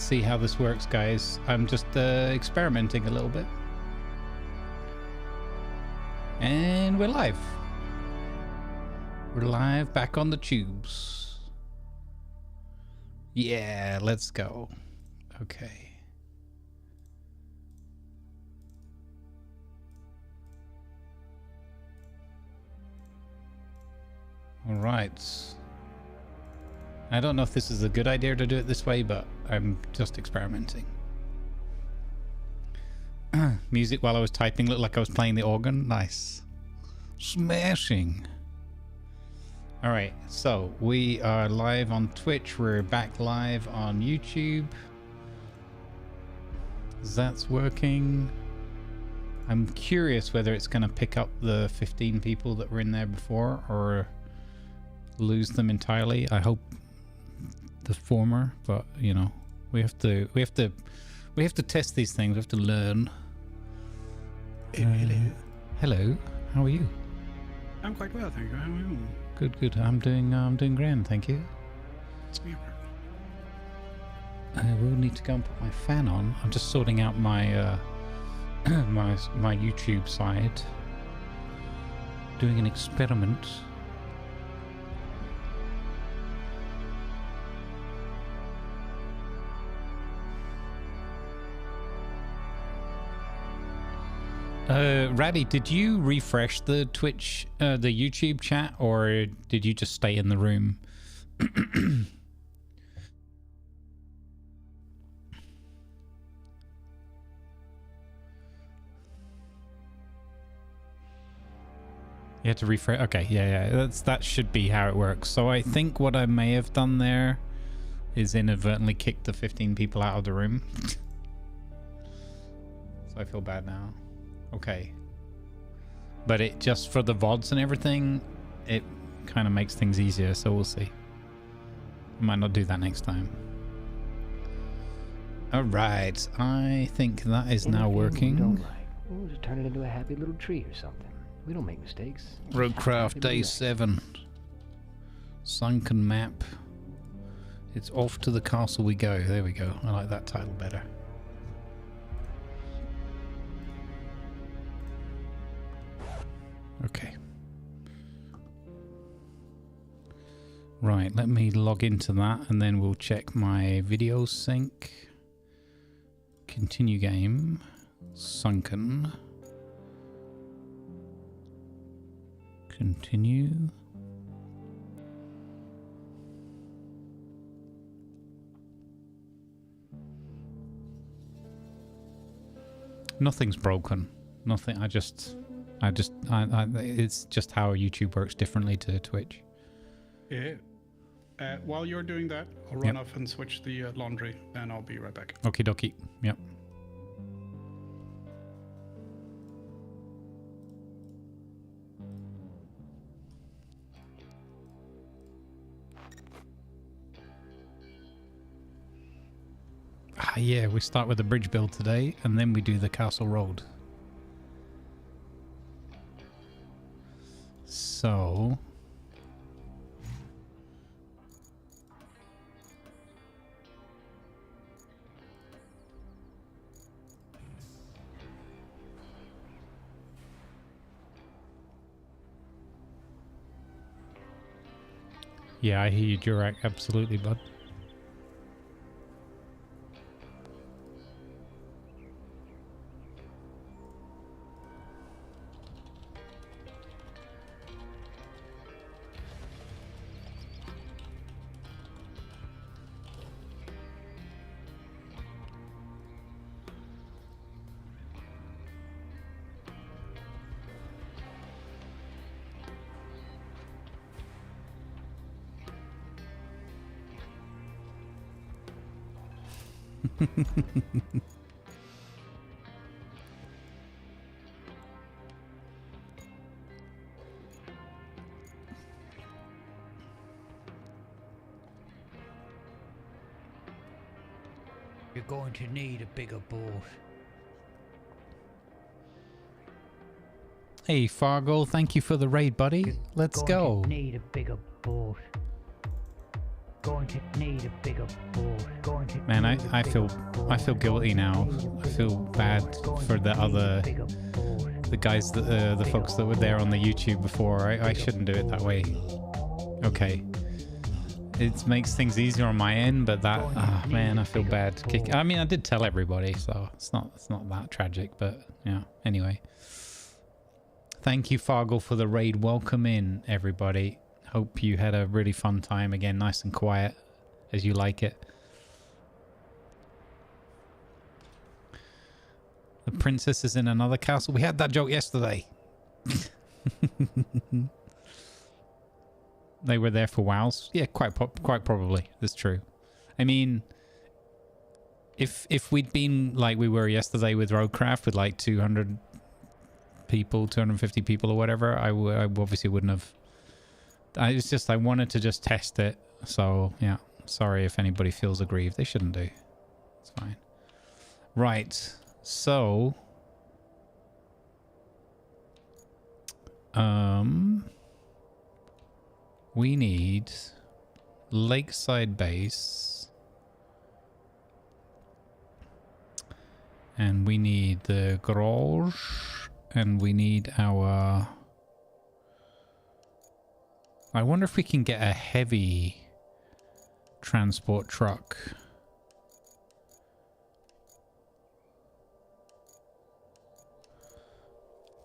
see how this works, guys. I'm just experimenting a little bit. And we're live. We're live back on the tubes. Yeah, let's go. Okay. All right. I don't know if this is a good idea to do it this way, but I'm just experimenting. Music while I was typing looked like I was playing the organ. Nice. Smashing. All right, so we are live on Twitch. We're back live on YouTube. That's working. I'm curious whether it's going to pick up the 15 people that were in there before or lose them entirely. I hope the former, but you know, we have to test these things. We have to learn. Hello. How are you? I'm quite well, thank you. How are you? Good. I'm doing grand, thank you. It's me. I will need to go and put my fan on. I'm just sorting out my my YouTube side. Doing an experiment. Raddy, did you refresh the Twitch, the YouTube chat, or did you just stay in the room? You had to refresh. Okay, yeah. That should be how it works. So I think what I may have done there is inadvertently kicked the 15 people out of the room. So I feel bad now. Okay, but it just for the VODs and everything, it kind of makes things easier, so we'll see. I might not do that next time. All right, I think that is now working. Don't like. We'll just turn it into a happy little tree or something. We don't make mistakes. Roadcraft Day 7. Sunken map. It's off to the castle we go. There we go. I like that title better. Okay. Right, let me log into that and then we'll check my video sync. Continue game. Sunken. Continue. Nothing's broken. Nothing. It's just how YouTube works differently to Twitch. Yeah. While you're doing that, I'll run off and switch the laundry, and I'll be right back. Okie dokie. Yep. Yeah, we start with the bridge build today, and then we do the castle road. So yeah, I hear you, Durak. Absolutely, bud. You're going to need a bigger boat. Hey, Fargo, thank you for the raid, buddy. Let's go. Need a bigger boat. Going to need a bigger boat. Going to Man, need a I feel bigger I feel boat. guilty now. Need a I bigger feel boat. bad Going for to the need a other bigger boat. the guys that the folks that were there on the YouTube before. I shouldn't do it that way. Okay. It makes things easier on my end, but that man, I feel bad. I mean, I did tell everybody, so it's not that tragic, but yeah. Anyway. Thank you, Fargle, for the raid. Welcome in, everybody. Hope you had a really fun time again, nice and quiet, as you like it. The princess is in another castle. We had that joke yesterday. They were there for wows. Yeah, quite probably. That's true. I mean, if we'd been like we were yesterday with Roadcraft with like 200 people, 250 people or whatever, I obviously wouldn't have. It's just I wanted to just test it. So yeah, sorry if anybody feels aggrieved. They shouldn't do. It's fine. Right. So we need Lakeside Base, and we need the garage, and we need our... I wonder if we can get a heavy transport truck.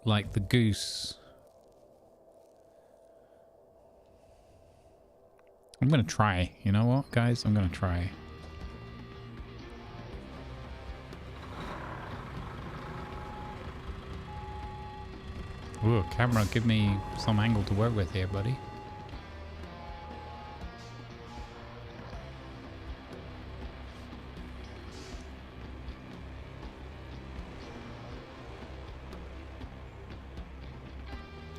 Like the Goose. I'm gonna try. You know what, guys? I'm gonna try. Ooh, camera, give me some angle to work with here, buddy.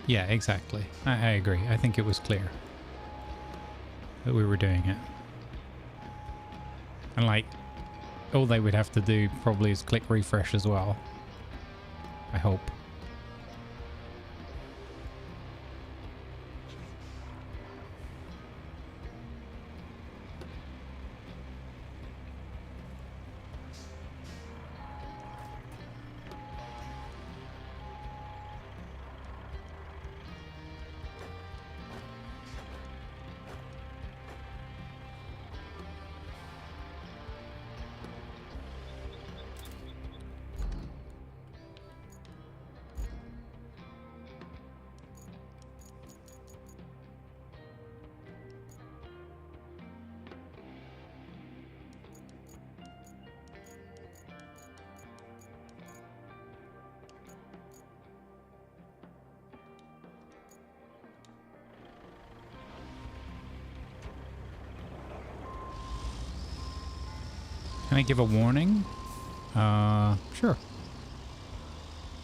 Yeah, exactly. I agree. I think it was clear that we were doing it. And like, all they would have to do probably is click refresh as well. I hope. Can I give a warning? Sure.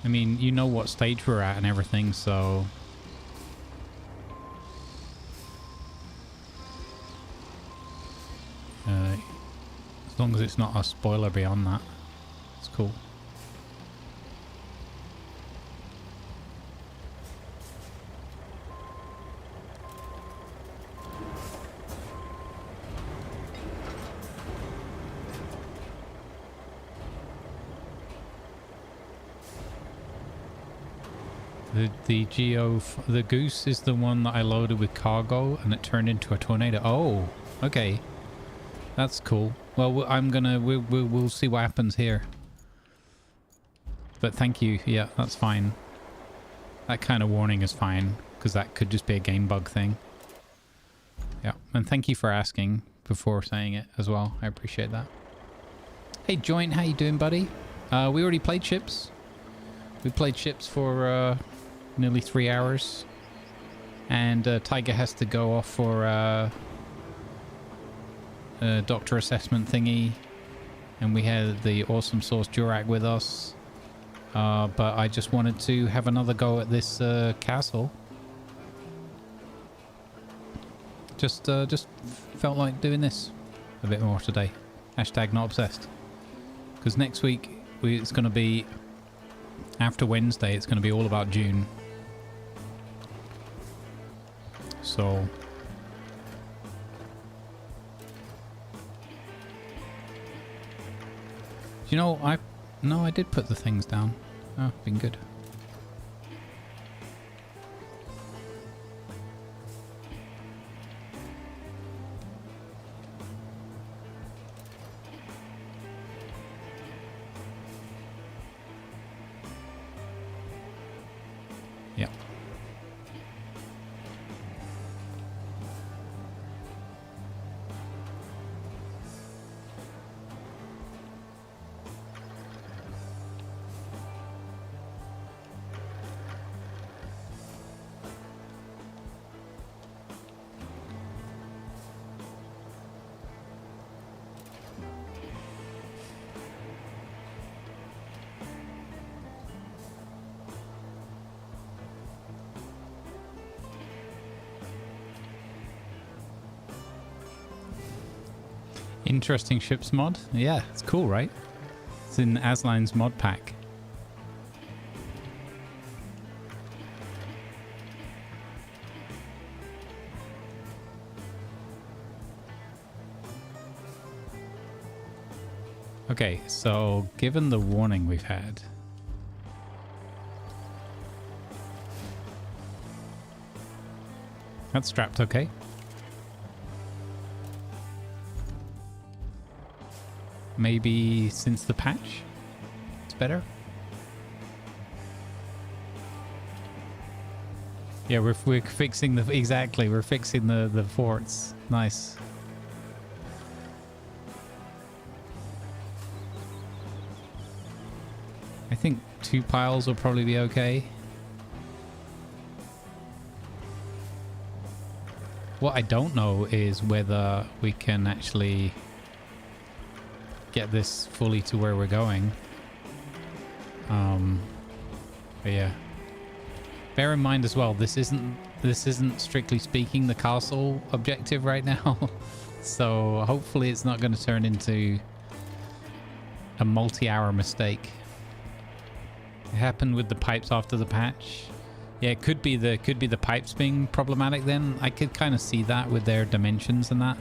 I mean, you know what stage we're at and everything, so... as long as it's not a spoiler beyond that, it's cool. The Goose is the one that I loaded with cargo and it turned into a tornado. Oh, okay. That's cool. Well, we'll see what happens here. But thank you. Yeah, that's fine. That kind of warning is fine because that could just be a game bug thing. Yeah, and thank you for asking before saying it as well. I appreciate that. Hey, Joint, how you doing, buddy? We already played Chips. We played Chips for nearly 3 hours. And Tiger has to go off for a doctor assessment thingy. And we had the awesome Sauce Durak with us. But I just wanted to have another go at this castle. Just felt like doing this a bit more today. Hashtag not obsessed. Because next week it's going to be... After Wednesday, it's going to be all about June. So, you know, no, I did put the things down. Oh, been good. Yep. Interesting ships mod. Yeah, it's cool, right? It's in Asline's mod pack. Okay, so given the warning we've had, that's strapped okay. Maybe since the patch, it's better. Yeah, we're fixing the we're fixing the forts. Nice. I think 2 piles will probably be okay. What I don't know is whether we can actually get this fully to where we're going. But yeah. Bear in mind as well, this isn't strictly speaking the castle objective right now. So hopefully it's not going to turn into a multi-hour mistake. It happened with the pipes after the patch. Yeah, it could be the pipes being problematic then. I could kind of see that with their dimensions and that.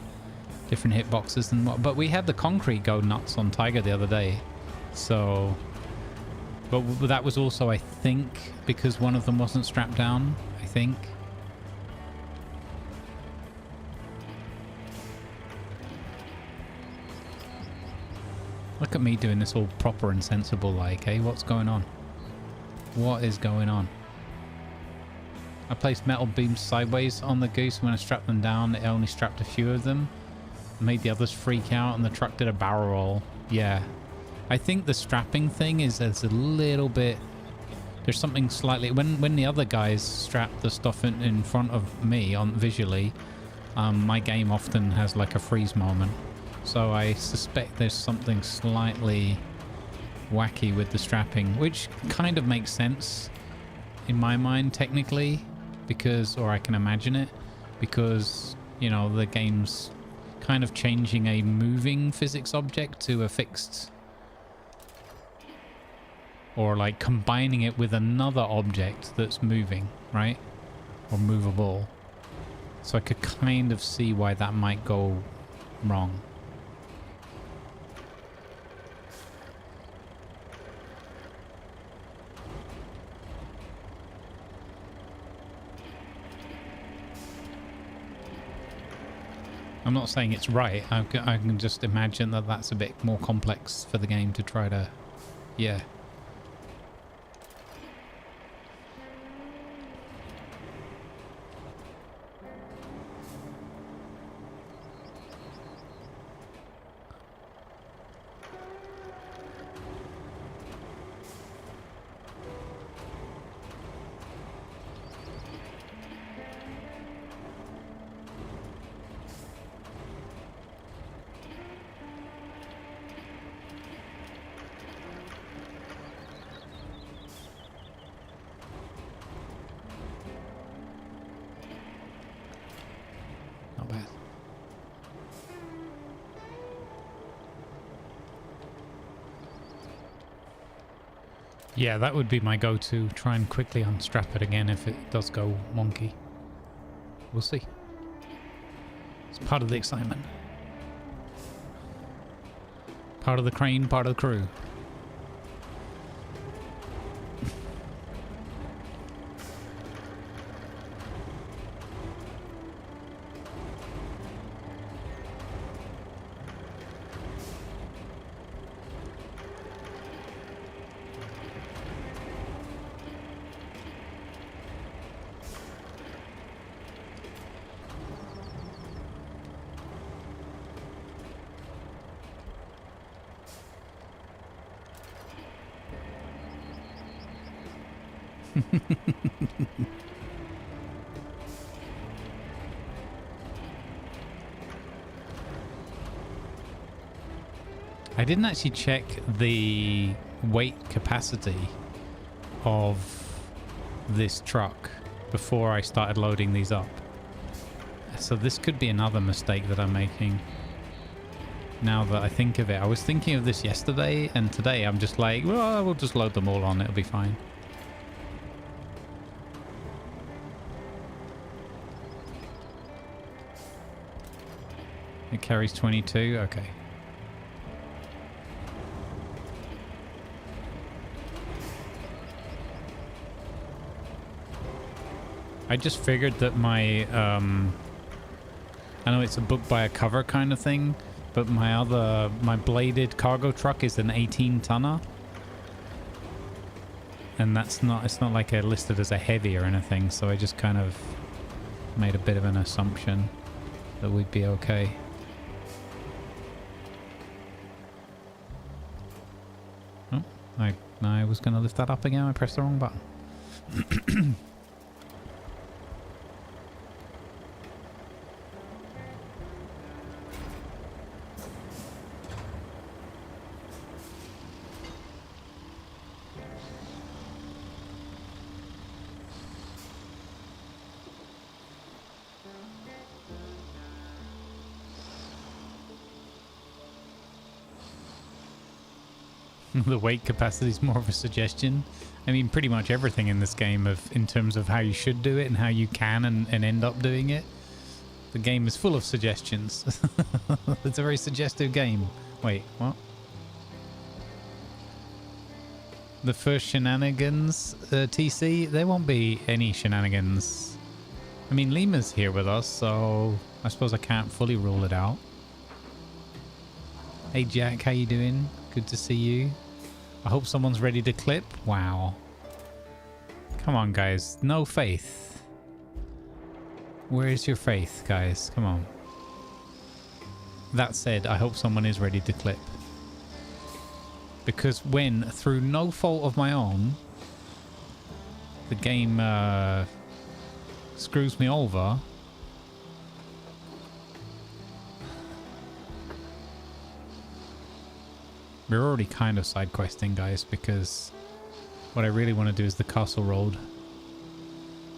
Different hitboxes and what. But we had the concrete go nuts on Tiger the other day. So... But that was also, I think, because one of them wasn't strapped down, I think. Look at me doing this all proper and sensible like, eh? What's going on? What is going on? I placed metal beams sideways on the goose. When I strapped them down, it only strapped a few of them. Made the others freak out and the truck did a barrel roll. Yeah. I think the strapping thing is a little bit... There's something slightly... When the other guys strap the stuff in front of me on visually, my game often has like a freeze moment. So I suspect there's something slightly wacky with the strapping, which kind of makes sense in my mind technically, because... Or I can imagine it, because, you know, the game's kind of changing a moving physics object to a fixed... Or like combining it with another object that's moving, right? Or movable. So I could kind of see why that might go wrong. I'm not saying it's right. I can just imagine that that's a bit more complex for the game to try to... Yeah. Not bad. Yeah, that would be my go-to. Try and quickly unstrap it again if it does go wonky. We'll see. It's part of the excitement. Part of the crane, part of the crew. I didn't actually check the weight capacity of this truck before I started loading these up. So this could be another mistake that I'm making. Now that I think of it, I was thinking of this yesterday, and today I'm just like, well, we'll just load them all on, it'll be fine. It carries 22, okay. I just figured that my, I know it's a book by a cover kind of thing, but my bladed cargo truck is an 18-tonner. And it's not like listed as a heavy or anything, so I just kind of made a bit of an assumption that we'd be okay. Oh, I was going to lift that up again, I pressed the wrong button. The weight capacity is more of a suggestion. I mean, pretty much everything in this game in terms of how you should do it and how you can and end up doing it. The game is full of suggestions. It's a very suggestive game. Wait, what? The first shenanigans, TC? There won't be any shenanigans. I mean, Lima's here with us, so I suppose I can't fully rule it out. Hey Jack, how you doing? Good to see you. I hope someone's ready to clip. Wow. Come on, guys. No faith. Where is your faith, guys? Come on. That said, I hope someone is ready to clip. Because when, through no fault of my own, the game screws me over, we're already kind of side questing, guys, because what I really want to do is the Castle Road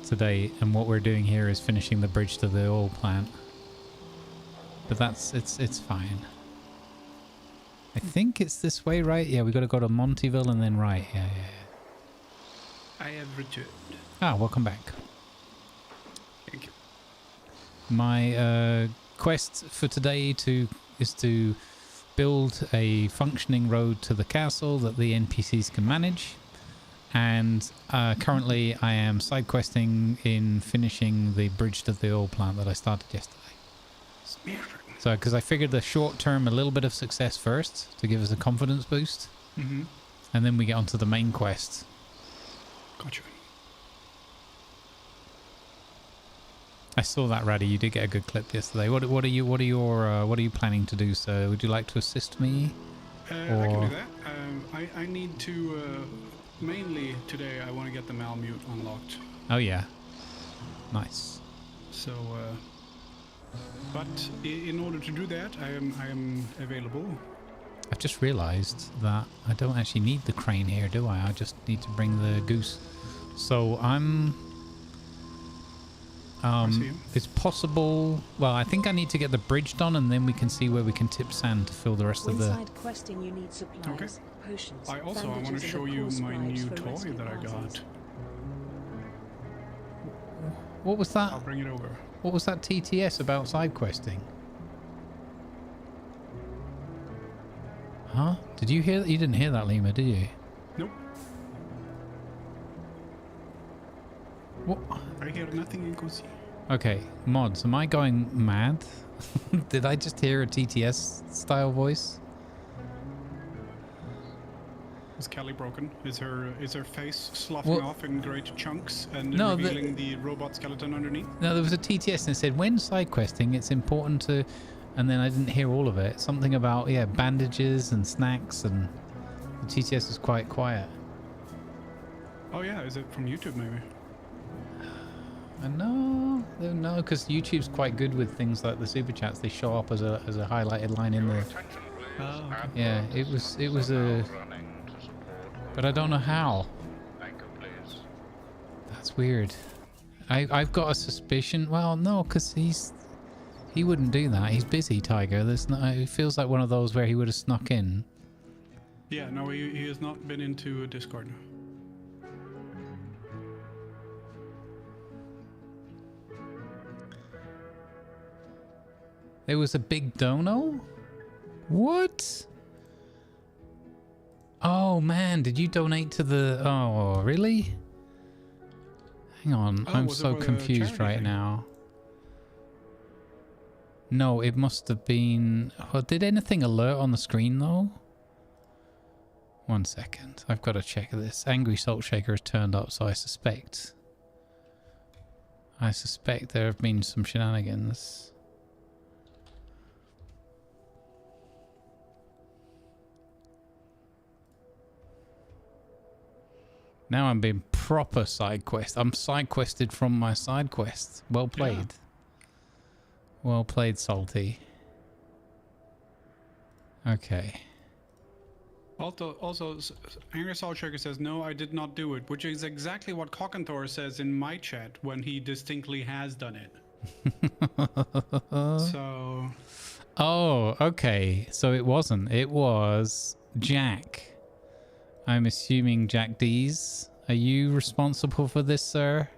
today, and what we're doing here is finishing the bridge to the oil plant. But it's fine. I think it's this way, right? Yeah, we got to go to Montyville and then right. Yeah. I have returned. Ah, welcome back. Thank you. My quest for today is to build a functioning road to the castle that the NPCs can manage, and currently I am side questing in finishing the bridge to the oil plant that I started yesterday. So because I figured the short term a little bit of success first to give us a confidence boost, and then we get onto the main quest. Gotcha. I saw that, Raddy. You did get a good clip yesterday. What are you planning to do, sir? Would you like to assist me? I can do that. I need to mainly today. I want to get the Malmute unlocked. Oh yeah, nice. So, but in order to do that, I am available. I've just realised that I don't actually need the crane here, do I? I just need to bring the goose. So I'm. It's possible. Well, I think I need to get the bridge done, and then we can see where we can tip sand to fill the rest of the. Side questing, you need supplies, okay. potions. I want to show you my new toy that I got. What was that? I'll bring it over. What was that TTS about side questing? Huh? Did you hear? You didn't hear that, Lima, did you? Nope. What? I hear nothing in Cozy. Okay, mods, am I going mad? Did I just hear a TTS style voice? Is Kelly broken? Is her face sloughing off in great chunks and No, revealing the robot skeleton underneath? No, there was a TTS and it said when side questing, it's important to, and then I didn't hear all of it. Something about bandages and snacks, and the TTS was quite quiet. Oh yeah, is it from YouTube maybe? No, because YouTube's quite good with things like the super chats. They show up as a highlighted line in there. Oh, okay. Yeah, it was a, but I don't know how. That's weird. I've got a suspicion. Well, no, because he wouldn't do that. He's busy, Tiger. It feels like one of those where he would have snuck in. Yeah, no, he has not been into Discord. There was a big dono? What? Oh man, did you donate to the... Oh, really? Hang on, I'm so confused right now. No, it must have been... Oh, did anything alert on the screen though? 1 second, I've got to check this. Angry Salt Shaker has turned up, so I suspect there have been some shenanigans. Now I'm being proper side quest. I'm side quested from my side quests. Well played. Yeah. Well played, Salty. Okay. Also, Angry Salt Shaker says, no, I did not do it, which is exactly what Cockenthor says in my chat when he distinctly has done it. So... Oh, okay. So it wasn't. It was Jack. I'm assuming Jack D's. Are you responsible for this, sir?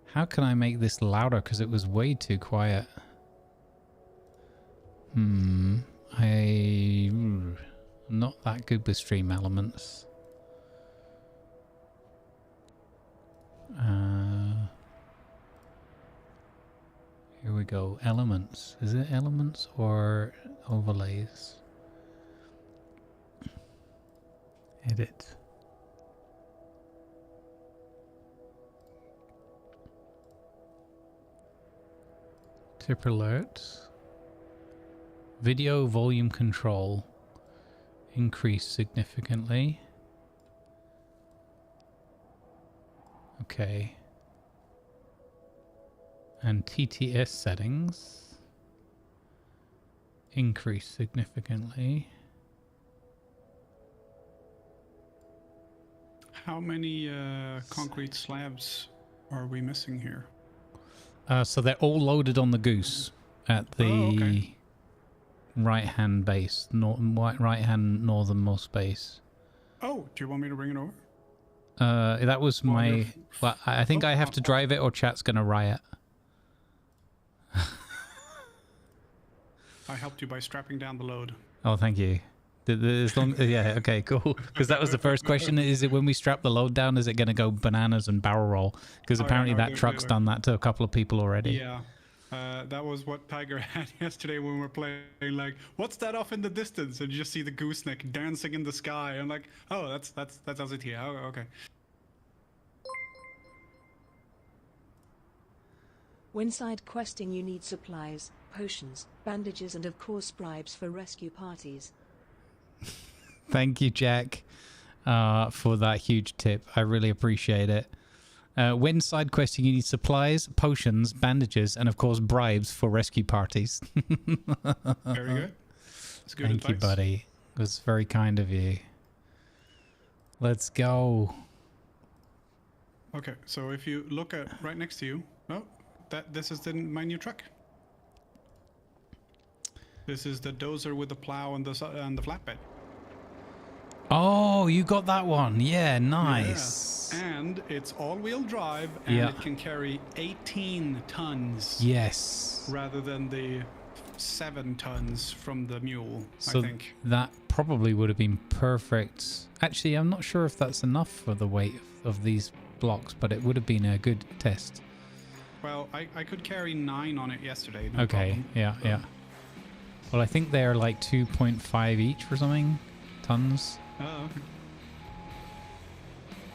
How can I make this louder? Because it was way too quiet. I'm not that good with stream elements. Here we go. Elements. Is it elements or overlays? Edit. Tip alerts. Video volume control. Increase significantly. Okay. And TTS settings. Increase significantly. How many concrete slabs are we missing here? So they're all loaded on the goose at the right-hand base, right-hand northernmost base. Oh, do you want me to bring it over? That was my... Well, I think I have to drive it or chat's going to riot. I helped you by strapping down the load. Oh, thank you. Yeah, okay, cool. Because that was the first question. Is it when we strap the load down, is it going to go bananas and barrel roll? Because apparently that truck's done that to a couple of people already. Yeah. That was what Tiger had yesterday when we were playing. Like, what's that off in the distance? And you just see the gooseneck dancing in the sky. I'm like, oh, that's it here. Oh, okay. When side questing, you need supplies, potions, bandages, and of course bribes for rescue parties. Thank you, Jack, for that huge tip. I really appreciate it. When side questing, you need supplies, potions, bandages, and of course bribes for rescue parties. Very good. That's good Thank you, buddy. It was very kind of you. Let's go. Okay, so if you look at right next to you, this is my new truck. This is the dozer with the plow and the flatbed. Oh, you got that one. Yeah, nice. Yeah. And it's all-wheel drive, and it can carry 18 tons. Yes. Rather than the 7 tons from the mule, So I think. that probably would have been perfect. Actually, I'm not sure if that's enough for the weight of these blocks, but it would have been a good test. Well, I could carry 9 on it yesterday. No Okay, problem. yeah, yeah. Well, I think they're like 2.5 each or something tons. Oh, okay.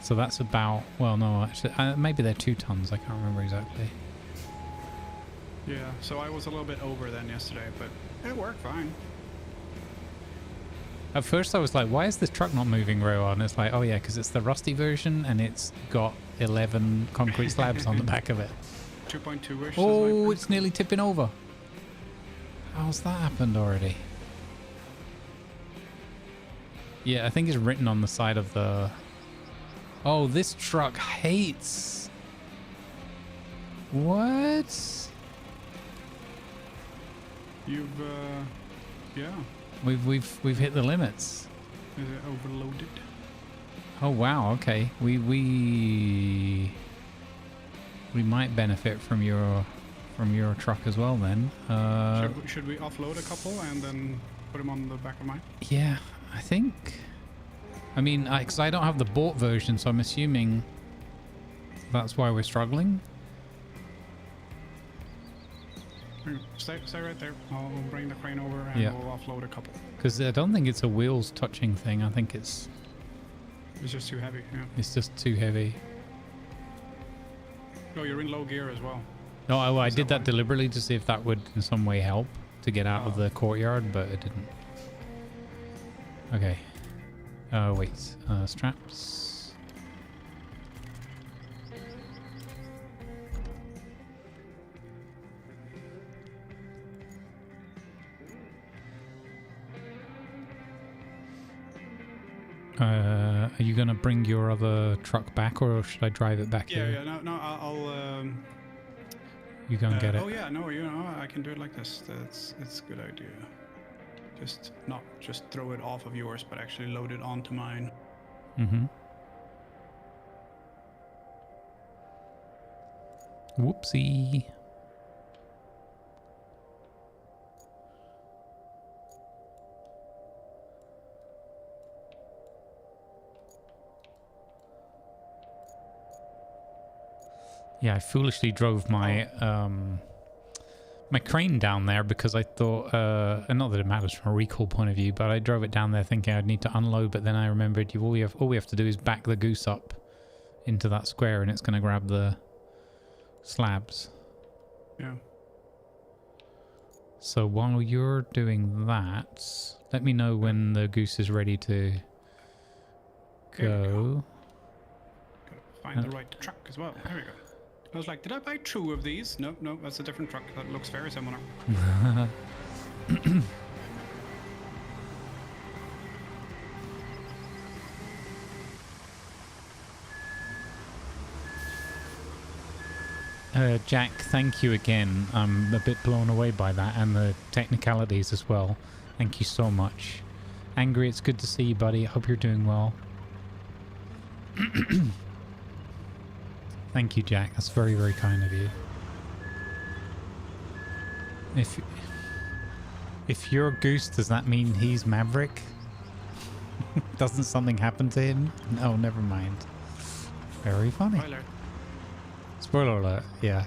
So that's about, well, no, actually, maybe they're 2 tons. I can't remember exactly. Yeah, so I was a little bit over then yesterday, but it worked fine. At first I was like, why is this truck not moving, Rowan? It's like, oh yeah, because it's the rusty version and it's got 11 concrete slabs on the back of it. 2.2-ish. Oh, it's nearly tipping over. How's that happened already? Yeah, I think it's written on the side of the... Oh, this truck hates... What? You've, yeah. We've hit the limits. Is it overloaded? Oh wow, okay. We might benefit from your truck as well then. Should we offload a couple and then put them on the back of mine? Yeah, I think. I mean, because I don't have the bought version, so I'm assuming that's why we're struggling. Stay right there. I'll bring the crane over and Yeah. we'll offload a couple. Because I don't think it's a wheels touching thing. I think it's It's just too heavy. Yeah. just too heavy. Oh, you're in low gear as well. No, I Is did that that why? deliberately to see if that would in some way help to get out of Oh. the courtyard, but it didn't. Okay. Wait. Straps. Are you gonna bring your other truck back, or should I drive it back Yeah, here? yeah. No, I'll. You go and get it. Oh yeah, no, I can do it like this. It's a good idea. Just not just throw it off of yours, but actually load it onto mine. Mm-hmm. Whoopsie. Yeah, I foolishly drove my my crane down there because I thought, and not that it matters from a recall point of view, but I drove it down there thinking I'd need to unload, but then I remembered all we have to do is back the goose up into that square and it's going to grab the slabs. Yeah. So while you're doing that, let me know when the goose is ready to There we go. Gotta find the right truck as well. There we go. I was like, did I buy 2 of these? No, that's a different truck. That looks very similar. Jack, thank you again. I'm a bit blown away by that and the technicalities as well. Thank you so much. Angry, it's good to see you, buddy. I hope you're doing well. Thank you, Jack. That's very, very kind of you. If you're Goose, does that mean he's Maverick? Doesn't something happen to him? No, never mind. Very funny. Spoiler. Spoiler alert, yeah.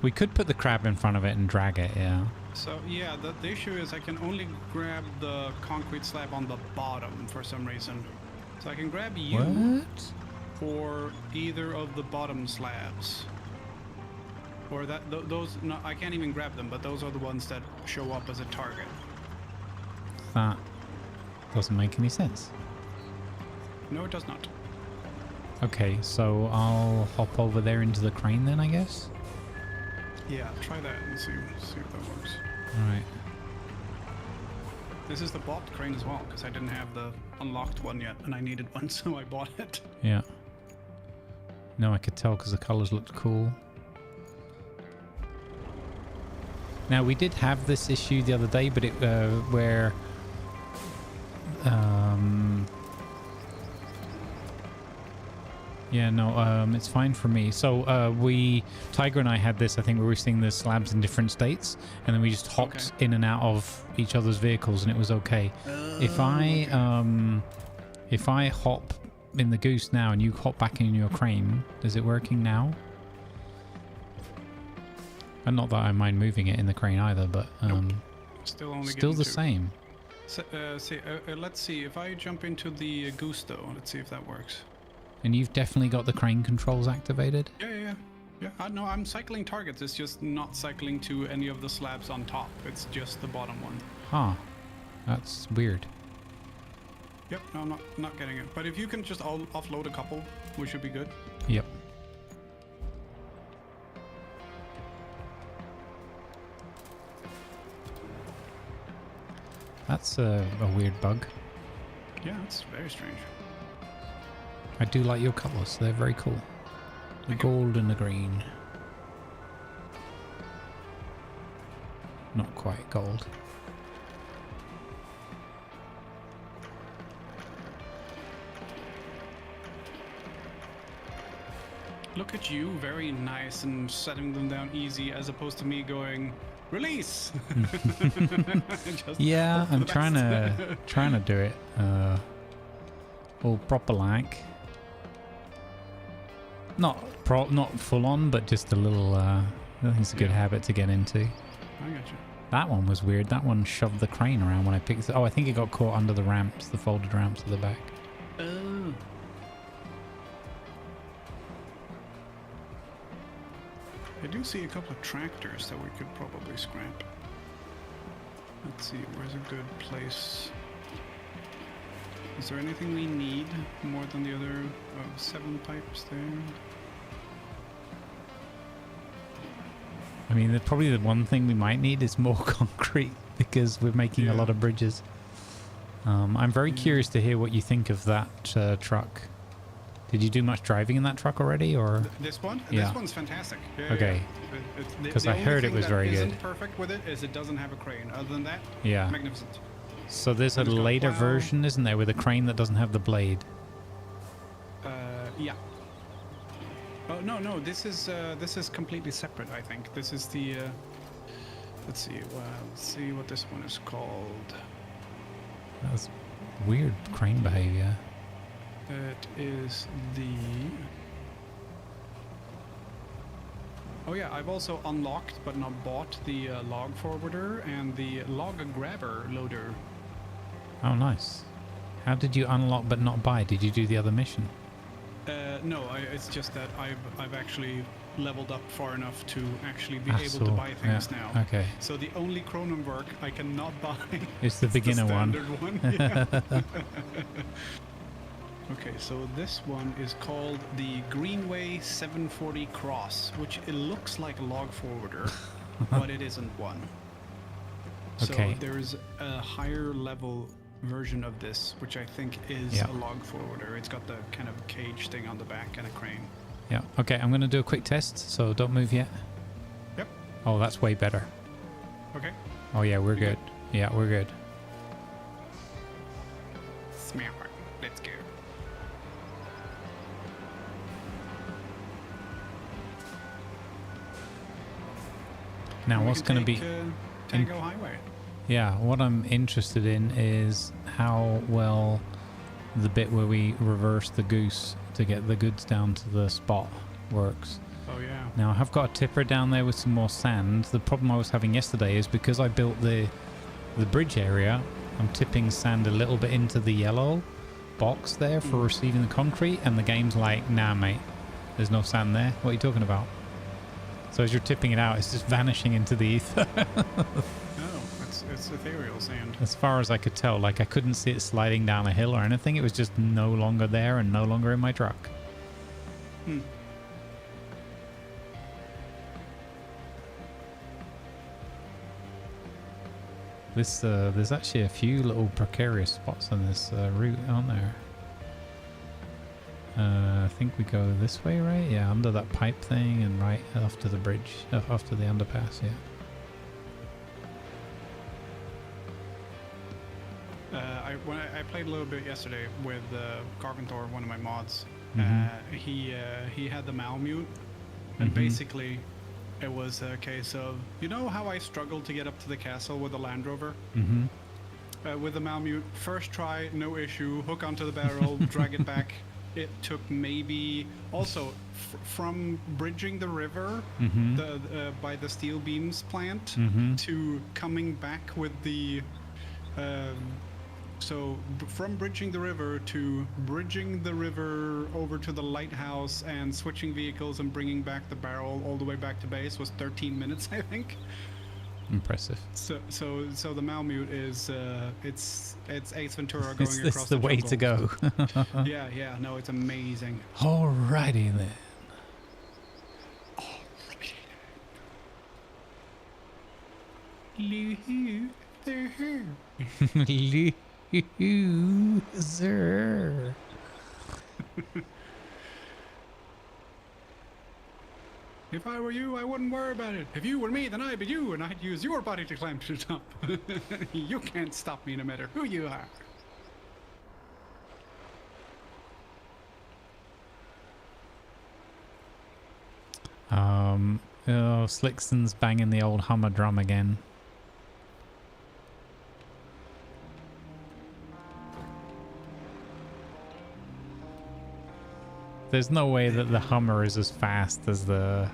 We could put the crab in front of it and drag it, yeah. So yeah, the issue is I can only grab the concrete slab on the bottom for some reason. So I can grab you What? or either of the bottom slabs. Or those, no, I can't even grab them, but those are the ones that show up as a target. That doesn't make any sense. No, it does not. Okay, so I'll hop over there into the crane then, I guess. Yeah, try that and see if that works. Alright. This is the bought crane as well, because I didn't have the unlocked one yet, and I needed one, so I bought it. Yeah. No, I could tell because the colors looked cool. Now, we did have this issue the other day, but it where Yeah, no, it's fine for me. So Tiger and I had this. I think we were seeing the slabs in different states, and then we just hopped in and out of each other's vehicles, and it was okay. If I hop in the Goose now and you hop back in your crane, is it working now? And not that I mind moving it in the crane either, but still the same. So, let's see if I jump into the Goose though. Let's see if that works. And you've definitely got the crane controls activated? Yeah. No, I'm cycling targets. It's just not cycling to any of the slabs on top. It's just the bottom one. Huh. That's weird. Yep. No, I'm not getting it. But if you can just offload a couple, we should be good. Yep. That's a weird bug. Yeah, it's very strange. I do like your colours. They're very cool. The gold and the green. Not quite gold. Look at you, very nice and setting them down easy, as opposed to me going, release. Yeah, I'm trying to do it all proper like. Not full on, but just a little. I think it's a good habit to get into. I got you. That one was weird. That one shoved the crane around when I picked it. Oh, I think it got caught under the ramps, the folded ramps at the back. Oh. I do see a couple of tractors that we could probably scrap. Let's see, where's a good place? Is there anything we need more than the other 7 pipes there? I mean, probably the one thing we might need is more concrete because we're making a lot of bridges. I'm very curious to hear what you think of that truck. Did you do much driving in that truck already, or this one? Yeah. This one's fantastic. Yeah, okay. Because I heard it was very good. Isn't perfect with it is it doesn't have a crane. Other than that, yeah, magnificent. So there's a later version, isn't there, with a crane that doesn't have the blade? Yeah. Oh no, this is completely separate. I think this is the. Let's see. Let's see what this one is called. That's weird crane behavior. It is the. Oh yeah, I've also unlocked but not bought the log forwarder and the log grabber loader. Oh, nice. How did you unlock but not buy? Did you do the other mission? No, it's just that I've actually leveled up far enough to actually be able to buy things now. Okay. So the only Cronenberg I cannot buy is the beginner the one. standard one. Yeah. Okay, so this one is called the Greenway 740 Cross, which it looks like a log forwarder, but it isn't one. Okay. So there's a higher level version of this, which I think is a log forwarder. It's got the kind of cage thing on the back and a crane. Yeah. Okay, I'm going to do a quick test, so don't move yet. Yep. Oh, that's way better. Okay. Oh yeah, we're good. Yeah, we're good. Smart. Let's go. Now, what's going to be Tango Highway? Yeah, what I'm interested in is how well the bit where we reverse the goose to get the goods down to the spot works. Oh yeah. Now, I've got a tipper down there with some more sand. The problem I was having yesterday is because I built the bridge area, I'm tipping sand a little bit into the yellow box there for receiving the concrete, and the game's like, nah mate, there's no sand there. What are you talking about? So as you're tipping it out, it's just vanishing into the ether. It's ethereal sand. As far as I could tell, like I couldn't see it sliding down a hill or anything. It was just no longer there and no longer in my truck. This there's actually a few little precarious spots on this route, aren't there? I think we go this way, right? Yeah, under that pipe thing and right off to the bridge, off to the underpass, yeah. I played a little bit yesterday with Carventor, one of my mods, he had the Malamute, and basically it was a case of, you know how I struggled to get up to the castle with the Land Rover? With the Malamute, first try, no issue, hook onto the barrel, drag it back. It took maybe also from bridging the river by the steel beams plant to coming back with the from bridging the river to bridging the river over to the lighthouse and switching vehicles and bringing back the barrel all the way back to base was 13 minutes, I think. Impressive. So the Malamute is it's Ace Ventura going Is across this the way to jungle. go? Yeah, no, it's amazing. Alrighty then. Loser. If I were you, I wouldn't worry about it. If you were me, then I'd be you, and I'd use your body to climb to the top. You can't stop me no matter who you are. Oh, Slickson's banging the old Hummer drum again. There's no way that the Hummer is as fast as the...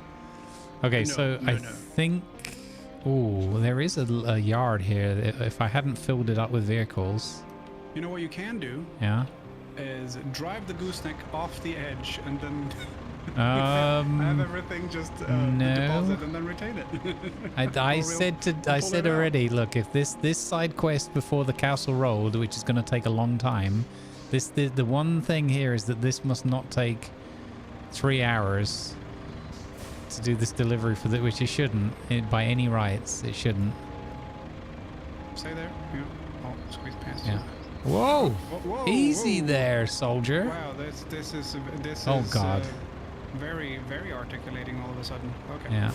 Okay, I think... Oh, there is a yard here. If I hadn't filled it up with vehicles... You know what you can do? Yeah? Is drive the gooseneck off the edge and then... have everything just no. deposit and then retain it. I said already, look, if this side quest before the Castle Road, which is going to take a long time... The one thing here is that this must not take 3 hours to do this delivery for which it shouldn't. By any rights, it shouldn't. Stay there. Yeah. Oh, squeeze past. Yeah. Whoa! Whoa! Easy there, soldier. Wow, this is oh God. Very articulating all of a sudden. Okay. Yeah.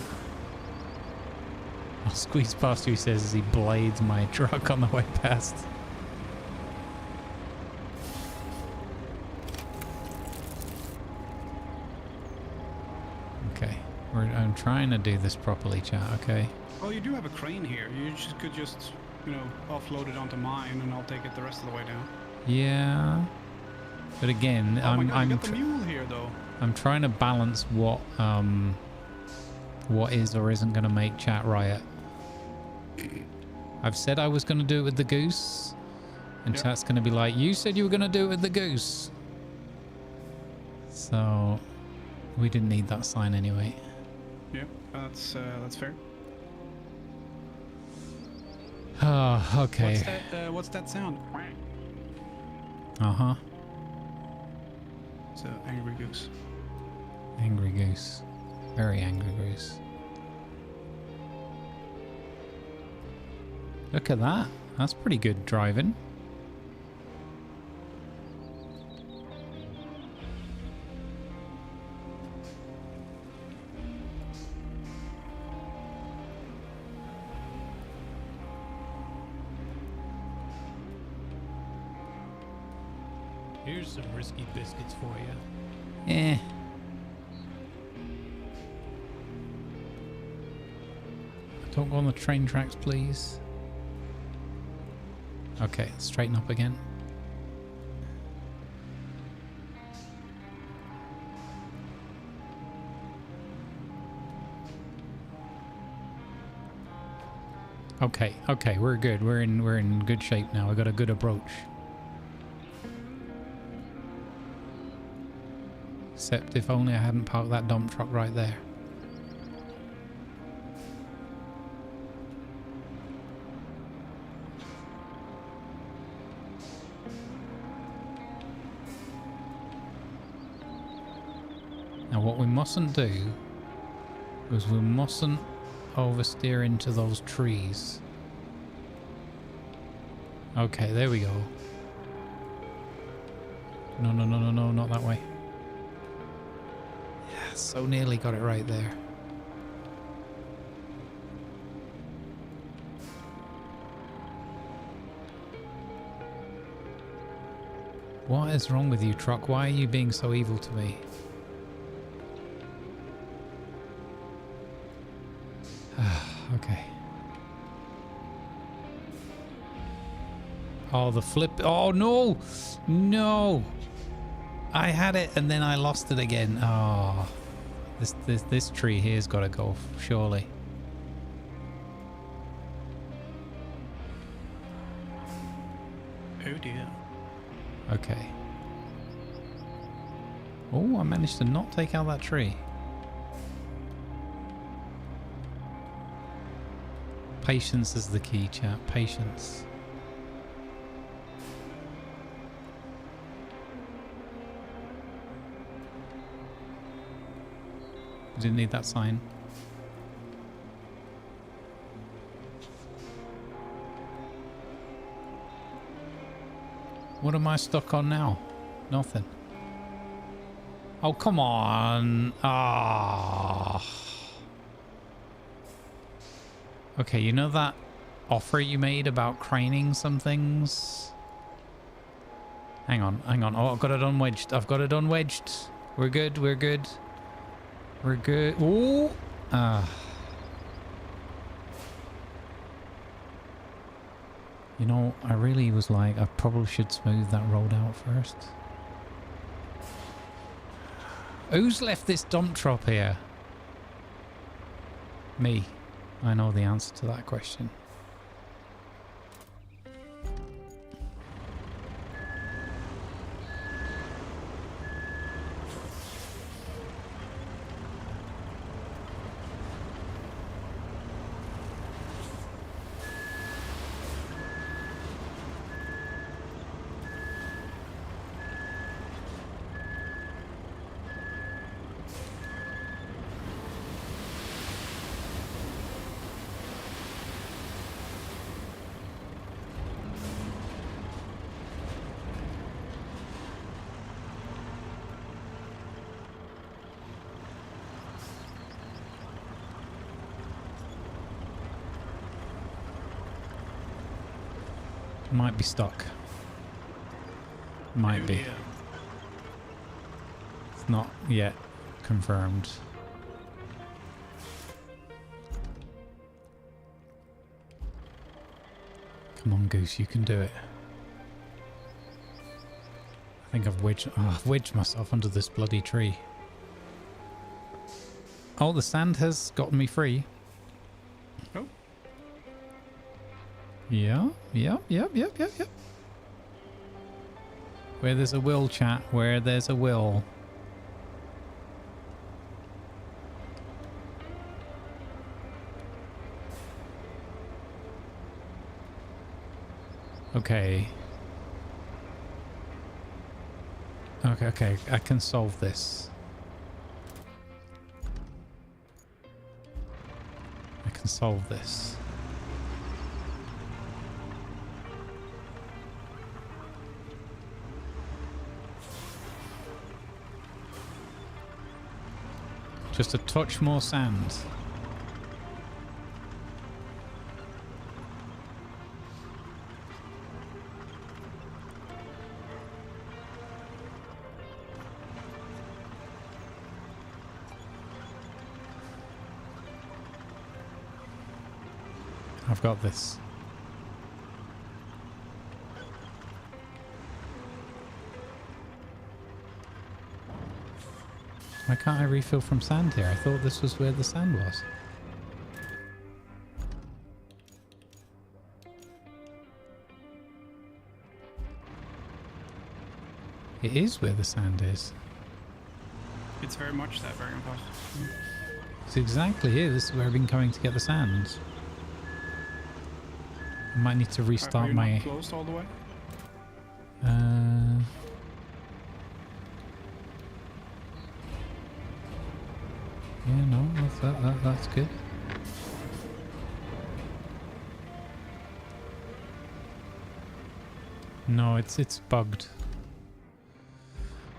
I'll squeeze past you, he says as he blades my truck on the way past. Okay, I'm trying to do this properly, chat, okay? Well, you do have a crane here. You could just, offload it onto mine, and I'll take it the rest of the way down. Yeah. But again, oh my God, you got the mule here, though. I'm trying to balance what is or isn't going to make chat riot. I've said I was going to do it with the goose, and chat's going to be like, you said you were going to do it with the goose. So... we didn't need that sign anyway. Yeah, that's fair. Oh, okay. What's that sound? Uh-huh. It's an angry goose. Angry goose. Very angry goose. Look at that. That's pretty good driving. Here's some risky biscuits for you. Eh. Don't go on the train tracks, please. Okay, straighten up again. Okay, we're good. We're in good shape now. We got a good approach. Except if only I hadn't parked that dump truck right there. Now what we mustn't do is we mustn't oversteer into those trees. Okay, there we go. No, not that way. So nearly got it right there. What is wrong with you, truck? Why are you being so evil to me? Okay. Oh, the flip. Oh, no. No. I had it and then I lost it again. Oh, this tree here's got to go, surely. Oh dear. Okay. Oh, I managed to not take out that tree. Patience is the key, chat. Patience. You didn't need that sign. What am I stuck on now? Nothing. Oh, come on. Ah. Okay, you know that offer you made about craning some things? Hang on, hang on. Oh, I've got it unwedged. I've got it unwedged. We're good, we're good. We're good. Ooh. You know, I really was like, I probably should smooth that road out first. Who's left this dump truck here? Me. I know the answer to that question. Might be stuck. Might be. It's not yet confirmed. Come on, Goose, you can do it. I think I've wedged myself under this bloody tree. Oh, the sand has gotten me free. Oh. Yeah. Where there's a will, chat. Where there's a will. Okay. Okay. I can solve this. I can solve this. Just a touch more sand. I've got this. Why can't I refill from sand here? I thought this was where the sand was. It is where the sand is. It's very much that, very impossible. It's exactly here. This is where I've been coming to get the sand. I might need to restart Are you my... not closed all the way? Yeah, no, that's good. No, it's bugged.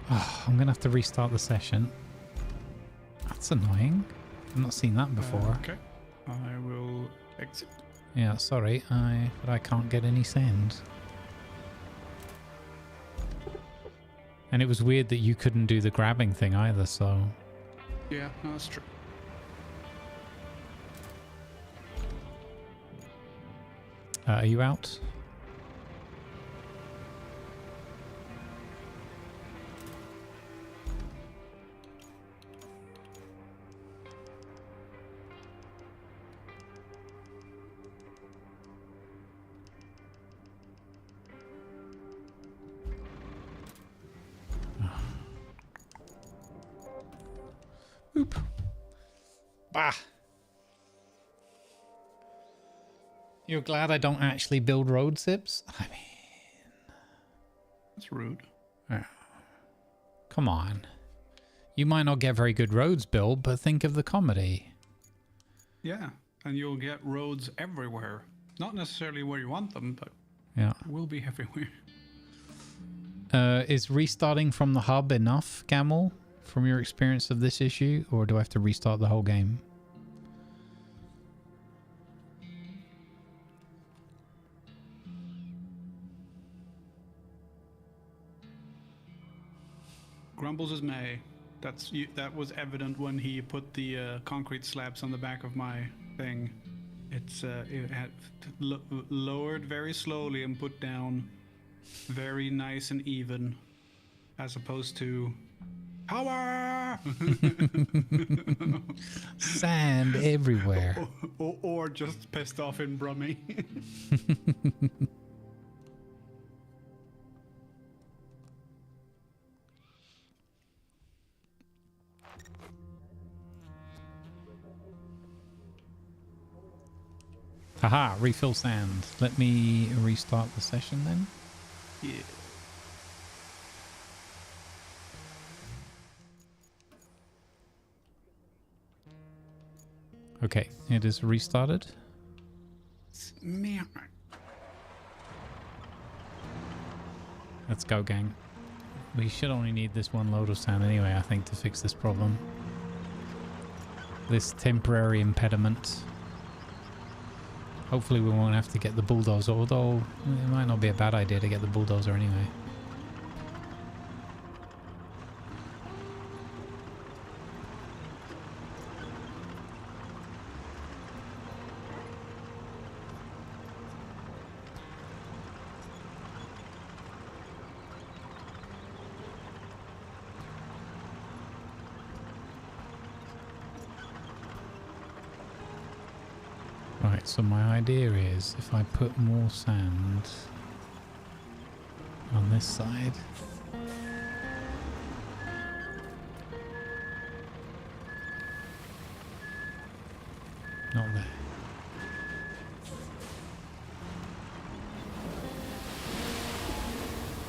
Oh, I'm gonna have to restart the session. That's annoying. I've not seen that before. Okay. I will exit. Yeah, sorry, but I can't get any sand. And it was weird that you couldn't do the grabbing thing either, so... Yeah, no, that's true. Are you out? Oop. Bah. You're glad I don't actually build road zips? I mean... That's rude. Come on. You might not get very good roads built, but think of the comedy. Yeah, and you'll get roads everywhere. Not necessarily where you want them, but Yeah. it will be everywhere. Is restarting from the hub enough, Gamel, from your experience of this issue? Or do I have to restart the whole game? Grumbles is May. That was evident when he put the concrete slabs on the back of my thing. It had lowered very slowly and put down very nice and even, as opposed to power. Sand everywhere. or just pissed off in Brummy. Haha, refill sand. Let me restart the session then. Yeah. Okay, it is restarted. Let's go, gang. We should only need this one load of sand anyway, I think, to fix this problem. This temporary impediment. Hopefully we won't have to get the bulldozer, although it might not be a bad idea to get the bulldozer anyway. Right, so my idea is if I put more sand on this side. Not there.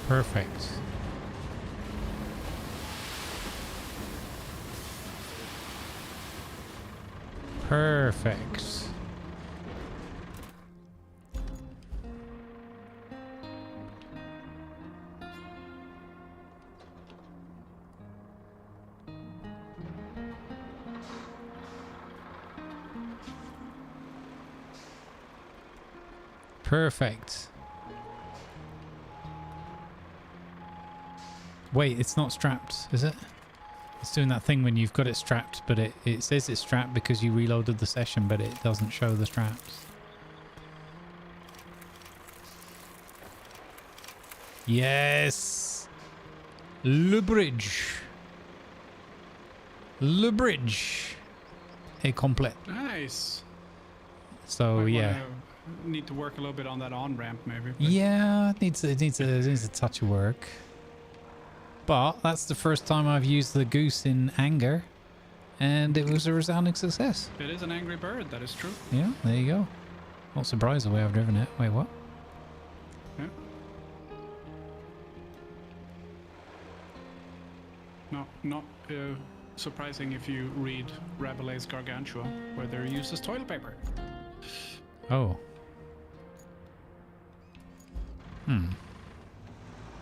Perfect. Perfect. Perfect. Wait, it's not strapped, is it? It's doing that thing when you've got it strapped, but it says it's strapped because you reloaded the session, but it doesn't show the straps. Yes! Le bridge. Le bridge. Et complete. Nice. So, yeah. Need to work a little bit on that on-ramp, maybe. Yeah, it needs a touch of work. But that's the first time I've used the goose in anger, and it was a resounding success. It is an angry bird, that is true. Yeah, there you go. Not surprised the way I've driven it. Wait, what? Yeah. No, not surprising if you read Rabelais' Gargantua, where they're used as toilet paper. Oh.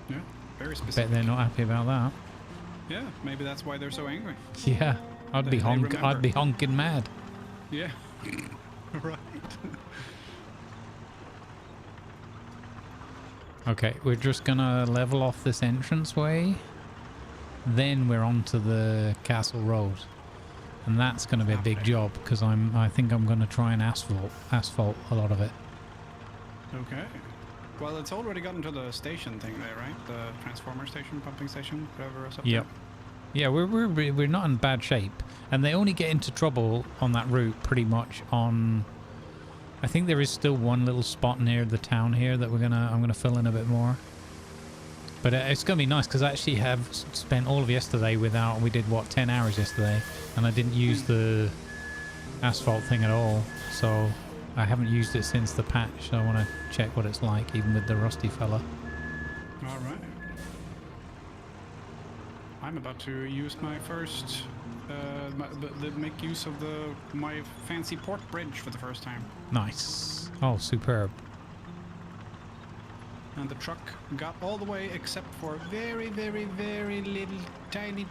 Yeah, very Bet specific. they're not happy about that. Yeah, maybe that's why they're so angry. Yeah, I'd be honking mad. Yeah, right. Okay, we're just gonna level off this entranceway then we're on to the castle road. And that's going to be a big job because I think I'm going to try and asphalt a lot of it. Okay. Well, it's already gotten to the station thing there, right? The transformer station, pumping station, whatever is up Yep. there. Yeah, we're not in bad shape, and they only get into trouble on that route pretty much on. I think there is still one little spot near the town here that I'm gonna fill in a bit more. But it's gonna be nice because I actually have spent all of yesterday without. We did what 10 hours yesterday, and I didn't use the asphalt thing at all. So I haven't used it since the patch. So I want to check what it's like, even with the rusty fella. All right. I'm about to use my first, make use of my fancy port bridge for the first time. Nice. Oh, superb. And the truck got all the way except for very, very, very little, tiny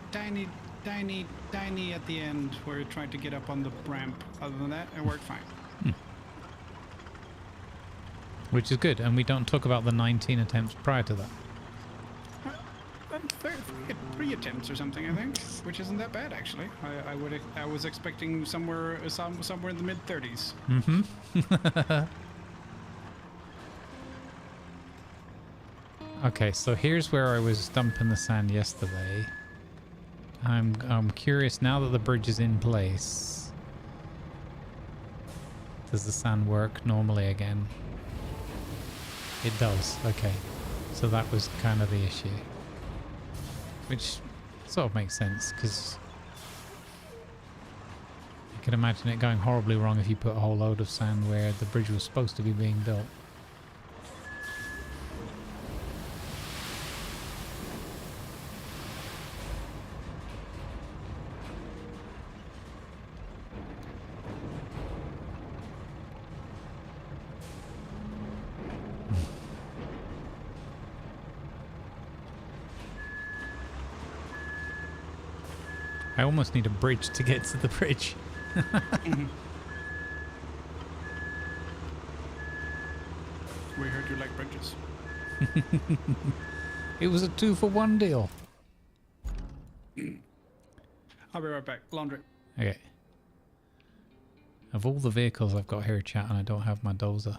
at the end where it tried to get up on the ramp. Other than that, it worked fine. Which is good, and we don't talk about the 19 attempts prior to that. Three attempts or something, I think, which isn't that bad actually. I was expecting somewhere in the mid-30s. Mm-hmm. Okay, so here's where I was dumping the sand yesterday. I'm curious now that the bridge is in place. Does the sand work normally again? It does. Okay, so that was kind of the issue. Which sort of makes sense, because you can imagine it going horribly wrong if you put a whole load of sand where the bridge was supposed to be being built. I almost need a bridge to get to the bridge. We heard you like bridges. It was a 2-for-1 deal. I'll be right back. Laundry. Okay. Of all the vehicles I've got here, chat, and I don't have my dozer.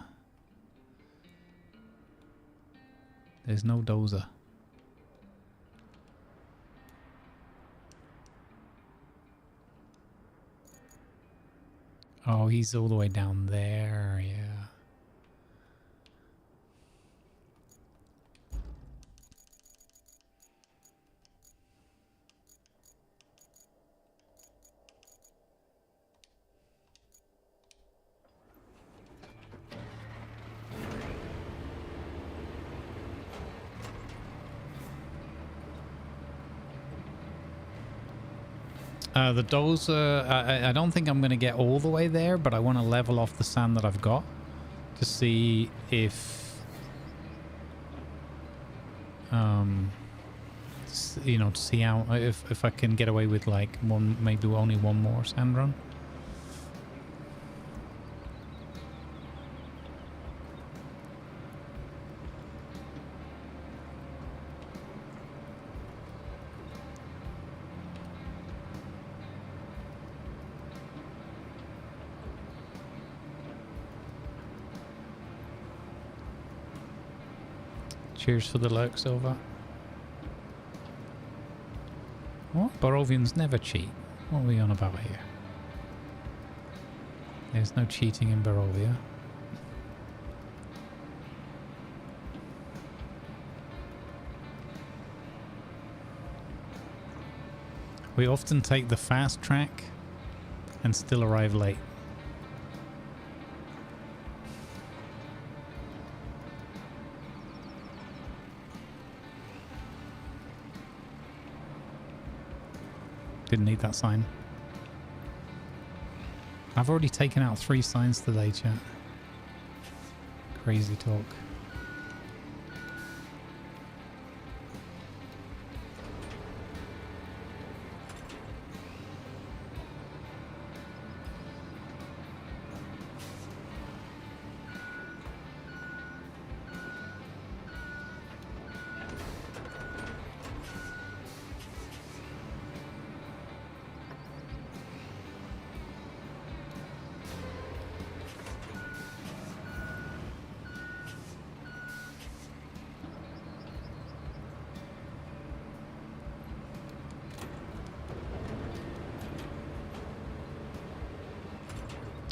There's no dozer. Oh, he's all the way down there, yeah. The dozer, I don't think I'm going to get all the way there, but I want to level off the sand that I've got to see if, you know, to see how, if I can get away with like one, maybe only one more sand run. Cheers for the lurk, Silver. What? Barovians never cheat. What are we on about here? There's no cheating in Barovia. We often take the fast track and still arrive late. Didn't need that sign. I've already taken out 3 signs today, chat. Crazy talk.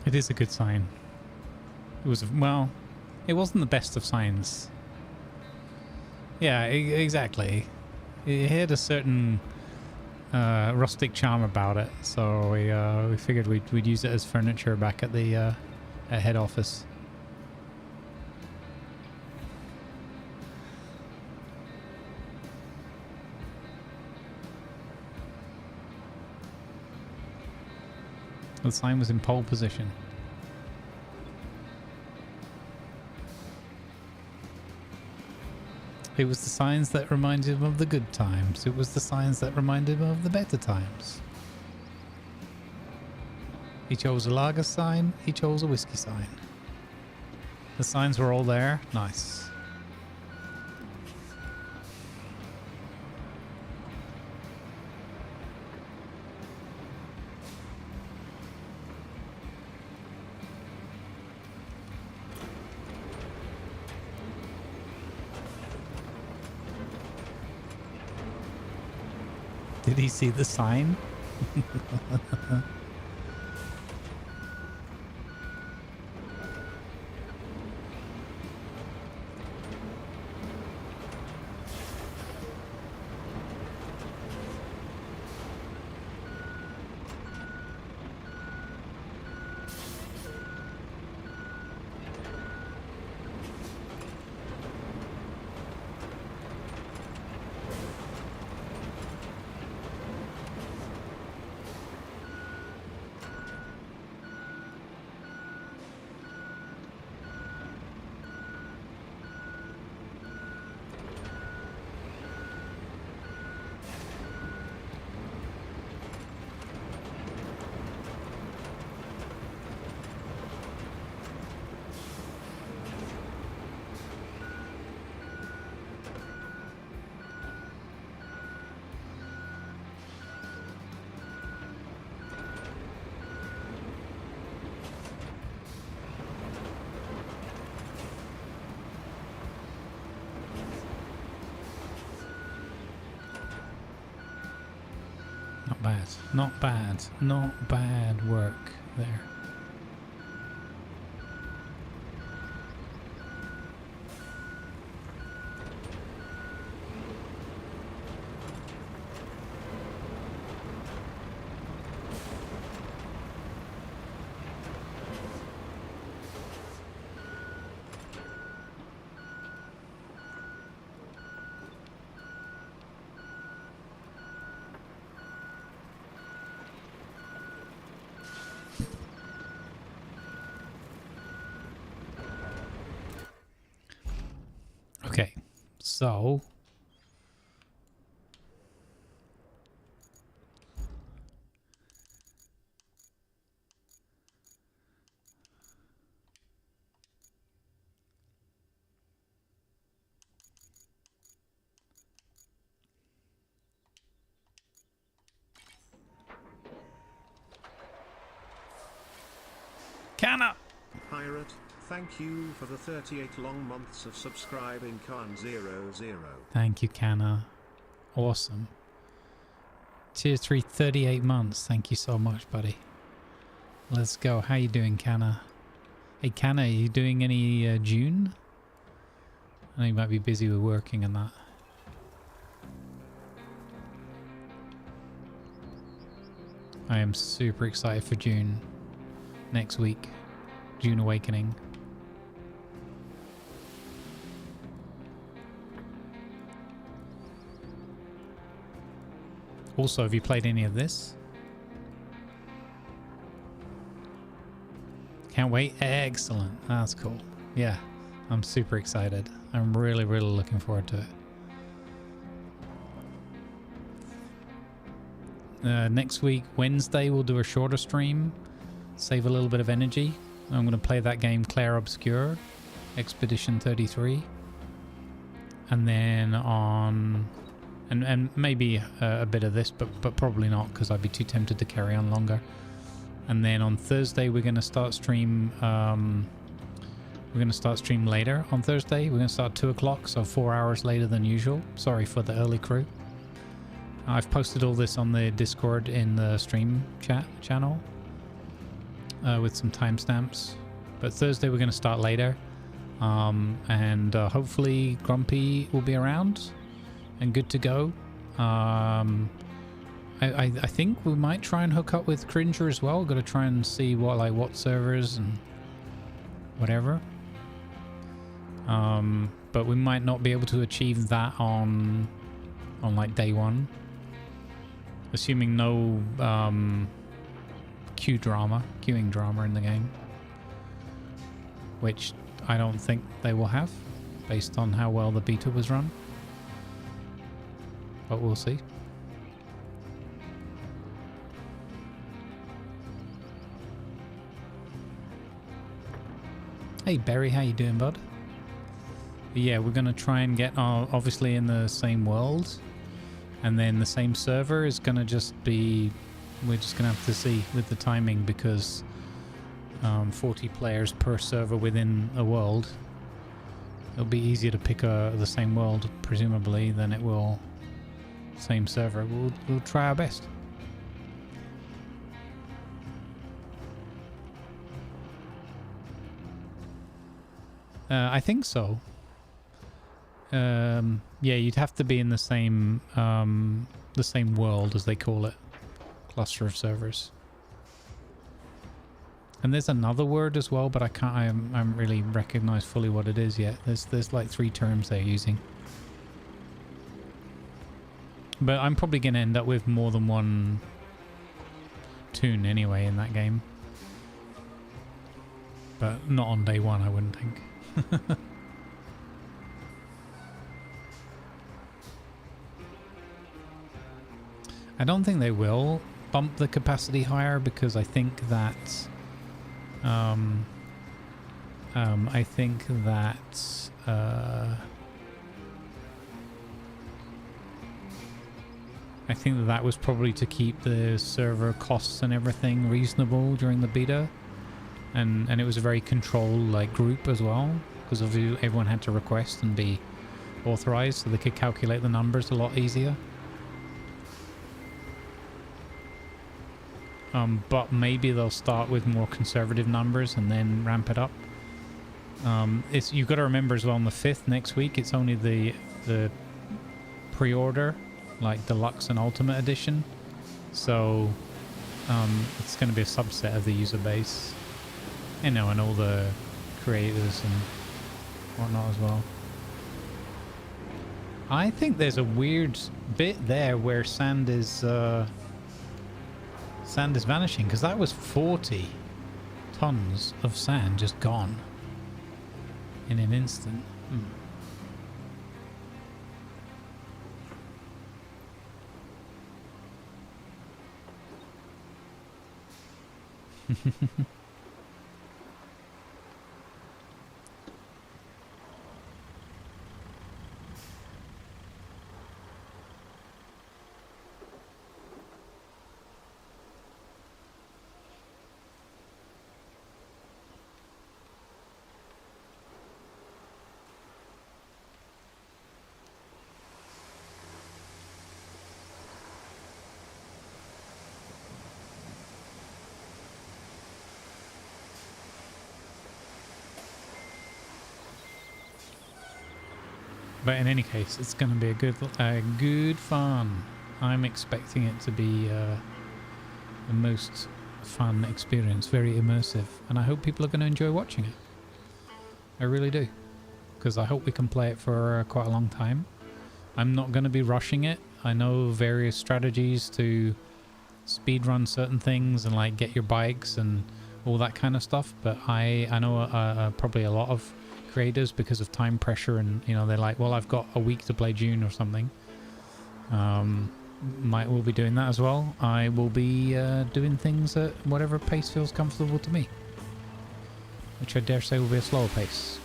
It is a good sign. It was, well, it wasn't the best of signs. Yeah, exactly. It had a certain rustic charm about it, so we figured we'd use it as furniture back at the at head office. The sign was in pole position. It was the signs that reminded him of the good times. It was the signs that reminded him of the better times. He chose a lager sign. He chose a whiskey sign. The signs were all there. Nice. Did he see the sign? Not bad. Not bad work there. Okay, so Canna. Pirate, thank you for the 38 long months of subscribing, Khan00. Thank you, Canna. Awesome. Tier 3, 38 months. Thank you so much, buddy. Let's go. How you doing, Canna? Hey, Canna, are you doing any June? I know you might be busy with working and that. I am super excited for June. Next week. June Awakening. Also, have you played any of this? Can't wait. Excellent. That's cool. Yeah, I'm super excited. I'm really, really looking forward to it. Next week, Wednesday, we'll do a shorter stream. Save a little bit of energy. I'm going to play that game Clair Obscure, Expedition 33. And then on... And maybe a bit of this, but probably not, because I'd be too tempted to carry on longer. And then on Thursday, we're going to start stream... we're going to start stream later on Thursday. We're going to start 2 o'clock, so 4 hours later than usual. Sorry for the early crew. I've posted all this on the Discord in the stream chat channel. with some timestamps. But Thursday we're going to start later. And hopefully Grumpy will be around and good to go. I think we might try and hook up with Cringer as well. Got to try and see what servers and whatever. But we might not be able to achieve that on like day one, assuming no queuing drama in the game, which I don't think they will have, based on how well the beta was run. But we'll see. Hey Barry, how you doing, bud? Yeah, we're gonna try and get obviously in the same world, and then the same server is gonna just be. We're just gonna have to see with the timing, because 40 players per server within a world. It'll be easier to pick the same world, presumably, than it will same server. We'll try our best. I think so. Yeah, you'd have to be in the same world, as they call it, cluster of servers. And there's another word as well, but I haven't really recognized fully what it is yet. There's like 3 terms they're using. But I'm probably going to end up with more than one tune anyway in that game. But not on day one, I wouldn't think. I don't think they will bump the capacity higher, because I think that that was probably to keep the server costs and everything reasonable during the beta, and it was a very controlled like group as well, because obviously everyone had to request and be authorized, so they could calculate the numbers a lot easier. But maybe they'll start with more conservative numbers and then ramp it up. You've got to remember as well, on the 5th next week, it's only the pre-order, like Deluxe and Ultimate Edition. So it's going to be a subset of the user base, and all the creators and whatnot as well. I think there's a weird bit there where sand is vanishing, because that was 40 tons of sand just gone in an instant. But in any case, it's going to be a good fun. I'm expecting it to be the most fun experience, very immersive, and I hope people are going to enjoy watching it. I really do, because I hope we can play it for quite a long time. I'm not going to be rushing it. I know various strategies to speed run certain things and like get your bikes and all that kind of stuff, but I know probably a lot of creators, because of time pressure, and they're like, well, I've got a week to play June or something. We'll be doing that as well. I will be doing things at whatever pace feels comfortable to me, which I dare say will be a slower pace.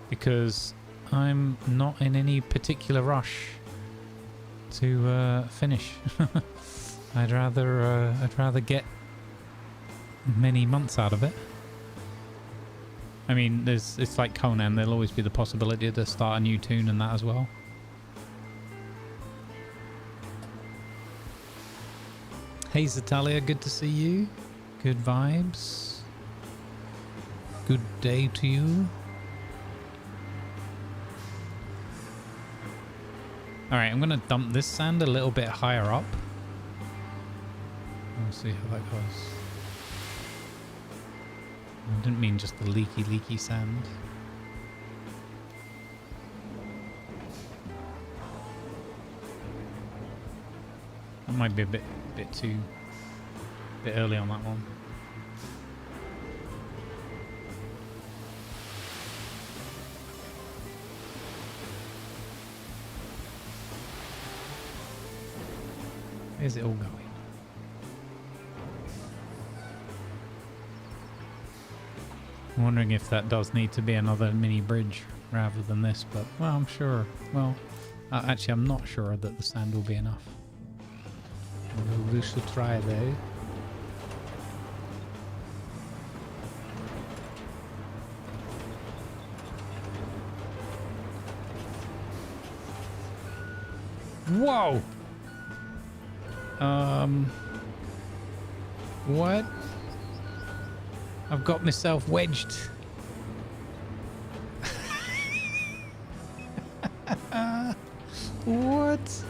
Because I'm not in any particular rush to finish. I'd rather get many months out of it. I mean, it's like Conan, there'll always be the possibility to start a new tune and that as well. Hey Zatalia, good to see you. Good vibes. Good day to you. Alright, I'm going to dump this sand a little bit higher up. We'll see how that goes. I didn't mean just the leaky sand. That might be a bit early on that one. Where's it all going? I'm wondering if that does need to be another mini bridge rather than this, but well, I'm sure. Well, actually, I'm not sure that the sand will be enough. We should try though. Whoa! What? I've got myself wedged. What?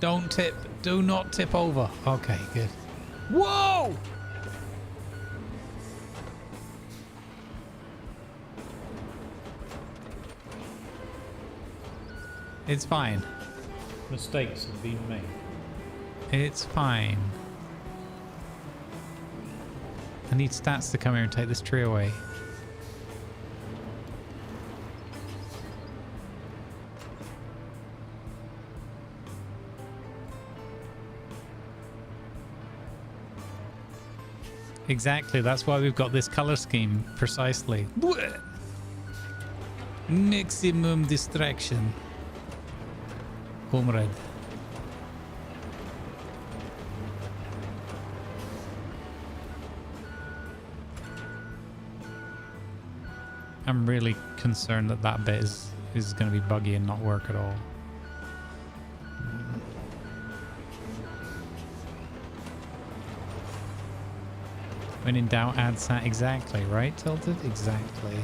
Don't tip. Do not tip over. Okay, good. Whoa! It's fine. Mistakes have been made. It's fine. I need stats to come here and take this tree away. Exactly, that's why we've got this color scheme, precisely. Maximum distraction. Comrade. I'm really concerned that that bit is going to be buggy and not work at all. When in doubt, add sat. Exactly, right, Tilted? Exactly.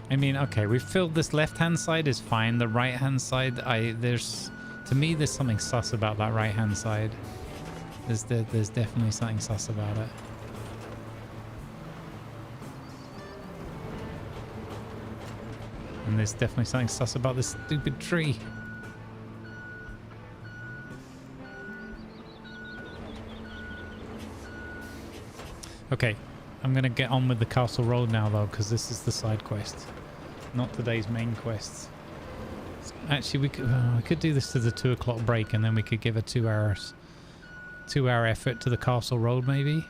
I mean, okay, we've filled this left-hand side is fine. The right-hand side, to me, there's something sus about that right-hand side. There's definitely something sus about it. And there's definitely something sus about this stupid tree. Okay, I'm going to get on with the castle road now, though, because this is the side quest, not today's main quest. Actually, we could do this to the 2 o'clock break, and then we could give a 2-hour effort to the castle road, maybe.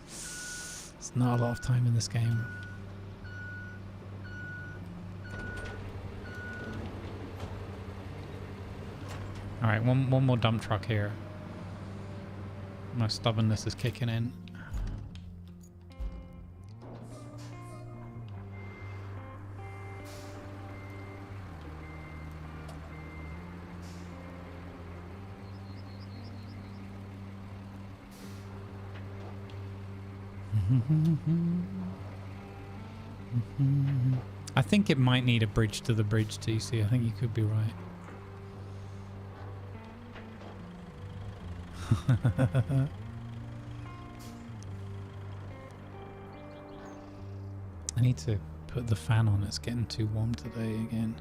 It's not a lot of time in this game. All right, one more dump truck here. My stubbornness is kicking in. I think it might need a bridge to the bridge, TC. I think you could be right. I need to put the fan on. It's getting too warm today again.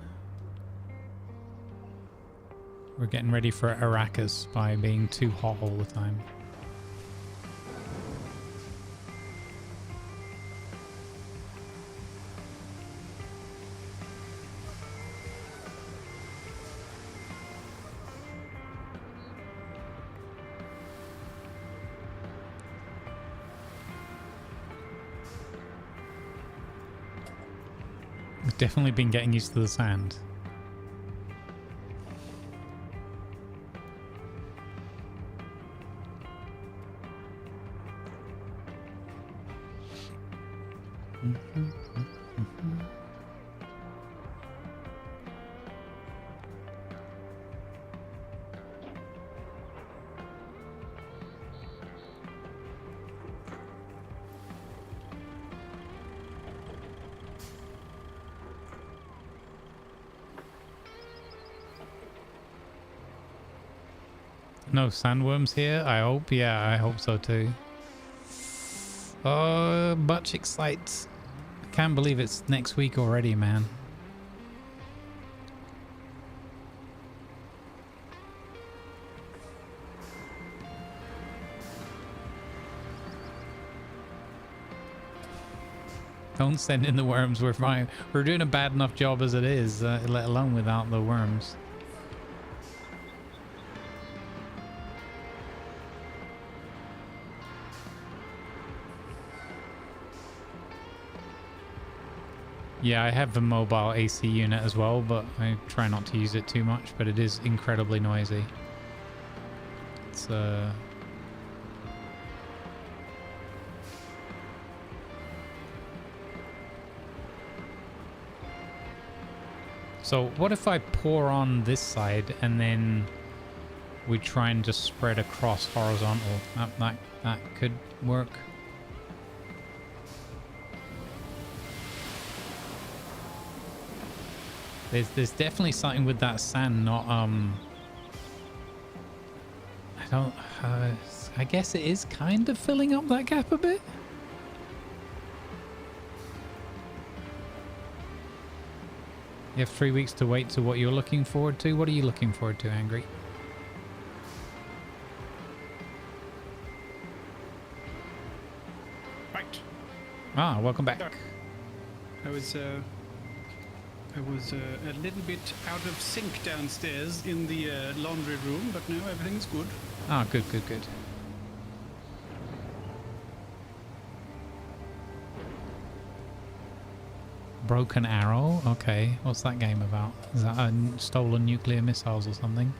We're getting ready for Arrakis by being too hot all the time. Definitely been getting used to the sand. No sandworms here? I hope. Yeah, I hope so too. Oh, much excited. I can't believe it's next week already, man. Don't send in the worms. We're fine. We're doing a bad enough job as it is, let alone without the worms. Yeah, I have the mobile AC unit as well, but I try not to use it too much, but it is incredibly noisy. It's So what if I pour on this side and then we try and just spread across horizontal? That could work. There's definitely something with that sand not I guess it is kind of filling up that gap a bit. You have 3 weeks to wait to what you're looking forward to. What are you looking forward to, Angry? Right. Ah, welcome back. I was a little bit out of sync downstairs in the laundry room, but now everything's good. Ah, good. Broken Arrow? Okay, what's that game about? Is that stolen nuclear missiles or something?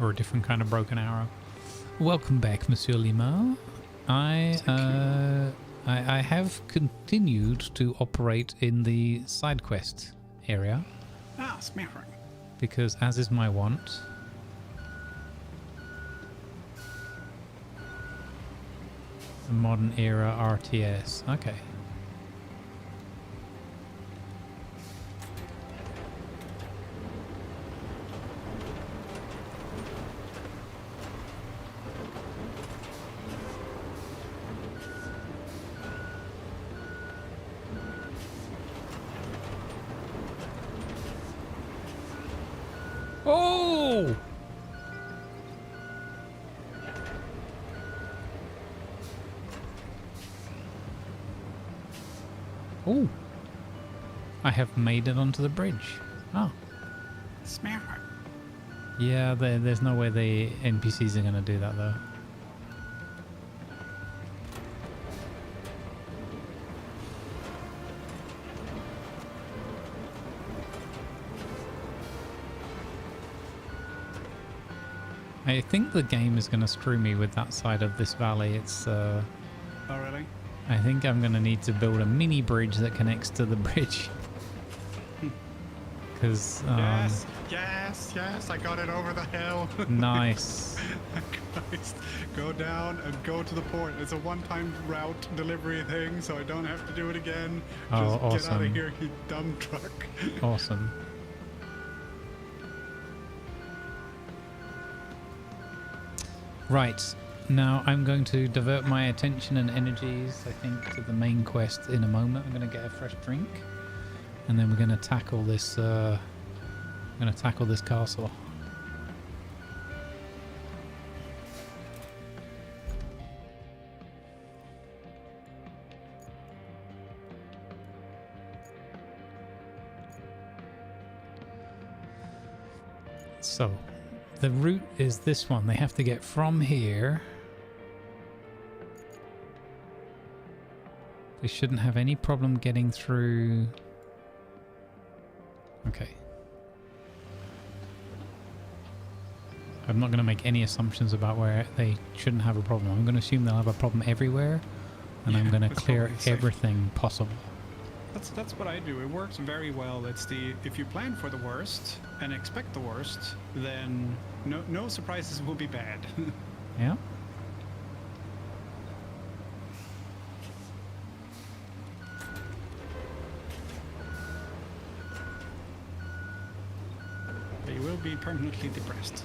Or a different kind of broken arrow? Welcome back, Monsieur Lima. I have continued to operate in the side quest area. Ah, smattering. Because as is my wont, the modern era RTS. Okay. Oh! Oh! I have made it onto the bridge. Oh. Smattering. Yeah, there's no way the NPCs are going to do that though. I think the game is going to screw me with that side of this valley. It's Oh, really? I think I'm going to need to build a mini bridge that connects to the bridge. Because yes, I got it over the hill. Nice. Guys, go down and go to the port. It's a one-time route delivery thing, so I don't have to do it again. Oh, Just get out awesome. of here, you dumb truck. Awesome. Right, now I'm going to divert my attention and energies, I think, to the main quest in a moment. I'm going to get a fresh drink, and then we're going to tackle this. Castle. So, the route is this one. They have to get from here. They shouldn't have any problem getting through. Okay. I'm not going to make any assumptions about where they shouldn't have a problem. I'm going to assume they'll have a problem everywhere, and I'm going to that's clear probably safe. everything possible. That's what I do. It works very well. It's if you plan for the worst and expect the worst, then no surprises will be bad. Yeah. But you will be permanently depressed.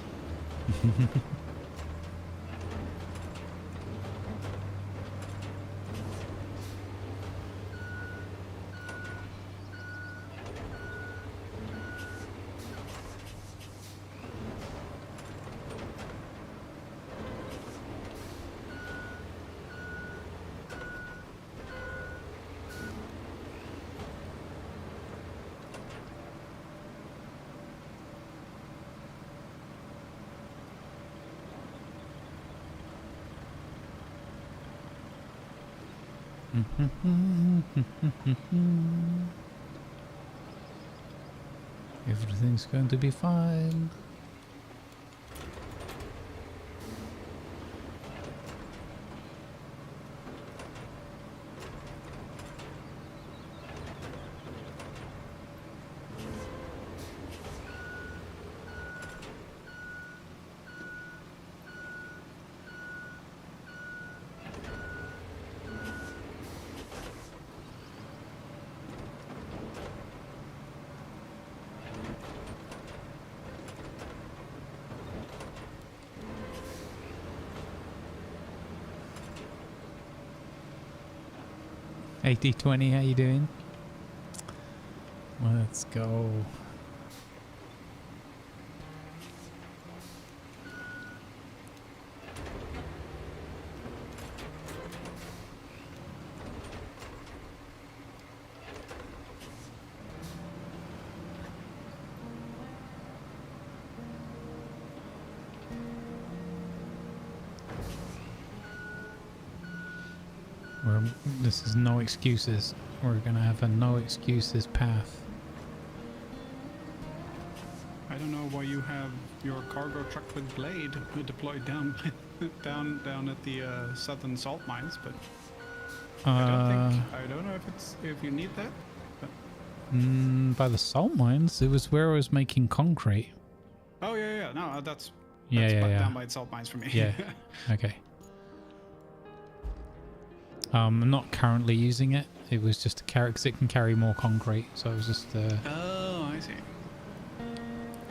Everything's going to be fine. AD20, how you doing? Let's go. This is no excuses. We're gonna have a no excuses path. I don't know why you have your cargo truck with blade deployed down down at the southern salt mines, but I don't know if you need that. But By the salt mines, it was where I was making concrete. oh yeah, no, that's Yeah. down by the salt mines for me. Yeah. Okay. I'm not currently using it. It was just a carry because it can carry more concrete. So it was just. Oh, I see.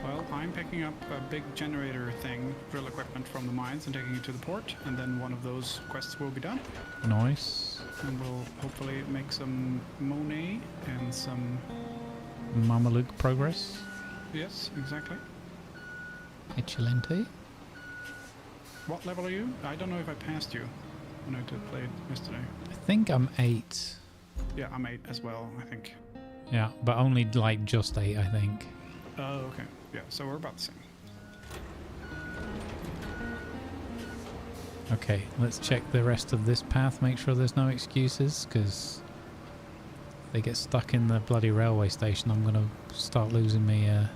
Well, I'm picking up a big generator thing, drill equipment from the mines, and taking it to the port, and then one of those quests will be done. Nice. And we'll hopefully make some money and some. Mameluke progress. Yes, exactly. Excelente. What level are you? I don't know if I passed you when I did play it yesterday. I think I'm 8. Yeah, I'm 8 as well, I think. Yeah, but only like just 8, I think. Oh, okay. Yeah, so we're about the same. Okay, let's check the rest of this path, make sure there's no excuses, because if they get stuck in the bloody railway station, I'm going to start losing me air.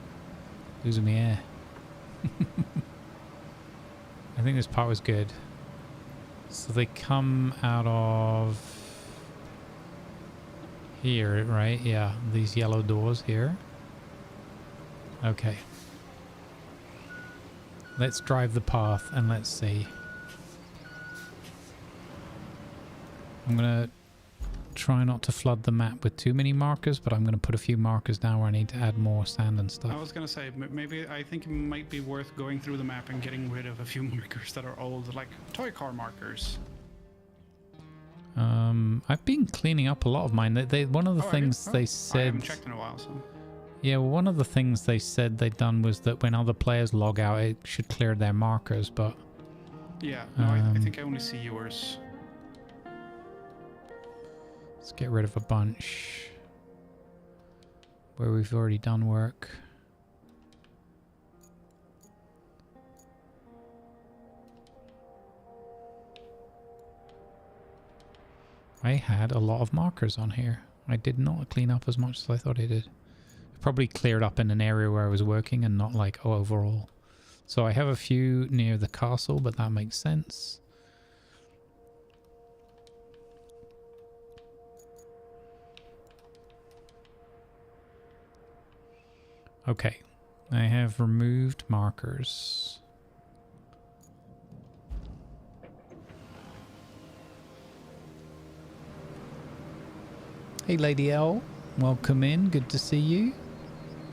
I think this part was good. So they come out of here, right? Yeah, these yellow doors here. Okay. Let's drive the path and let's see. I'm going to try not to flood the map with too many markers, but I'm going to put a few markers down where I need to add more sand and stuff. I was gonna say, maybe I think it might be worth going through the map and getting rid of a few markers that are old, like toy car markers. I've been cleaning up a lot of mine. One of the things they I said... haven't checked in a while, so... Yeah, well, one of the things they said they'd done was that when other players log out, it should clear their markers, but... Yeah, no, I think I only see yours. Let's get rid of a bunch where we've already done work. I had a lot of markers on here. I did not clean up as much as I thought I did. Probably cleared up in an area where I was working and not like overall. So I have a few near the castle, but that makes sense. Okay, I have removed markers. Hey Lady L, welcome in, good to see you.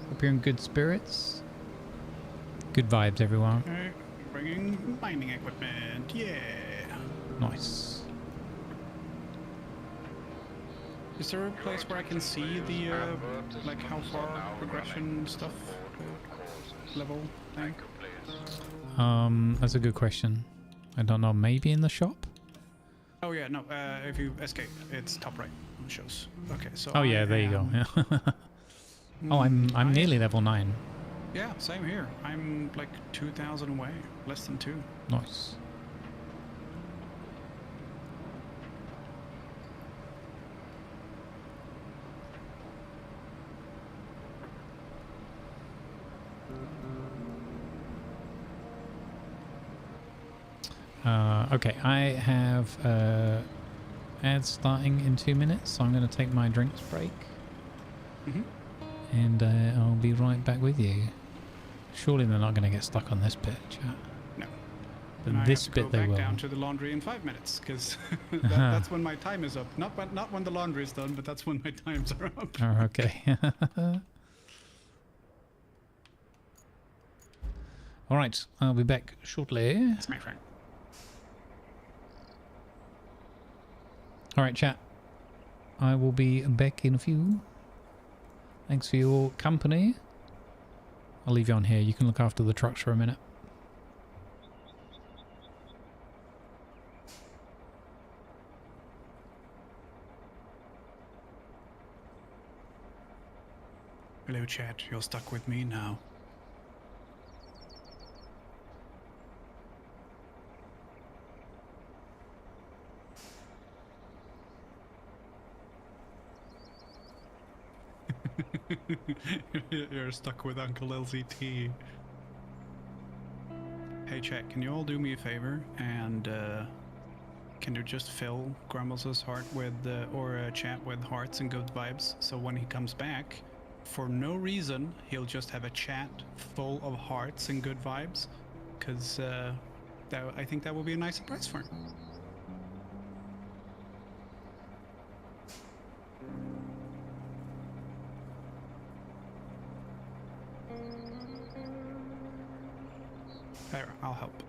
Hope you're in good spirits. Good vibes, everyone. Okay, bringing mining equipment. Yeah. Nice. Is there a place where I can see the like how far progression stuff level thing? That's a good question. I don't know. Maybe in the shop? Oh yeah, no. If you escape, it's top right. It shows. Okay, so. Oh yeah, there you go. Yeah. Oh, I'm nearly level 9. Yeah, same here. I'm like 2,000 away, less than 2. Nice. Okay, I have ads starting in 2 minutes, so I'm going to take my drinks break. And I'll be right back with you. Surely they're not going to get stuck on this bit, chat. No. But And this I have to bit go they back will. down to the laundry in 5 minutes, because that's when my time is up. Not when the laundry is done, but that's when my times are up. Oh, okay. All right, I'll be back shortly. That's my friend. All right, chat. I will be back in a few. Thanks for your company. I'll leave you on here. You can look after the trucks for a minute. Hello, chat. You're stuck with me now. You're stuck with Uncle LZT. Hey chat, can you all do me a favor and can you just fill Grumbles' heart with or chat with hearts and good vibes, so when he comes back, for no reason, he'll just have a chat full of hearts and good vibes, because I think that will be a nice surprise for him. There, I'll help.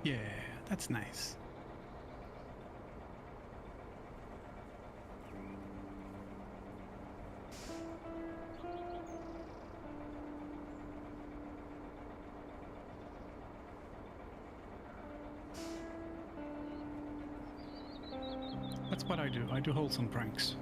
Yeah, that's nice. That's what I do. I do wholesome pranks.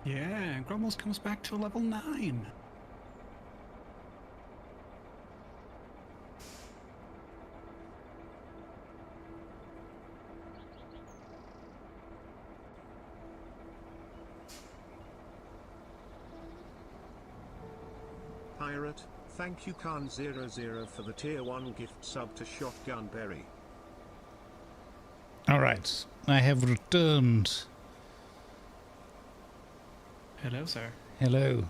Yeah, Grumbles comes back to level 9. Pirate, thank you Khan00 for the tier 1 gift sub to Shotgun Berry. Alright, I have returned. Hello, sir. Hello.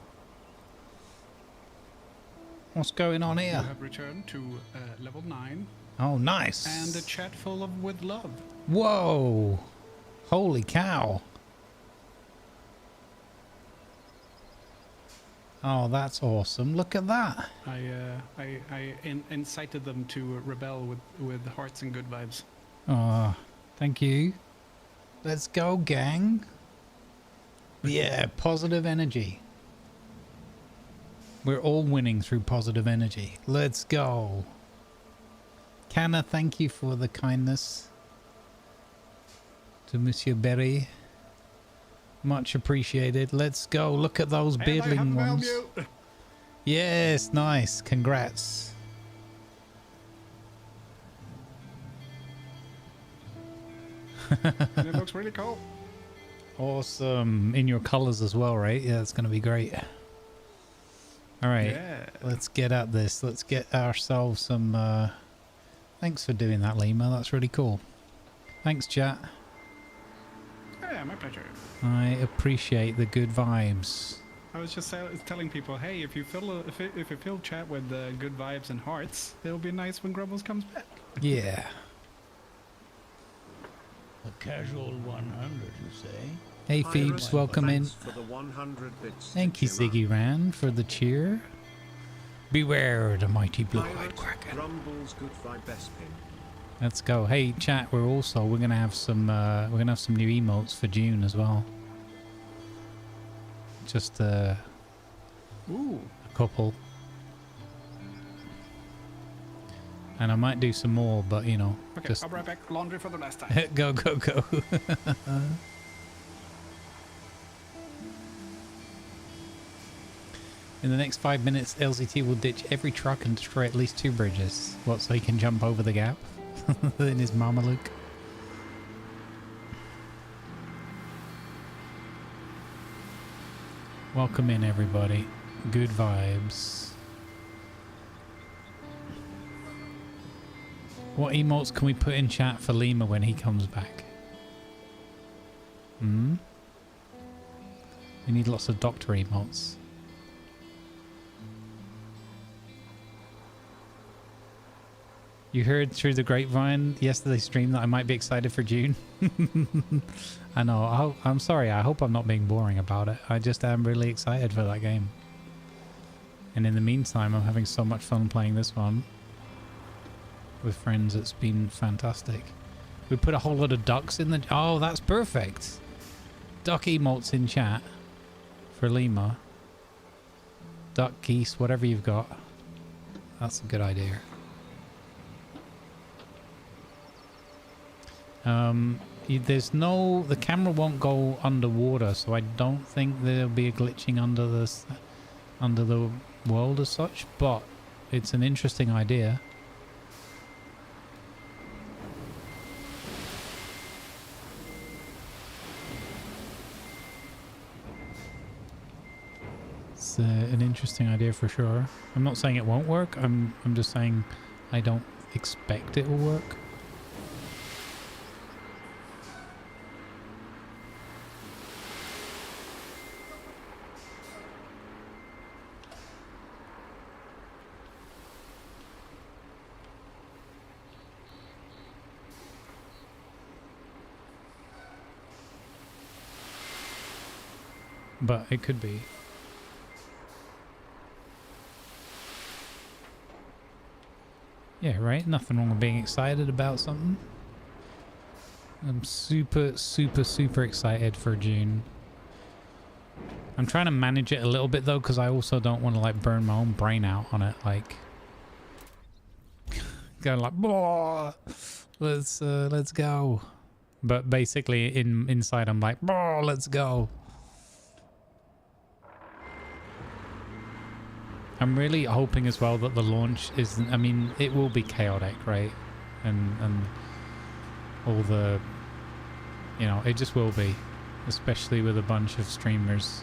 What's going on You here? have returned to level 9 Oh, nice. and a chat full of with love. Whoa. Holy cow. Oh, that's awesome. Look at that. I incited them to rebel with hearts and good vibes. Oh, thank you. Let's go, gang. Yeah, positive energy. We're all winning through positive energy. Let's go. Canna, thank you for the kindness to Monsieur Berry. Much appreciated. Let's go. Look at those beardling ones. Yes, nice. Congrats. And it looks really cool. Awesome. In your colors as well, right? Yeah, it's going to be great. All right. Yeah. Let's get at this. Let's get ourselves some... Thanks for doing that, Lima. That's really cool. Thanks, chat. Yeah, my pleasure. I appreciate the good vibes. I was just telling people, hey, if you fill chat with good vibes and hearts, it'll be nice when Grumbles comes back. Yeah. A casual 100, you say? Hey, Phoebes, welcome in. For the 100 bits Thank you, Ziggy Ran, for the cheer. Beware the mighty blue-eyed kraken. Grumbles good vibe best pin. Let's go. Hey, chat. We're gonna have some new emotes for June as well. Just Ooh. a couple, and I might do some more, but you know, Okay, just I'll be right back. Laundry for the last time. go, go, go. In the next 5 minutes, LZT will ditch every truck and destroy at least 2 bridges. What, so he can jump over the gap in his Mameluke? Welcome in, everybody. Good vibes. What emotes can we put in chat for Lima when he comes back? Hmm? We need lots of doctor emotes. You heard through the grapevine yesterday's stream that I might be excited for June. I know. I'm sorry. I hope I'm not being boring about it. I just am really excited for that game. And in the meantime, I'm having so much fun playing this one with friends. It's been fantastic. We put a whole lot of ducks in the... Oh, that's perfect. Duck emotes in chat for Lima. Duck, geese, whatever you've got. That's a good idea. The camera won't go underwater, so I don't think there'll be a glitching under the world as such, but it's an interesting idea. It's an interesting idea for sure. I'm not saying it won't work. I'm just saying I don't expect it will work. But it could be. Yeah, right? Nothing wrong with being excited about something. I'm super, super, super excited for June. I'm trying to manage it a little bit though, because I also don't want to like burn my own brain out on it. Like, going like, "Blah, let's go." But basically, inside, I'm like, "Blah, let's go." I'm really hoping as well that the launch isn't, I mean, it will be chaotic, right? And all the, you know, it just will be, especially with a bunch of streamers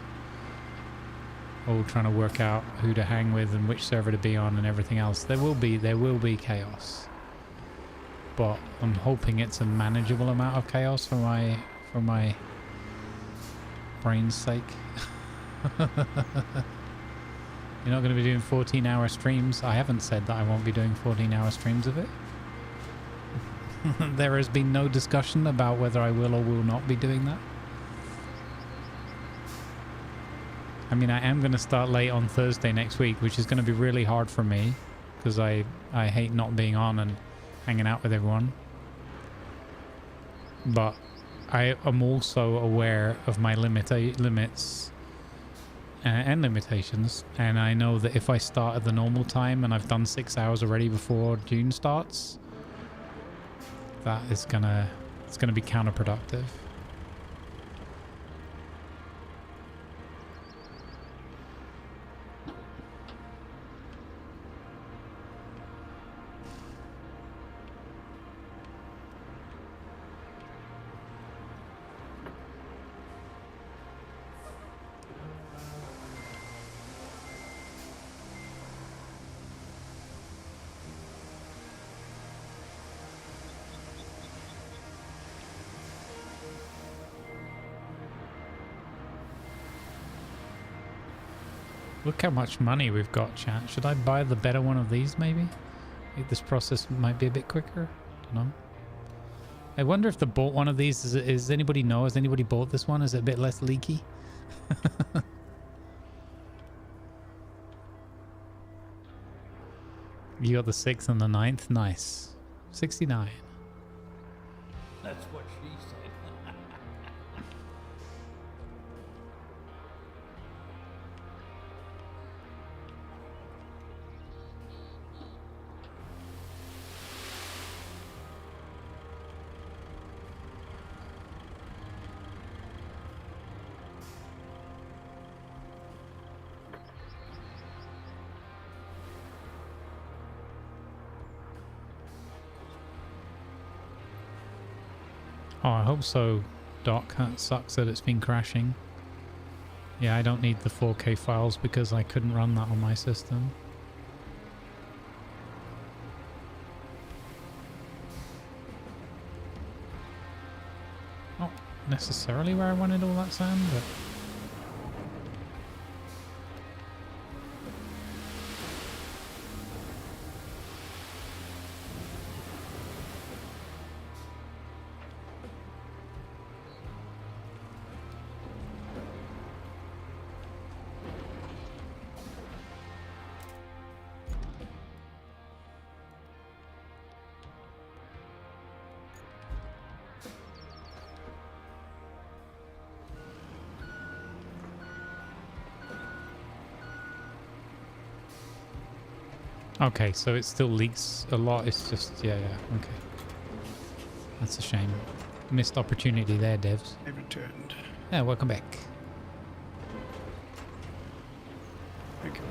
all trying to work out who to hang with and which server to be on and everything else. There will be chaos, but I'm hoping it's a manageable amount of chaos for my brain's sake. You're not going to be doing 14-hour streams. I haven't said that I won't be doing 14-hour streams of it. There has been no discussion about whether I will or will not be doing that. I mean, I am going to start late on Thursday next week, which is going to be really hard for me because I hate not being on and hanging out with everyone. But I am also aware of my limits and limitations, and I know that if I start at the normal time and I've done 6 hours already before June starts, that is it's gonna be counterproductive. Look how much money we've got, chat. Should I buy the better one of these, maybe? I think this process might be a bit quicker. Don't know. I wonder if the bought one of these is anybody know? Has anybody bought this one? Is it a bit less leaky? You got the 6th and the 9th? Nice. 69. That's what she said. Oh, I hope so, Doc. That sucks that it's been crashing. Yeah, I don't need the 4K files because I couldn't run that on my system. Not necessarily where I wanted all that sand, but... Okay, so it still leaks a lot. It's just, yeah, okay. That's a shame. Missed opportunity there, devs. I returned. Yeah, welcome back. Thank you.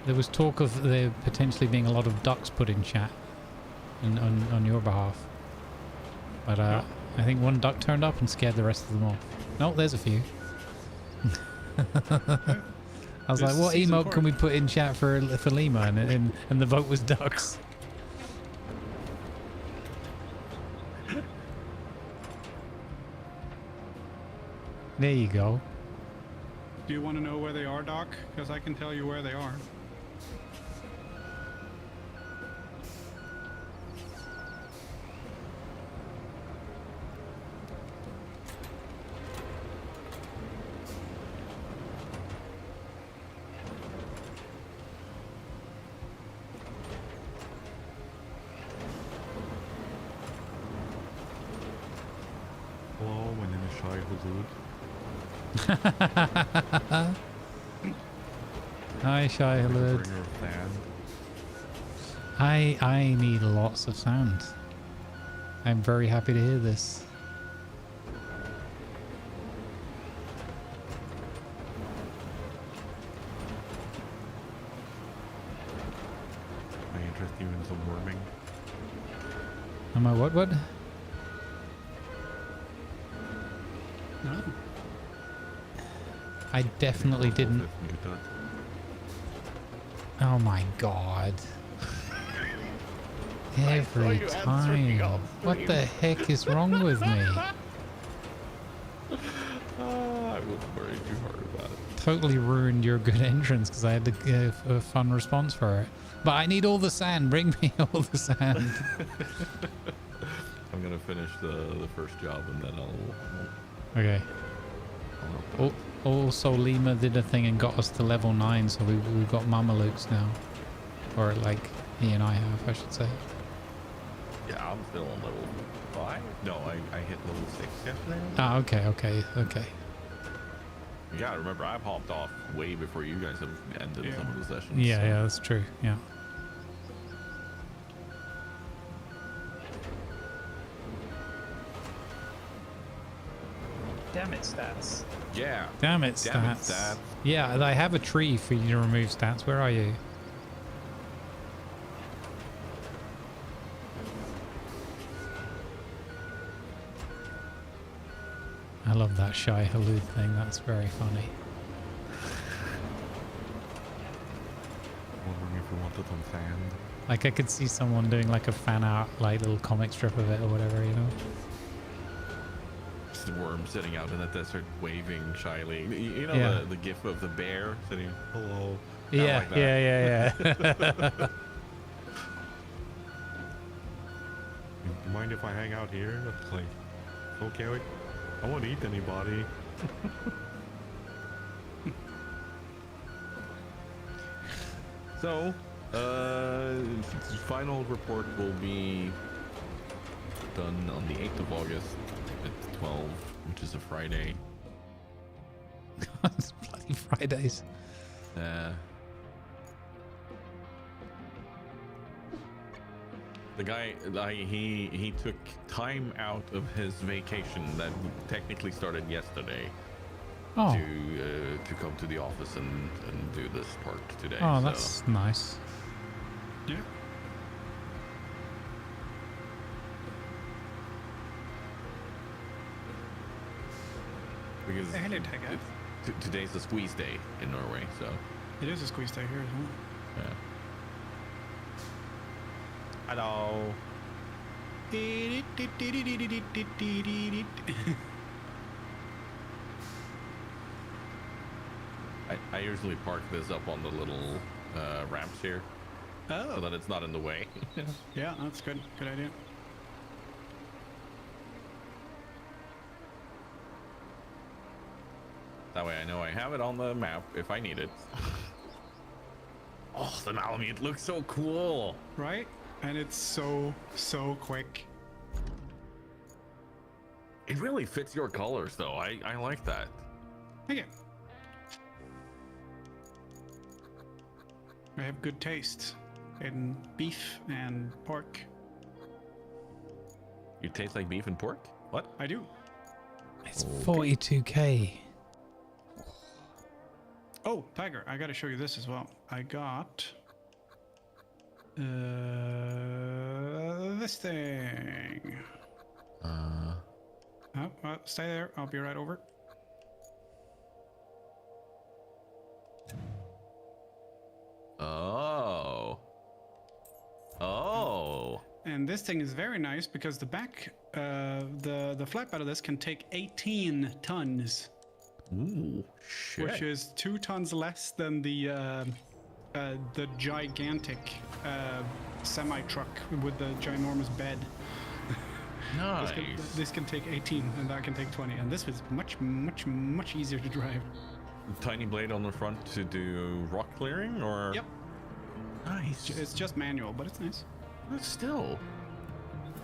There was talk of there potentially being a lot of ducks put in chat on your behalf. But I think one duck turned up and scared the rest of them off. No, there's a few. I was like, what emote can we put in chat for Lima? And the vote was ducks. There you go. Do you want to know where they are, Doc? Because I can tell you where they are. Hello, my name is Shai Hulud. Hi, Shai Halud. Bringer of fan. I need lots of sound. I'm very happy to hear this. doing some worming. Am I what? No. I definitely didn't. Get that. Oh my god. Every time. What the heck is wrong with me? I wouldn't worry too hard about it. Totally ruined your good entrance because I had to give a fun response for it. But I need all the sand. Bring me all the sand. I'm gonna finish the first job and then I'll Okay. I'll Also, Lima did a thing and got us to level 9, so we've got Mamalukes now. Or, like, he and I have, I should say. yeah, I'm still on level 5. No, I hit level 6 yesterday. Ah, okay. You gotta remember, I've hopped off way before you guys have ended some of the sessions. Yeah, so. yeah, that's true, yeah. Damn it, stats. Yeah. Damn it, Damn it, stats. stats. Yeah, I have a tree for you to remove stats. Where are you? I love that Shy Halud thing. That's very funny. Wondering if we wanted some sand. Like, I could see someone doing like a fan art, like little comic strip of it or whatever, you know? Just the worm sitting out in the desert waving shyly. You know Yeah. the gif of the bear sitting, hello. Yeah, like that. yeah. You mind if I hang out here? It's like, okay, I won't eat anybody. So, final report will be done on the 8th of August at 12, which is a Friday. It's bloody Fridays. The guy, he took time out of his vacation that technically started yesterday Oh, to come to the office and do this part today. oh, so. that's nice. Yeah. Because Hello, Tiger. today's the squeeze day in Norway, so It is a squeeze day here as well. yeah. Hello. I usually park this up on the little ramps here so Oh, that it's not in the way. yeah, that's good. Good idea. That way I know I have it on the map if I need it. Oh, the Malamute looks so cool. Right? And it's so quick. It really fits your colors though. I like that. Thank you. I have good taste in beef and pork. You taste like beef and pork? What? I do. It's 42k. Oh, Tiger, I gotta show you this as well. I got this thing. Oh, well, stay there. I'll be right over. Oh. Oh. And this thing is very nice because the back, the flatbed of this can take 18 tons, Ooh, shit. which is 2 tons less than the gigantic semi truck with the ginormous bed. Nice. This can take 18, and that can take 20, and this was much easier to drive. Tiny blade on the front to do rock clearing, or? Yep, Nice. it's just manual, but it's nice. But still,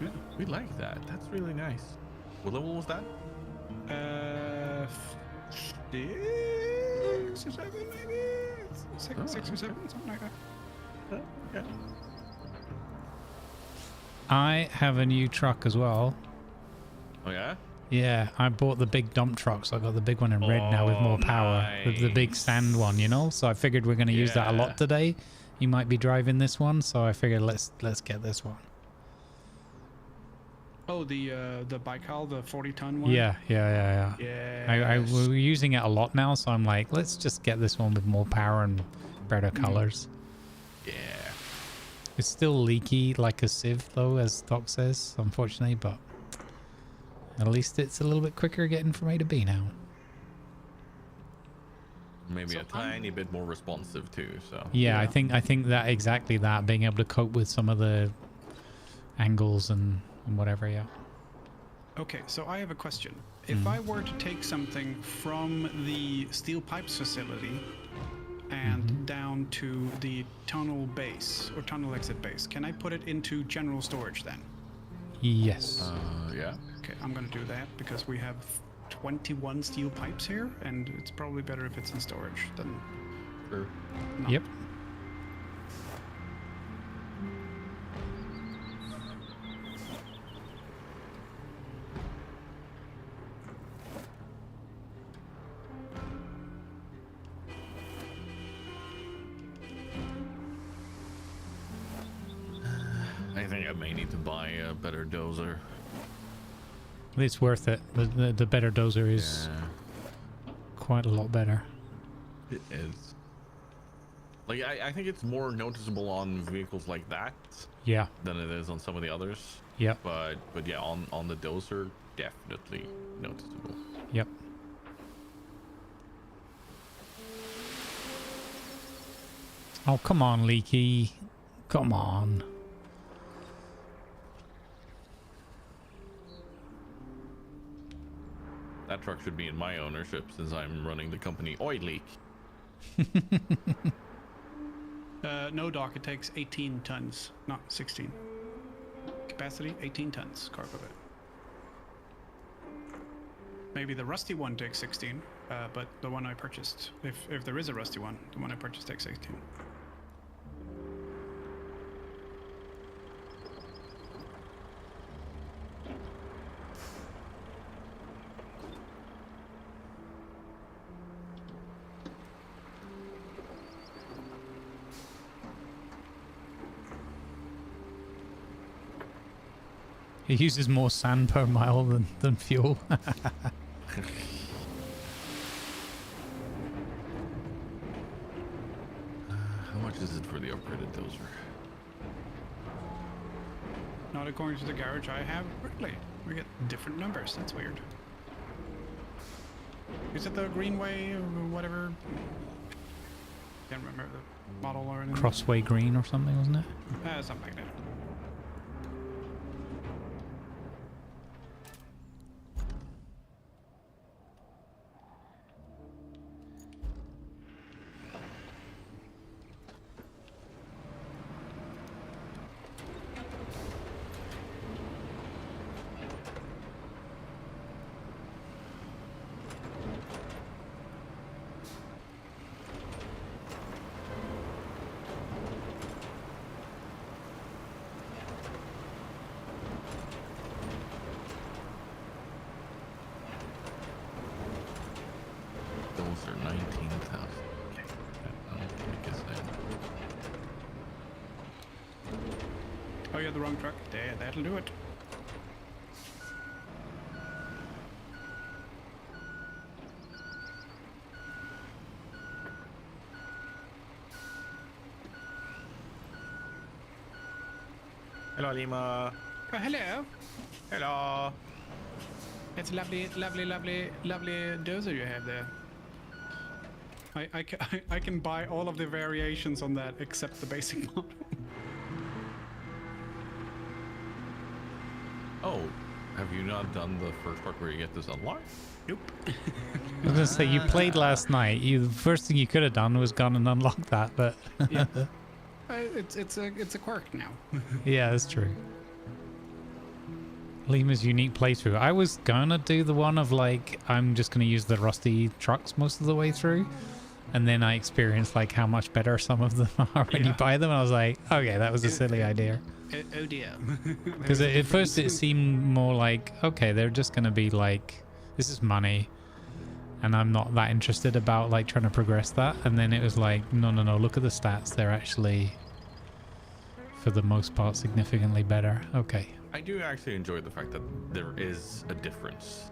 Yeah. we like that. That's really nice. What level was that? 6 or 7 maybe. Six or 7, something like that. Yeah. I have a new truck as well. Oh yeah. Yeah, I bought the big dump truck, so I got the big one in red now with more power. The big nice. sand one, you know? So I figured we're going to use that a Yeah. lot today. you might be driving this one, so I figured let's get this one. Oh, the Baikal, the 40-ton one? Yeah. Yeah. We're using it a lot now, so I'm like, let's just get this one with more power and better colors. Yeah. It's still leaky like a sieve, though, as Doc says, unfortunately, but at least it's a little bit quicker getting from A to B now. Maybe a tiny bit more responsive too. So yeah, I think that exactly that, being able to cope with some of the angles and whatever. Yeah. Okay, so I have a question. If I were to take something from the steel pipes facility and down to the tunnel base or tunnel exit base, can I put it into general storage then? Yes. Yeah. Okay, I'm gonna do that because we have 21 steel pipes here, and it's probably better if it's in storage than. Sure. Not. Yep. I think I may need to buy a better dozer. It's worth it. The better dozer is quite a lot better. It is. Like, I think it's more noticeable on vehicles like that. Yeah. Than it is on some of the others. Yep. But yeah, on the dozer, definitely noticeable. Yep. Oh, come on, Leaky. Come on. That truck should be in my ownership since I'm running the company Oil Leak. No, Doc, it takes 18 tons, not 16. Capacity, 18 tons, cargo bed. Maybe the rusty one takes 16, but the one I purchased, if there is a rusty one, the one I purchased takes 18. It uses more sand per mile than fuel. How much is it for the upgraded dozer? Not according to the garage I have. Really? We get different numbers. That's weird. Is it the Greenway or whatever? Can't remember the model or anything. Crossway Green or something, wasn't it? Something like that. Those are 19,000. Okay. I guess that. Oh, you had the wrong truck. There, that'll do it. Hello, Lima. Oh, hello. Hello. It's a lovely dozer you have there. I can buy all of the variations on that except the basic model. Oh, have you not done the first part where you get this unlocked? Nope. I was gonna say, you played last night. The first thing you could have done was gone and unlocked that, but Yeah. It's a quirk now. yeah, that's true. Lima's unique playthrough. I was gonna do the one of like, I'm just gonna use the rusty trucks most of the way through, and then I experienced like how much better some of them are when you buy them. And I was like, okay, that was a silly idea. Oh dear. Because at first it seemed more like, okay, they're just gonna be like, this is money, and I'm not that interested about like trying to progress that. And then it was like, no, look at the stats. They're actually, for the most part, significantly better. Okay. I do actually enjoy the fact that there is a difference,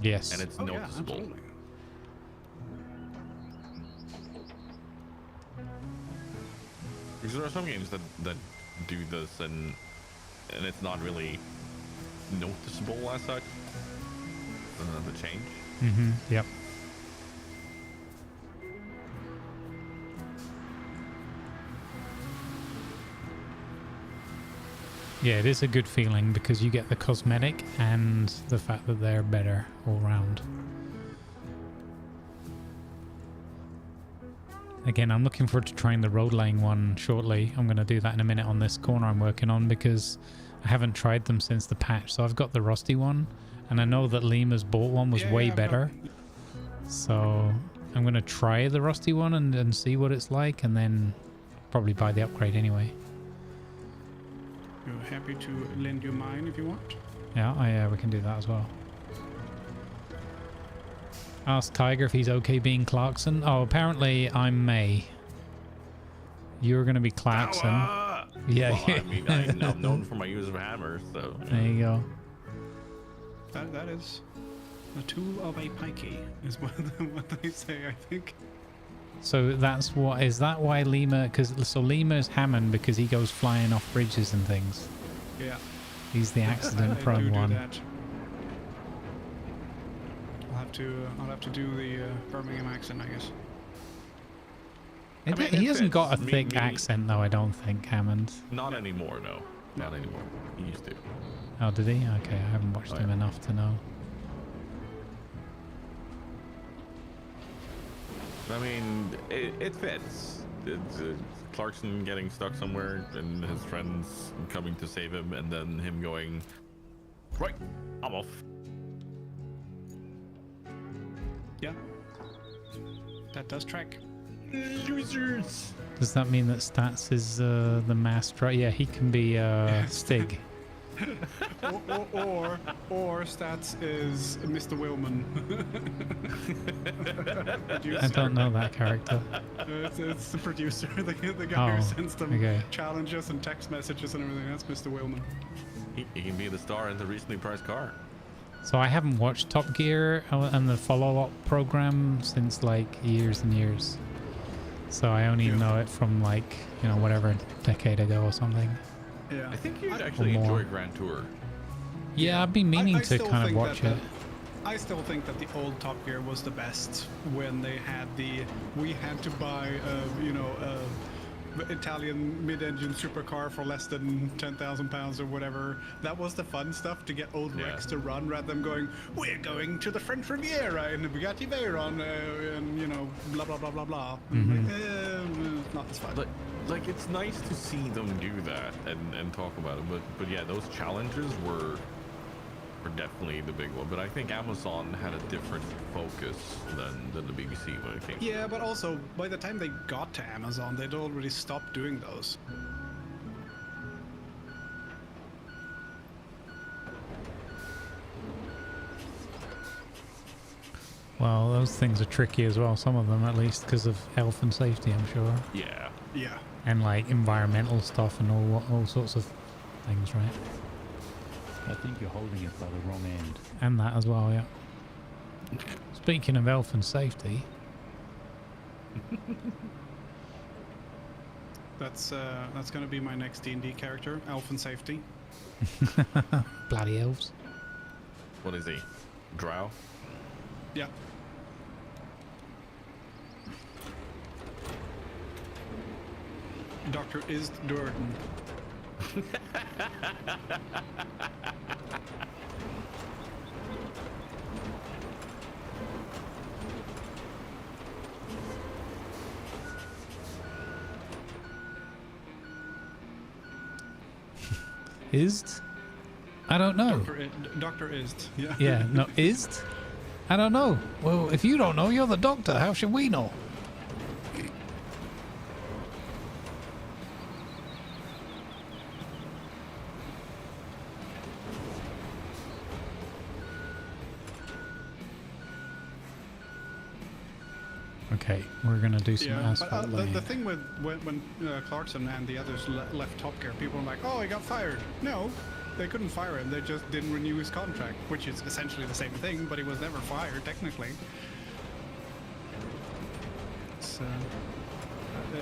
Yes. and it's Oh, yeah, noticeable. absolutely. Because there are some games that do this, and it's not really noticeable as such. The change. Yep. Yeah, it is a good feeling because you get the cosmetic and the fact that they're better all round. Again, I'm looking forward to trying the road laying one shortly. I'm going to do that in a minute on this corner I'm working on because I haven't tried them since the patch. So I've got the rusty one, and I know that Lima's bought one was way better. So I'm going to try the rusty one and see what it's like, and then probably buy the upgrade anyway. You're happy to lend you mine if you want. Yeah, we can do that as well. Ask Tiger if he's okay being Clarkson. Oh, apparently I'm May. You're going to be Clarkson. Yeah. Well, I mean, I'm known for my use of hammers, so. There you go. That is the tool of a pikey, is what they say, I think. So that's what, is that why Lima, so Lima's Hammond because he goes flying off bridges and things. Yeah. He's the accident prone one. That. I'll have to do the Birmingham accent, I guess. He hasn't got a thick accent though, I don't think, Hammond. Not anymore, no. Not anymore. He used to. Oh, did he? Okay, I haven't watched him enough to know. I mean, it fits. It's Clarkson getting stuck somewhere and his friends coming to save him, and then him going, right, I'm off. Yeah. That does track. Losers. Does that mean that Stats is the master? Yeah, he can be Stig. or Stats is Mr. Willman. I don't know that character. It's the producer, the guy who sends them challenges and text messages and everything. That's Mr. Willman. He can be the star in the recently priced car. So I haven't watched Top Gear and the follow-up program since like years and years. So I only know it from like, you know, whatever, decade ago or something. Yeah. I think you'd actually enjoy Grand Tour. Yeah, I've been meaning to kind of watch it. I still think that the old Top Gear was the best when they had we had to buy, Italian mid-engine supercar for less than £10,000 or whatever. That was the fun stuff, to get old Rex to run rather than going, we're going to the French Riviera in the Bugatti Veyron, and, you know, blah, blah, blah, blah, blah. Not as fun. Like, it's nice to see them do that and talk about it, but yeah, those challenges were definitely the big one. But I think Amazon had a different focus than the BBC when it came. Yeah, but also by the time they got to Amazon, they'd already stopped doing those. Well, those things are tricky as well, some of them at least, because of health and safety, I'm sure. Yeah. Yeah. And like environmental stuff and all sorts of things, right? I think you're holding it by the wrong end. And that as well, yeah. Speaking of health and safety. That's going to be my next D&D character, Elf and Safety. Bloody elves. What is he? Drow? Yeah. Dr. Ist Durden. Ist? I don't know. Dr. Ist. Yeah. Yeah, no, Ist? I don't know. Well, if you don't know, you're the doctor. How should we know? Okay, we're gonna do some Yeah, asphalt but the laying. thing with when Clarkson and the others left Top Gear, people were like, "Oh, he got fired." No, they couldn't fire him. They just didn't renew his contract, which is essentially the same thing. But he was never fired technically.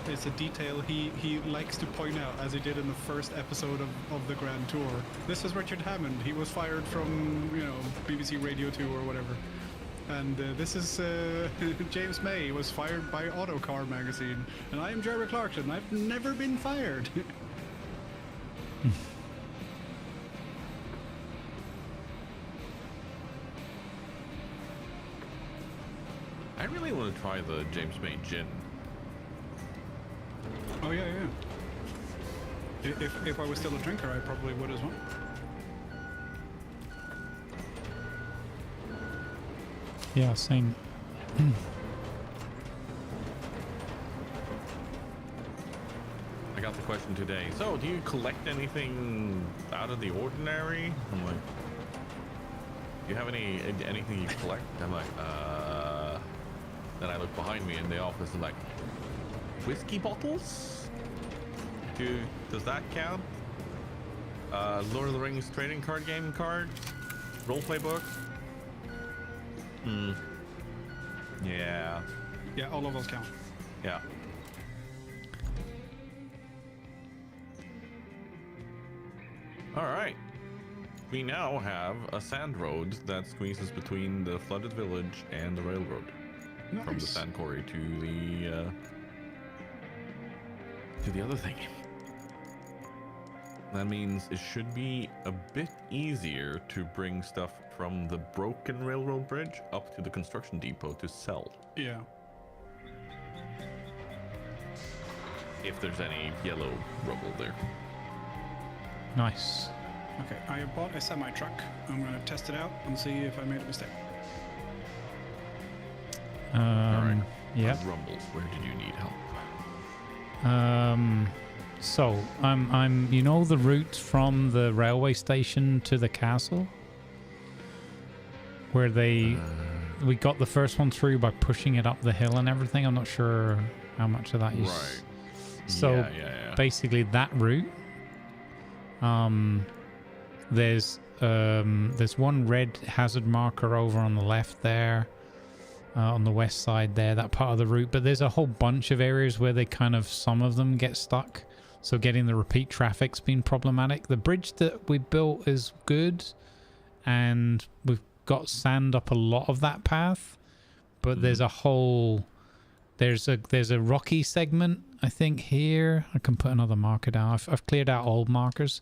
It's a detail he likes to point out, as he did in the first episode of the Grand Tour. This is Richard Hammond. He was fired from BBC Radio 2 or whatever. And this is James May, was fired by Autocar magazine. And I am Jeremy Clarkson. I've never been fired. I really want to try the James May gin. Oh yeah. If I was still a drinker, I probably would as well. Yeah, same. I got the question today. So, do you collect anything out of the ordinary? I'm like, do you have anything you collect? I'm like, Then I look behind me in the office and like, whiskey bottles? Does that count? Lord of the Rings trading card game cards? Roleplay book? Yeah. Yeah, all of those count. Yeah. All right. We now have a sand road that squeezes between the flooded village and the railroad. Nice. From the sand quarry to the other thing. That means it should be a bit easier to bring stuff from the broken railroad bridge up to the construction depot to sell. Yeah. If there's any yellow rubble there. Nice. Okay, I bought a semi-truck. I'm going to test it out and see if I made a mistake. All right. Yeah. Grumbles, where did you need help? So I'm you know the route from the railway station to the castle, where we got the first one through by pushing it up the hill and everything. I'm not sure how much of that you Right. So yeah. basically that route, there's one red hazard marker over on the left there, on the west side there, that part of the route, but there's a whole bunch of areas where they some of them get stuck, so getting the repeat traffic's been problematic. The bridge that we built is good, and we've got sand up a lot of that path, but there's a rocky segment, I think, here. I can put another marker down. I've cleared out all markers,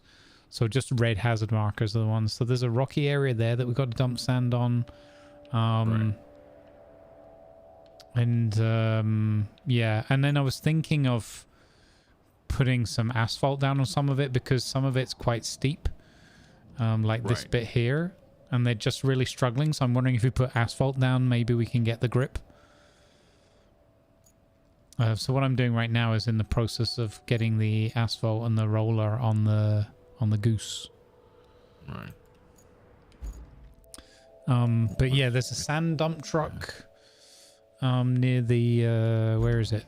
so just red hazard markers are the ones. So there's a rocky area there that we've got to dump sand on. Right. And yeah, and then I was thinking of putting some asphalt down on some of it, because some of it's quite steep, like this bit here, and they're just really struggling. So I'm wondering if we put asphalt down, maybe we can get the grip. So what I'm doing right now is in the process of getting the asphalt and the roller on the goose. Right. But yeah, there's a sand dump truck near the where is it?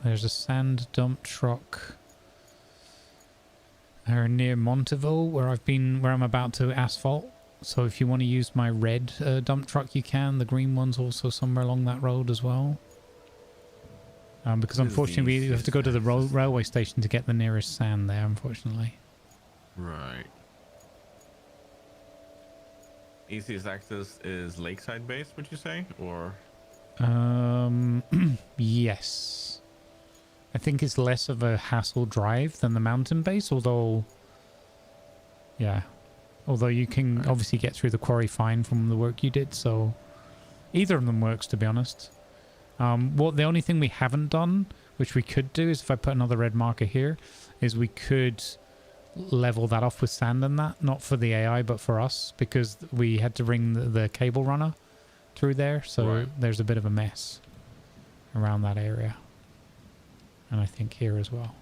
There's a sand dump truck near Monteville, where I'm about to asphalt. So if you want to use my red dump truck, you can. The green one's also somewhere along that road as well. Because unfortunately we have to go to the railway station to get the nearest sand there, unfortunately. Right. Easiest access is Lakeside base, would you say? Or yes. I think it's less of a hassle drive than the mountain base, although you can obviously get through the quarry fine from the work you did, so either of them works, to be honest. The only thing we haven't done, which we could do, is if I put another red marker here, is we could level that off with sand and that, not for the AI but for us, because we had to bring the cable runner through there, so there's a bit of a mess around that area, and I think here as well.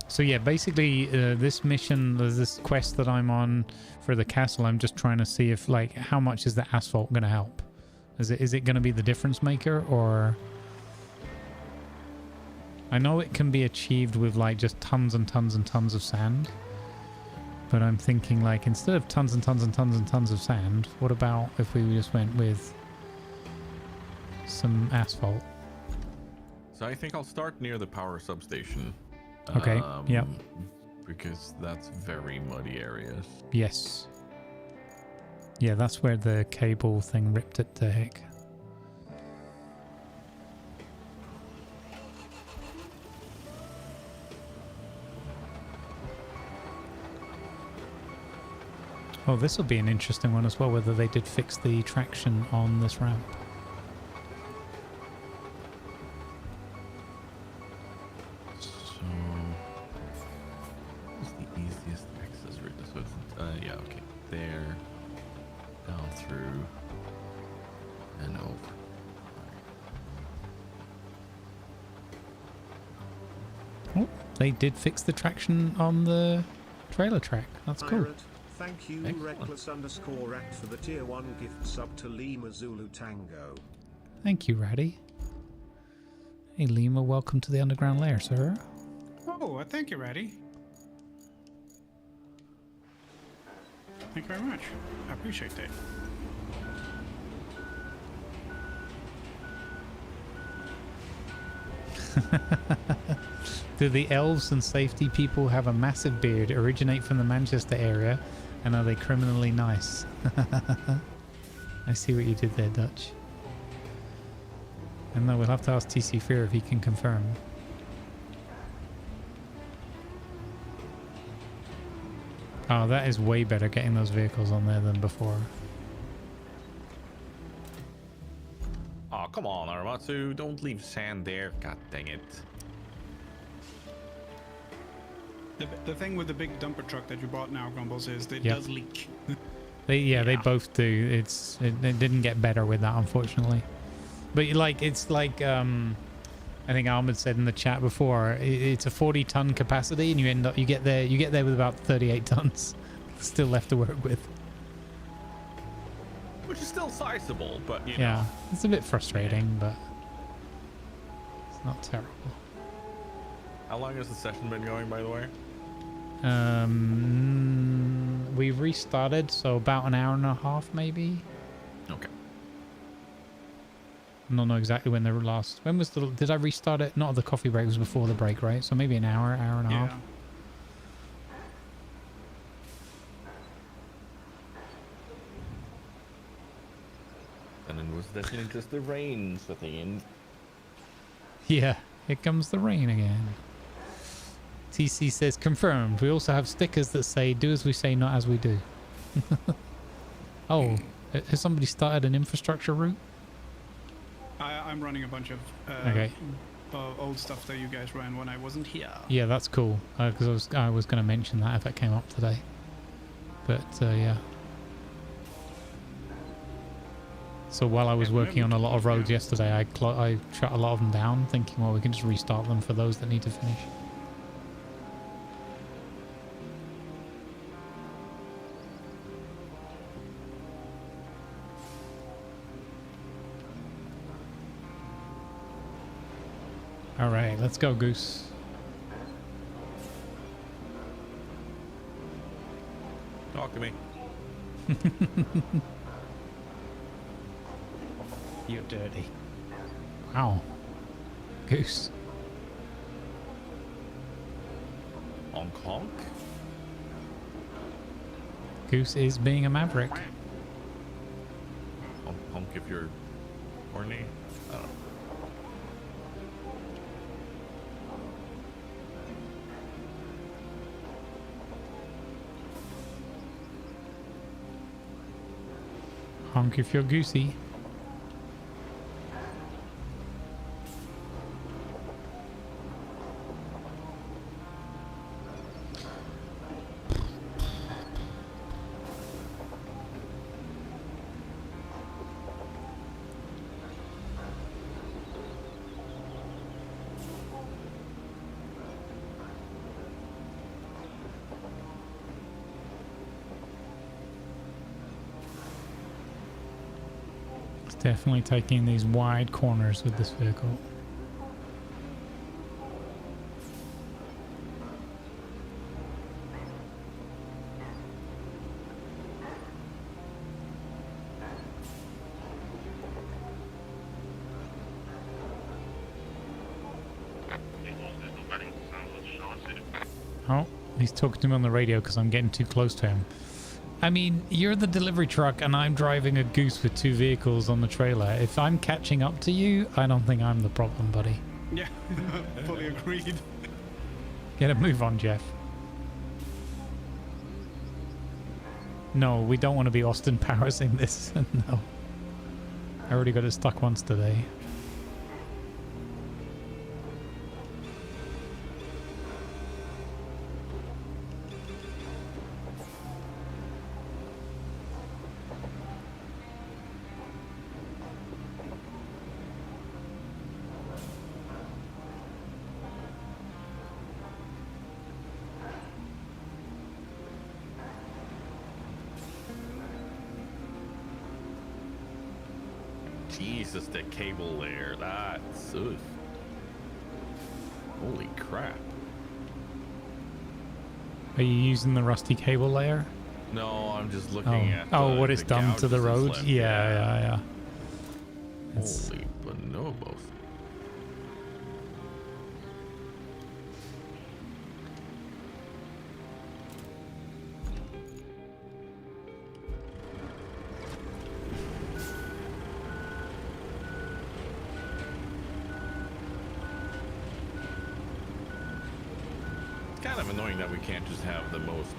So yeah, basically this mission, this quest that I'm on for the castle, I'm just trying to see if, like, how much is the asphalt going to help. Is it going to be the difference maker, or... I know it can be achieved with like just tons and tons and tons of sand. But I'm thinking like instead of tons and tons and tons and tons of sand, what about if we just went with some asphalt? So I think I'll start near the power substation. Okay, yep. Because that's very muddy areas. Yes. Yeah, that's where the cable thing ripped it to heck. Oh, this will be an interesting one as well, whether they did fix the traction on this ramp. So, what's the easiest access route? So it's, yeah, okay. There, down through, and over. Oh, they did fix the traction on the trailer track. That's cool. Pirate, thank you, Reckless_Rat, for the tier 1 gift sub to Lima Zulu Tango. Thank you, Ratty. Hey, Lima, welcome to the underground lair, sir. Oh, thank you, Ratty. Thank you very much. I appreciate that. Do the elves and safety people have a massive beard, originate from the Manchester area, and are they criminally nice? I see what you did there, Dutch. And no, we'll have to ask TC Fear if he can confirm. Oh, that is way better getting those vehicles on there than before. Oh, come on, Aramatsu. Don't leave sand there. God dang it. The thing with the big dumper truck that you bought now, Grumbles, is that it does leak. They both do. It didn't get better with that, unfortunately. But it's like I think Ahmed said in the chat before, it's a 40-ton capacity, and you get there with about 38 tons still left to work with. Which is still sizable, but you know. Yeah, it's a bit frustrating, but it's not terrible. How long has the session been going, by the way? We restarted, so about an hour and a half, maybe. Okay. I don't know exactly when the last. When was the? Did I restart it? Not the coffee break. It was before the break, right? So maybe an hour and a half. And it was definitely just the rain setting in. Yeah, here comes the rain again. TC says confirmed. We also have stickers that say "Do as we say, not as we do." Oh, has somebody started an infrastructure route? I'm running a bunch of old stuff that you guys ran when I wasn't here. Yeah, that's cool. Because I was going to mention that if it came up today. But yeah. So while I was working on a lot of roads yesterday, I shut a lot of them down, thinking, well, we can just restart them for those that need to finish. All right, let's go, Goose. Talk to me. You're dirty. Wow. Goose. Honk honk. Goose is being a maverick. Honk honk if you're horny. I don't know. Honk if you're goosey. It's definitely taking these wide corners with this vehicle. Oh, he's talking to me on the radio because I'm getting too close to him. I mean, you're the delivery truck and I'm driving a goose with 2 vehicles on the trailer. If I'm catching up to you, I don't think I'm the problem, buddy. Yeah, fully agreed. Get a move on, Jeff. No, we don't want to be Austin Powers in this. No. I already got it stuck once today. Jesus, the cable layer. That's... Ugh. Holy crap. Are you using the rusty cable layer? No, I'm just looking at what it's done to the gouges road? it's left. Yeah. It's- Holy bonobos. Kind of annoying that we can't just have the most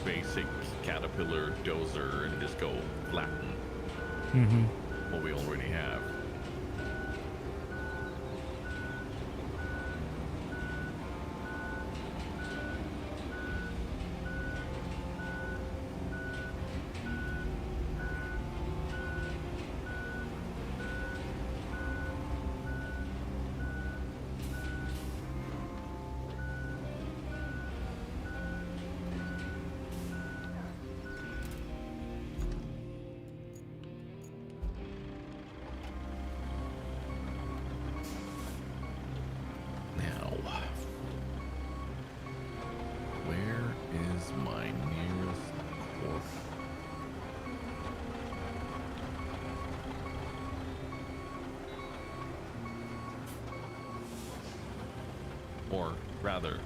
basic Caterpillar dozer and just go flatten what we already have. Or rather,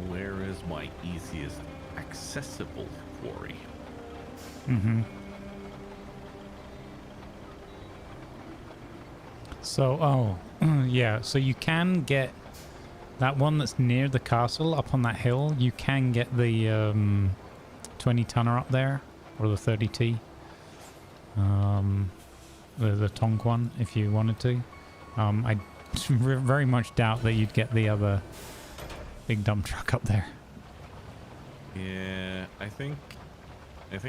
where is my easiest accessible quarry? So, yeah, so you can get that one that's near the castle up on that hill. You can get the 20 tonner up there, or the 30T. The Tonk one, if you wanted to. I very much doubt that you'd get the other big dump truck up there. Yeah, I think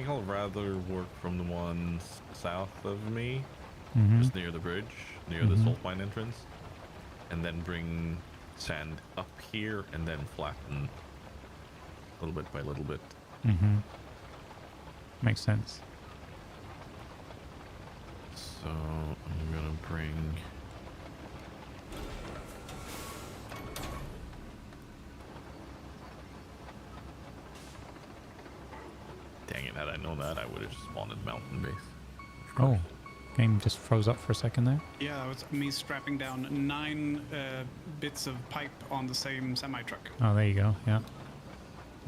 I'll rather work from the ones south of me, just near the bridge, near the salt mine entrance, and then bring sand up here and then flatten little bit by little bit. Makes sense. So I'm gonna bring... Dang it, had I known that, I would have just spawned at mountain base. Oh, game just froze up for a second there. Yeah, that was me strapping down 9 bits of pipe on the same semi-truck. Oh, there you go, yeah.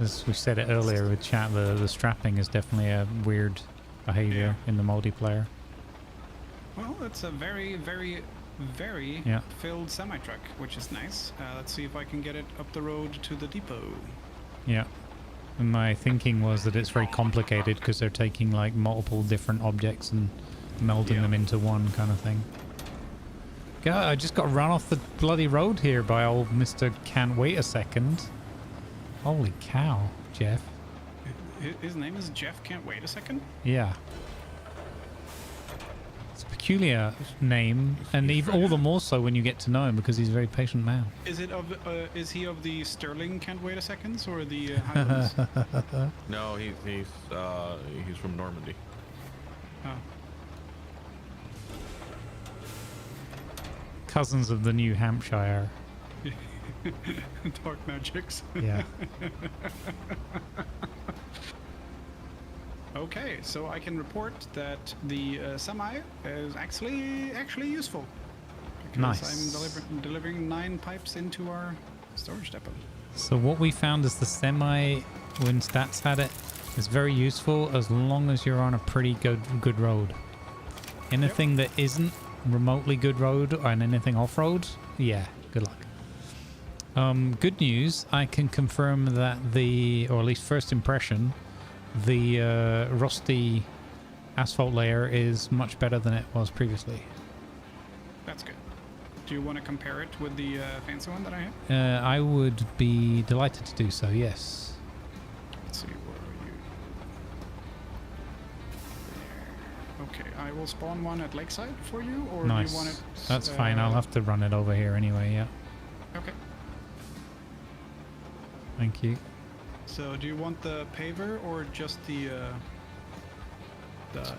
As we said it earlier with chat, the strapping is definitely a weird behavior in the multiplayer. Well, it's a very, very, very filled semi-truck, which is nice. Let's see if I can get it up the road to the depot. Yeah. And my thinking was that it's very complicated because they're taking like multiple different objects and melding them into one kind of thing. God, I just got run off the bloody road here by old Mr. Can't Wait a Second. Holy cow, Jeff. His name is Jeff Can't Wait a Second? Yeah. It's a peculiar name, and even all the more so when you get to know him because he's a very patient man. Is it of? Is he of the Sterling Can't Wait a Seconds or the Highlands? No, he's from Normandy. Oh. cousins of the New Hampshire. Dark magics. Yeah. Okay, so I can report that the semi is actually useful. Because Nice. I'm delivering 9 pipes into our storage depot. So what we found is the semi, when Stats had it, is very useful as long as you're on a pretty good road. Anything that isn't remotely good road and anything off-road, yeah, good luck. Good news, I can confirm that or at least first impression, the rusty asphalt layer is much better than it was previously. That's good. Do you want to compare it with the fancy one that I have? I would be delighted to do so, yes. Let's see, where are you? There. Okay, I will spawn one at Lakeside for you, or Nice. do you want it? That's fine, I'll have to run it over here anyway, yeah. Okay. Thank you. So, do you want the paver or just the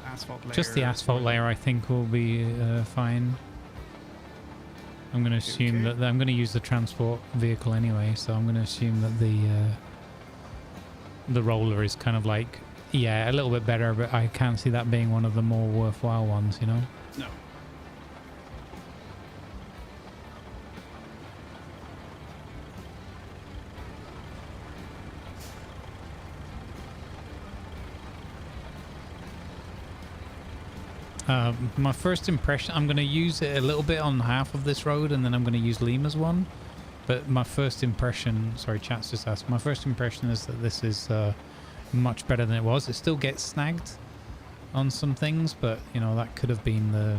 asphalt layer? Just the asphalt layer, I think, will be fine. I'm going to assume Okay. that I'm going to use the transport vehicle anyway, so I'm going to assume that the roller is kind of like, yeah, a little bit better, but I can't see that being one of the more worthwhile ones, you know? No. My first impression, I'm going to use it a little bit on half of this road, and then I'm going to use Lima's one. But my first impression, sorry, chat's just asked, my first impression is that this is much better than it was. It still gets snagged on some things, but, you know, that could have been the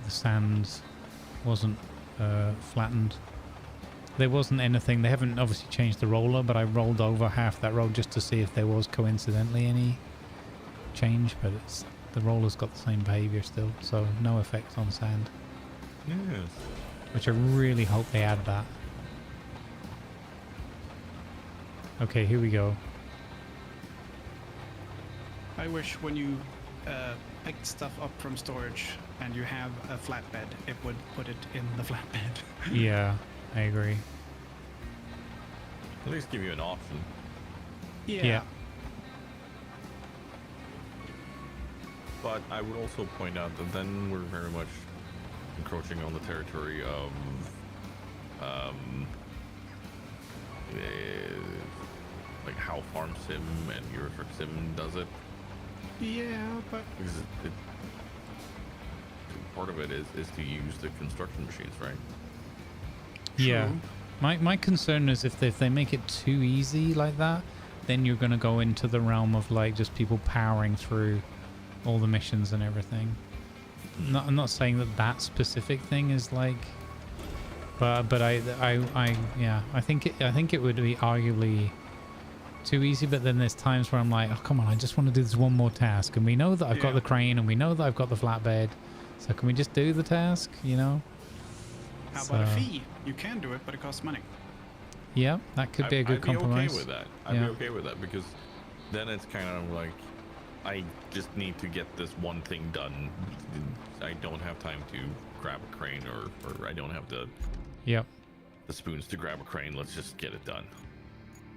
sand wasn't flattened. There wasn't anything, they haven't obviously changed the roller, but I rolled over half that road just to see if there was coincidentally any change, but the roller's got the same behavior still, so no effect on sand. Yes. Which I really hope they add that. Okay, here we go. I wish when you picked stuff up from storage and you have a flatbed, it would put it in the flatbed. Yeah, I agree. At least give you an option. Yeah. But I would also point out that then we're very much encroaching on the territory of like how Farm Sim and Eurotruck Sim does it. Yeah, but Because part of it is to use the construction machines, right? Yeah. True. My concern is if they make it too easy like that, then you're going to go into the realm of like just people powering through all the missions and everything. I'm not saying that specific thing is like, but I think it would be arguably too easy. But then there's times where I'm like, oh come on, I just want to do this one more task, and we know that I've got the crane, and we know that I've got the flatbed, so can we just do the task? You know? How about a fee? You can do it, but it costs money. Yeah, that could be a good compromise. I'd be okay with that. I'd be okay with that, because then it's kind of like, I just need to get this one thing done. I don't have time to grab a crane, or I don't have the spoons to grab a crane. Let's just get it done.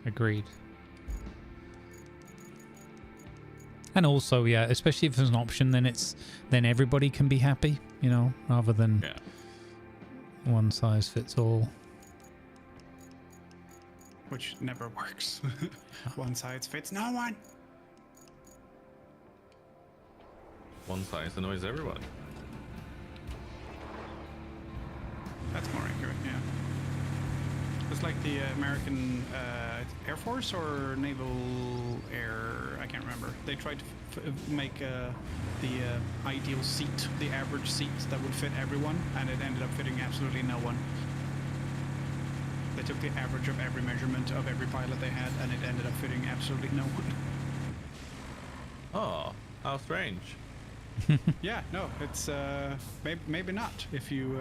Agreed. And also, yeah, especially if there's an option, then everybody can be happy, you know, rather than one size fits all. Which never works. One size fits no one. One size annoys everyone. That's more accurate, yeah. It's like the American Air Force or Naval Air, I can't remember. They tried to make the ideal seat, the average seat that would fit everyone, and it ended up fitting absolutely no one. They took the average of every measurement of every pilot they had, and it ended up fitting absolutely no one. Oh, how strange. Yeah, no, it's maybe not. If you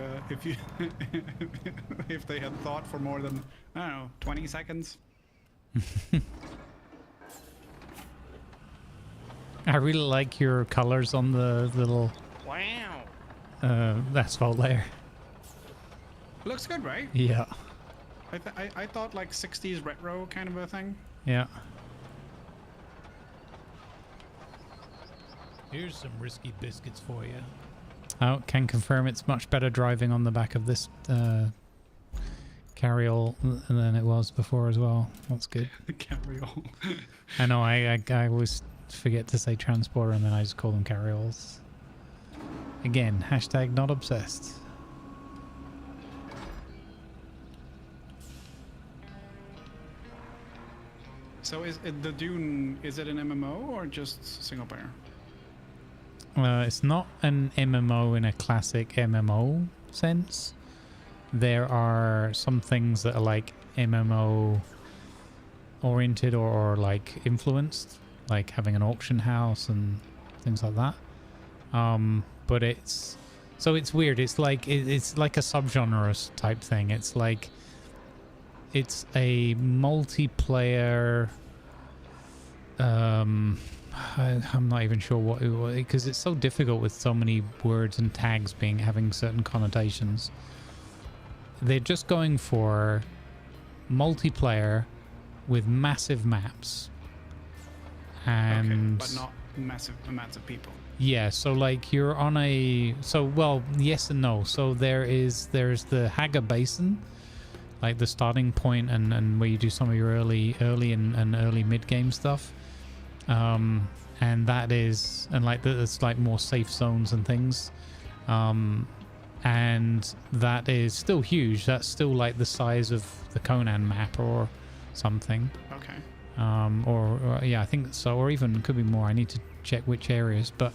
if they had thought for more than, I don't know, 20 seconds. I really like your colors on the little. Wow. asphalt layer. Looks good, right? Yeah. I thought like 60s retro kind of a thing. Yeah. Here's some risky biscuits for you. Oh, can confirm it's much better driving on the back of this carryall than it was before as well. That's good. Carryall. I know, I always forget to say transporter and then I just call them carryalls. Again, hashtag not obsessed. So is it the Dune, is it an MMO or just single player? It's not an MMO in a classic MMO sense. There are some things that are like MMO oriented or like influenced, like having an auction house and things like that. But it's weird. It's like it's like a subgenre type thing. It's like it's a multiplayer. I'm not even sure what because it's so difficult with so many words and tags having certain connotations. They're just going for multiplayer with massive maps, and but not massive amounts of people. Yeah, so like you're on a well, yes and no. So there's the Haga Basin, like the starting point and where you do some of your early and early mid game stuff. And that is, and like it's like more safe zones and things. And that is still huge. That's still like the size of the Conan map or something. Okay. Or yeah, I think so, or even could be more. I need to check which areas, but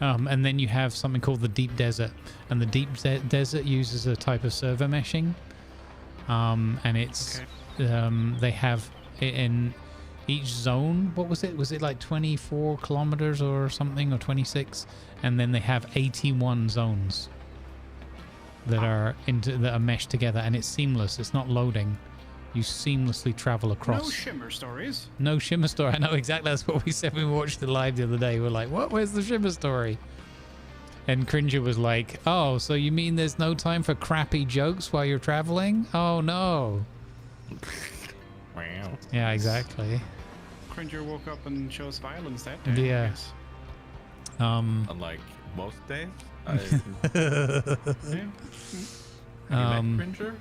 and then you have something called the Deep Desert, and the Deep Desert uses a type of server meshing, and it's they have in each zone. What was it? Was it like 24 kilometers or something, or 26? And then they have 81 zones that are meshed together, and it's seamless. It's not loading. You seamlessly travel across. No shimmer stories. No shimmer story. I know exactly. That's what we said when we watched it live the other day. We're like, what? Where's the shimmer story? And Cringer was like, oh, so you mean there's no time for crappy jokes while you're traveling? Oh, no. Wow. Yeah, exactly. Cringer woke up and chose violence that day. Yeah. Yes. Unlike most days. Yeah. Have you met Cringer?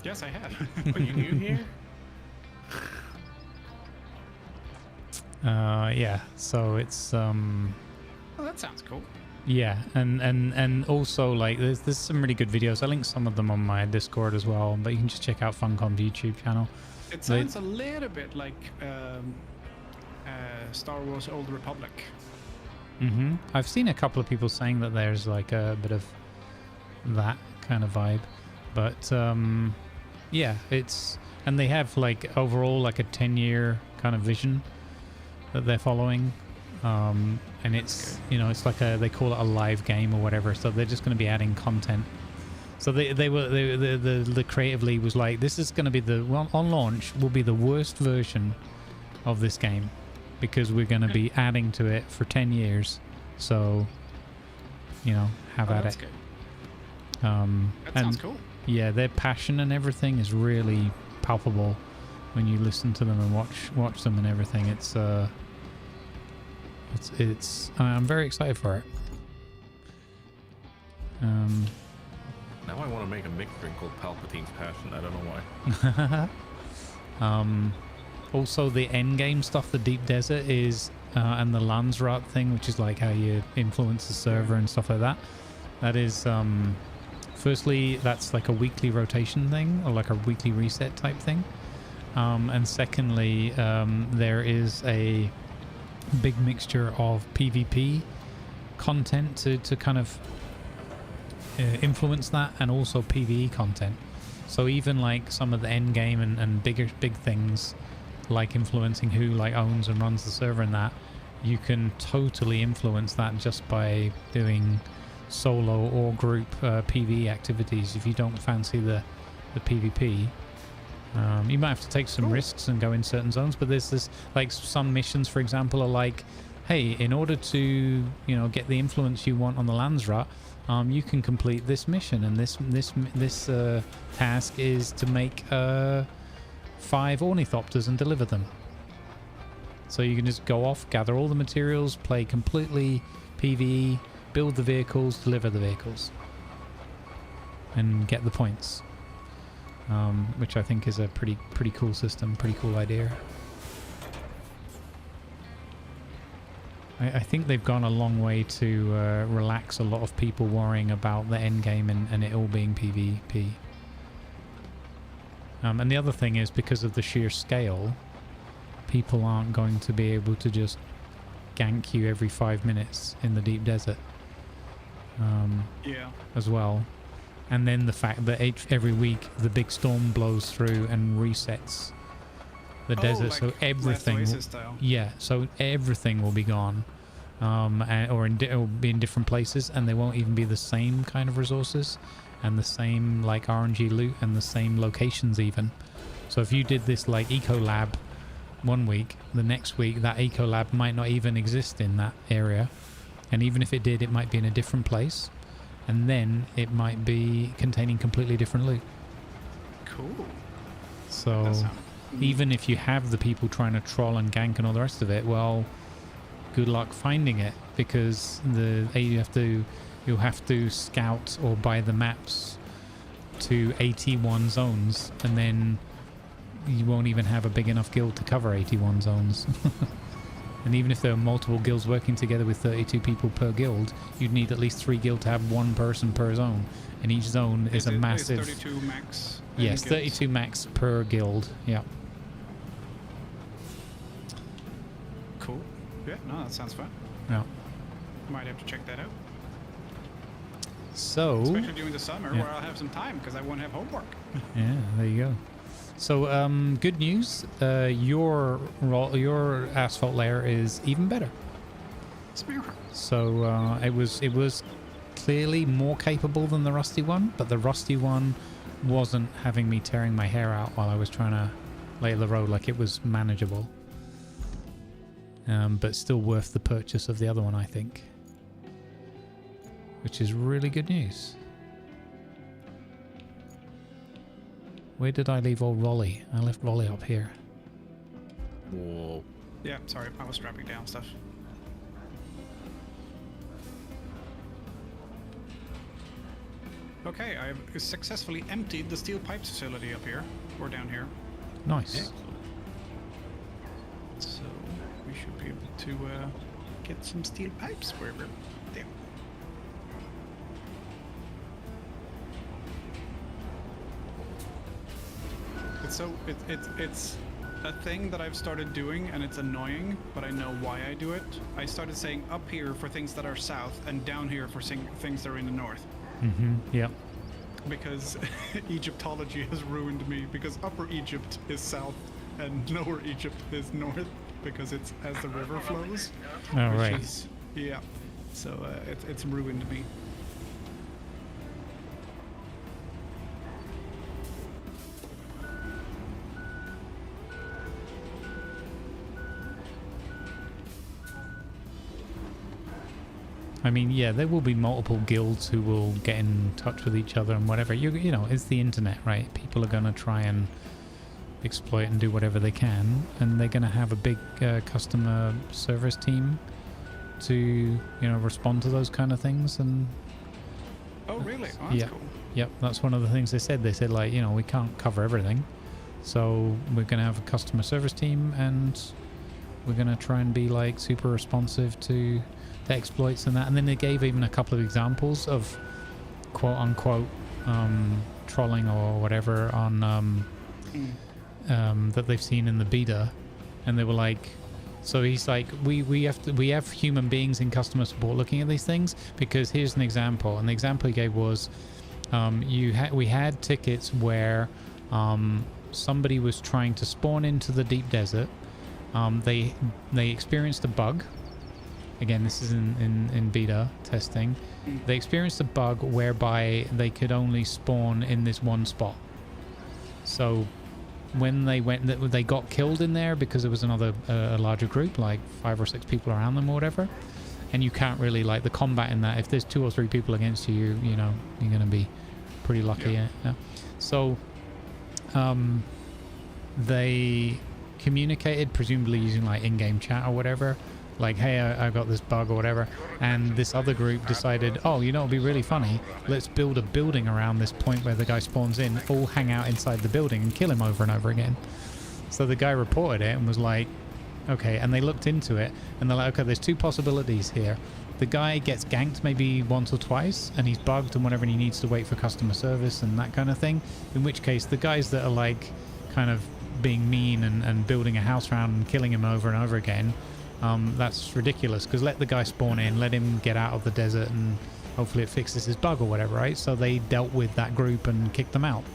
Yes, I have. Are you new here? Yeah. So it's Oh, that sounds cool. yeah, and also like there's some really good videos. I linked some of them on my Discord as well, but you can just check out Funcom's YouTube channel. It sounds a little bit like Star Wars Old Republic. I've seen a couple of people saying that there's like a bit of that kind of vibe, but yeah, and they have like overall like a 10-year kind of vision that they're following, and it's it's like they call it a live game or whatever. So they're just going to be adding content. So the creative lead was like, this is going to be on launch will be the worst version of this game, because we're going to be adding to it for 10 years. So, have at it. Good. That and sounds cool. yeah, their passion and everything is really palpable when you listen to them and watch them and everything. It's I'm very excited for it. Now I want to make a mixed drink called Palpatine's Passion. I don't know why. Also the end game stuff, the Deep Desert is and the Landsrat thing, which is like how you influence the server and stuff like that. That is firstly, that's like a weekly rotation thing, or like a weekly reset type thing. And secondly, there is a big mixture of PvP content to kind of influence that, and also PvE content. So even like some of the end game and big things, like influencing who like owns and runs the server and that, you can totally influence that just by doing solo or group PvE activities. If you don't fancy the PvP, you might have to take some risks and go in certain zones, but there's this, like some missions for example are like hey, in order to, get the influence you want on the Landsrat, you can complete this mission, and this task is to make 5 ornithopters and deliver them. So you can just go off, gather all the materials, play completely PvE, build the vehicles, deliver the vehicles, and get the points. Which I think is a pretty cool system, pretty cool idea. I think they've gone a long way to relax a lot of people worrying about the end game and it all being PvP. And the other thing is, because of the sheer scale, people aren't going to be able to just gank you every 5 minutes in the deep desert. Yeah. As well. And then the fact that every week the big storm blows through and resets the desert, like so everything, Oasis style. yeah, so everything will be gone, or be in different places, and they won't even be the same kind of resources, and the same like RNG loot, and the same locations even. So if you did this like eco lab one week, the next week that eco lab might not even exist in that area, and even if it did, it might be in a different place, and then it might be containing completely different loot. Cool. So even if you have the people trying to troll and gank and all the rest of it, well, good luck finding it, because you'll have to scout or buy the maps to 81 zones, and then you won't even have a big enough guild to cover 81 zones. And even if there are multiple guilds working together with 32 people per guild, you'd need at least 3 guilds to have 1 person per zone, and each zone is a massive... 32 max? Yes, 32 max per guild, yeah. Cool. Yeah, no, that sounds fun. Yeah. Might have to check that out. So... Especially during the summer, yeah, where I'll have some time, because I won't have homework. Yeah, there you go. So, good news. Your asphalt layer is even better. So it was clearly more capable than the rusty one, but the rusty one wasn't having me tearing my hair out while I was trying to lay the road. Like, it was manageable, but still worth the purchase of the other one, I think, which is really good news. Where did I leave old Rolly? I left Rolly up here. Whoa. Yeah, sorry, I was strapping down stuff. Okay, I've successfully emptied the steel pipes facility up here, or down here. Nice. Excellent. So we should be able to get some steel pipes wherever. There. It's a thing that I've started doing, and it's annoying, but I know why I do it. I started saying up here for things that are south, and down here for things that are in the north. Mm-hmm. Yep. Because Egyptology has ruined me, because Upper Egypt is south and Lower Egypt is north, because it's as the river flows. All right. Yeah. So it's ruined me. I mean, yeah, there will be multiple guilds who will get in touch with each other and whatever. You know, it's the internet, right? People are going to try and exploit and do whatever they can, and they're going to have a big customer service team to, respond to those kind of things. And oh, really? Oh, that's cool. Yep, that's one of the things they said. They said, like, we can't cover everything, so we're going to have a customer service team, and we're going to try and be like super responsive to the exploits and that. And then they gave even a couple of examples of quote unquote trolling or whatever on that they've seen in the beta, and they were like, so he's like, we have human beings in customer support looking at these things, because here's an example, and the example he gave was we had tickets where somebody was trying to spawn into the deep desert. They experienced a bug. Again, this is in beta testing. They experienced a bug whereby they could only spawn in this one spot. So when they went, they got killed in there because there was another a larger group, like 5 or 6 people around them or whatever. And you can't really, like, the combat in that, if there's 2 or 3 people against you, you know, you're going to be pretty lucky. Yeah. So they communicated, presumably using like in-game chat or whatever, like, hey, I got this bug or whatever. And this other group decided, oh, you know, it'd be really funny, let's build a building around this point where the guy spawns in, all hang out inside the building and kill him over and over again. So the guy reported it and was like, okay, and they looked into it and they're like, okay, there's 2 possibilities here. The guy gets ganked maybe once or twice and he's bugged and whatever, and he needs to wait for customer service and that kind of thing, in which case the guys that are like kind of being mean and building a house around and killing him over and over again, that's ridiculous, because let the guy spawn in, let him get out of the desert, and hopefully it fixes his bug or whatever, right? So they dealt with that group and kicked them out.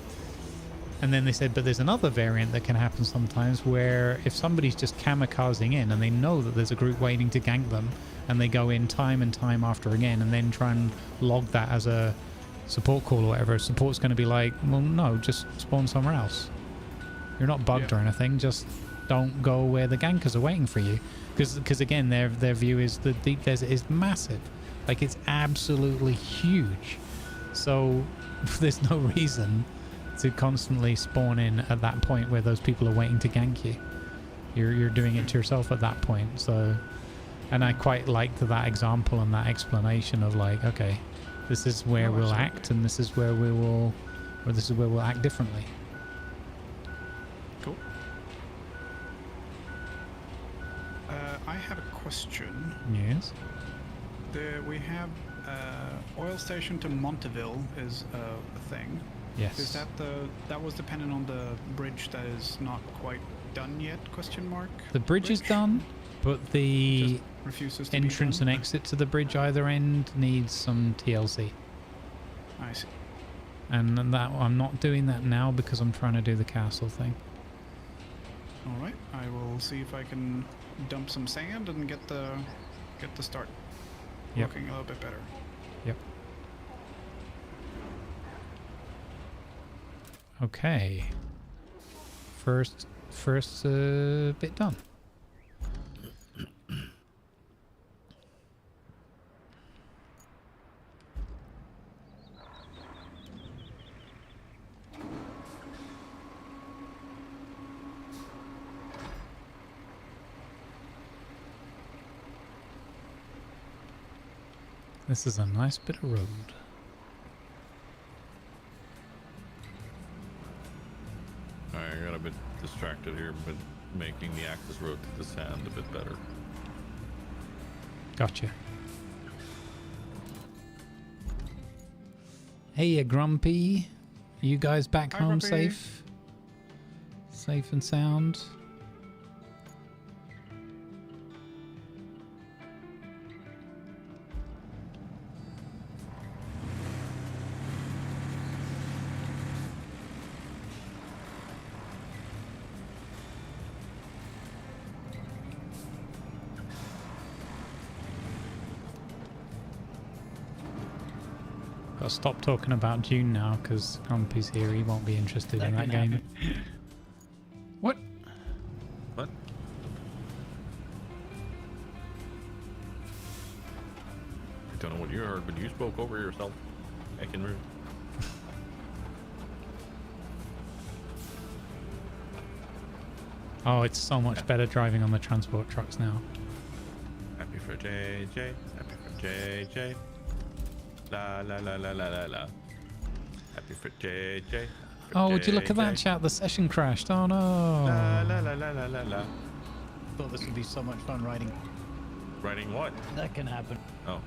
And then they said, but there's another variant that can happen sometimes, where if somebody's just kamikazing in and they know that there's a group waiting to gank them, and they go in time and time after again and then try and log that as a support call or whatever, support's going to be like, well, no, just spawn somewhere else. You're not bugged or anything, just don't go where the gankers are waiting for you. Because again, their view is the deep desert is massive. Like, it's absolutely huge. So there's no reason to constantly spawn in at that point where those people are waiting to gank you. You're doing it to yourself at that point. So, and I quite liked that example and that explanation of like, okay, this is where we'll act, and this is where we'll act differently. Cool. I have a question. Yes. We have oil station to Monteville is a thing. Yes. Is that was dependent on the bridge that is not quite done yet? Question mark. The bridge is done, but the Just refuses to entrance be done? and exit to the bridge either end needs some TLC. I see. And that I'm not doing that now because I'm trying to do the castle thing. All right. I will see if I can dump some sand and get the start looking a little bit better. Yep. Okay. First bit done. This is a nice bit of road. Alright, I got a bit distracted here, but making the access road to the sand a bit better. Gotcha. Hey, Grumpy. You guys back Hi, home Grumpy. safe? Safe and sound? Gotta stop talking about June now because Grumpy's here. He won't be interested in that game. What? What? I don't know what you heard, but you spoke over yourself. Heckin' rude. Oh, it's so much better driving on the transport trucks now. Happy for JJ. Happy for JJ. La la la la la la la. Happy for JJ. Oh, would you look at that JJ. chat? The session crashed. Oh no. La la la la la la la. Thought this would be so much fun riding. Writing what? That can happen. Oh.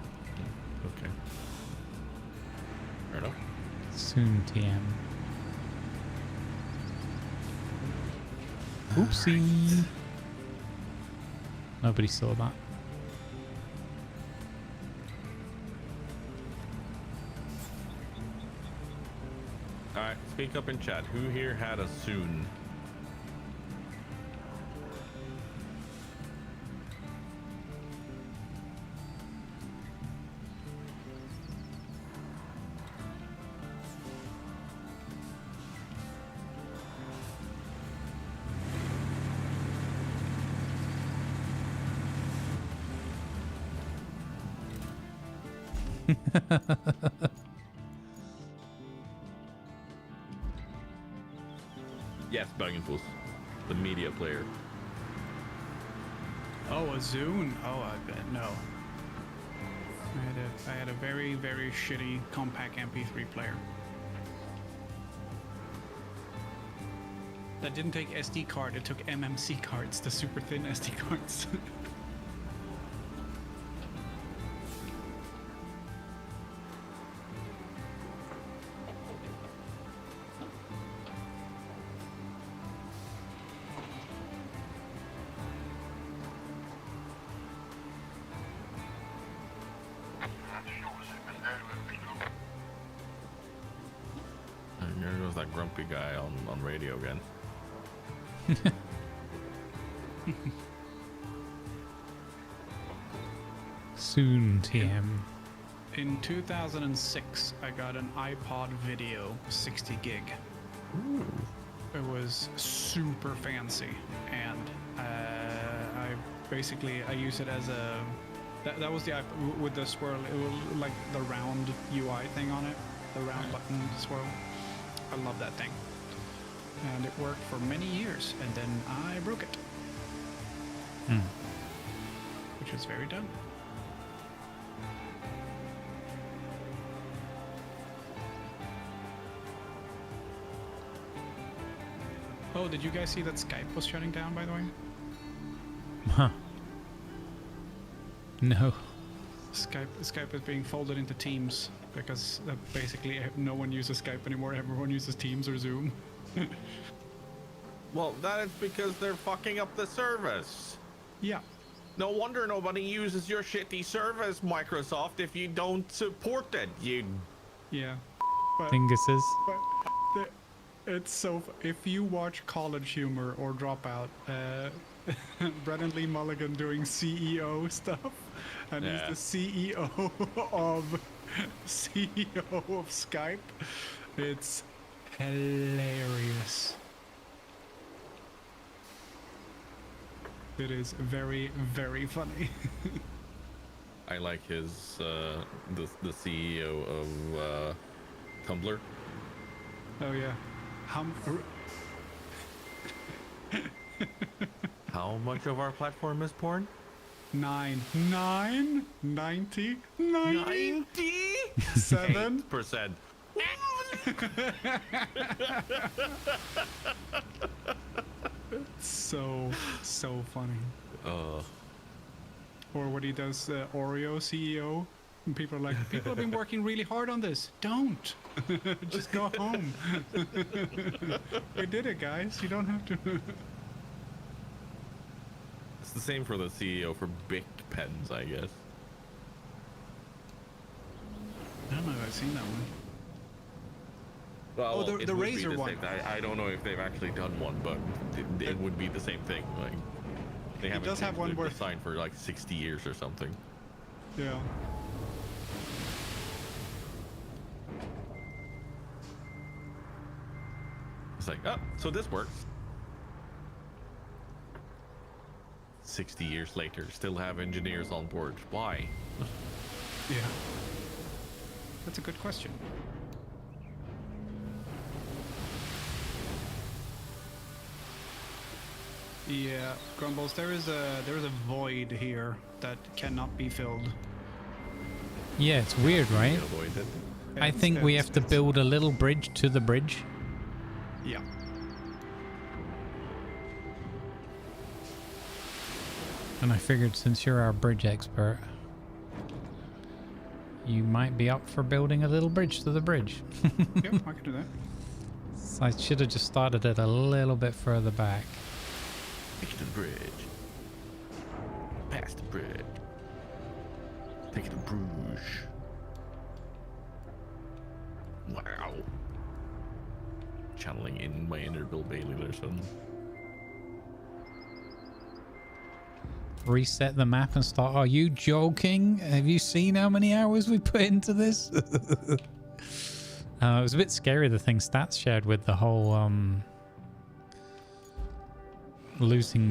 Okay. Fair enough. Soon, TM. Oopsie. Nobody saw that. Alright, speak up in chat. Who here had a soon? Yes, Bugginfus, the media player. Oh, a Zune? Oh, I bet no. I had a very, very shitty compact MP3 player. That didn't take SD card, it took MMC cards, the super thin SD cards. And there goes that grumpy guy on radio again. Soon, TM. In 2006, I got an iPod Video 60 gig. Ooh. It was super fancy, and I use it as a. That was the iPod with the swirl. It was like the round UI thing on it, the round button swirl. I love that thing, and it worked for many years, and then I broke it, which was very dumb. Oh, did you guys see that Skype was shutting down, by the way? Huh. No. Skype is being folded into Teams because basically no one uses Skype anymore. Everyone uses Teams or Zoom. Well, that is because they're fucking up the service. Yeah. No wonder nobody uses your shitty service, Microsoft, if you don't support it, you... Yeah. But, Dinguses. but it's so... If you watch College Humor or Dropout, Brennan Lee Mulligan doing CEO stuff, and Yeah. he's the CEO of Skype. It's hilarious. It is very, very funny. I like his, the CEO of, Tumblr. Oh yeah. How much of our platform is porn? 90, 7. 8%. So funny. Or what he does, Oreo CEO. And people are like, people have been working really hard on this. Don't. Just go home. We did it, guys. You don't have to. It's the same for the CEO for Bic pens, I guess. I don't know if I've seen that one. Well, Oh, it the would be Razer the one. same- I don't know if they've actually done one, but it would be the same thing. Like they haven't does have changed one their where- design for like 60 years or something. Yeah. It's like, oh, so this works. 60 years later, still have engineers on board. Why? Yeah. That's a good question. Yeah, Grumbles, there is a void here that cannot be filled. Yeah, it's weird, right? Avoid it. I think we have to build a little bridge to the bridge. Yeah. And I figured since you're our bridge expert, you might be up for building a little bridge to the bridge. Yep, I can do that. So I should have just started it a little bit further back. Take it to the bridge. Past the bridge. Take it to Bruges. Wow. Channeling in my inner Bill Bailey there, son. Reset the map and start. Are you joking? Have you seen how many hours we put into this? It was a bit scary, the thing Stats shared with the whole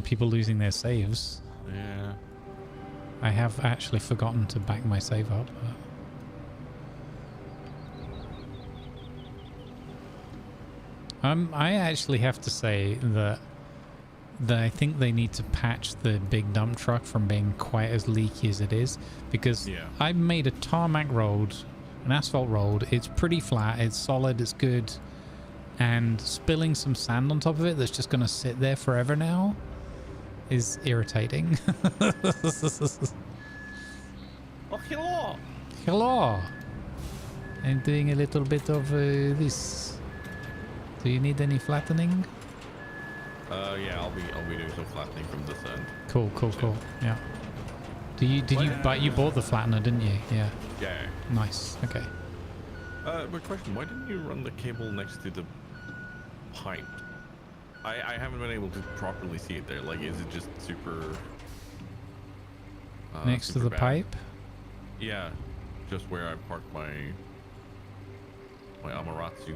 people losing their saves. Yeah. I have actually forgotten to back my save up. I actually have to say that I think they need to patch the big dump truck from being quite as leaky as it is, because I made a tarmac road, an asphalt road. It's pretty flat, it's solid, it's good, and spilling some sand on top of it that's just going to sit there forever now is irritating. Oh, hello. Hello. I'm doing a little bit of this. Do you need any flattening? Yeah, I'll be doing some flattening from this end. Cool. Yeah. You bought the flattener, didn't you? Yeah. Yeah. Nice. Okay. But question, why didn't you run the cable next to the pipe? I haven't been able to properly see it there. Like, is it just super... next to the pipe? Yeah. Just where I parked my Amaterasu.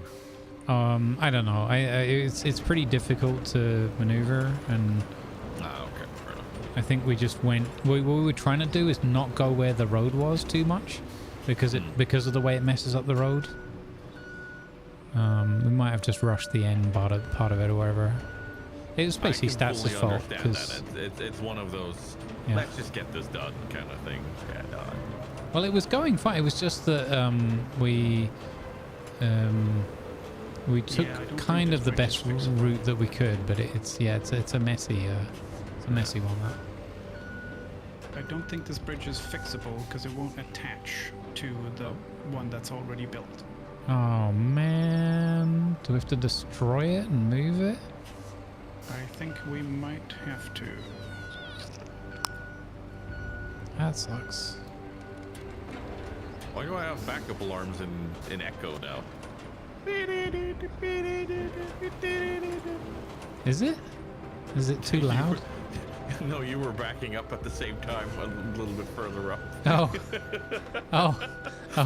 I don't know. It's pretty difficult to maneuver, and Okay, fair enough. I think we just went. What we were trying to do is not go where the road was too much, because of the way it messes up the road. We might have just rushed the end part of it or whatever. It was basically Stats' fault, because it's one of those let's just get this done kind of thing. Yeah, no. Well, it was going fine. It was just that we took kind of the best route that we could, but it's a messy one. That. I don't think this bridge is fixable because it won't attach to the one that's already built. Oh man, do we have to destroy it and move it? I think we might have to. That sucks. Why do I have backup alarms in Echo now? Is it? Is it too loud? No, you were backing up at the same time, a little bit further up. Oh,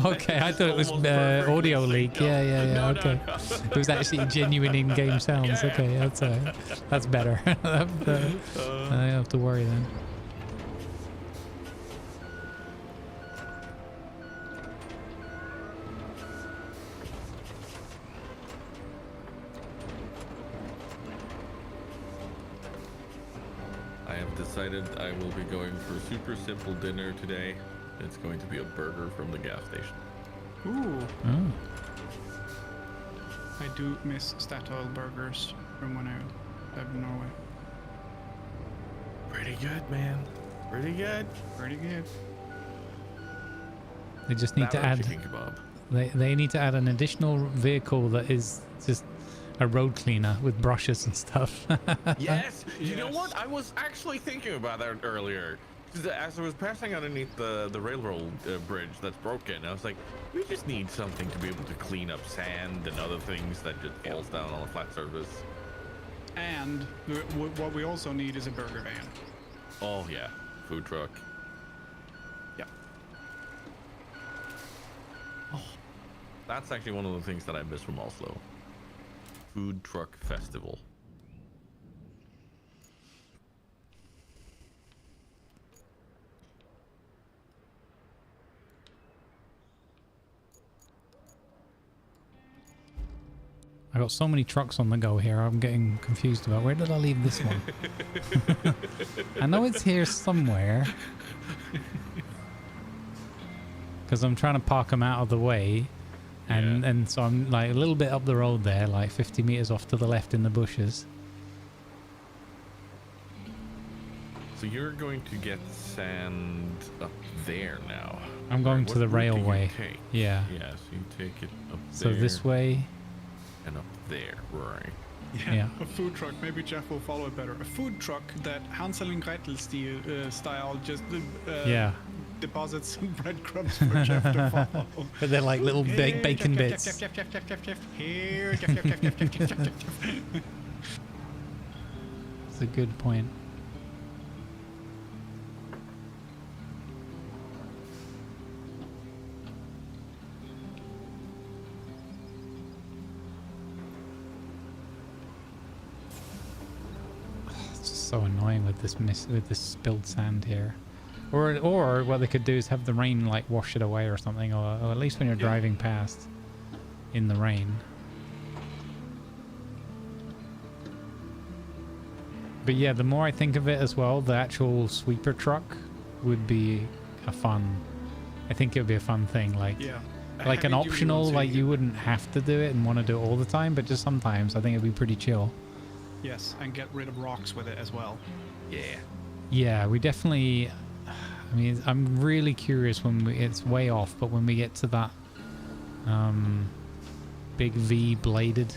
okay. I thought it was audio leak. Yeah. No, Okay. no. It was actually genuine in-game sounds. Yeah. Okay, that's better. I don't have to worry then. Decided I will be going for super simple dinner today. It's going to be a burger from the gas station. Ooh. Oh. I do miss Statoil burgers from when I lived in Norway. Pretty good, man. Pretty good. Pretty good. They just need to add. They need to add an additional vehicle that is just a road cleaner with brushes and stuff. Yes. You know what? I was actually thinking about that earlier. As I was passing underneath the railroad bridge that's broken, I was like, we just need something to be able to clean up sand and other things that just falls down on a flat surface. And what we also need is a burger van. Oh yeah, food truck. Yeah. Oh, that's actually one of the things that I miss from Oslo. Food truck festival. I got so many trucks on the go here. I'm getting confused about where did I leave this one? I know it's here somewhere. Because I'm trying to park them out of the way. And so I'm like a little bit up the road there, like 50 meters off to the left in the bushes. So you're going to get sand up there now. I'm going to the railway. Yeah. Yeah, so you take it up so there. this way. And up there, right. Yeah, a food truck. Maybe Jeff will follow it better. A food truck that Hansel and Gretel style just deposits breadcrumbs for Jeff to follow. But they're like little bacon bits. Jeff. Here, Jeff. That's a good point. So annoying with this spilled sand here, or what they could do is have the rain like wash it away or something, or at least when you're driving past in the rain. But yeah, the more I think of it as well, the actual sweeper truck would be a fun. I think it would be a fun thing, like Yeah. like an Heavy duty optional. ones, Like you wouldn't have to do it and want to do it all the time, but just sometimes I think it'd be pretty chill. Yes, and get rid of rocks with it as well. Yeah. Yeah, we definitely. I mean, I'm really curious when it's way off, but when we get to that big V bladed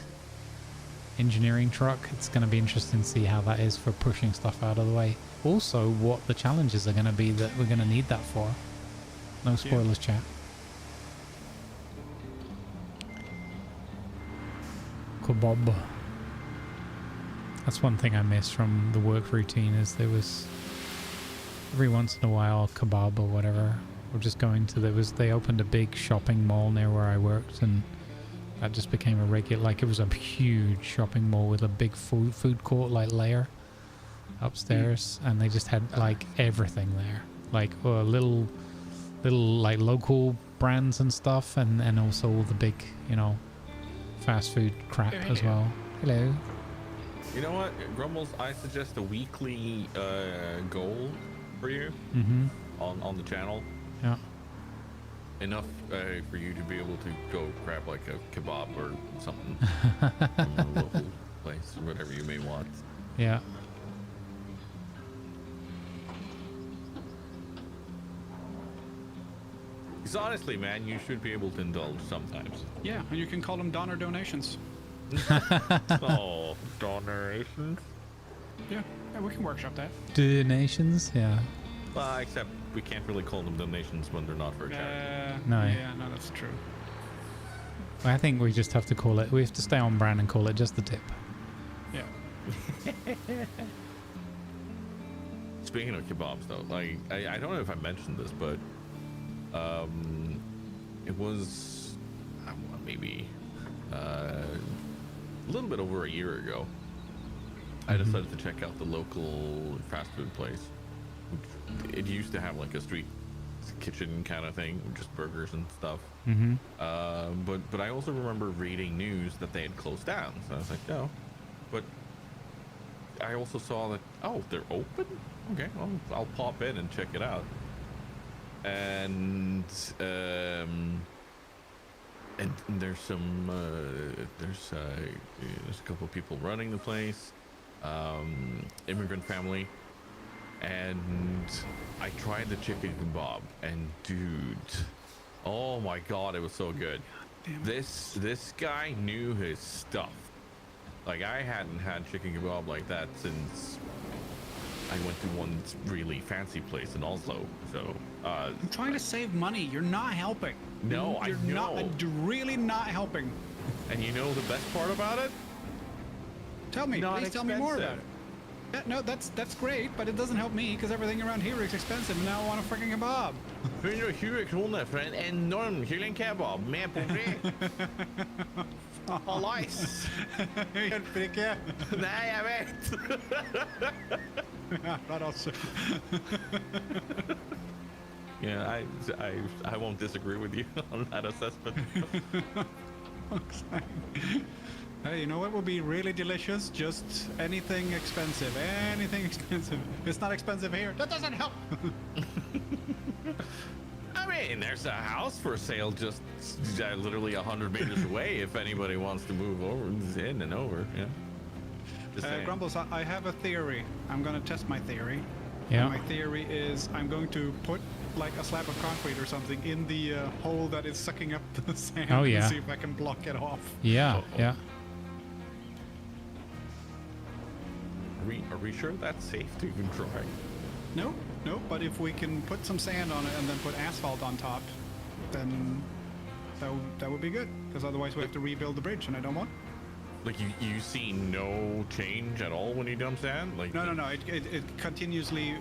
engineering truck, it's going to be interesting to see how that is for pushing stuff out of the way. Also, what the challenges are going to be that we're going to need that for. No spoilers, chat. Kebab. That's one thing I miss from the work routine, is there was every once in a while kebab or whatever, or just going to, they opened a big shopping mall near where I worked, and that just became a regular, like it was a huge shopping mall with a big food court like layer upstairs, and they just had like everything there, like little like local brands and stuff, and also all the big, you know, fast food crap as well. Hello. You know what, Grumbles? I suggest a weekly goal for you on the channel. Yeah. Enough for you to be able to go grab like a kebab or something from a local place, or whatever you may want. Yeah. Because honestly, man, you should be able to indulge sometimes. Yeah, and you can call them donor donations. Oh, donations? Yeah, we can workshop that. Donations, yeah. Well, except we can't really call them donations when they're not for a charity. No. Yeah, no, that's true. I think we just have to call it, we have to stay on brand and call it just the tip. Yeah. Speaking of kebabs, though, like I don't know if I mentioned this, but it was maybe a little bit over a year ago. I decided to check out the local fast food place. It used to have like a street kitchen kind of thing, just burgers and stuff. But I also remember reading news that they had closed down. So I was like, no. But I also saw that, oh, they're open? Okay, well, I'll pop in and check it out. And there's some there's a couple of people running the place, immigrant family, and I tried the chicken kebab, and dude, oh my god, it was so good. This guy knew his stuff. Like, I hadn't had chicken kebab like that since I went to one really fancy place in Oslo. So I'm trying to save money. You're not helping. No, you're I know. You're really not helping. And you know the best part about it? Tell me, Not please tell me more about it. Yeah, no, that's great, but it doesn't help me because everything around here is expensive, and now I want a freaking kebab. 120 kroner for en enorm kyllingkebab med pommes frites. Hallais! Hjelper ikke. Nei, jeg vet! But also. Yeah, I won't disagree with you on that assessment. Hey, you know what would be really delicious? Just anything expensive. Anything expensive. It's not expensive here. That doesn't help. I mean, there's a house for sale just literally 100 meters away if anybody wants to move over, in and over. Yeah. Just saying. Grumbles, I have a theory. I'm going to test my theory. Yeah. And my theory is I'm going to put like a slab of concrete or something in the hole that is sucking up the sand. Oh, yeah. And see if I can block it off. Yeah, yeah. Are we sure that's safe to even try? No, but if we can put some sand on it and then put asphalt on top, then that would be good. Because otherwise we have to rebuild the bridge, and I don't want. Like, you see no change at all when you dump sand? Like, No. It continuously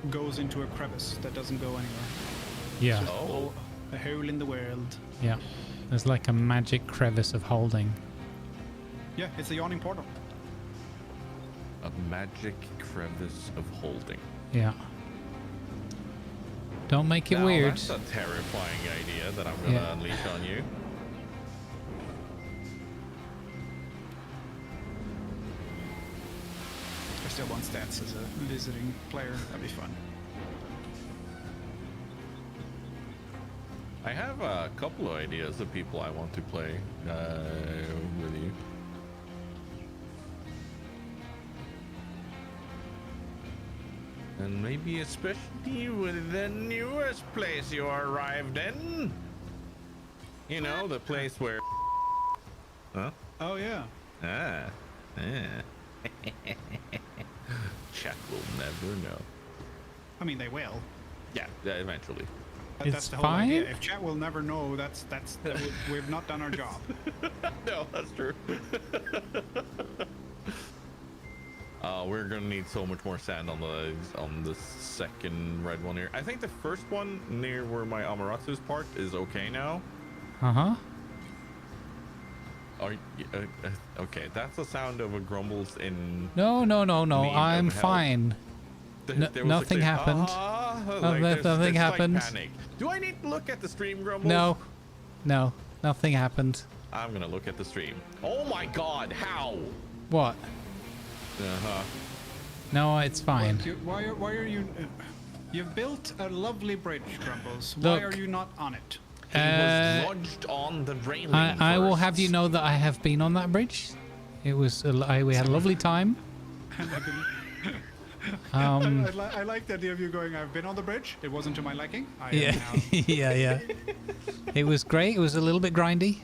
goes into a crevice that doesn't go anywhere. Yeah. Oh. A hole in the world. Yeah. There's like a magic crevice of holding. Yeah, it's a yawning portal. A magic crevice of holding. Yeah. Don't make it Now, weird. That's a terrifying idea that I'm going to unleash on you. still want stats as a visiting player. That'd be fun. I have a couple of ideas of people I want to play with you. And maybe especially with the newest place you arrived in. You know, the place where... Huh? Oh, yeah. Ah. Chat will never know. I mean, they will. Yeah, eventually. It's That's the whole fine. idea. If chat will never know, that's we've not done our job. No, that's true. We're gonna need so much more sand on the second red one here. I think the first one near where my Amaratsu's parked is okay now. Uh-huh. Are okay? That's the sound of a Grumbles in. No. need I'm of help. fine. There was nothing a clear, happened. Nothing happened. Like panic. Do I need to look at the stream, Grumbles? No, nothing happened. I'm gonna look at the stream. Oh my God! How? What? Uh-huh. No, it's fine. Why are you? You've built a lovely bridge, Grumbles. Look, Why are you not on it? It was lodged on the railing. I will first. have you know that I have been on that bridge. It was we had a lovely time. I like the idea of you going, I've been on the bridge. It wasn't to my liking. I am now. yeah. It was great. It was a little bit grindy.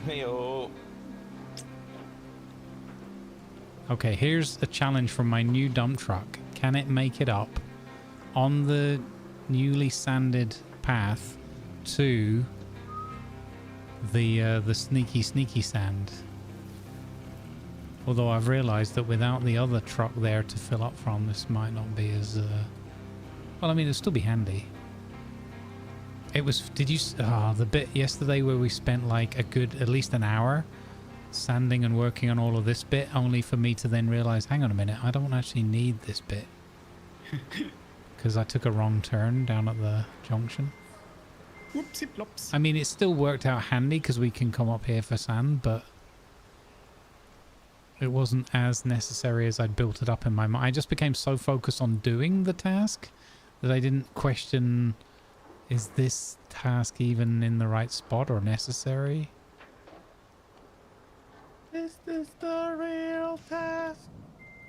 Hey-o. Okay, here's a challenge from my new dump truck. Can it make it up on the newly sanded path to the sneaky sand? Although I've realized that without the other truck there to fill up from, this might not be as well, I mean, it'll still be handy. It was, did you the bit yesterday where we spent like at least an hour sanding and working on all of this bit, only for me to then realize, hang on a minute, I don't actually need this bit because I took a wrong turn down at the junction. Whoopsie plops. I mean, it still worked out handy because we can come up here for sand, but it wasn't as necessary as I'd built it up in my mind. I just became so focused on doing the task that I didn't question, is this task even in the right spot or necessary? Is this the real task?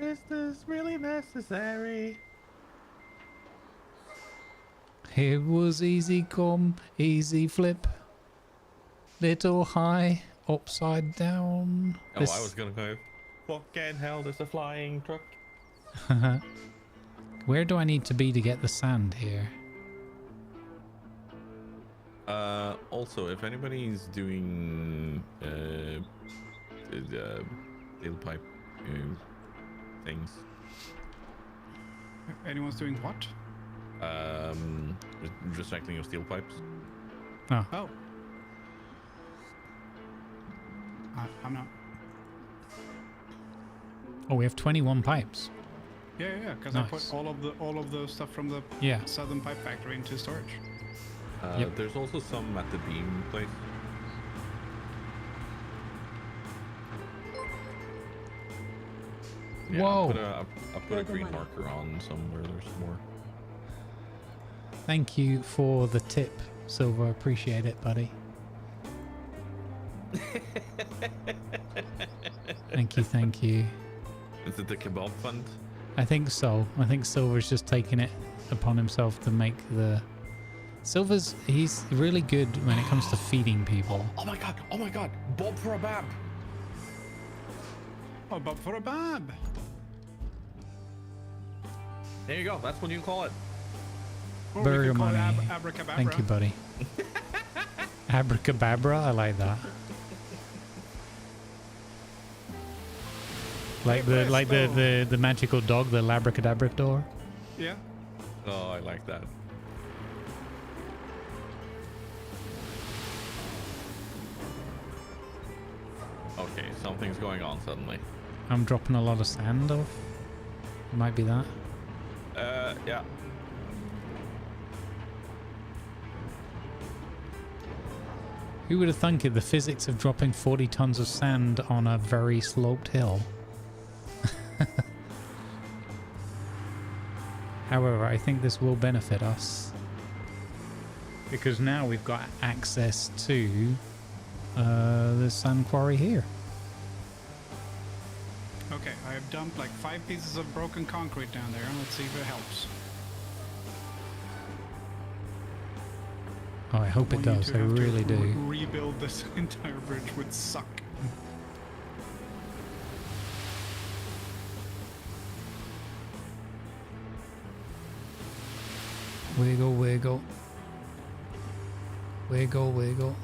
Is this really necessary? It was easy come, easy flip. Little high, upside down. Oh, I was gonna go, fucking hell, there's a flying truck. Where do I need to be to get the sand here? Also, if anybody's doing tailpipe things. Anyone's doing what? Recycling your steel pipes. Oh. I'm not. Oh, we have 21 pipes. Yeah, because Nice. I put all of the stuff from the Yeah. Southern Pipe Factory into storage. Yep. There's also some at the beam place. Yeah, Whoa. I put a green marker on somewhere there's more. Thank you for the tip, Silver. Appreciate it, buddy. Thank you. Is it the kebab fund? I think so. I think Silver's just taking it upon himself to make the... he's really good when it comes to feeding people. Oh my god, Bob for a bab. Oh, Bob for a bab. There you go, that's what you call it. Or we Burger could call it money. Abracababra. Thank you, buddy. Abracababra, I like that. Like the magical dog, the Labracadabrador. Yeah. Oh, I like that. Okay, something's going on suddenly. I'm dropping a lot of sand off. Might be that. Yeah. Who would have thunk it? The physics of dropping 40 tons of sand on a very sloped hill. However, I think this will benefit us because now we've got access to the sand quarry here. Okay, I have dumped like 5 pieces of broken concrete down there. Let's see if it helps. Oh, I hope it does. I really do. Rebuild this entire bridge would suck. Wiggle, wiggle. Wiggle, wiggle.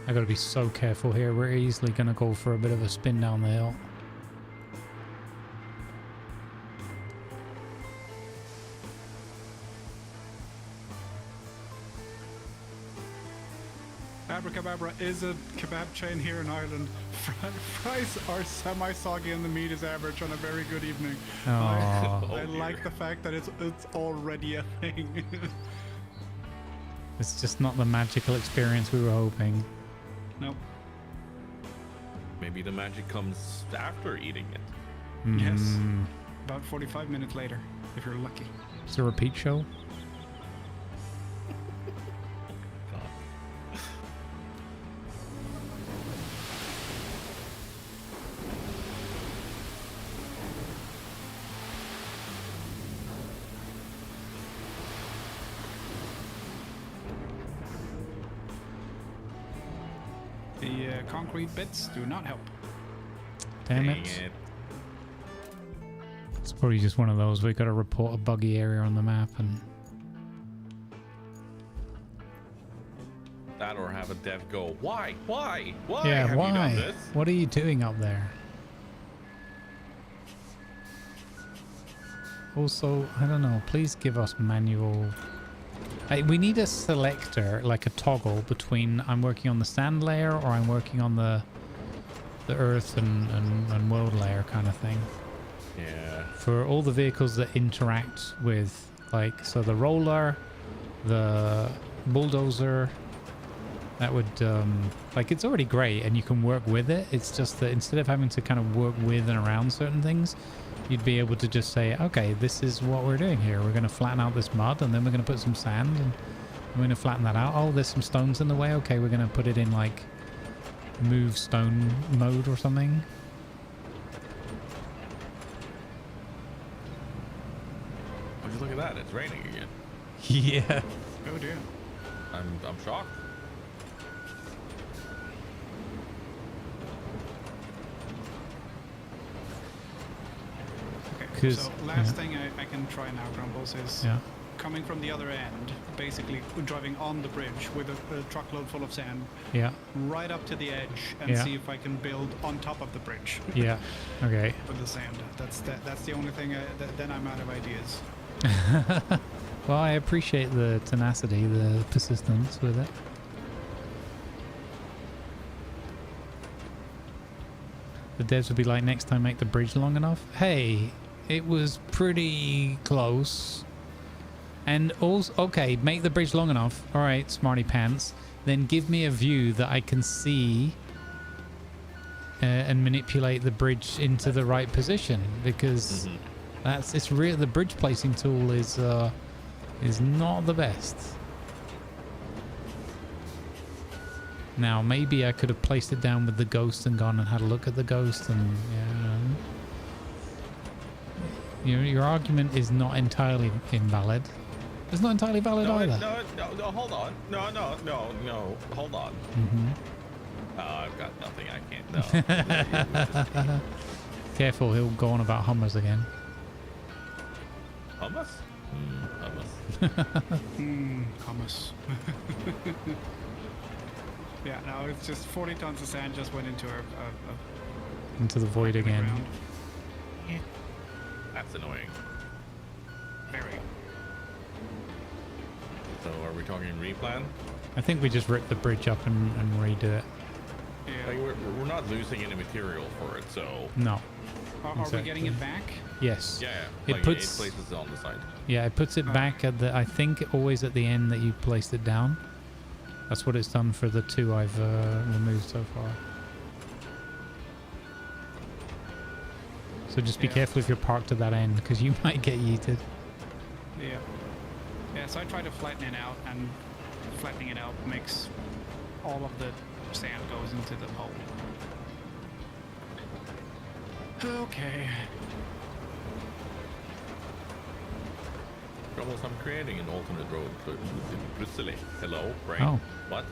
I gotta be so careful here. We're easily gonna go for a bit of a spin down the hill. Abracadabra is a kebab chain here in Ireland. Fries are semi-soggy and the meat is average on a very good evening. I like the fact that it's already a thing. It's just not the magical experience we were hoping. Nope. Maybe the magic comes after eating it. Yes. About 45 minutes later, if you're lucky. It's a repeat show. The concrete bits do not help. Damn it. It's probably just one of those. We got to report a buggy area on the map and. That or have a dev go, why? Why? Yeah, have why? you done this? What are you doing up there? Also, I don't know. Please give us manual. We need a selector, like a toggle between I'm working on the sand layer or I'm working on the earth and world layer kind of thing. Yeah. For all the vehicles that interact with, like, so the roller, the bulldozer, that would, like, it's already great and you can work with it. It's just that instead of having to kind of work with and around certain things, you'd be able to just say, okay, this is what we're doing here. We're going to flatten out this mud and then we're going to put some sand and we're going to flatten that out. Oh, there's some stones in the way. Okay, we're going to put it in like move stone mode or something. Would you look at that? It's raining again. Yeah. Oh dear. I'm shocked. Okay, so last thing I can try now, Grumbles, is coming from the other end, basically driving on the bridge with a truckload full of sand, right up to the edge and see if I can build on top of the bridge. Yeah, okay. With the sand. That's the only thing, then I'm out of ideas. Well, I appreciate the tenacity, the persistence with it. The devs would be like, next time make the bridge long enough. Hey, it was pretty close. And also, okay, make the bridge long enough. All right, smarty pants. Then give me a view that I can see and manipulate the bridge into the right position, because it's real. The bridge placing tool is not the best. Now, maybe I could have placed it down with the ghost and gone and had a look at the ghost, and your argument is not entirely invalid. It's not entirely valid either. No, hold on. No, hold on. I've got nothing. I can't. No. Careful, he'll go on about Hummers again. Hummus? Hummus. Hummus. Yeah, no, it's just 40 tons of sand just went into into the void again. Yeah. That's annoying. Very. So are we talking replan? I think we just rip the bridge up and redo it. Yeah. Like we're not losing any material for it, so No. Are we getting it back? Yes. yeah. It Like, puts- it places on the side. Yeah, it puts it back at the, I think always at the end that you placed it down. That's what it's done for the 2 I've removed so far. So just be careful if you're parked at that end, because you might get yeeted. Yeah. Yeah, so I try to flatten it out, and flattening it out makes all of the sand goes into the hole. Okay. Grumbles, I'm creating an alternate road to Brusile. Hello, right? Oh. What?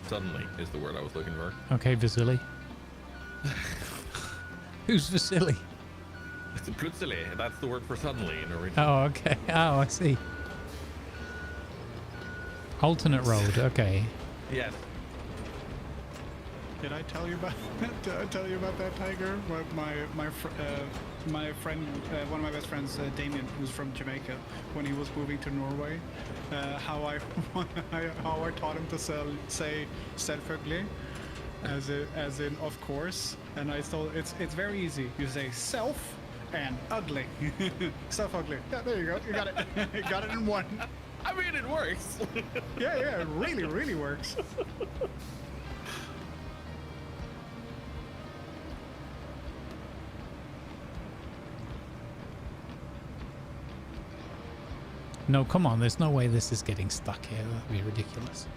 Suddenly is the word I was looking for. Okay, Vasily. Who's Vasily? It's Brusile. That's the word for suddenly in original. Oh, okay. Oh, I see. Alternate road. Okay. Yes. Did I tell you about? Did I tell you about that, Tiger? My friend, one of my best friends, Damien, who's from Jamaica, when he was moving to Norway, how I taught him to say "selvfølgelig," as in of course, and I told it's very easy. You say self and ugly, self ugly. Yeah, there you go. You got it. You got it in one. I mean, it works. Yeah, it really works. No, come on. There's no way this is getting stuck here. That'd be ridiculous.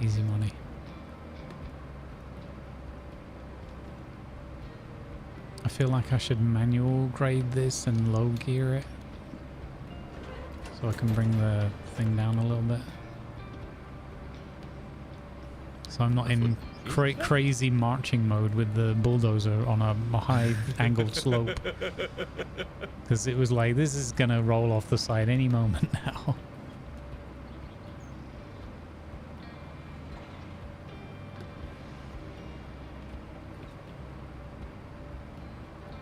Easy money. I feel like I should manual grade this and low gear it so I can bring the thing down a little bit. So I'm not in crazy marching mode with the bulldozer on a high angled slope. Because it was like, this is gonna roll off the side any moment now.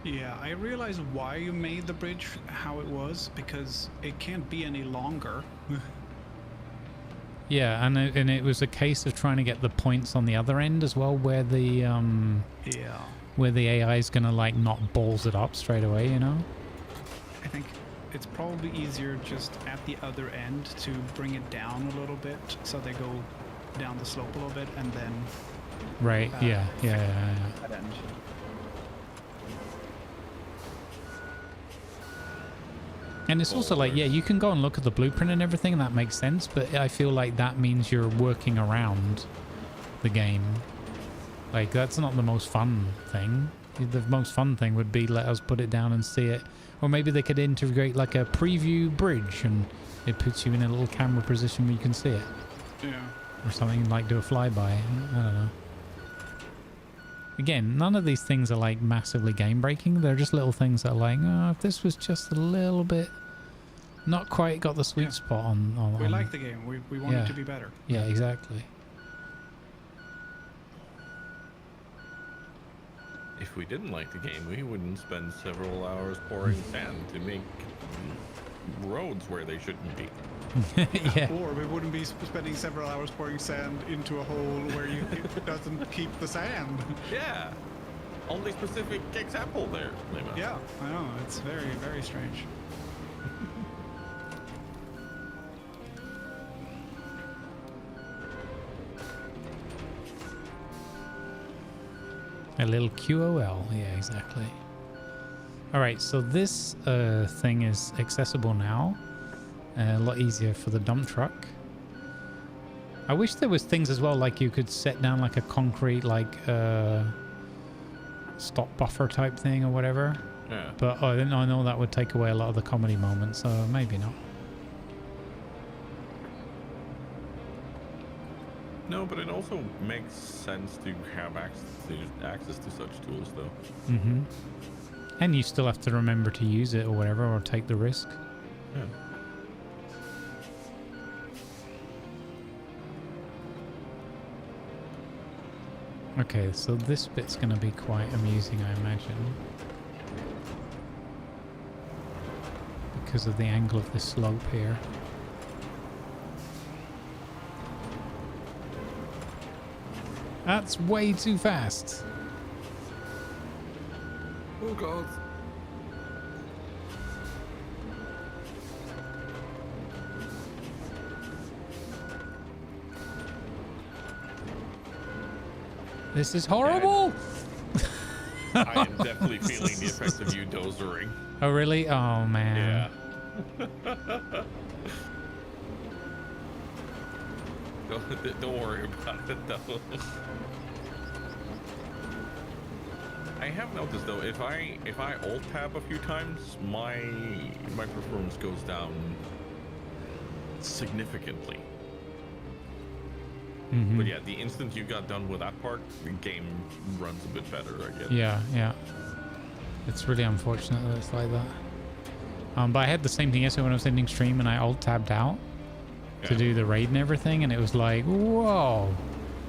Yeah, I realized why you made the bridge how it was, because it can't be any longer. Yeah, and it was a case of trying to get the points on the other end as well, where the where the AI is gonna like not balls it up straight away, you know. I think it's probably easier just at the other end to bring it down a little bit, so they go down the slope a little bit, and then Right. Yeah. that end. And it's also like, yeah, you can go and look at the blueprint and everything, and that makes sense, but I feel like that means you're working around the game. Like, that's not the most fun thing. The most fun thing would be let us put it down and see it. Or maybe they could integrate like a preview bridge, and it puts you in a little camera position where you can see it. Yeah. Or something, like do a flyby. I don't know. Again, none of these things are like massively game breaking. They're just little things that are like, oh, if this was just a little bit, not quite got the sweet spot on. We like the game. We want it to be better. Yeah, exactly. If we didn't like the game, we wouldn't spend several hours pouring sand to make roads where they shouldn't be. Yeah. Or we wouldn't be spending several hours pouring sand into a hole where it doesn't keep the sand. Yeah. Only specific example there, Lima. Yeah, I know. It's very, very strange. A little QOL. Yeah, exactly. All right, so this thing is accessible now. A lot easier for the dump truck. I wish there was things as well, like you could set down like a concrete, like stop buffer type thing or whatever. Yeah. But I know that would take away a lot of the comedy moments, so maybe not. No, but it also makes sense to have access to such tools, though. Mm-hmm. And you still have to remember to use it or whatever, or take the risk. Yeah. Okay, so this bit's going to be quite amusing, I imagine. Because of the angle of the slope here. That's way too fast. Oh god. This is horrible! I am definitely feeling the effects of you dozering. Oh, really? Oh, man. Yeah. Don't worry about it, though. I have noticed, though, if I alt tab a few times, my performance goes down significantly. Mm-hmm. But yeah, the instant you got done with that part, the game runs a bit better, I guess. Yeah, yeah. It's really unfortunate that it's like that. But I had the same thing yesterday when I was ending stream and I alt tabbed out to do the raid and everything, and it was like, whoa,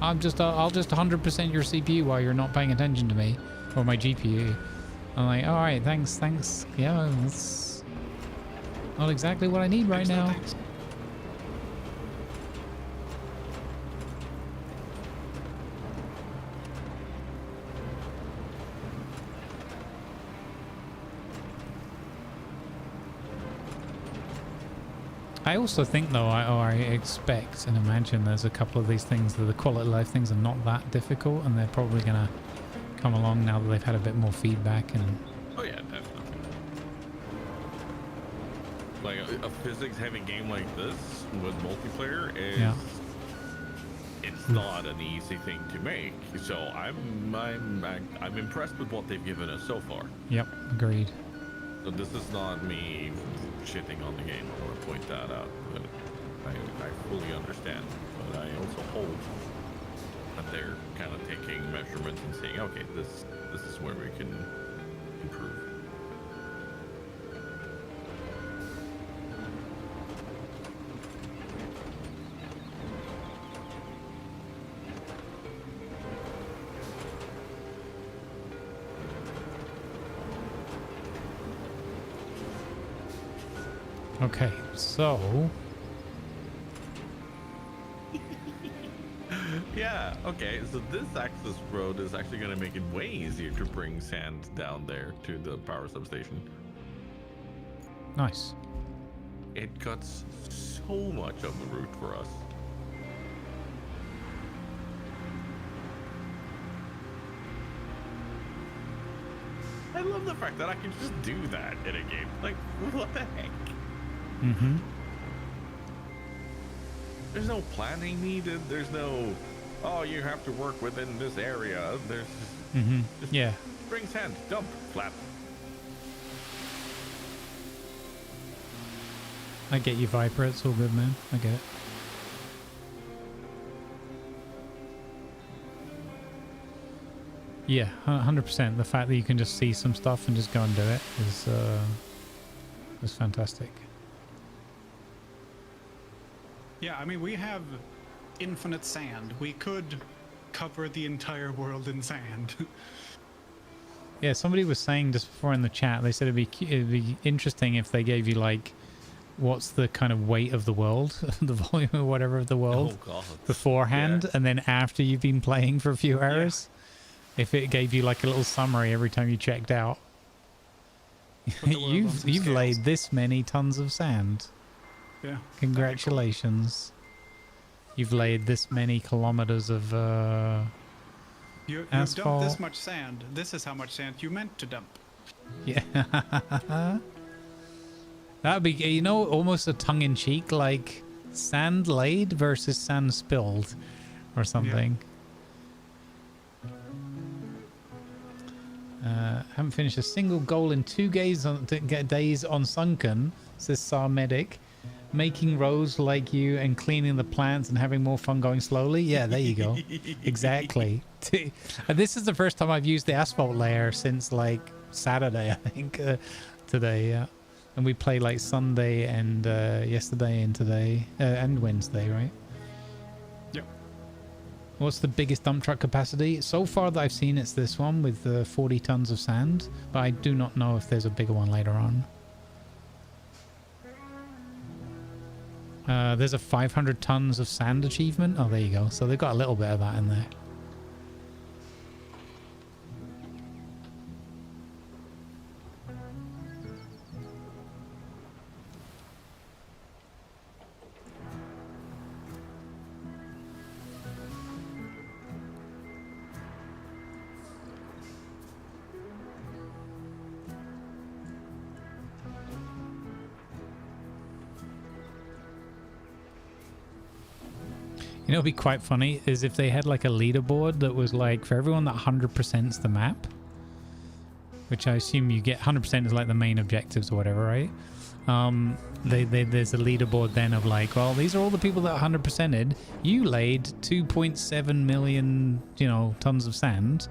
I'll just 100% your CPU while you're not paying attention to me or my GPU. I'm like, all right, thanks. Yeah, that's not exactly what I need right now. Thanks. I also think, though, I expect and imagine there's a couple of these things that the quality of life things are not that difficult, and they're probably going to come along now that they've had a bit more feedback. And Oh yeah, definitely. Like a physics-heavy game like this with multiplayer is, it's not an easy thing to make. So I'm impressed with what they've given us so far. Yep, agreed. So this is not me shitting on the game. I want to point that out. But I fully understand. But I also hope that they're kind of taking measurements and saying, okay, this is where we can improve. Okay, so Yeah, okay, so this access road is actually going to make it way easier to bring sand down there to the power substation. nice. It cuts so much of the route for us. I love the fact that I can just do that in a game. Like, what the heck? Mm-hmm. There's no planning needed. There's no, oh, you have to work within this area. There's just Yeah. bring sand, dump, flap. I get you, Viper. It's all good, man. I get it. Yeah, 100%. The fact that you can just see some stuff and just go and do it is fantastic. Yeah, I mean, we have infinite sand. We could cover the entire world in sand. Yeah, somebody was saying just before in the chat, they said it'd be interesting if they gave you, like, what's the kind of weight of the world, the volume or whatever of the world beforehand, and then after you've been playing for a few hours. If it gave you like a little summary every time you checked out. You've laid this many tons of sand. Yeah. Congratulations. You've laid this many kilometers of You dumped asphalt. this much sand. This is how much sand you meant to dump. Yeah. That'd be, you know, almost a tongue-in-cheek, like sand laid versus sand spilled or something. Haven't finished a single goal in 2 days on Sunken, says Sar Medic. making roads like you and cleaning the plants and having more fun going slowly. Yeah, there you go. Exactly. And this is the first time I've used the asphalt layer since like Saturday, I think, today. Yeah, and we play like Sunday and yesterday and today and Wednesday, right? Yep. What's the biggest dump truck capacity? So far that I've seen, it's this one with 40 tons of sand, but I do not know if there's a bigger one later on. There's a 500 tons of sand achievement. Oh, there you go. So they've got a little bit of that in there. You know, it'd be quite funny is if they had like a leaderboard that was like for everyone that 100%'s the map, which I assume you get 100% is like the main objectives or whatever, right? There's a leaderboard then of like, well, these are all the people that 100%ed. You laid 2.7 million, you know, tons of sand.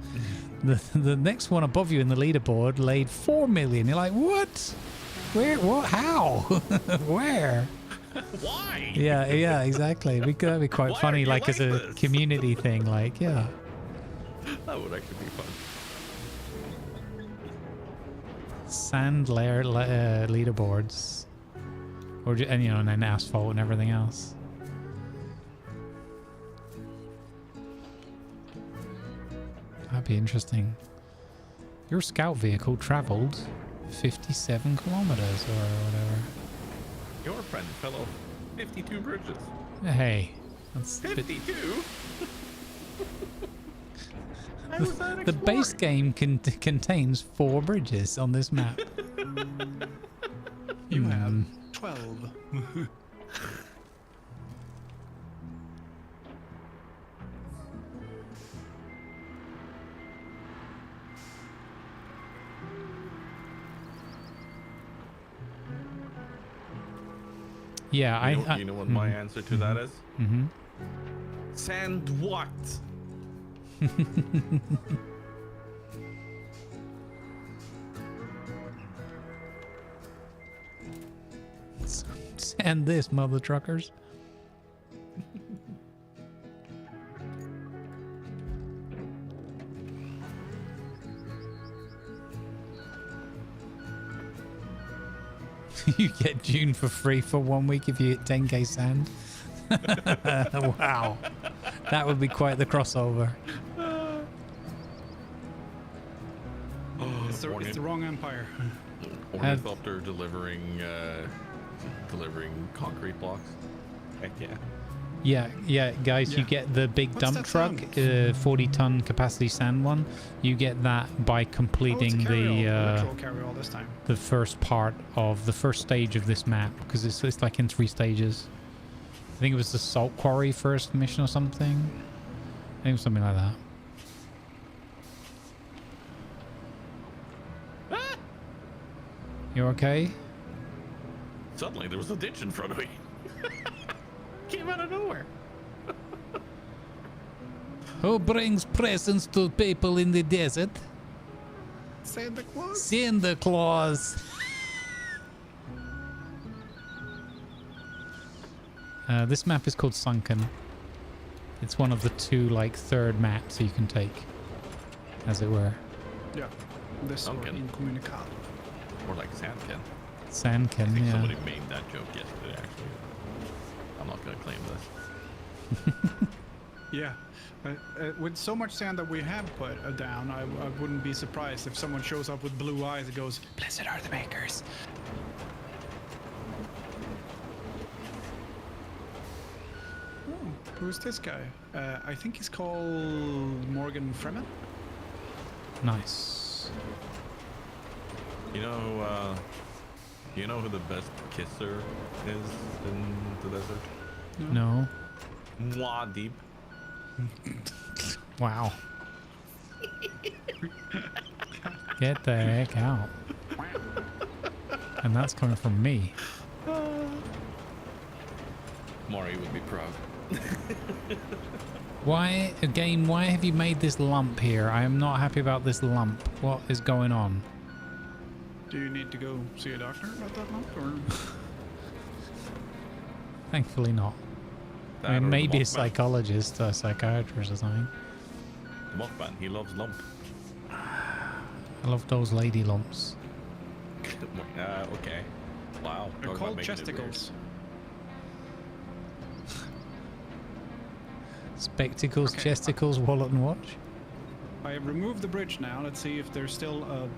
The next one above you in the leaderboard laid 4 million. You're like, what? Where? What? How? Where? Why? Yeah, exactly. That'd be quite funny, like as a this? community thing. Like, yeah. That would actually be fun. Sand layer leaderboards, or and you know, and then asphalt and everything else. That'd be interesting. Your scout vehicle traveled 57 kilometers or whatever. Your friend fell off 52 bridges. Hey, that's 52? the base game contains 4 bridges on this map. You have 12. Yeah, you know what my answer to that is? Mm-hmm. Sand what? Sand this, mother truckers. You get June for free for 1 week if you hit 10k sand. Wow, that would be quite the crossover. It's the wrong empire. Ornithopter delivering concrete blocks. Heck yeah. Yeah, guys, you get the big What's dump that truck, 40-ton capacity sand one. You get that by completing carry-all this time. the first part of the first stage of this map, because it's like in 3 stages. I think it was the salt quarry first mission or something. I think it was something like that. Ah! You okay? Suddenly there was a ditch in front of me. Came out of nowhere. Who brings presents to people in the desert? Santa Claus? Santa Claus. This map is called Sunken. It's one of the 2 like 3rd maps you can take, as it were. Yeah. This or Sunken. Incommunicado. Or like Sandken. Sandken, I think yeah. somebody made that joke yesterday, actually. I'm not going to claim this. Yeah. With so much sand that we have put down, I wouldn't be surprised if someone shows up with blue eyes and goes, "Blessed are the makers." Oh, who's this guy? I think he's called Morgan Freeman. Nice. You know who the best kisser is in the desert? No. Mwah deep. Wow. Get the heck out. And that's coming from me. Maury would be proud. Why, again, why have you made this lump here? I am not happy about this lump. What is going on? Do you need to go see a doctor about that lump, or? Thankfully not. I mean, maybe a psychologist, a psychiatrist or something. The Mothman, he loves lump. I love those lady lumps. Okay. Wow. They're called chesticles. Spectacles, Okay. chesticles, wallet and watch. I have removed the bridge now. Let's see if there's still a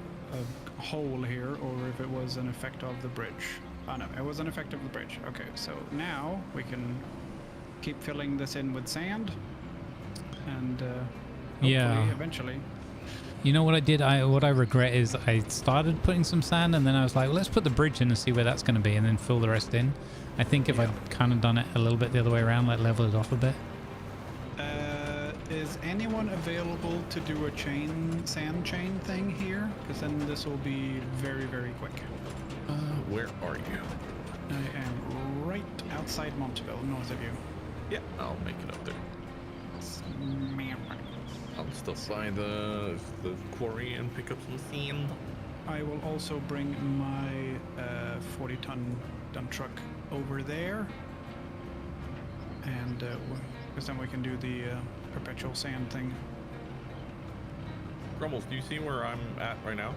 hole here, or if it was an effect of the bridge. Oh no, it was an effect of the bridge. Okay, so now we can keep filling this in with sand, and hopefully, eventually. You know what I did? What I regret is I started putting some sand, and then I was like, let's put the bridge in and see where that's going to be, and then fill the rest in. I think if I'd kind of done it a little bit the other way around, like level it off a bit. Is anyone available to do a sand chain thing here? Because then this will be very, very quick. Where are you? I am right outside Monteville, north of you. Yeah, I'll make it up there. I'll stop by the quarry and pick up some sand. I will also bring my 40-ton dump truck over there, and because then we can do the perpetual sand thing. Grumbles, do you see where I'm at right now?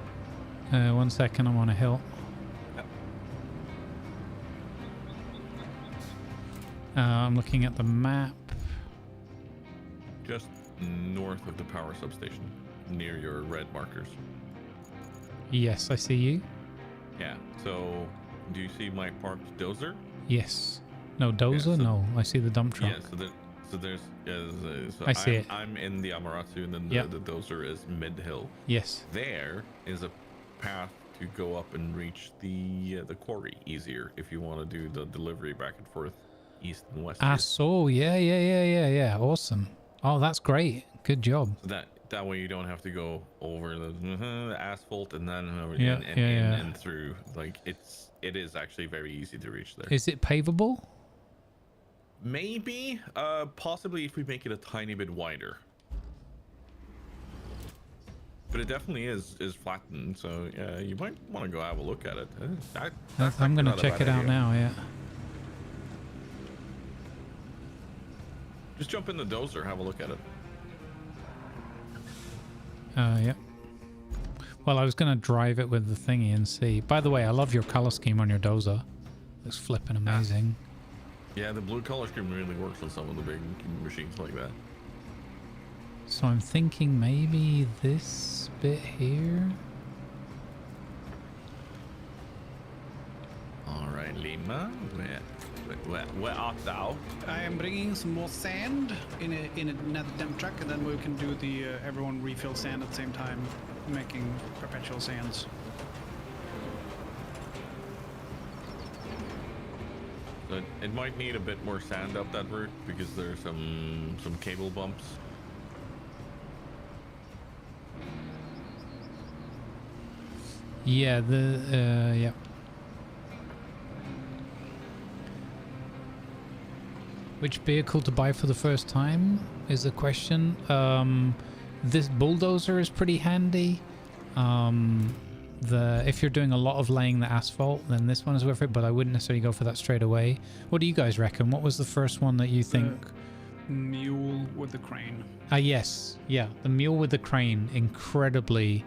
1 second, I'm on a hill. I'm looking at the map. Just north of the power substation, near your red markers. Yes, I see you. Yeah, so do you see my parked dozer? Yes. No, dozer? Yeah, so, no, I see the dump truck. Yeah, so there's... so I see it. I'm in the Amaterasu, and then the dozer is mid-hill. Yes. There is a path to go up and reach the quarry easier if you want to do the delivery back and forth east and west. Ah, so yeah. Awesome. Oh, that's great. Good job. So that way you don't have to go over the asphalt and then over and through. Like it is actually very easy to reach there. Is it pavable? Maybe, possibly if we make it a tiny bit wider. But it definitely is flattened, so you might want to go have a look at it. I'm gonna check it out now. Yeah. Just jump in the dozer, have a look at it. Yep. Well, I was gonna drive it with the thingy and see. By the way, I love your color scheme on your dozer. Looks flipping amazing. Yeah, the blue color scheme really works on some of the big machines like that. So I'm thinking maybe this bit here. All right, Lima, where art thou? I am bringing some more sand in another dump truck, and then we can do the everyone refill sand at the same time, making perpetual sands. But it might need a bit more sand up that route because there's some cable bumps. Yeah, yeah. Which vehicle to buy for the first time is the question. This bulldozer is pretty handy. If you're doing a lot of laying the asphalt, then this one is worth it, but I wouldn't necessarily go for that straight away. What do you guys reckon? What was the first one that you think? Mule with the crane. Yes. Yeah, the mule with the crane. Incredibly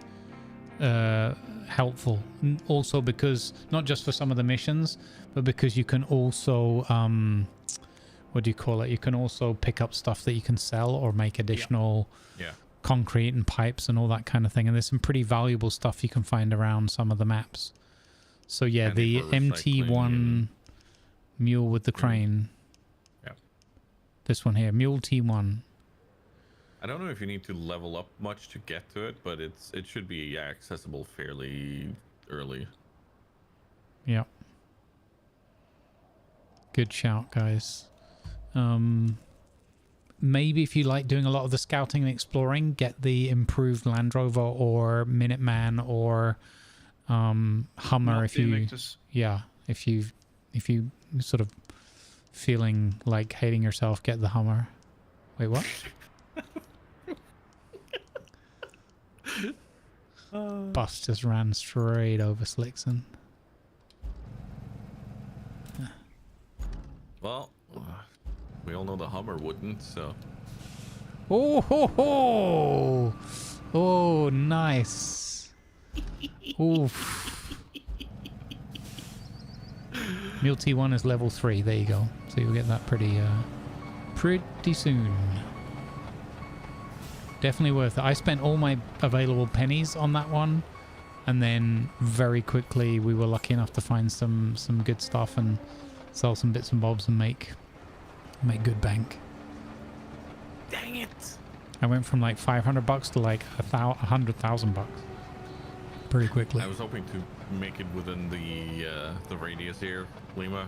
helpful. Also because, not just for some of the missions, but because you can also... what do you call it? You can also pick up stuff that you can sell or make additional concrete and pipes and all that kind of thing. And there's some pretty valuable stuff you can find around some of the maps. So yeah, the MT1 mule with the crane. Yeah. This one here, Mule T1. I don't know if you need to level up much to get to it, but it should be accessible fairly early. Yeah. Good shout, guys. Maybe if you like doing a lot of the scouting and exploring, get the improved Land Rover or Minuteman or Hummer. If you sort of feeling like hating yourself, get the Hummer. Wait, what? Bus just ran straight over Slickson. Well, we all know the Hummer wouldn't, so. Oh ho ho! Oh, nice. Oof. Mule T1 is level 3. There you go. So you'll get that pretty soon. Definitely worth it. I spent all my available pennies on that one, and then very quickly we were lucky enough to find some good stuff and sell some bits and bobs and make good bank. Dang it! I went from like $500 to like $100,000 pretty quickly. I was hoping to make it within the radius here, Lima.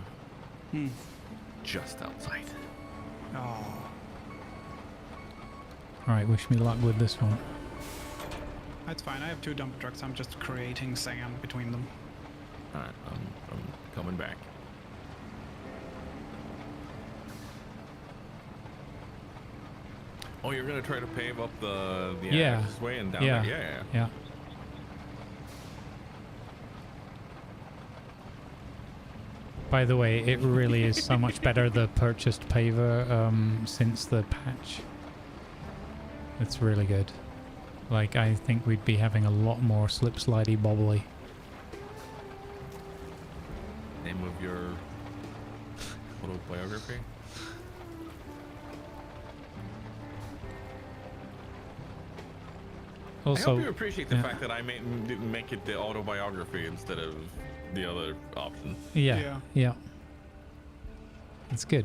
Just outside. Oh. All right, wish me luck with this one. That's fine. I have 2 dump trucks. I'm just creating sand between them. All right, I'm coming back. Oh, you're gonna try to pave up the access way and down there? Yeah. By the way, it really is so much better, the purchased paver, since the patch. It's really good. Like, I think we'd be having a lot more slip-slidey bobbly. Name of your autobiography? Also, I hope you appreciate the fact that I didn't make it the autobiography instead of the other option. Yeah. It's good.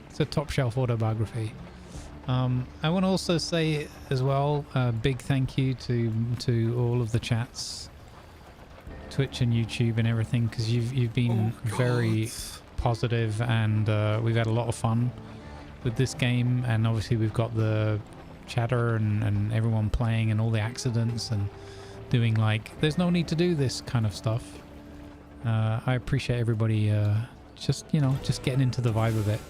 It's a top shelf autobiography. I want to also say as well, a big thank you to all of the chats, Twitch and YouTube and everything, because you've been very positive, and we've had a lot of fun with this game, and obviously we've got the chatter and everyone playing and all the accidents and doing like there's no need to do this kind of stuff. I appreciate everybody just getting into the vibe of it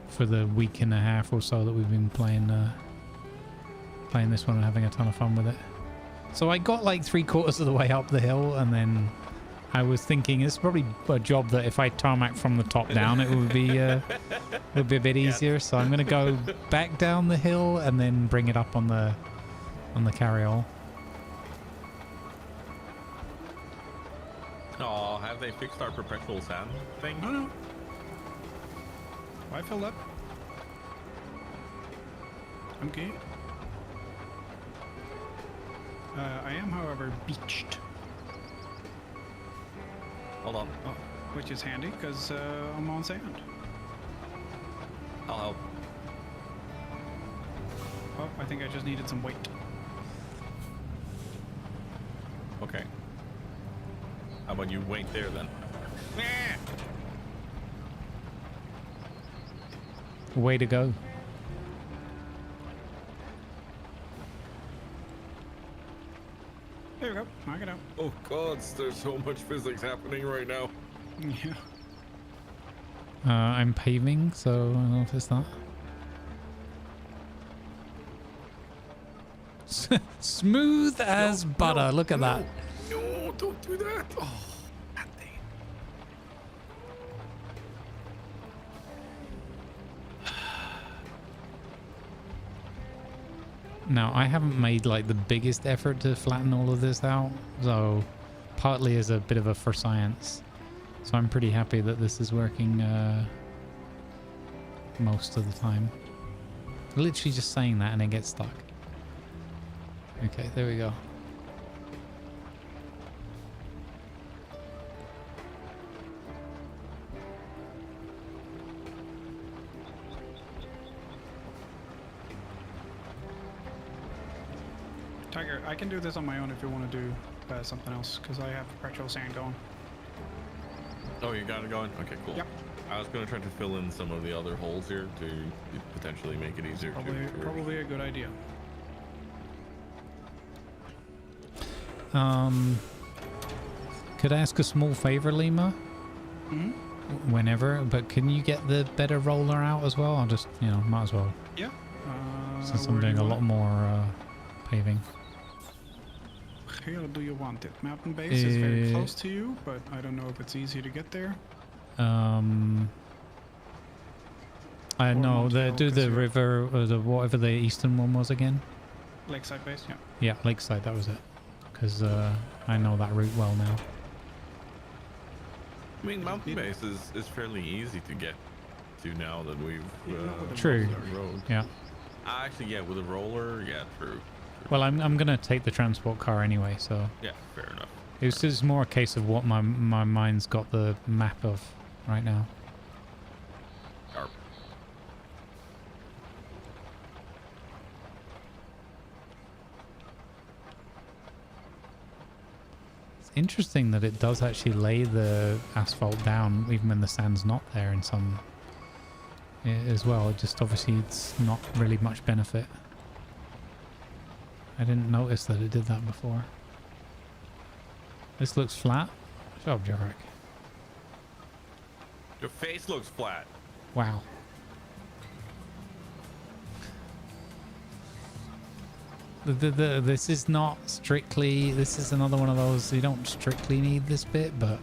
for the week and a half or so that we've been playing this one and having a ton of fun with it. So I got like 3/4 of the way up the hill, and then I was thinking it's probably a job that if I tarmac from the top down, it would be a bit easier. So I'm gonna go back down the hill and then bring it up on the carryall. Oh, have they fixed our perpetual sand thing? No. I filled up. I'm good. I am, however, beached. Hold on. Oh, which is handy because I'm on sand. I'll help. Oh, I think I just needed some weight. Okay. How about you wait there then? Way to go. There we go. Knock it out. Oh god, there's so much physics happening right now. Yeah. I'm paving, so I noticed that. Smooth as butter. Look at that. No, don't do that. Oh, that thing. Now, I haven't made like the biggest effort to flatten all of this out, so partly as a bit of a for science. So I'm pretty happy that this is working most of the time. Literally just saying that and it gets stuck. Okay, there we go. Tiger, I can do this on my own if you want to do something else, because I have perpetual sand going. Oh, you got it going? Okay, cool. Yep. I was going to try to fill in some of the other holes here to potentially make it easier Probably a good idea. Could I ask a small favor, Lima? Mm-hmm. whenever, but can you get the better roller out as well? I'll just, might as well. Yeah. Since I'm where do doing you a want lot more paving. it? Here do you want it? Mountain base is very close to you, but I don't know if it's easy to get there. I know, Mount Hill, do 'cause the you're- river, or the whatever the eastern one was again. Lakeside base, yeah. Yeah, Lakeside, that was it. Because I know that route well now. I mean, mountain base is fairly easy to get to now that we've True. road. Yeah. Actually, yeah, with a roller, yeah, true. Well, I'm gonna take the transport car anyway, so Yeah, fair enough. it was just more a case of what my mind's got the map of right now. Arp. It's interesting that it does actually lay the asphalt down even when the sand's not there in some as well. It just obviously it's not really much benefit. I didn't notice that it did that before. This looks flat. Shut up, Jarek. Your face looks flat. Wow. This is not strictly, this is another one of those, you don't strictly need this bit, but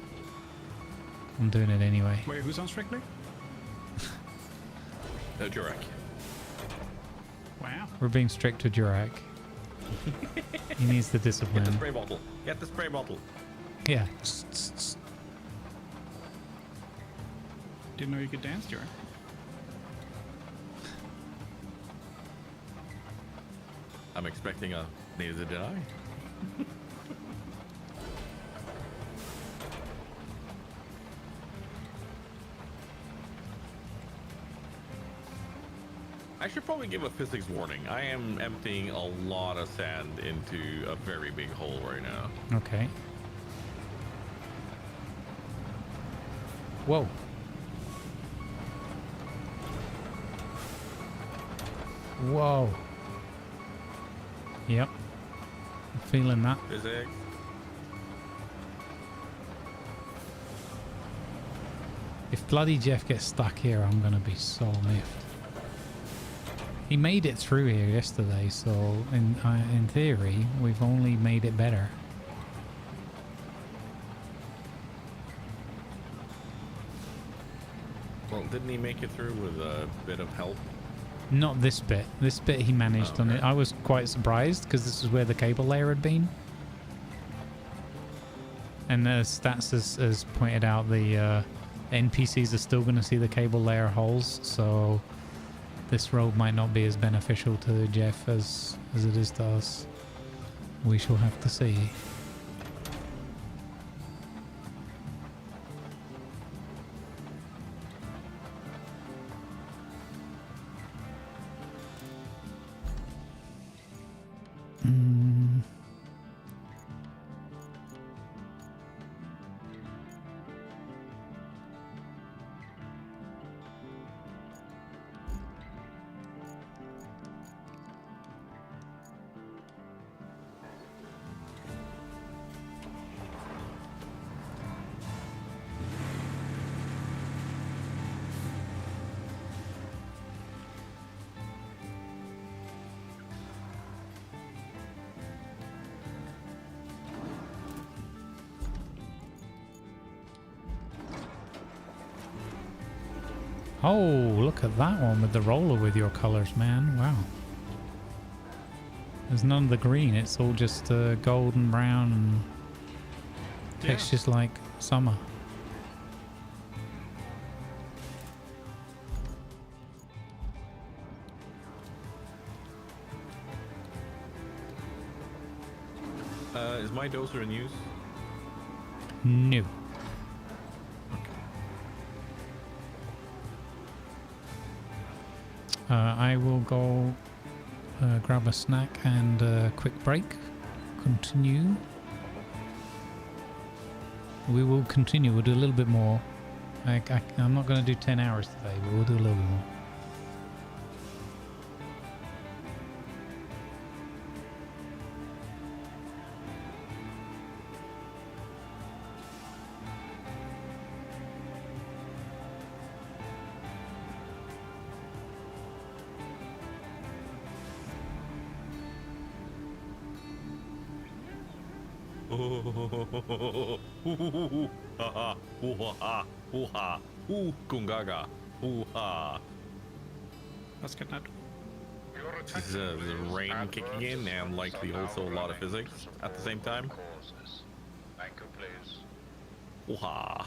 I'm doing it anyway. Wait, who's on Strictly? Jurek. Wow. We're being strict with Jurek. He needs the Get discipline. the spray bottle. Get the spray bottle. Yeah. Didn't know you could dance, Jared. I'm expecting a neither did I. I should probably give a physics warning. I am emptying a lot of sand into a very big hole right now. Okay. Whoa. Whoa. Yep. I'm feeling that. Physics. If bloody Jeff gets stuck here, I'm gonna be so miffed. He made it through here yesterday, so in theory, we've only made it better. Well, didn't he make it through with a bit of help? Not this bit. This bit he managed on it. I was quite surprised because this is where the cable layer had been. And as Stats has pointed out, the NPCs are still going to see the cable layer holes, so this road might not be as beneficial to Jeff as it is to us. We shall have to see. Oh, look at that one with the roller with your colors, man. Wow. There's none of the green. It's all just gold and brown and it's just like summer. Is my dozer in use? No. I will go grab a snack and a quick break. Continue. We will continue. We'll do a little bit more. I'm not going to do 10 hours today, but we'll do a little bit more. Oh, ha ha, ooh ha, ooh kungaga, ooh ha. Let's get that. This is the rain kicking in and likely also a lot of physics at the same time. Thank you, please. Ooh ha.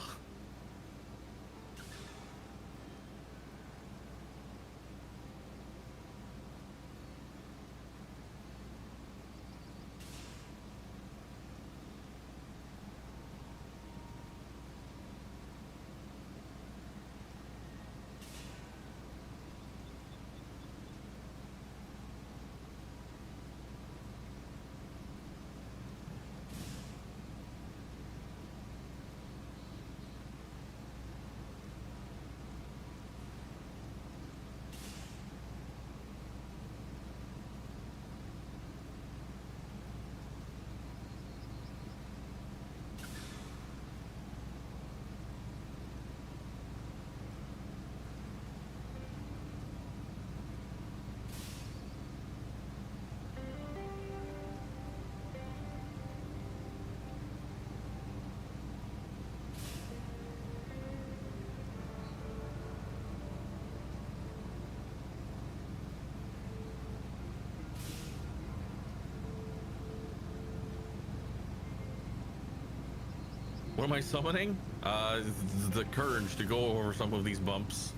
What am I summoning? The courage to go over some of these bumps.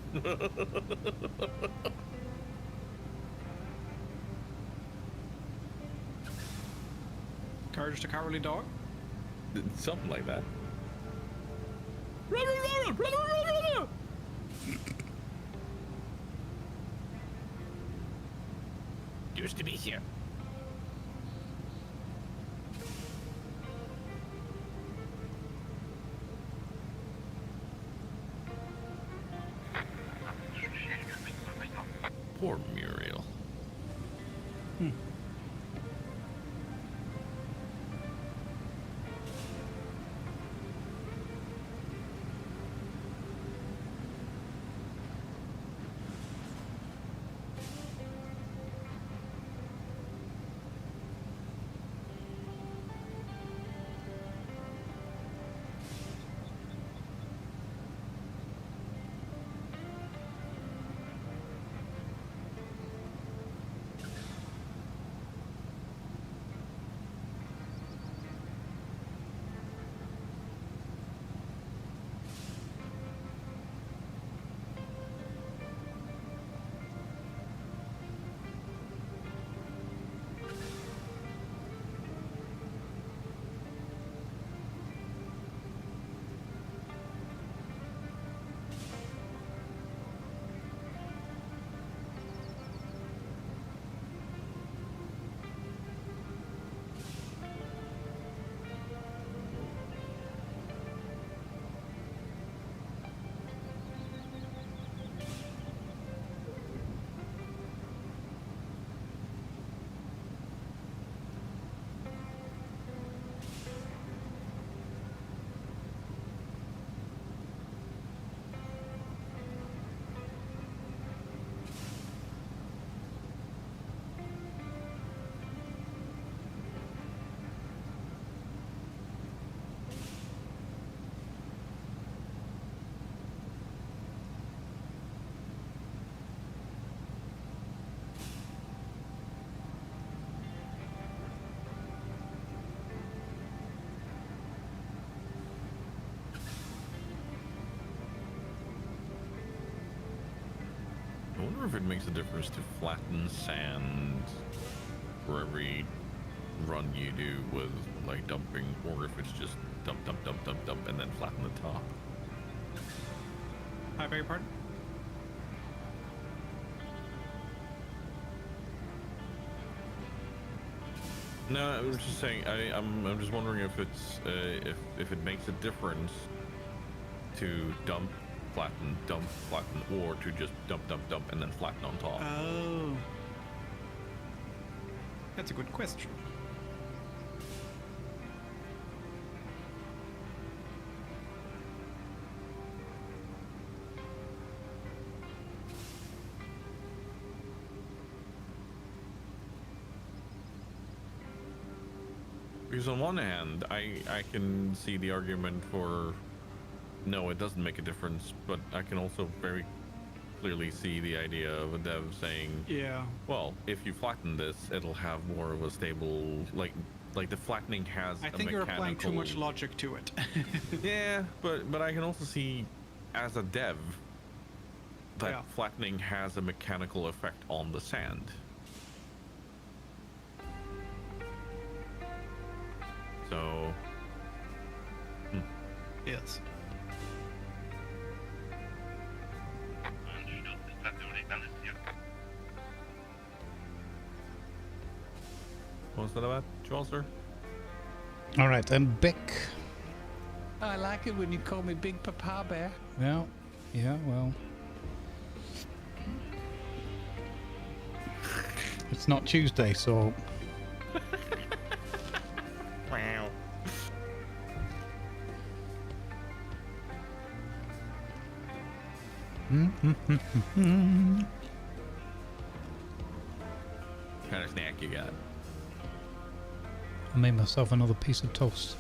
Courage to cowardly dog. Something like that. Used to be here. Poor Muriel. I wonder if it makes a difference to flatten sand for every run you do with like dumping, or if it's just dump, dump, dump, dump, dump, and then flatten the top. I beg your pardon? No, I was just saying. I'm just wondering if it's if it makes a difference to dump, flatten, or to just dump, dump, dump, and then flatten on top. Oh. That's a good question. Because on one hand, I can see the argument for no, it doesn't make a difference, but I can also very clearly see the idea of a dev saying, Yeah. well, if you flatten this, it'll have more of a stable, like the flattening has I a think you're applying too much mechanical- logic to it. Yeah, but I can also see as a dev that Yeah. flattening has a mechanical effect on the sand. So Yes. what was that about, Chaucer? All right, I'm Bick. I like it when you call me Big Papa Bear. Well, yeah, well. It's not Tuesday, so. Wow. What kind of snack you got? I made myself another piece of toast.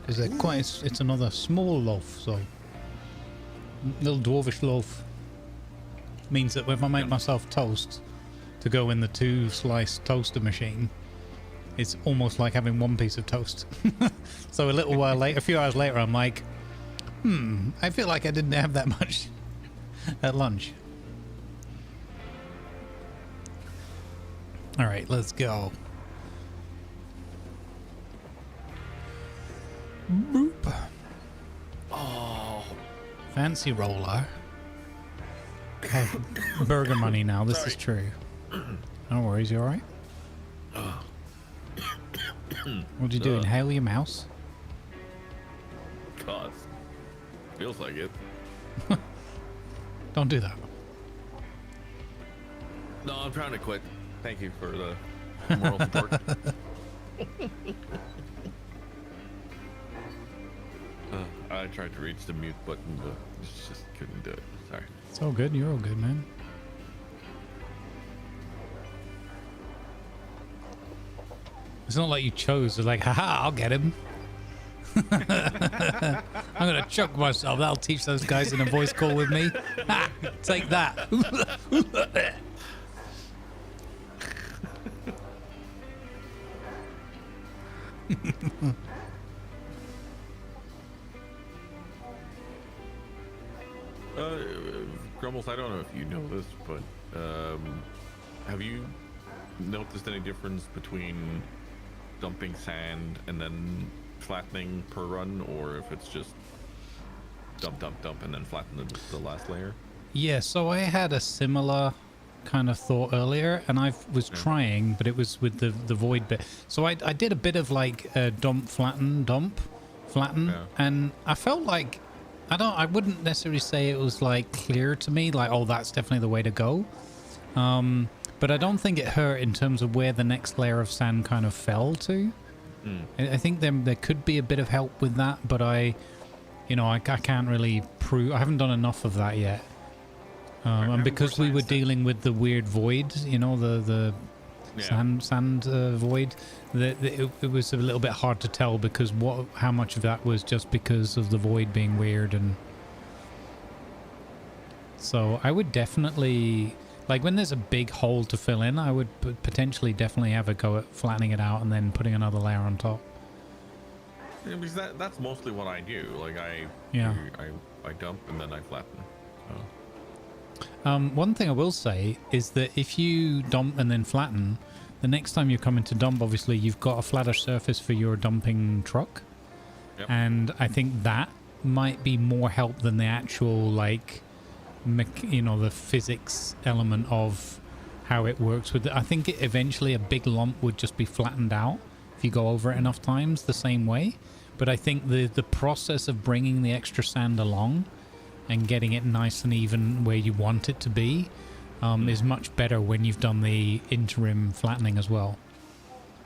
Is it quite? It's another small loaf, so little dwarvish loaf. Means that if I make myself toast to go in the 2-slice toaster machine, it's almost like having one piece of toast. So a little while later, a few hours later, I'm like, I feel like I didn't have that much at lunch. All right, let's go. Boop. Oh, Fancy roller. I have burger money now, this is true. No worries, you alright? What'd you do, inhale your mouse? God. Feels like it. Don't do that. No, I'm trying to quit. Thank you for the moral support. I tried to reach the mute button, but just couldn't do it. Sorry. It's all good, you're all good, man. It's not like you chose, it's like, haha, I'll get him. I'm gonna chuck myself, that'll teach those guys in a voice call with me. Ha, take that. Grumbles, I don't know if you know this, but have you noticed any difference between dumping sand and then flattening per run, or if it's just dump, dump, dump, and then flatten the last layer? Yeah, so I had a similar kind of thought earlier, and I was trying, but it was with the void bit. So I did a bit of like dump, flatten, and I felt like I wouldn't necessarily say it was like clear to me, like, oh, that's definitely the way to go. But I don't think it hurt in terms of where the next layer of sand kind of fell to. I think there could be a bit of help with that, but I can't really prove. I haven't done enough of that yet. And because we were dealing with the weird void, the sand void, it was a little bit hard to tell because how much of that was just because of the void being weird. And so I would definitely, like, when there's a big hole to fill in, I would potentially definitely have a go at flattening it out and then putting another layer on top. Yeah, because that's mostly what I do. Like I dump and then I flatten. So. One thing I will say is that if you dump and then flatten, the next time you come into dump, obviously you've got a flatter surface for your dumping truck. Yep. And I think that might be more help than the actual, like, the physics element of how it works with it. I think eventually a big lump would just be flattened out if you go over it enough times the same way. But I think the process of bringing the extra sand along and getting it nice and even where you want it to be is much better when you've done the interim flattening as well.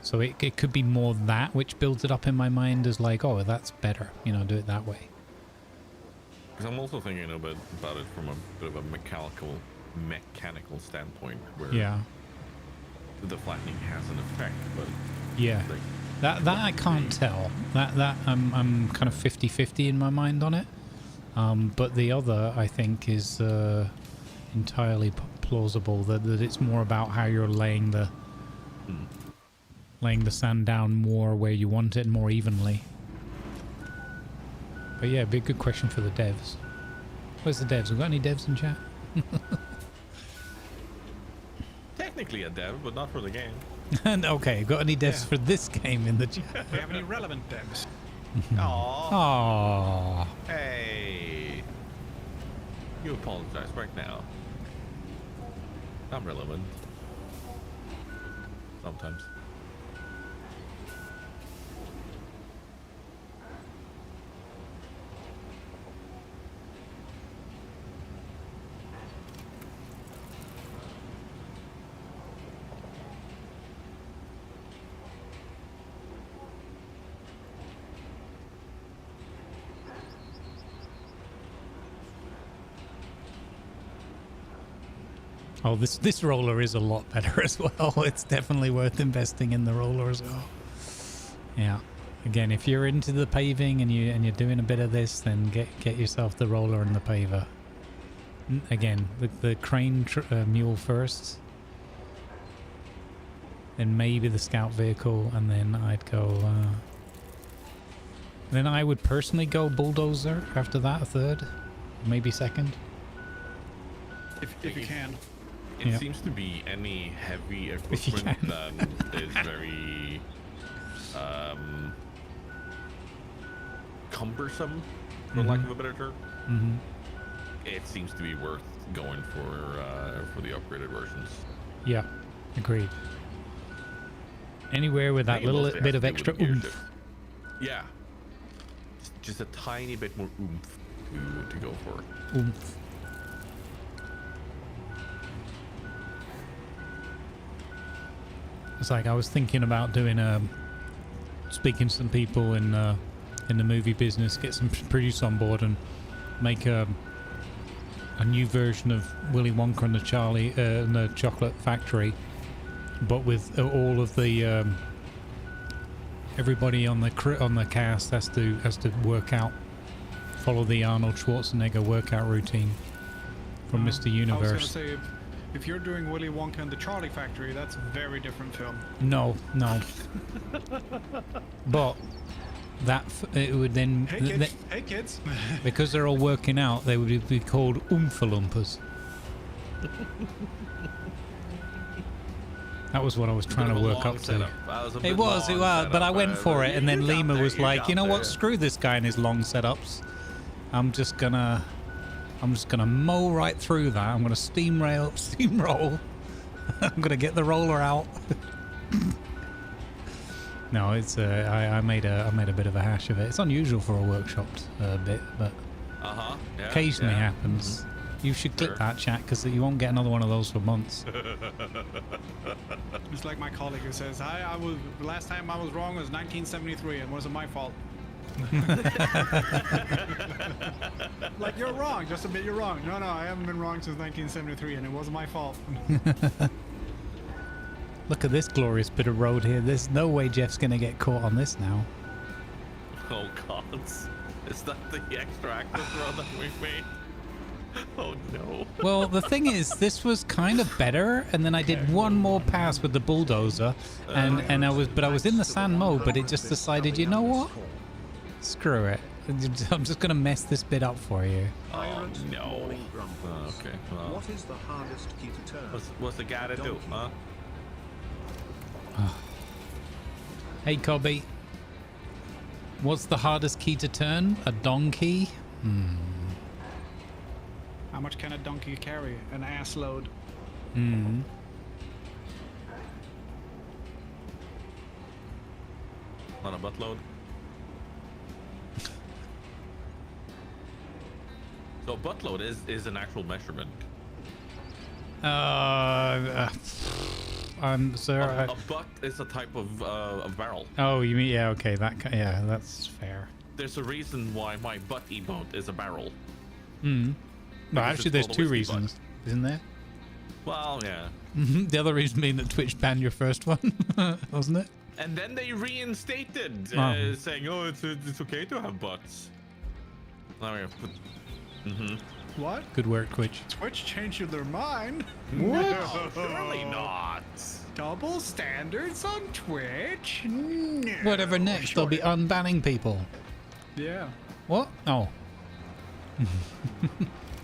So it could be more that which builds it up in my mind as like, oh, that's better, do it that way. Because I'm also thinking a bit about it from a bit of a mechanical standpoint, where the flattening has an effect, but yeah, like, That I can't tell. That I'm kind of 50-50 in my mind on it. But the other, I think, is entirely plausible. That it's more about how you're laying the sand down more where you want it, more evenly. But yeah, it'd be a good question for the devs. Where's the devs? We got any devs in chat? Technically a dev, but not for the game. And okay, got any devs for this game in the chat? We have any relevant devs? Aww. Aww. Hey. You apologize right now. I'm relevant. Sometimes. Oh, this roller is a lot better as well. It's definitely worth investing in the roller as well. Yeah. Again, if you're into the paving and you're doing a bit of this, then get yourself the roller and the paver. Again, the crane mule first, then maybe the scout vehicle, and then I'd go. Then I would personally go bulldozer after that, a third, maybe second. If you can. It seems to be any heavy equipment that is very cumbersome, for lack of a better term. It seems to be worth going for the upgraded versions. Yeah, agreed. Anywhere with that little bit of extra oomph. Yeah, just a tiny bit more oomph to go for. Oomph. It's like I was thinking about doing speaking to some people in the movie business, get some produce on board, and make a new version of Willy Wonka and the Chocolate Factory, but with all of the everybody on the cast has to work out, follow the Arnold Schwarzenegger workout routine from Mr. Universe. I was gonna say, if you're doing Willy Wonka and the Charlie Factory, that's a very different film. No. But it would then... Hey kids! Because they're all working out, they would be called Oompa-Loompas. That was what I was trying to work up to. It was, but I went for it, and then Lima was like, you know what, screw this guy and his long setups. I'm just gonna mow right through that. I'm gonna steamroll. I'm gonna get the roller out. No, it's I made a bit of a hash of it. It's unusual for a workshopped bit, but occasionally happens. You should click that, chat, because you won't get another one of those for months. It's like my colleague who says, the last time I was wrong was 1973 and it wasn't my fault. Like, you're wrong, just admit you're wrong. No, I haven't been wrong since 1973 and it wasn't my fault. Look at this glorious bit of road here. There's no way Jeff's gonna get caught on this now. Oh god, is that the extra active road that we've made? Oh no. Well, the thing is, this was kind of better, and then I did one more pass with the bulldozer, and I was in the sand mode, but it just decided, you know what? Screw it. I'm just gonna mess this bit up for you. Oh no. Okay. Well, What is the hardest key to turn? what's the guy to do, huh? Hey, Cobby. What's the hardest key to turn? A donkey? How much can a donkey carry? An ass load. Hmm. On a buttload. So buttload is an actual measurement. Sir. A butt is a type of barrel. Oh, you mean, yeah, okay, yeah, that's fair. There's a reason why my butt emote is a barrel. No, actually, there's two reasons, isn't there? Well, yeah. The other reason being that Twitch banned your first one, wasn't it? And then they reinstated, saying, "Oh, it's okay to have butts." What? Good work, Twitch. Twitch changed their mind? No, surely not. Double standards on Twitch? No. Whatever next, they'll be unbanning people. Yeah. What? Oh.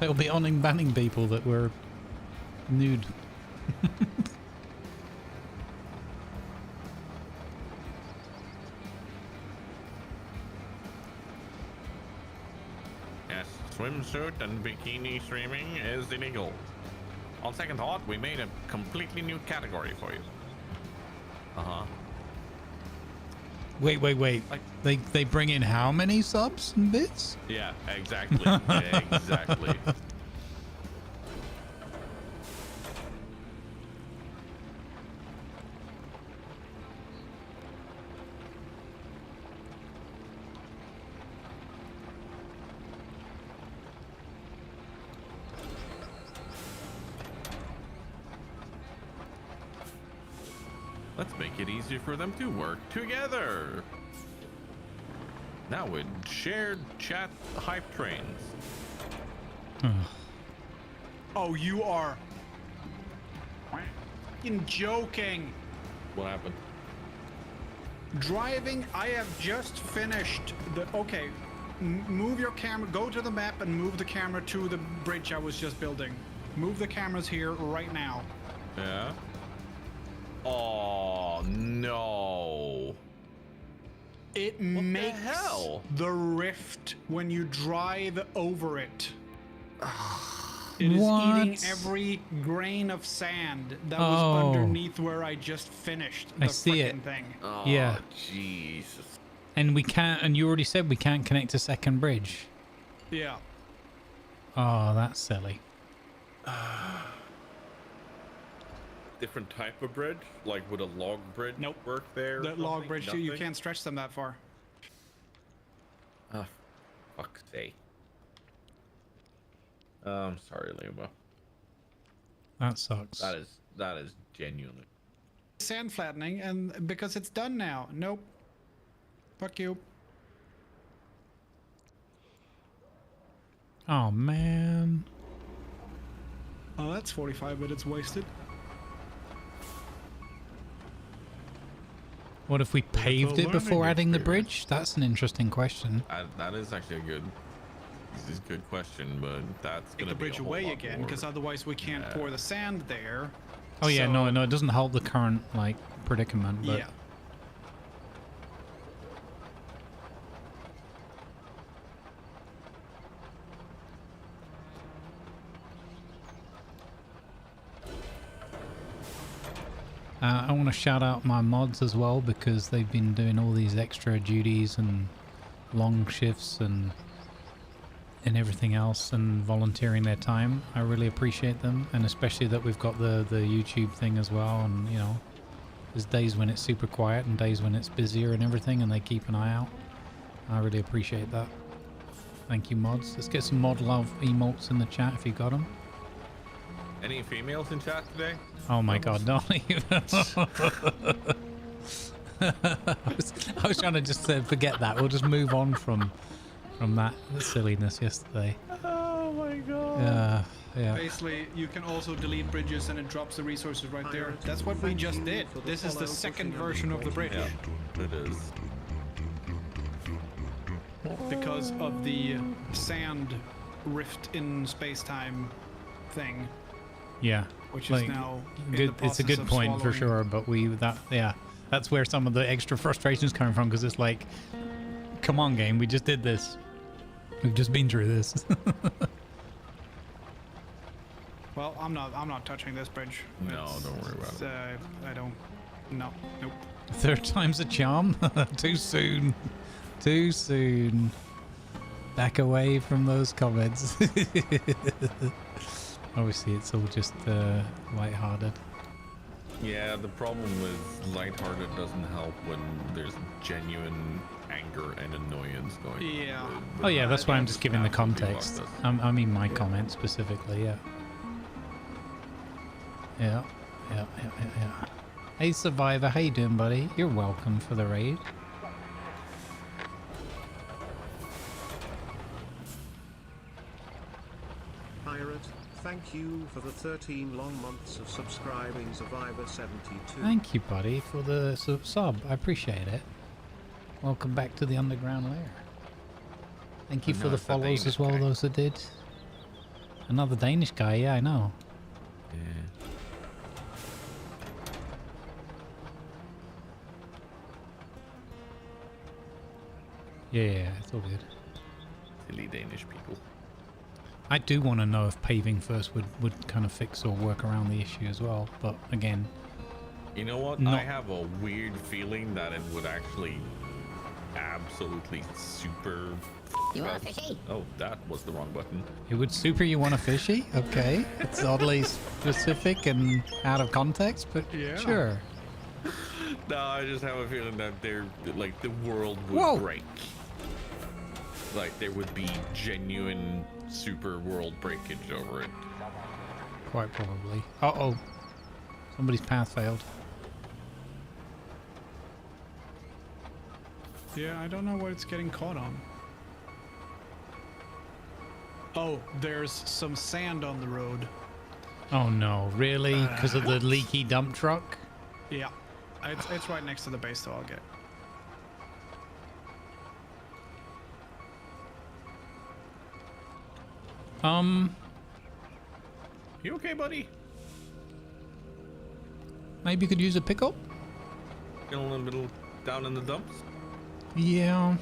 They'll be unbanning people that were nude. Yes, swimsuit and bikini streaming is illegal. On second thought, we made a completely new category for you. Wait. Like- They bring in how many subs and bits? Yeah, exactly. Exactly. Let's make it easier for them to work together. Now with shared chat hype trains. Oh, you are f***ing joking. What happened? Driving, I have just finished the... Okay, move your camera, go to the map and move the camera to the bridge I was just building. Move the cameras here right now. Yeah. Oh no. It the makes hell? the rift when you drive over it. It is What? eating every grain of sand that was underneath where I just finished the I see it. frickin' thing. Oh, Yeah. Jesus. And we can't, and you already said we can't connect to second bridge. Yeah. Oh, that's silly. Different type of bridge? Like would a log bridge Nope. work there? The log Nothing? bridge, too, you Nothing? can't stretch them that far. Oh, fuck's sake. I'm sorry, Luma. That sucks. That is genuinely. Sand flattening, and because it's done now. Nope. Fuck you. Oh, man. Oh, that's 45 minutes wasted. What if we paved it before learning adding the experience. bridge? That's an interesting question. That is actually a good question, but that's Take gonna the be bridge a whole away lot again, more. because otherwise we can't pour the sand there. Oh, yeah, So- no, it doesn't help the current, like, predicament, but... Yeah. I want to shout out my mods as well, because they've been doing all these extra duties and long shifts and everything else and volunteering their time. I really appreciate them, and especially that we've got the YouTube thing as well. And you know, there's days when it's super quiet and days when it's busier and everything, and they keep an eye out. I really appreciate that. Thank you, mods. Let's get some mod love emotes in the chat if you got them. Any females in chat today? Oh my god, don't even. I was trying to just forget that. We'll just move on from that silliness yesterday. Oh my god. Yeah. Basically, you can also delete bridges and it drops the resources right there. That's what we just did. This is the second version of the bridge. Yeah, it is. Because of the sand rift in space-time thing, Yeah. which Like, is now in the good. It's a process good of point for swallowing. sure, but that's where some of the extra frustrations coming from, because it's like, come on, game, we just did this. We've just been through this. Well, I'm not touching this bridge. No, don't worry about it. I don't. No. Nope. Third time's a charm. Too soon. Too soon. Back away from those comments. Obviously, it's all just lighthearted. Yeah, the problem with lighthearted doesn't help when there's genuine anger and annoyance going on. Yeah. Oh yeah, that's why I'm just giving the absolutely context. lost us. I mean my comment specifically, yeah. Yeah. Hey Survivor, how you doing, buddy? You're welcome for the raid. Pirate, thank you for the 13 long months of subscribing. Survivor 72. Thank you, buddy, for the sub. I appreciate it. Welcome back to the underground lair. Thank you for the follows as well, guy. those that did. Another Danish guy, yeah, I know. Yeah. Yeah, it's all good. Silly Danish people. I do want to know if paving first would kind of fix or work around the issue as well, but again... You know what? I have a weird feeling that it would actually absolutely super... You want a fishy? Oh, that was the wrong button. It would super you want a fishy? Okay. It's oddly specific and out of context, but Yeah. sure. No, I just have a feeling that like the world would break. Like there would be genuine super world breakage over it. Quite probably. Uh-oh. Somebody's path failed. Yeah, I don't know what it's getting caught on. Oh, there's some sand on the road. Oh no, really? Because of the leaky dump truck? Yeah. It's right next to the base, so I'll get. You okay, buddy? Maybe you could use a pickup? Feeling a little down in the dumps? Yeah.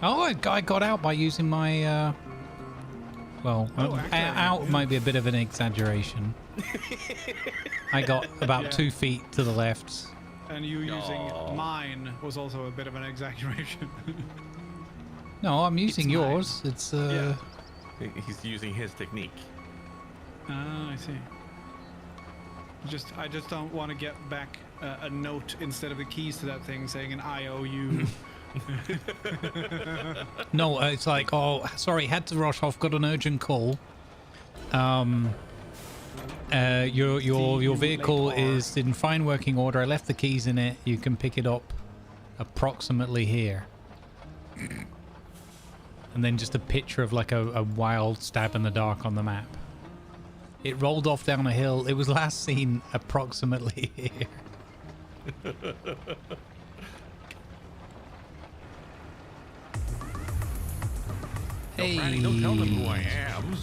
Oh, I got out by using my, well, out might be a bit of an exaggeration. I got about 2 feet to the left. And you using mine was also a bit of an exaggeration. No, I'm using It's mine. yours. It's, Yeah. He's using his technique. Ah, I see. I just don't want to get back a note instead of the keys to that thing saying an IOU. No, it's like, oh, sorry, had to rush off, got an urgent call. Your vehicle is in fine working order. I left the keys in it. You can pick it up approximately here. And then just a picture of like a wild stab in the dark on the map. It rolled off down a hill. It was last seen approximately here. Hey, Don't tell them who I am.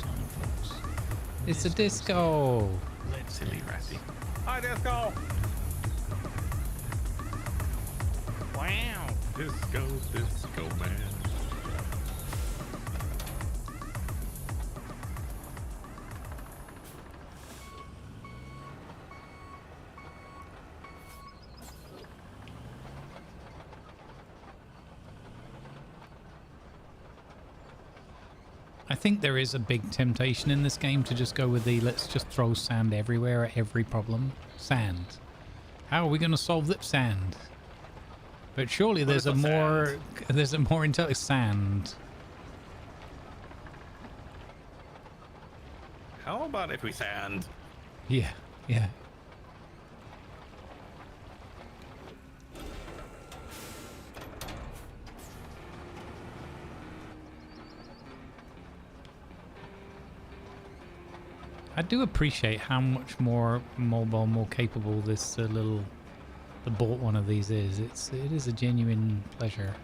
It's a disco. Silly ratty. Hi, Disco. Wow. Disco man. I think there is a big temptation in this game to just go with the let's just throw sand everywhere at every problem. Sand. How are we going to solve this sand? But surely there's a more intelligent sand. How about if we sand? Yeah, yeah. I do appreciate how much more mobile, more capable this the bought one of these is. It is a genuine pleasure.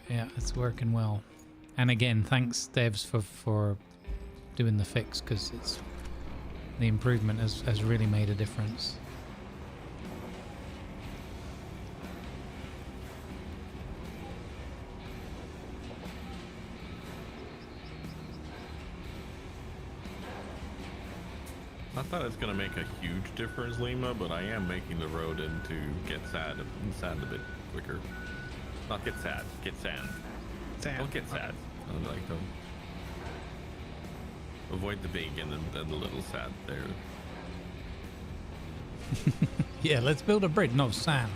Yeah, it's working well. And again, thanks devs for doing the fix, because the improvement has really made a difference. Not that it's gonna make a huge difference, Lima, but I am making the road into get sand a bit quicker. Not get sad, get sand. Sand. Don't get sad. I like them. Avoid the big and the little sad there. Yeah, let's build a bridge. No, sand.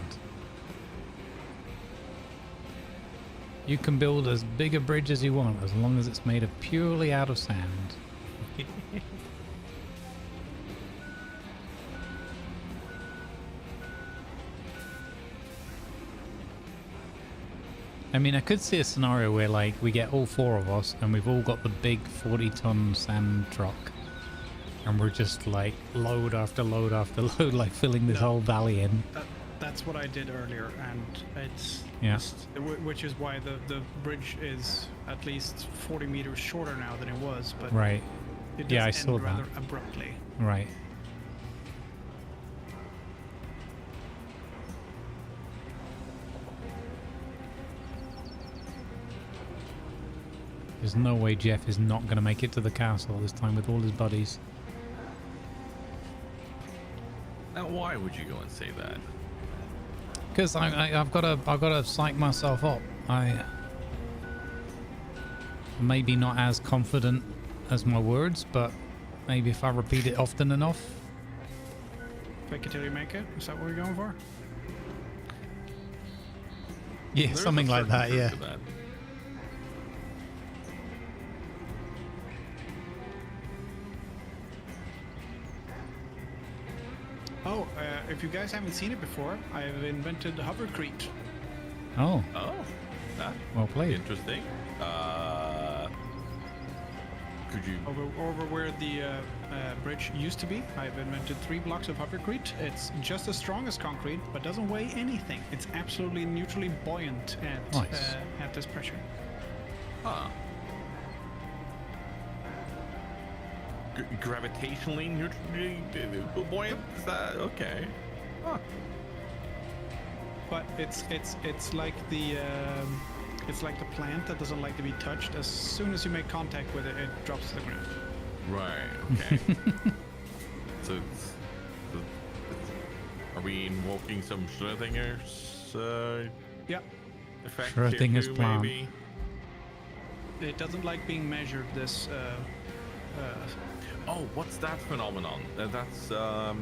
You can build as big a bridge as you want, as long as it's made of purely out of sand. I mean, I could see a scenario where, like, we get all 4 of us and we've all got the big 40-ton sand truck. And we're just, like, load after load after load, like, filling this whole valley in. That's what I did earlier, and it's... Yeah. Which is why the bridge is at least 40 meters shorter now than it was, but... Right. It does Yeah, I end saw that. rather abruptly. Right. There's no way Jeff is not going to make it to the castle this time with all his buddies. Now, why would you go and say that? Because I've got to psych myself up. I maybe not as confident as my words, but maybe if I repeat it often enough. Fake it till you make it? Is that what we're going for? Yeah, There's something a like that. certain Yeah. truth to that. Oh, if you guys haven't seen it before, I've invented hovercrete. Oh, Oh, that well played. interesting. Could you? Over where the bridge used to be, I've invented 3 blocks of hovercrete. It's just as strong as concrete, but doesn't weigh anything. It's absolutely neutrally buoyant Nice. at this pressure. Huh. Gravitationally neutrally buoyant? Is that okay? Huh. But it's like the plant that doesn't like to be touched. As soon as you make contact with it, it drops to the ground. Right. Okay. so, are we invoking some Schrödinger's Yep. effect? Schrödinger's here, plan. maybe? It doesn't like being measured. This. Oh, what's that phenomenon? That's a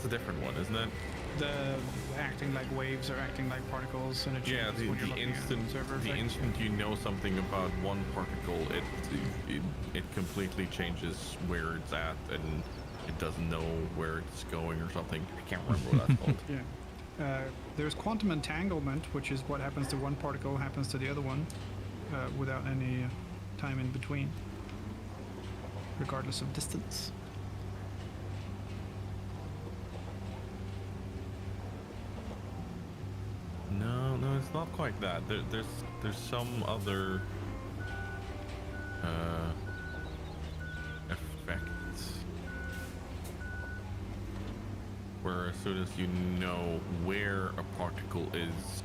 different one, isn't it? The acting like waves or acting like particles, and it Yeah, changes what you're the looking at. instant Observer the effect. instant you know something about one particle, it completely changes where it's at, and it doesn't know where it's going or something. I can't remember what that's called. Yeah. There's quantum entanglement, which is what happens to one particle happens to the other one, without any time in between, regardless of distance. No, it's not quite that. There's some other effect where as soon as you know where a particle is,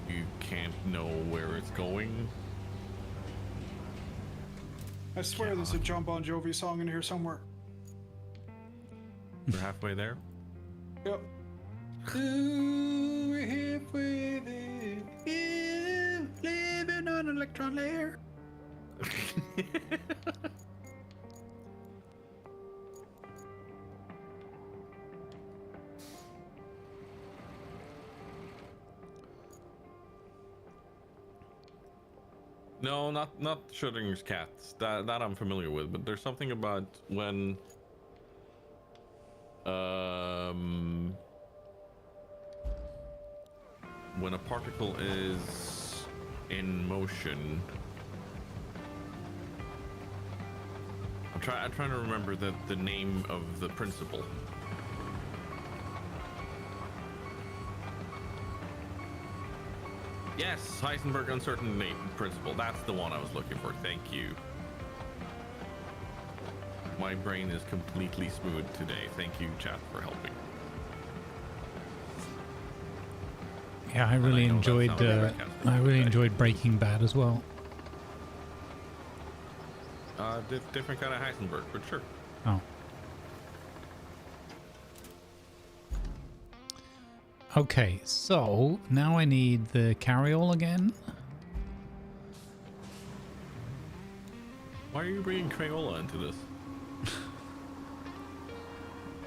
you can't know where it's going. I swear there's a John Bon Jovi song in here somewhere. We're halfway there. Yep. Ooh, we're halfway there. Yeah, living on an electron layer. No, not Schrödinger's cats. That I'm familiar with, but there's something about when a particle is in motion. I'm trying to remember the name of the principle. Yes, Heisenberg uncertainty principle. That's the one I was looking for. Thank you. My brain is completely smooth today. Thank you, chat, for helping. Yeah, I really enjoyed. I really enjoyed Breaking Bad as well. Different kind of Heisenberg, but sure. Oh. Okay, so now I need the carryall again. Why are you bringing Crayola into this?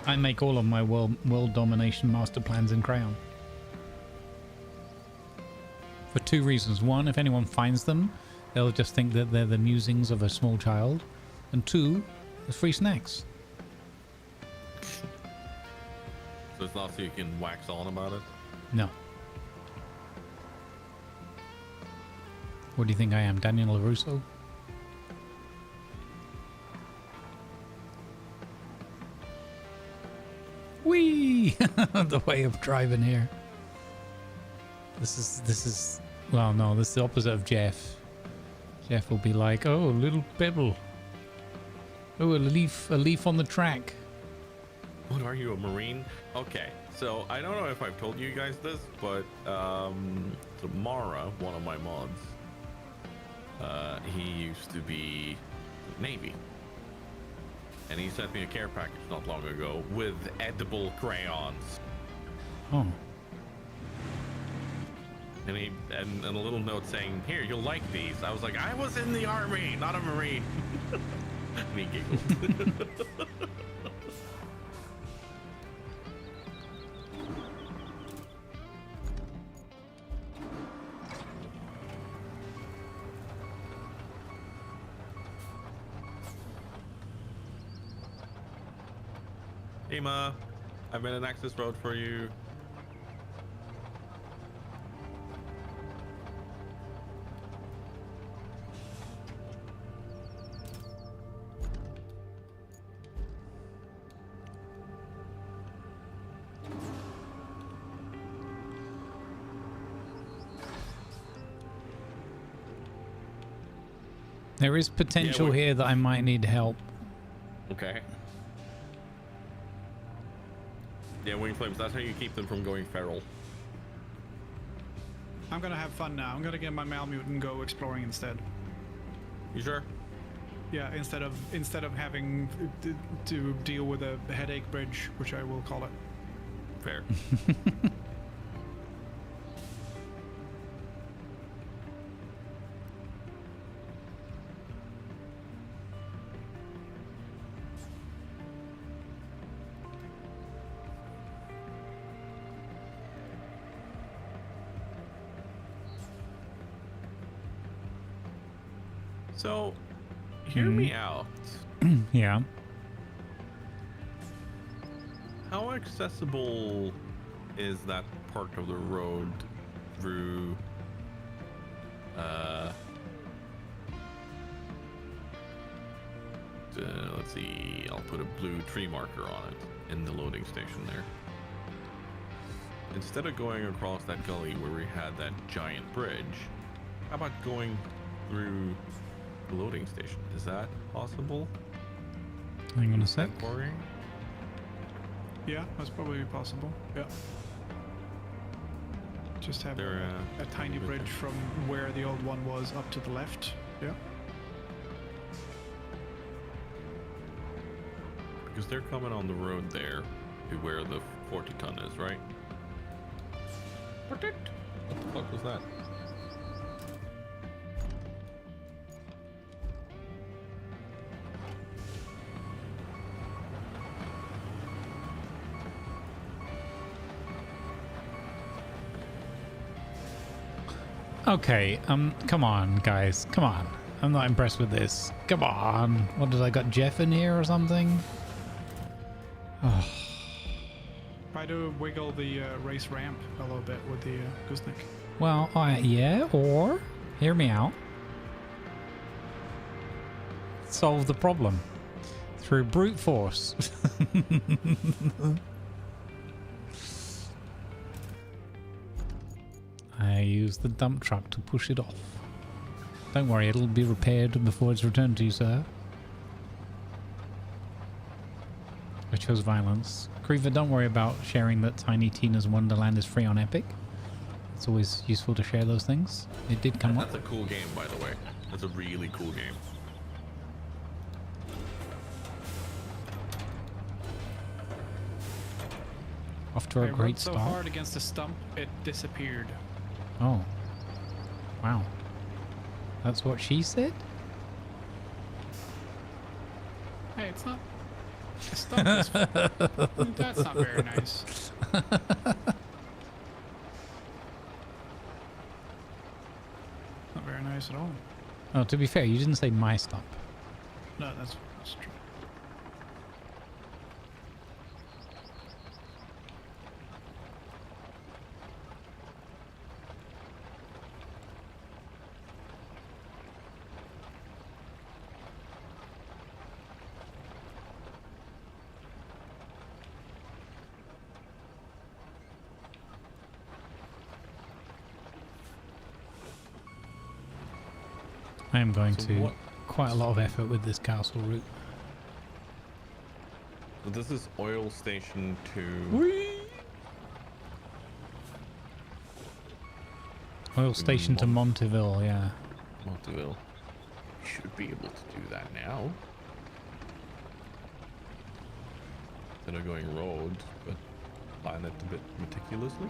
I make all of my world domination master plans in crayon. For two reasons. One, if anyone finds them, they'll just think that they're the musings of a small child. And two, there's free snacks. So it's not so you can wax on about it? No. What do you think I am, Daniel LaRusso? Whee! The way of driving here. This is well, no, this is the opposite of Jeff. Jeff will be like, oh, a little pebble. Oh, a leaf on the track. What are you, a Marine? Okay, so I don't know if I've told you guys this, but Mara, one of my mods, he used to be Navy. And he sent me a care package not long ago with edible crayons. Oh. And a little note saying, here, you'll like these. I was like, I was in the army, not a Marine. And he giggled. Hey Ma, I've made an access road for you. There is potential here that I might need help. Okay. Yeah, wing flames, that's how you keep them from going feral. I'm gonna have fun now. I'm gonna get my Malamute and go exploring instead. You sure? Yeah, instead of having to deal with a headache bridge, which I will call it. Fair. So, hear me out. Yeah. How accessible is that part of the road through let's see, I'll put a blue tree marker on it in the loading station there. Instead of going across that gully where we had that giant bridge, how about going through the loading station? Is that possible? Hang on a sec. Yeah, that's probably possible. Yeah. Just have a tiny bridge from where the old one was up to the left. Yeah. Because they're coming on the road there to where the 40 ton is, right? What the fuck was that? Okay, come on, guys. Come on. I'm not impressed with this. Come on. What did I got Jeff in here or something? Oh. Try to wiggle the race ramp a little bit with the gooseneck. Well, yeah, or hear me out. Solve the problem through brute force. I use the dump truck to push it off. Don't worry, it'll be repaired before it's returned to you, sir. I chose violence. Creever, don't worry about sharing that Tiny Tina's Wonderland is free on Epic. It's always useful to share those things. It did come up. That's a cool game, by the way. That's a really cool game. Off to a great start. So hard against the stump, it disappeared. Oh. Wow. That's what she said? Hey, it's not... The stump is... That's not very nice. nice at all. Oh, to be fair, you didn't say my stop. No, that's true. I am going So to what- quite a lot of effort with this castle route. So this is oil station 2. Oil station to Monteville, yeah. Monteville. Should be able to do that now. Instead of going road, but plan it a bit meticulously.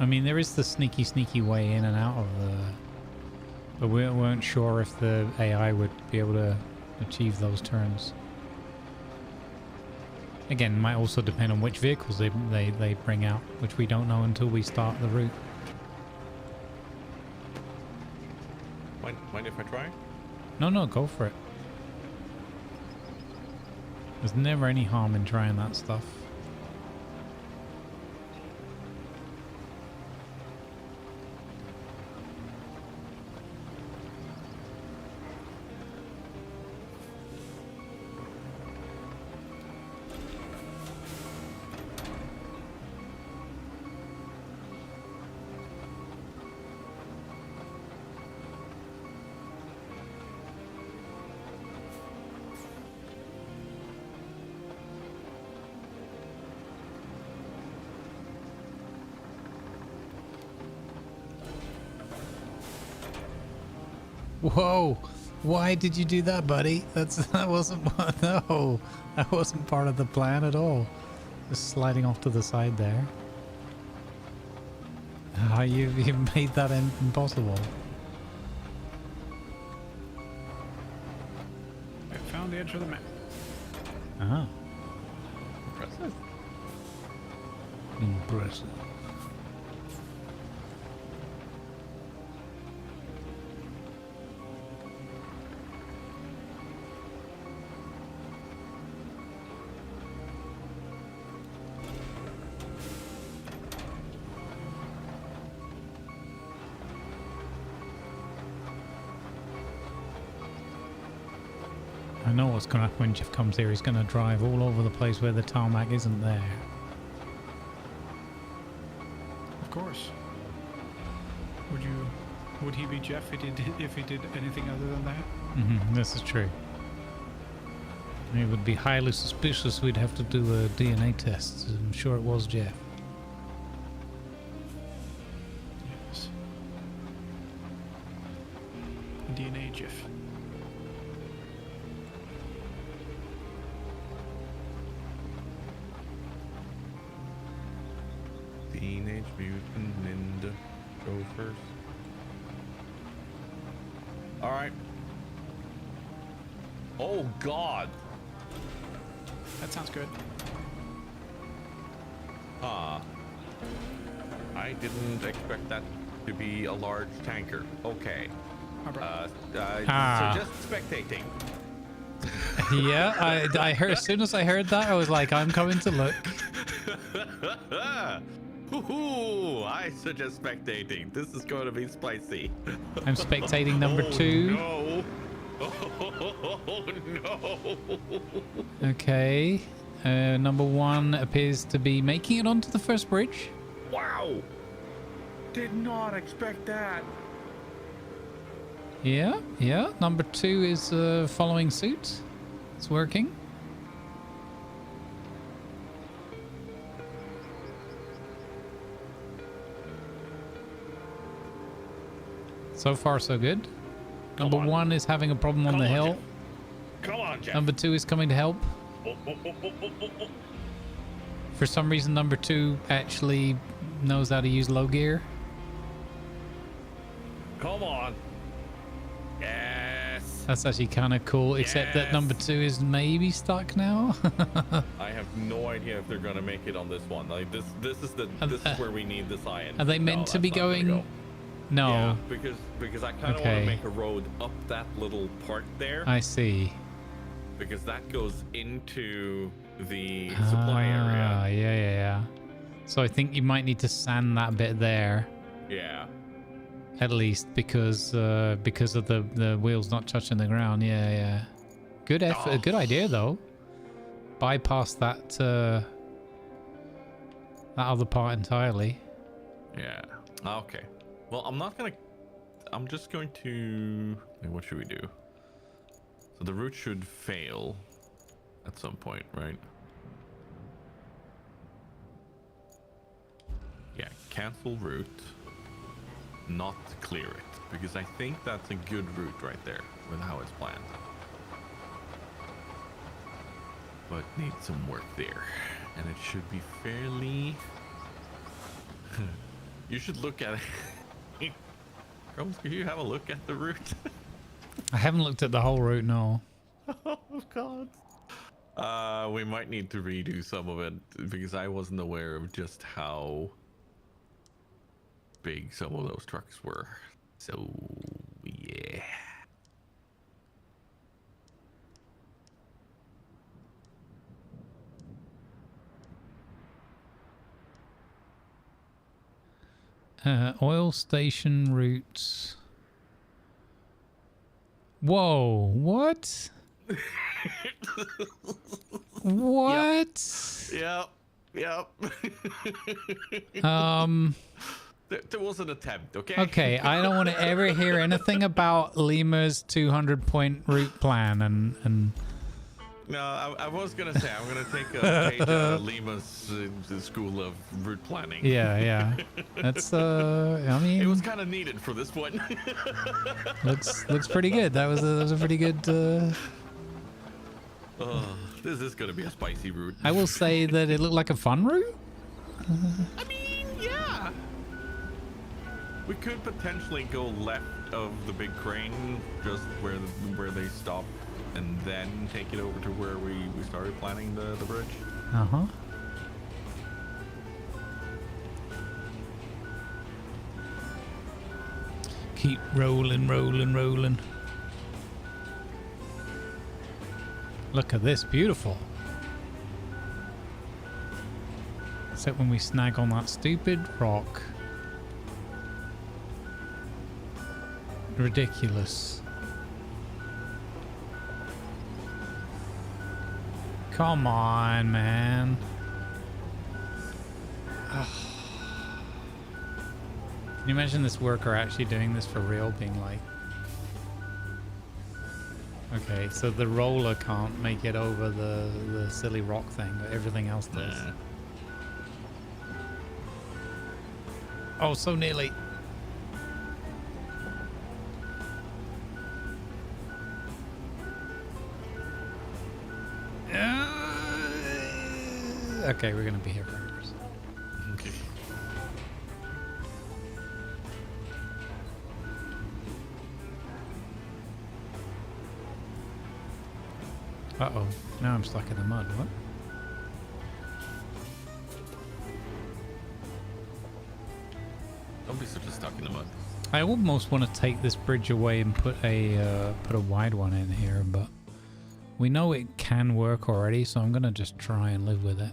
I mean, there is the sneaky way in and out of the... But we weren't sure if the AI would be able to achieve those turns. Again, might also depend on which vehicles they bring out, which we don't know until we start the route. Mind if I try? No, go for it. There's never any harm in trying that stuff. Whoa! Why did you do that, buddy? That wasn't no, that wasn't part of the plan at all. Just sliding off to the side there. Ah, you made that impossible. I found the edge of the map. Ah, Impressive. impressive. I know what's going to happen when Jeff comes here. He's going to drive all over the place where the tarmac isn't there. Of course. Would he be Jeff if he did anything other than that? This is true. It would be highly suspicious. We'd have to do a DNA test. I'm sure it was Jeff. Yes. A DNA Jeff. Teenage Mutant Ninja. Go first. Alright. Oh God. That sounds good. I didn't expect that to be a large tanker. Okay. So just spectating. Yeah, I heard. As soon as I heard that, I was like, I'm coming to look. Hoo-hoo, I suggest spectating. This is going to be spicy. I'm spectating number 2. No. Oh no. Okay. Number 1 appears to be making it onto the first bridge. Wow. Did not expect that. Yeah. Number 2 is following suit. It's working. So far, so good. Number 1 is having a problem on the hill. Come on, Jeff. Number 2 is coming to help. For some reason, number 2 actually knows how to use low gear. Come on. Yes. That's actually kind of cool, except that number 2 is maybe stuck now. I have no idea if they're gonna make it on this one. Like this is where we need this iron. Are they meant to be going No. Yeah, because I kind of want Okay. to make a road up that little part there. I see. Because that goes into the supply area. Yeah. So I think you might need to sand that bit there, Yeah. at least, because of the wheels not touching the ground. Yeah. Good effort. Good idea though. Bypass that that other part entirely. Yeah. Okay. Well, I'm just going to. What should we do? So the route should fail at some point, right? Yeah. Cancel route. Not clear it, because I think that's a good route right there with how it's planned. But needs some work there, and it should be fairly. You should look at it. Grumbles, can you have a look at the route? I haven't looked at the whole route, no. Oh God. We might need to redo some of it because I wasn't aware of just how big some of those trucks were. So yeah. Oil station routes. Whoa, what? What? Yep. There was an attempt, okay? Okay, I don't want to ever hear anything about Lima's 200-point route plan and No, I was gonna say I'm gonna take a page out of Lima's school of route planning. yeah. That's I mean, It was kind of needed for this one. looks pretty good. That was a pretty good This is gonna be a spicy route. I will say that it looked like a fun route. I mean, yeah. We could potentially go left of the big crane, just where they stop, and then take it over to where we started planning the bridge. Uh-huh. Keep rolling. Look at this, beautiful. Except when we snag on that stupid rock. Ridiculous. Come on, man. Ugh. Can you imagine this worker actually doing this for real, being like... Okay, so the roller can't make it over the silly rock thing, but everything else does. Nah. Oh, so nearly. Okay, we're gonna be here for hours. Okay. Uh-oh, now I'm stuck in the mud. What? Don't be such a stuck in the mud. I almost want to take this bridge away and put a wide one in here, but we know it can work already, so I'm gonna just try and live with it.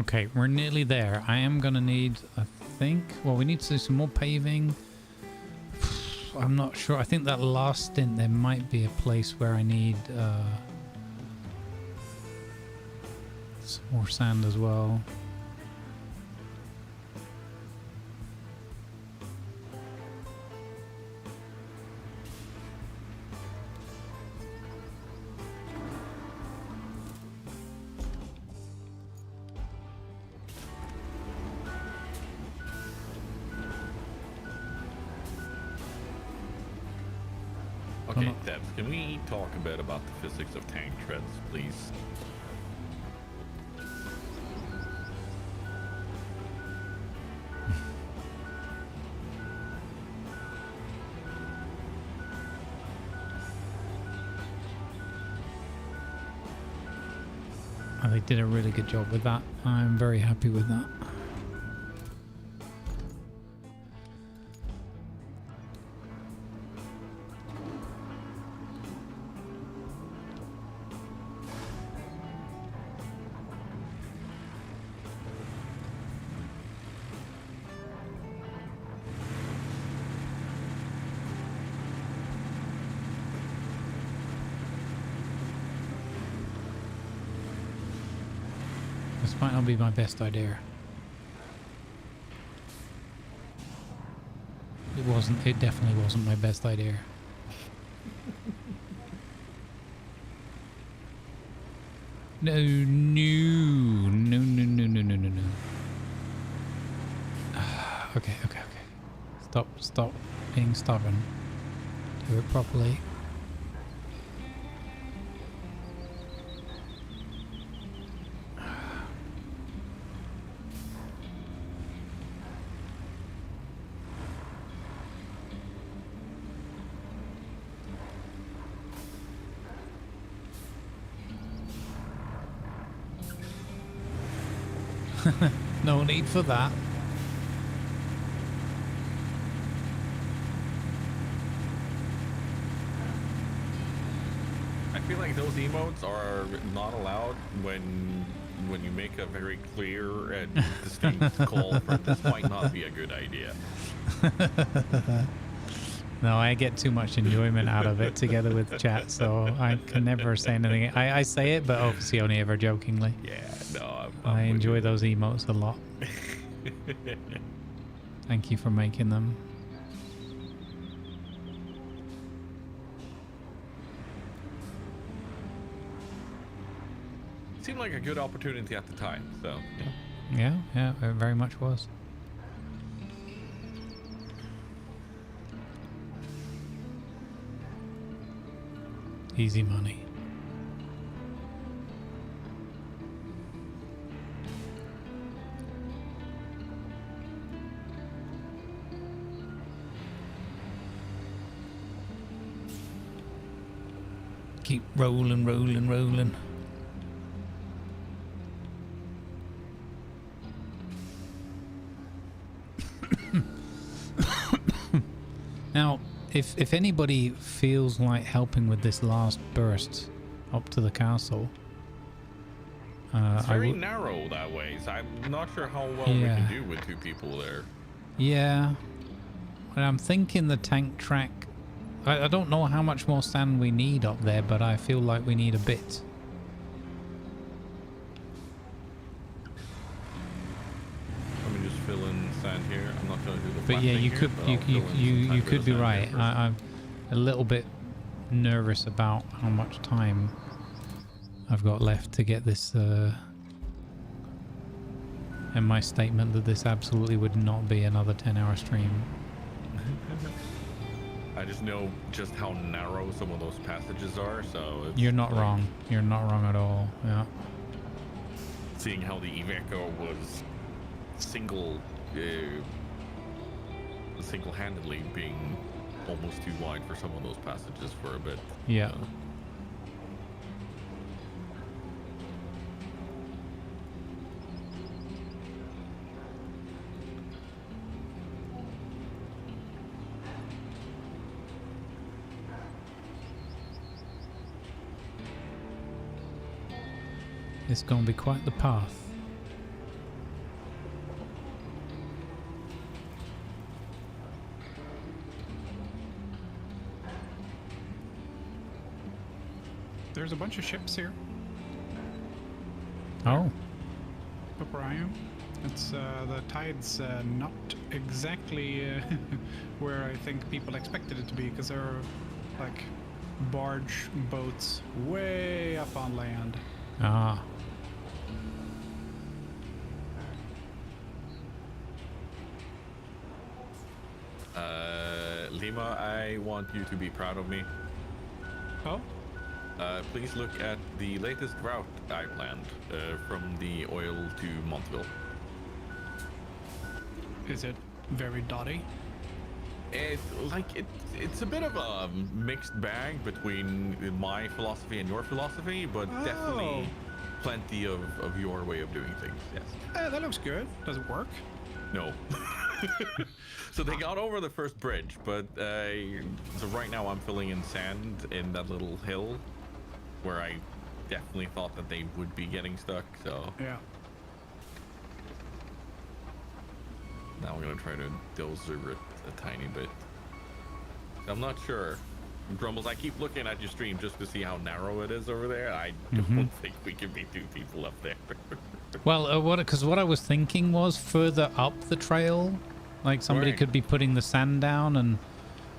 Okay, we're nearly there. I am gonna need, I think, well, we need to do some more paving. I'm not sure. I think that last stint there might be a place where I need some more sand as well. Okay, Debs, can we talk a bit about the physics of tank treads, please? They did a really good job with that. I'm very happy with that. This might not be my best idea. It definitely wasn't my best idea. No. Okay. Stop being stubborn. Do it properly. No need for that. I feel like those emotes are not allowed when you make a very clear and distinct call for this might not be a good idea. No, I get too much enjoyment out of it together with chat, so I can never say anything. I say it, but obviously only ever jokingly. Yeah, no, I enjoy those emotes a lot. Thank you for making them. Seemed like a good opportunity at the time, so Yeah, it very much was. Easy money. Keep rolling. Now, if anybody feels like helping with this last burst up to the castle, it's very narrow that way, so I'm not sure how well we can do with 2 people there. Yeah, and I'm thinking the tank track. I don't know how much more sand we need up there, but I feel like we need a bit. Let me just fill in sand here. I'm not going to do the. But yeah, you could you could be right. I'm a little bit nervous about how much time I've got left to get this. And my statement that this absolutely would not be another 10-hour stream. I just know just how narrow some of those passages are, so it's You're not wrong. You're not wrong at all. Yeah. Seeing how the Iveco was single-handedly being almost too wide for some of those passages for a bit. Yeah. It's going to be quite the path. There's a bunch of ships here. Oh. Up where I am. It's the tide's not exactly where I think people expected it to be, because there are like barge boats way up on land. Ah. Lima, I want you to be proud of me. Oh, Please look at the latest route I planned from the oil to Montville. is it very dotty? It's a bit of a mixed bag between my philosophy and your philosophy, but definitely plenty of your way of doing things. Yes. That looks good. Does it work? No. So they got over the first bridge, but so right now I'm filling in sand in that little hill where I definitely thought that they would be getting stuck. So Yeah. now we're gonna try to dozer it a tiny bit. I'm not sure. Grumbles, I keep looking at your stream just to see how narrow it is over there. I don't think we can be 2 people up there. Well, what I was thinking was further up the trail, like somebody Right. could be putting the sand down and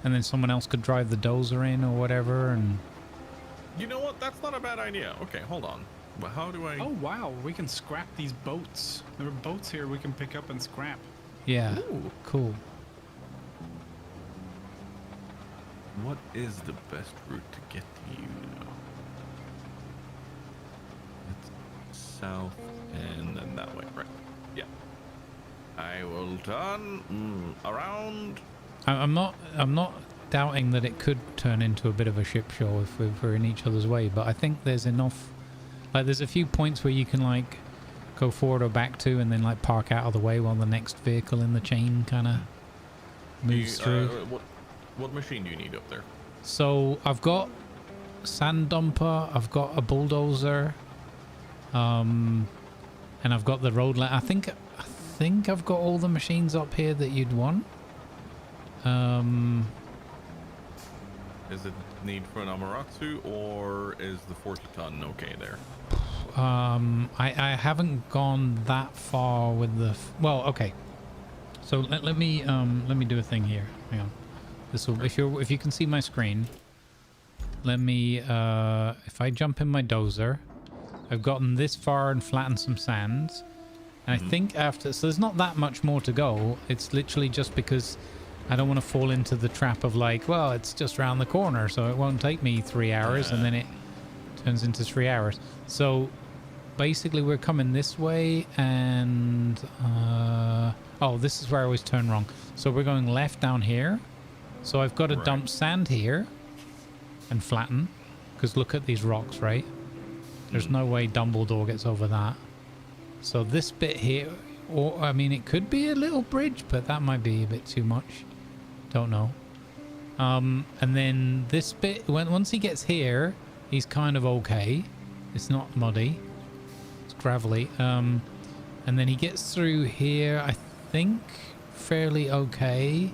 then someone else could drive the dozer in or whatever. And You know what? That's not a bad idea. Okay, hold on. But how do I... Oh wow, we can scrap these boats. There are boats here we can pick up and scrap. yeah, Ooh. cool. What is the best route to get to you? It's south and then that way, right? Yeah. I will turn around. I'm not doubting that it could turn into a bit of a ship show if we're in each other's way, but I think there's enough. Like, there's a few points where you can like go forward or back to, and then like park out of the way while the next vehicle in the chain kind of moves through. What machine do you need up there? So I've got sand dumper, I've got a bulldozer, and I've got the road. I think I've got all the machines up here that you'd want. Is it need for an Amaratsu or is the 40-ton okay there? I haven't gone that far with the. Well, okay. So let me do a thing here. Hang on. This will, if you can see my screen, let me if I jump in my dozer, I've gotten this far and flattened some sands, and I think after, so there's not that much more to go. It's literally just because I don't want to fall into the trap of like, well, it's just around the corner, so it won't take me 3 hours, and then it turns into 3 hours. So basically we're coming this way, and oh, this is where I always turn wrong. So we're going left down here. So I've got to dump sand here and flatten, because look at these rocks, right? There's no way Dumbledore gets over that. So this bit here, or I mean, it could be a little bridge, but that might be a bit too much. Don't know. And then this bit, once he gets here, he's kind of okay. It's not muddy. It's gravelly. And then he gets through here, I think, fairly okay.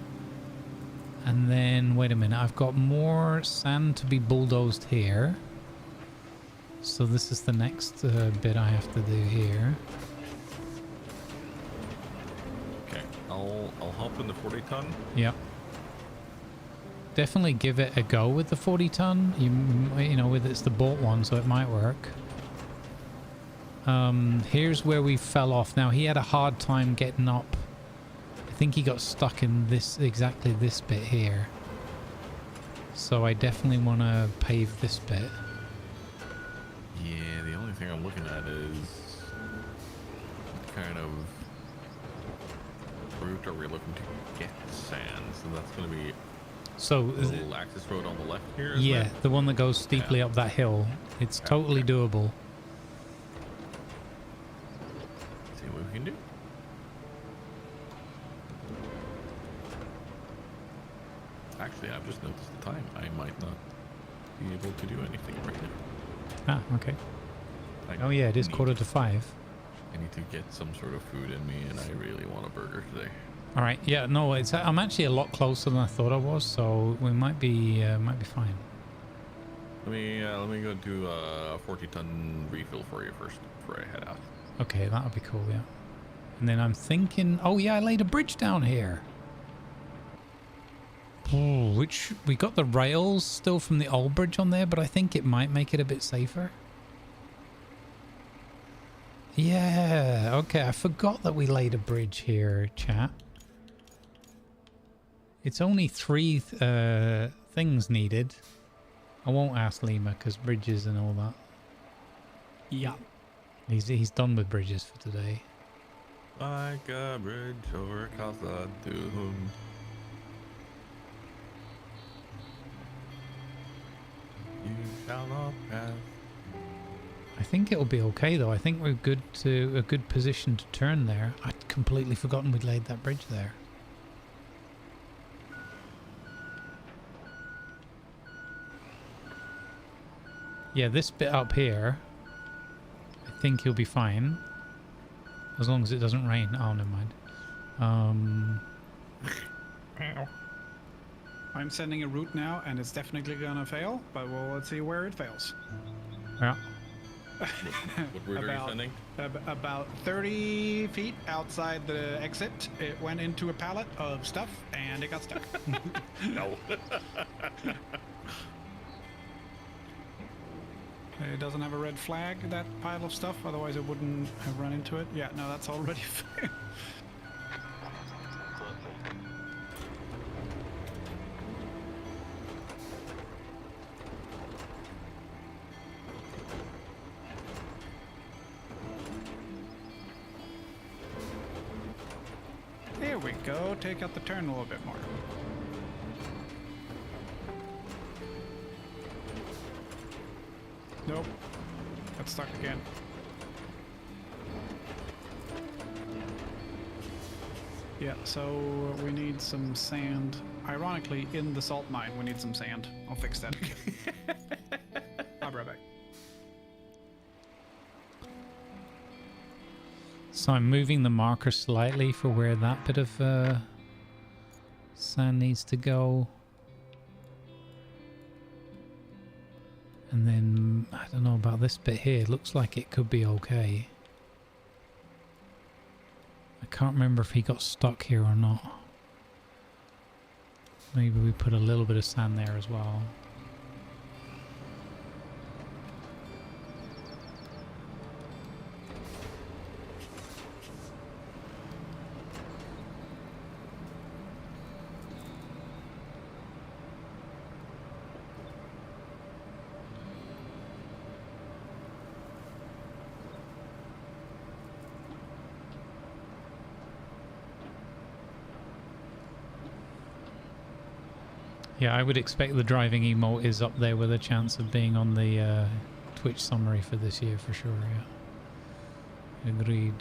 And then, wait a minute, I've got more sand to be bulldozed here. So this is the next bit I have to do here. Okay, I'll hop in the 40-ton. Yep. Definitely give it a go with the 40-ton. You know, it's the bought one, so it might work. Here's where we fell off. Now, he had a hard time getting up. I think he got stuck in exactly this bit here. So I definitely want to pave this bit. Yeah, the only thing I'm looking at is what kind of route are we looking to get sand? So that's going to be the little access road on the left here. Yeah, the one that goes steeply up that hill. It's totally doable. Let's see what we can do. Actually, I've just noticed the time. I might not be able to do anything right now. Ah, okay. Oh yeah, it is 4:45. I need to get some sort of food in me, and I really want a burger today. All right. Yeah. No, I'm actually a lot closer than I thought I was, so we might be fine. Let me go do a 40-ton refill for you first before I head out. Okay, that'll be cool. Yeah. And then I'm thinking, oh yeah, I laid a bridge down here. Oh, which we got the rails still from the old bridge on there, but I think it might make it a bit safer. Yeah, okay, I forgot that we laid a bridge here, chat. It's only 3 things needed. I won't ask Lima because bridges and all that. Yeah. He's done with bridges for today. Like a bridge over Casa Doom. You shall not pass. I think it'll be okay though. I think we're good to a good position to turn there. I'd completely forgotten we'd laid that bridge there. Yeah, this bit up here, I think he'll be fine. As long as it doesn't rain. Oh, never mind. I'm sending a route now, and it's definitely gonna fail, but let's see where it fails. Yeah. What route are you sending? About 30 feet outside the exit, it went into a pallet of stuff, and it got stuck. No. It doesn't have a red flag, that pile of stuff, otherwise it wouldn't have run into it. Yeah, no, that's already failed. There we go. Take out the turn a little bit more. Nope. Got stuck again. Yeah, so we need some sand. Ironically, in the salt mine, we need some sand. I'll fix that. I'll be right back. So I'm moving the marker slightly for where that bit of sand needs to go. And then, I don't know about this bit here. It looks like it could be okay. I can't remember if he got stuck here or not. Maybe we put a little bit of sand there as well. Yeah, I would expect the driving emote is up there with a chance of being on the Twitch summary for this year for sure, yeah. Agreed.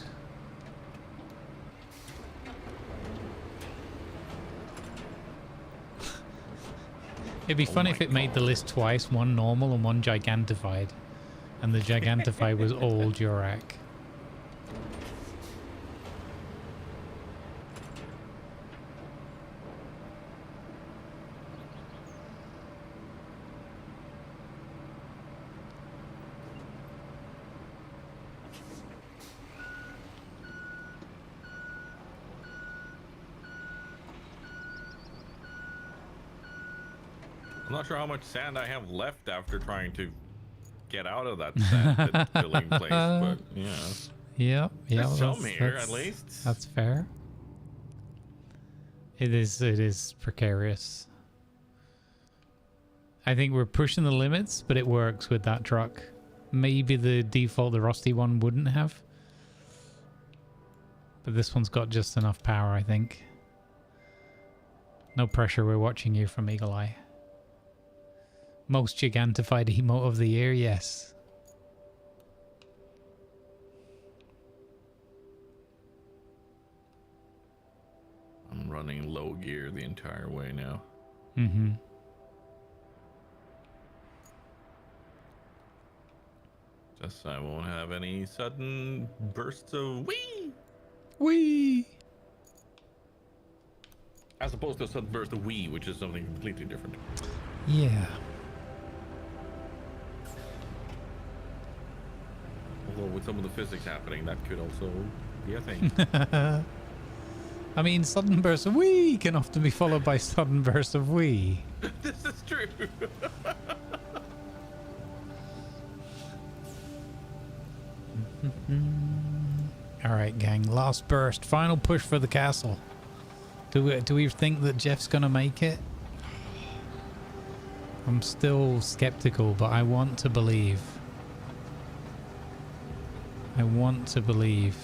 It'd be funny if it made the list twice, one normal and one gigantified. And the gigantified was all Durac. I'm not sure how much sand I have left after trying to get out of that sand filling place, but yeah. Yeah, There's some here at least. That's fair. It is precarious. I think we're pushing the limits, but it works with that truck. Maybe the default, the rusty one, wouldn't have. But this one's got just enough power, I think. No pressure, we're watching you from Eagle Eye. Most gigantified emote of the year, yes. I'm running low gear the entire way now. Mm-hmm. Just so I won't have any sudden bursts of Whee! as opposed to a sudden burst of which is something completely different. Yeah. Although with some of the physics happening, that could also be a thing. I mean, sudden bursts of whee can often be followed by sudden bursts of whee. This is true. All right, gang. Last burst. Final push for the castle. Do we think that Jeff's gonna make it? I'm still skeptical, but I want to believe. I want to believe.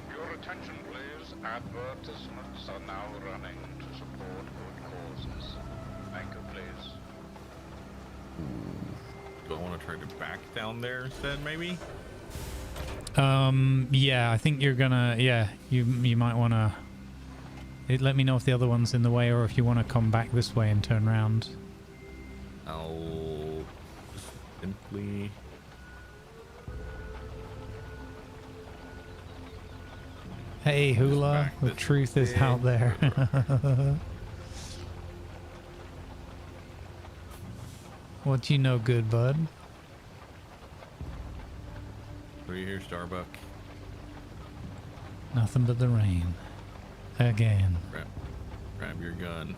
Your attention, please. Advertisements are now running to support good causes. Thank you, please. Do I want to try to back down there instead, maybe? Yeah, I think you're gonna, yeah, you might want to let me know if the other one's in the way or if you want to come back this way and turn around. I'll just simply... Hey, Hula, the truth is out there. What do you know, good bud? What do you hear, Starbuck? Nothing but the rain. Again. Grab your gun.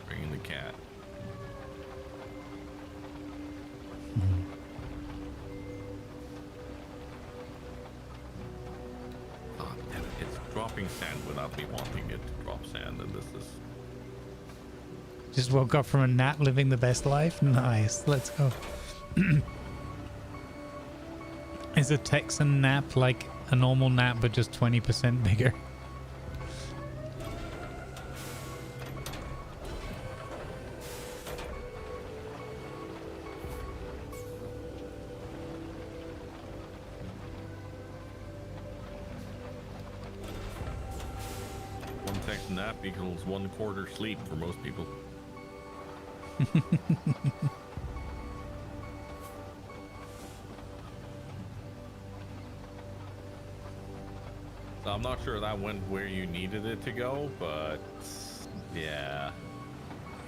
Bring in the cat. Oh, damn it. It's dropping sand without me wanting it to drop sand, and this is... Just woke up from a nap, living the best life? Nice. Let's go. Is a Texan nap like a normal nap, but just 20% bigger? One Texan nap equals 1/4 sleep for most people. So I'm not sure that went where you needed it to go, but yeah.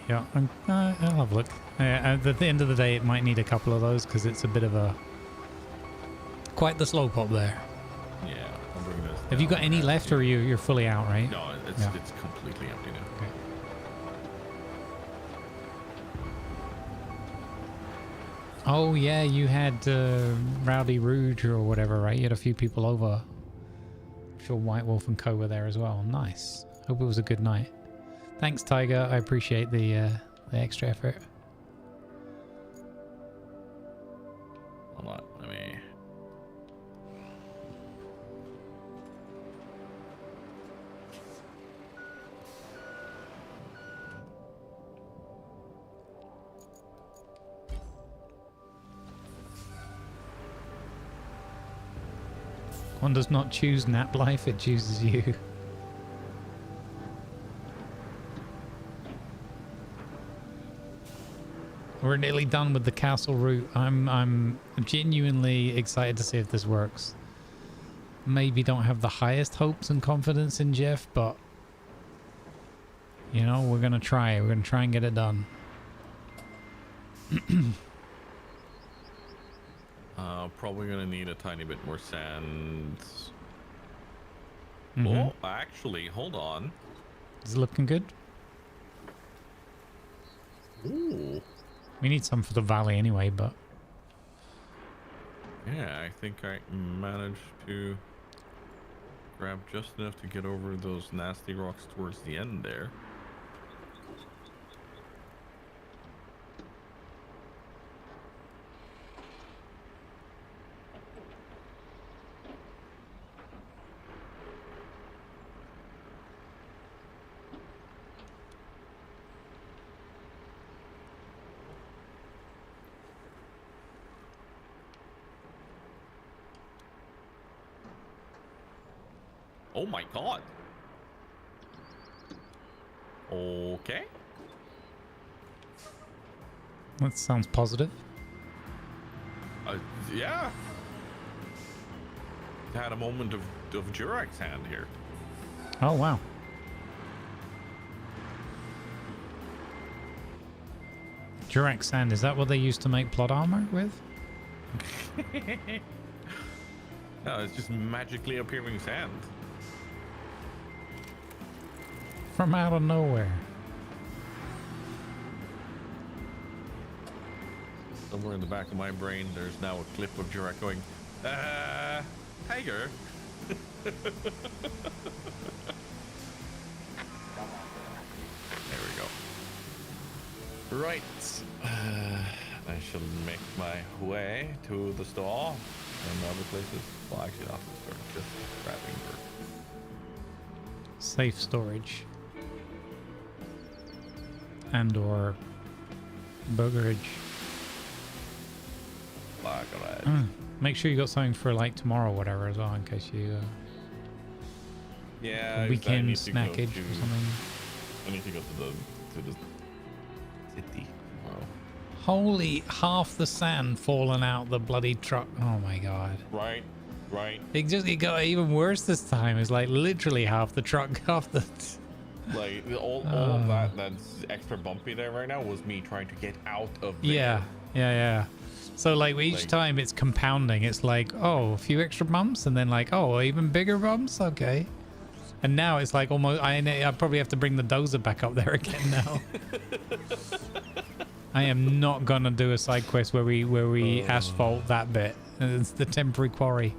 Yeah, I'll have a look. At the end of the day, it might need a couple of those because it's a bit of a... Quite the slope up there. Yeah, I'll bring this. Have you got any left or you're fully out, right? No, it's completely empty now. Okay. Oh yeah, you had Rowdy Rouge or whatever, right? You had a few people over. I'm sure White Wolf and Co were there as well. Nice. Hope it was a good night. Thanks, Tiger. I appreciate the extra effort. Hold on, let me... One does not choose nap life, it chooses you. We're nearly done with the castle route. I'm genuinely excited to see if this works. Maybe don't have the highest hopes and confidence in Jeff, but you know, we're gonna try. We're gonna try and get it done. Probably gonna need a tiny bit more sand. Mm-hmm. Oh, actually, hold on. Is it looking good? Ooh. We need some for the valley anyway, but... Yeah, I think I managed to grab just enough to get over those nasty rocks towards the end there. Oh my god. Okay. That sounds positive. Yeah. Had a moment of Durex hand here. Oh, wow. Durex sand, is that what they used to make plot armor with? No, it's just magically appearing sand. From out of nowhere. Somewhere in the back of my brain, there's now a clip of Jurek going, Tiger. Right. I shall make my way to the store and other places. Well, actually, not the store, just grabbing for Safe storage. And or burgerage. Make sure you got something for like tomorrow or whatever as well, in case you yeah, weekend snackage or something. I need to go to the city tomorrow. Holy, half the sand falling out the bloody truck. Oh my god. Right. It got even worse this time. It's like literally half the truck, half the... Like all of that's extra bumpy there right now was me trying to get out of there. Yeah. So like each time it's compounding. It's like, oh, a few extra bumps, and then like, oh, even bigger bumps. Okay. And now it's like almost. I probably have to bring the dozer back up there again now. I am not gonna do a side quest where we asphalt that bit. It's the temporary quarry.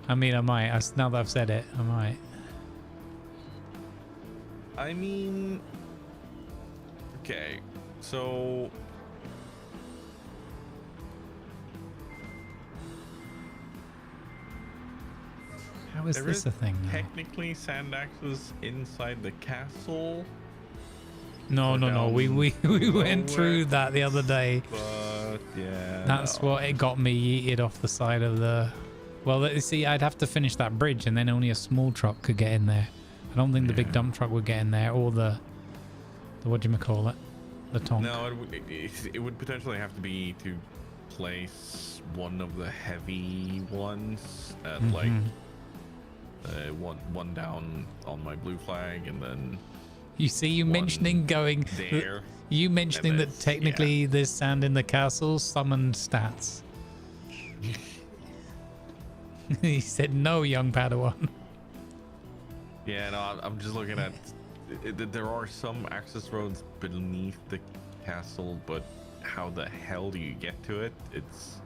I mean, I might. Now that I've said it, I might. I mean, okay, so how is this a thing now? Technically, sand axes inside the castle. No. We went through that the other day. But yeah, that's what it got me yeeted off the side of the. Well, see, I'd have to finish that bridge, and then only a small truck could get in there. I don't think the big dump truck would get in there, or the whatchamacallit, the tonk. No, it would potentially have to be to place one of the heavy ones at like one down on my blue flag, and then you see you mentioning going there. You mentioning that technically there's sand in the castle summoned stats. He said no, young Padawan. Yeah, no, I'm just looking at there are some access roads beneath the castle, but how the hell do you get to it? It's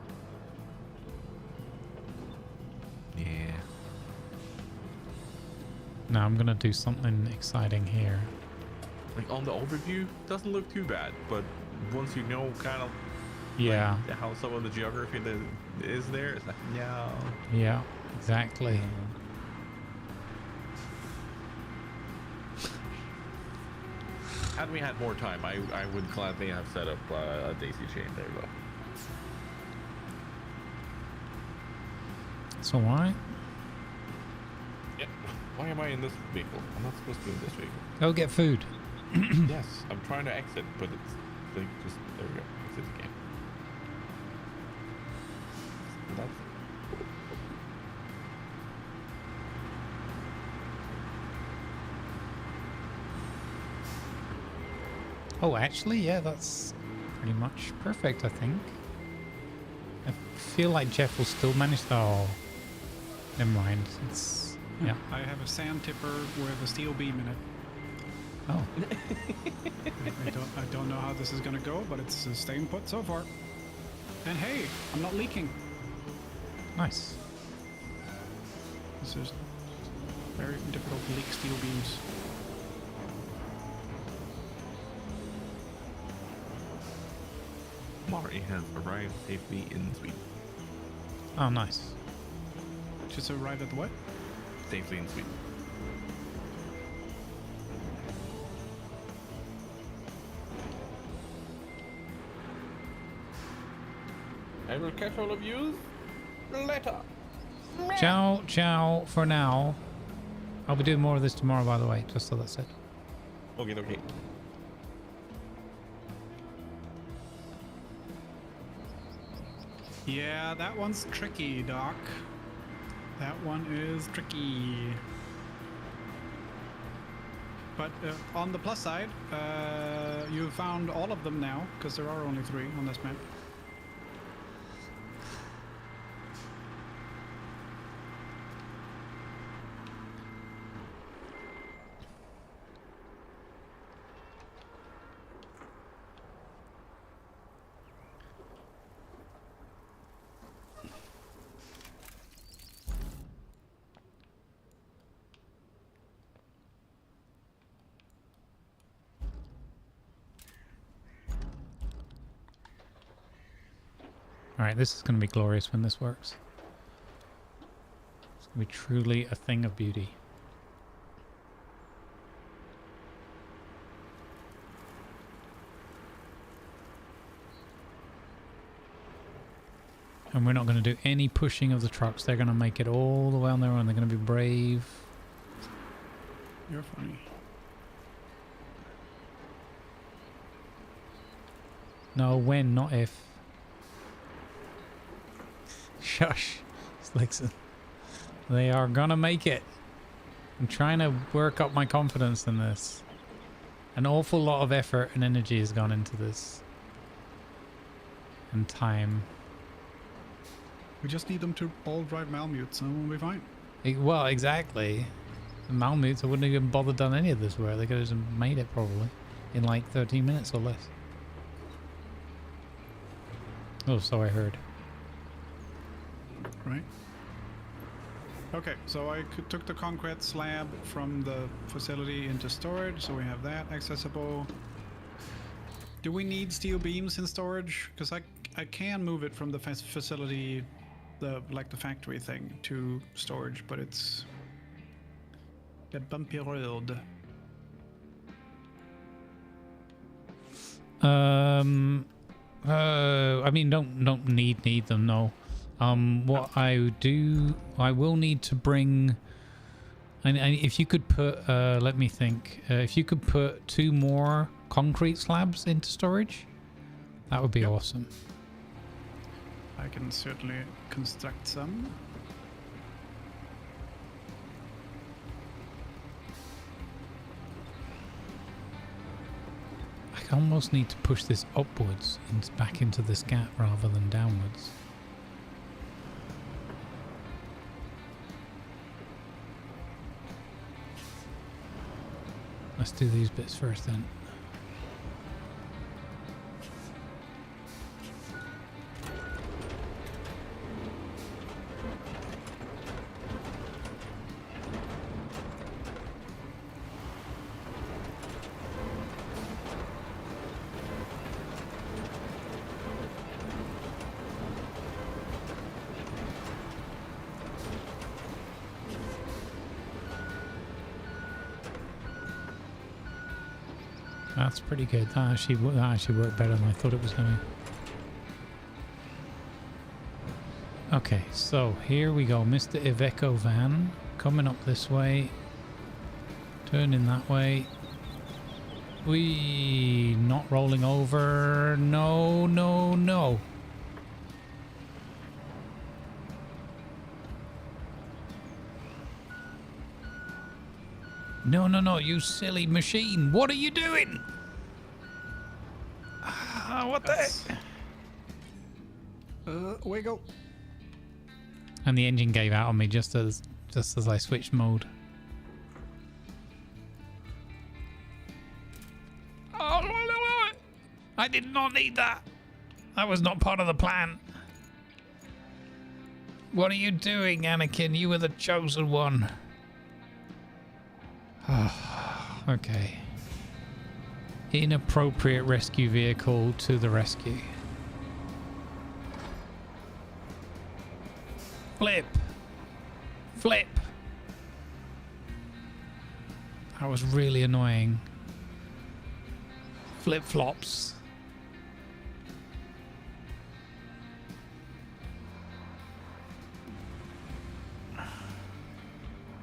Now I'm gonna do something exciting here. Like on the overview, doesn't look too bad, but once you know kind of like how some of the geography that is there, it's like no. Yeah, exactly. Had we had more time, I would gladly have set up a daisy chain there though. It's alright. Yeah. Why am I in this vehicle? I'm not supposed to be in this vehicle. Go get food. Yes, I'm trying to exit, but it's like just there we go. Exit the game. That's it. Oh, actually, yeah, that's pretty much perfect, I think. I feel like Jeff will still manage to... Oh, never mind. It's... Yeah. I have a sand tipper with a steel beam in it. Oh. I don't know how this is going to go, but it's staying put so far. And hey, I'm not leaking. Nice. This is very difficult to leak steel beams. Mari has arrived safely in Sweden. Oh, nice. Just arrived at what? Safely in Sweden. I will catch all of you later. Ciao for now. I'll be doing more of this tomorrow, by the way, just so that's it. Okay. Yeah, that one's tricky, Doc. That one is tricky. But on the plus side, you found all of them now, because there are only 3 on this map. Alright, this is going to be glorious when this works. It's going to be truly a thing of beauty. And we're not going to do any pushing of the trucks. They're going to make it all the way on their own. They're going to be brave. You're funny. No, when, not if. Shush. Slickson. They are going to make it. I'm trying to work up my confidence in this. An awful lot of effort and energy has gone into this. And time. We just need them to all drive Malmutes and we'll be fine. Well, exactly. The Malmutes, I wouldn't have even bothered done any of this work. They could have just made it probably in like 13 minutes or less. Oh, so I heard. Right. Okay, so I took the concrete slab from the facility into storage, so we have that accessible. Do we need steel beams in storage? Because I can move it from the facility, the factory thing, to storage, but it's a bumpy road. I mean, don't need them, no. What I will need to bring, and if you could put, let me think, if you could put 2 more concrete slabs into storage, that would be awesome. I can certainly construct some. I almost need to push this upwards and back into this gap rather than downwards. Let's do these bits first then. That's pretty good. That actually worked better than I thought it was going to. Okay, so here we go. Mr. Iveco van coming up this way. Turning that way. We not rolling over. No, no, no. No, no, no, you silly machine. What are you doing? What the heck? Away go. And the engine gave out on me just as I switched mode. Oh, I did not need that. That was not part of the plan. What are you doing, Anakin? You were the chosen one. Okay. Inappropriate rescue vehicle to the rescue. Flip. Flip. That was really annoying. Flip-flops.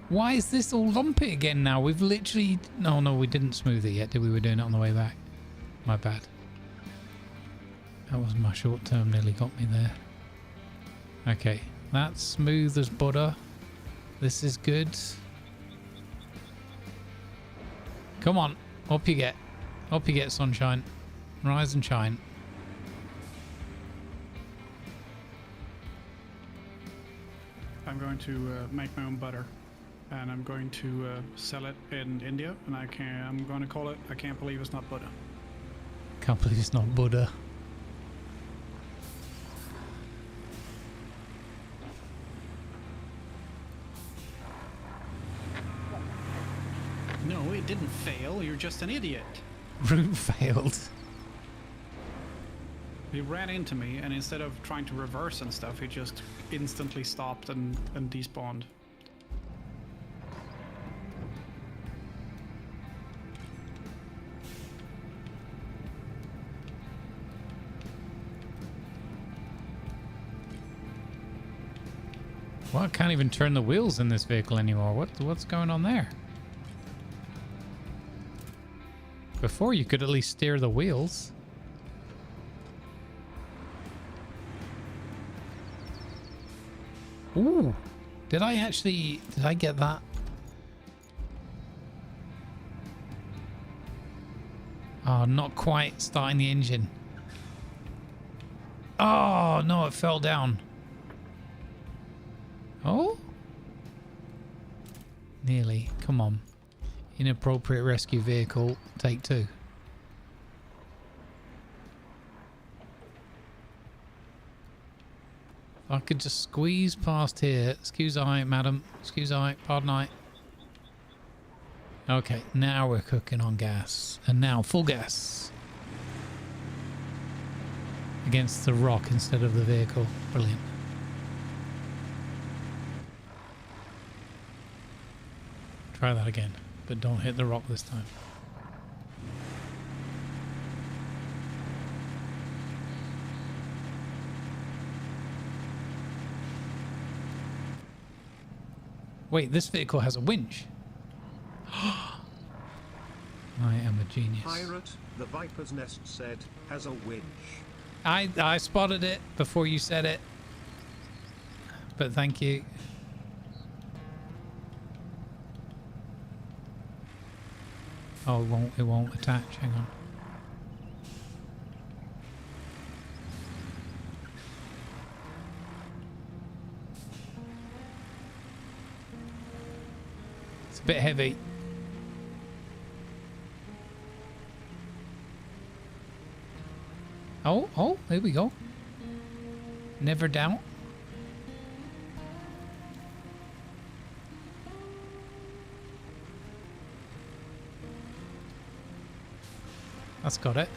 Why is this all lumpy again now? We've literally... No, we didn't smooth it yet, did we? We were doing it on the way back. My bad. That was my short term, nearly got me there. Okay, that's smooth as butter. This is good. Come on, up you get. Up you get, sunshine. Rise and shine. I'm going to make my own butter. And I'm going to sell it in India, and I'm going to call it I Can't Believe It's Not Buddha. Can't believe it's not Buddha. No, it didn't fail. You're just an idiot. Route failed. He ran into me, and instead of trying to reverse and stuff, he just instantly stopped and despawned. Well, I can't even turn the wheels in this vehicle anymore. What's going on there? Before you could at least steer the wheels. Ooh, did I get that? Oh, not quite starting the engine. Oh, no, it fell down. Oh? Nearly. Come on. Inappropriate rescue vehicle. Take 2. If I could just squeeze past here. Excuse I, madam. Excuse I. Pardon I. Okay, now we're cooking on gas. And now full gas. Against the rock instead of the vehicle. Brilliant. Try that again, but don't hit the rock this time. Wait, this vehicle has a winch. I am a genius. Pirate, the Viper's Nest said, has a winch. I spotted it before you said it. But thank you. Oh, it won't attach. Hang on. It's a bit heavy. Oh, there we go. Never doubt. That's got it.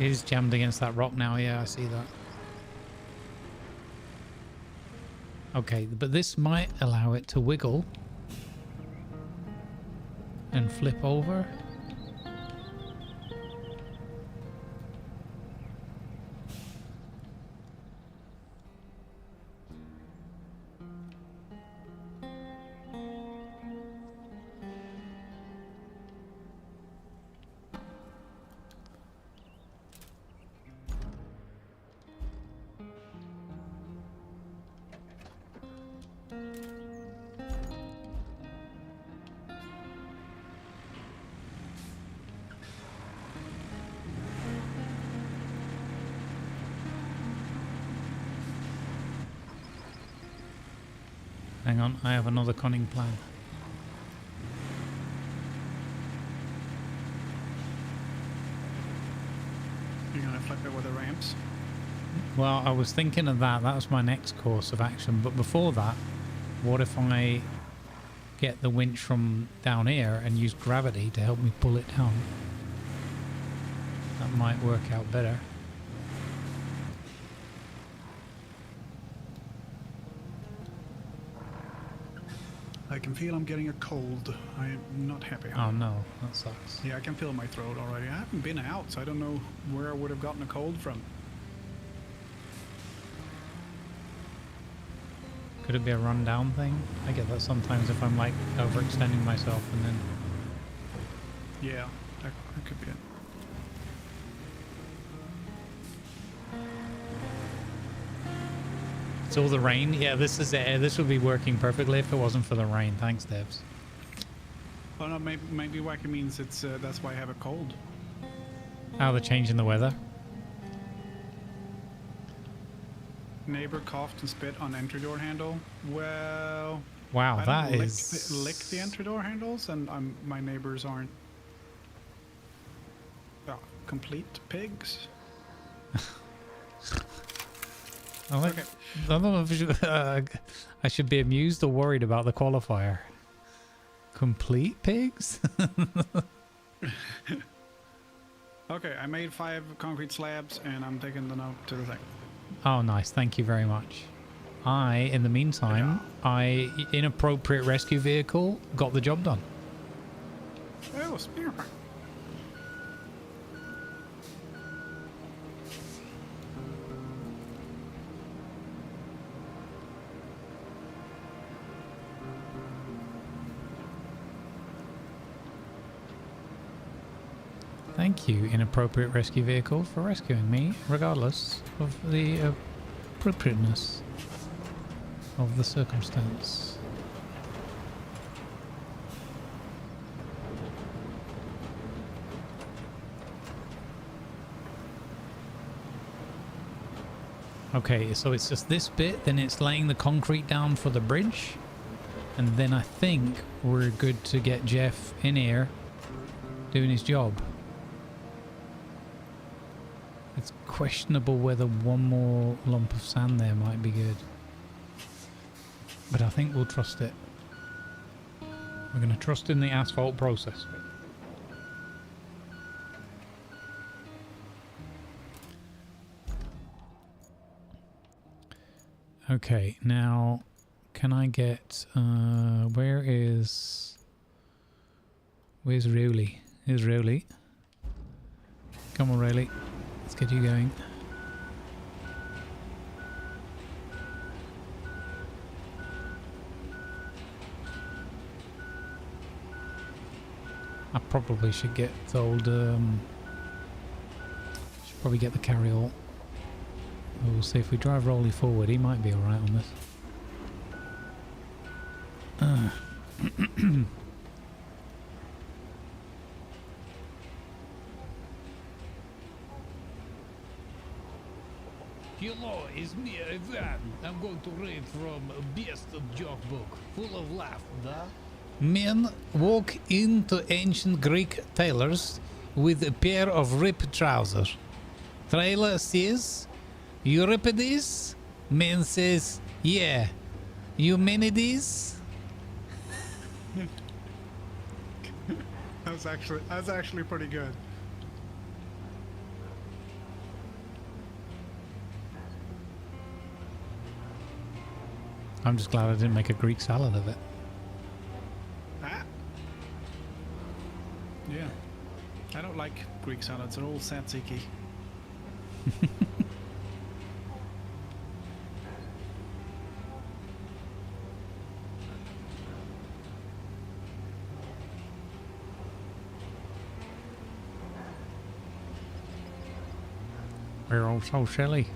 It is jammed against that rock now. Yeah, I see that. Okay, but this might allow it to wiggle and flip over. Hang on, I have another conning plan. You're gonna flip it with the ramps? Well, I was thinking of that. That was my next course of action. But before that, what if I get the winch from down here and use gravity to help me pull it down? That might work out better. I can feel I'm getting a cold. I am not happy. Oh no, that sucks. Yeah, I can feel my throat already. I haven't been out, so I don't know where I would have gotten a cold from. Could it be a rundown thing? I get that sometimes if I'm like overextending myself and then... Yeah, that could be it. It's all the rain. Yeah, this is it. This would be working perfectly if it wasn't for the rain. Thanks, devs. Well, no, maybe Wacky means it's that's why I have a cold. How they're changing the weather. Neighbor coughed and spit on entry door handle. Well, Wow, I that don't is... lick the entry door handles, and my neighbors aren't complete pigs. I don't know if I should be amused or worried about the qualifier. Complete pigs? Okay, I made 5 concrete slabs and I'm taking them out to the thing. Oh, nice. Thank you very much. In the meantime, inappropriate rescue vehicle, got the job done. Oh, spear. Thank you, inappropriate rescue vehicle, for rescuing me, regardless of the appropriateness of the circumstance. Okay, so it's just this bit, then it's laying the concrete down for the bridge, and then I think we're good to get Jeff in here doing his job. It's questionable whether one more lump of sand there might be good. But I think we'll trust it. We're going to trust in the asphalt process. Okay, now can I get where's Rowley? Here's Rowley. Come on, Rowley. Let's get you going. I probably should get the old should probably get the carryall. We'll see if we drive Rolly forward, he might be alright on this. Hello, it's me, Ivan. I'm going to read from a best joke book, full of laughter. Men walk into ancient Greek tailors with a pair of ripped trousers. Tailor says, Euripides? Man says, yeah. Eumenides? That's actually pretty good. I'm just glad I didn't make a Greek salad of it. Ah. Yeah. I don't like Greek salads. They're all tzatziki. We're all so silly.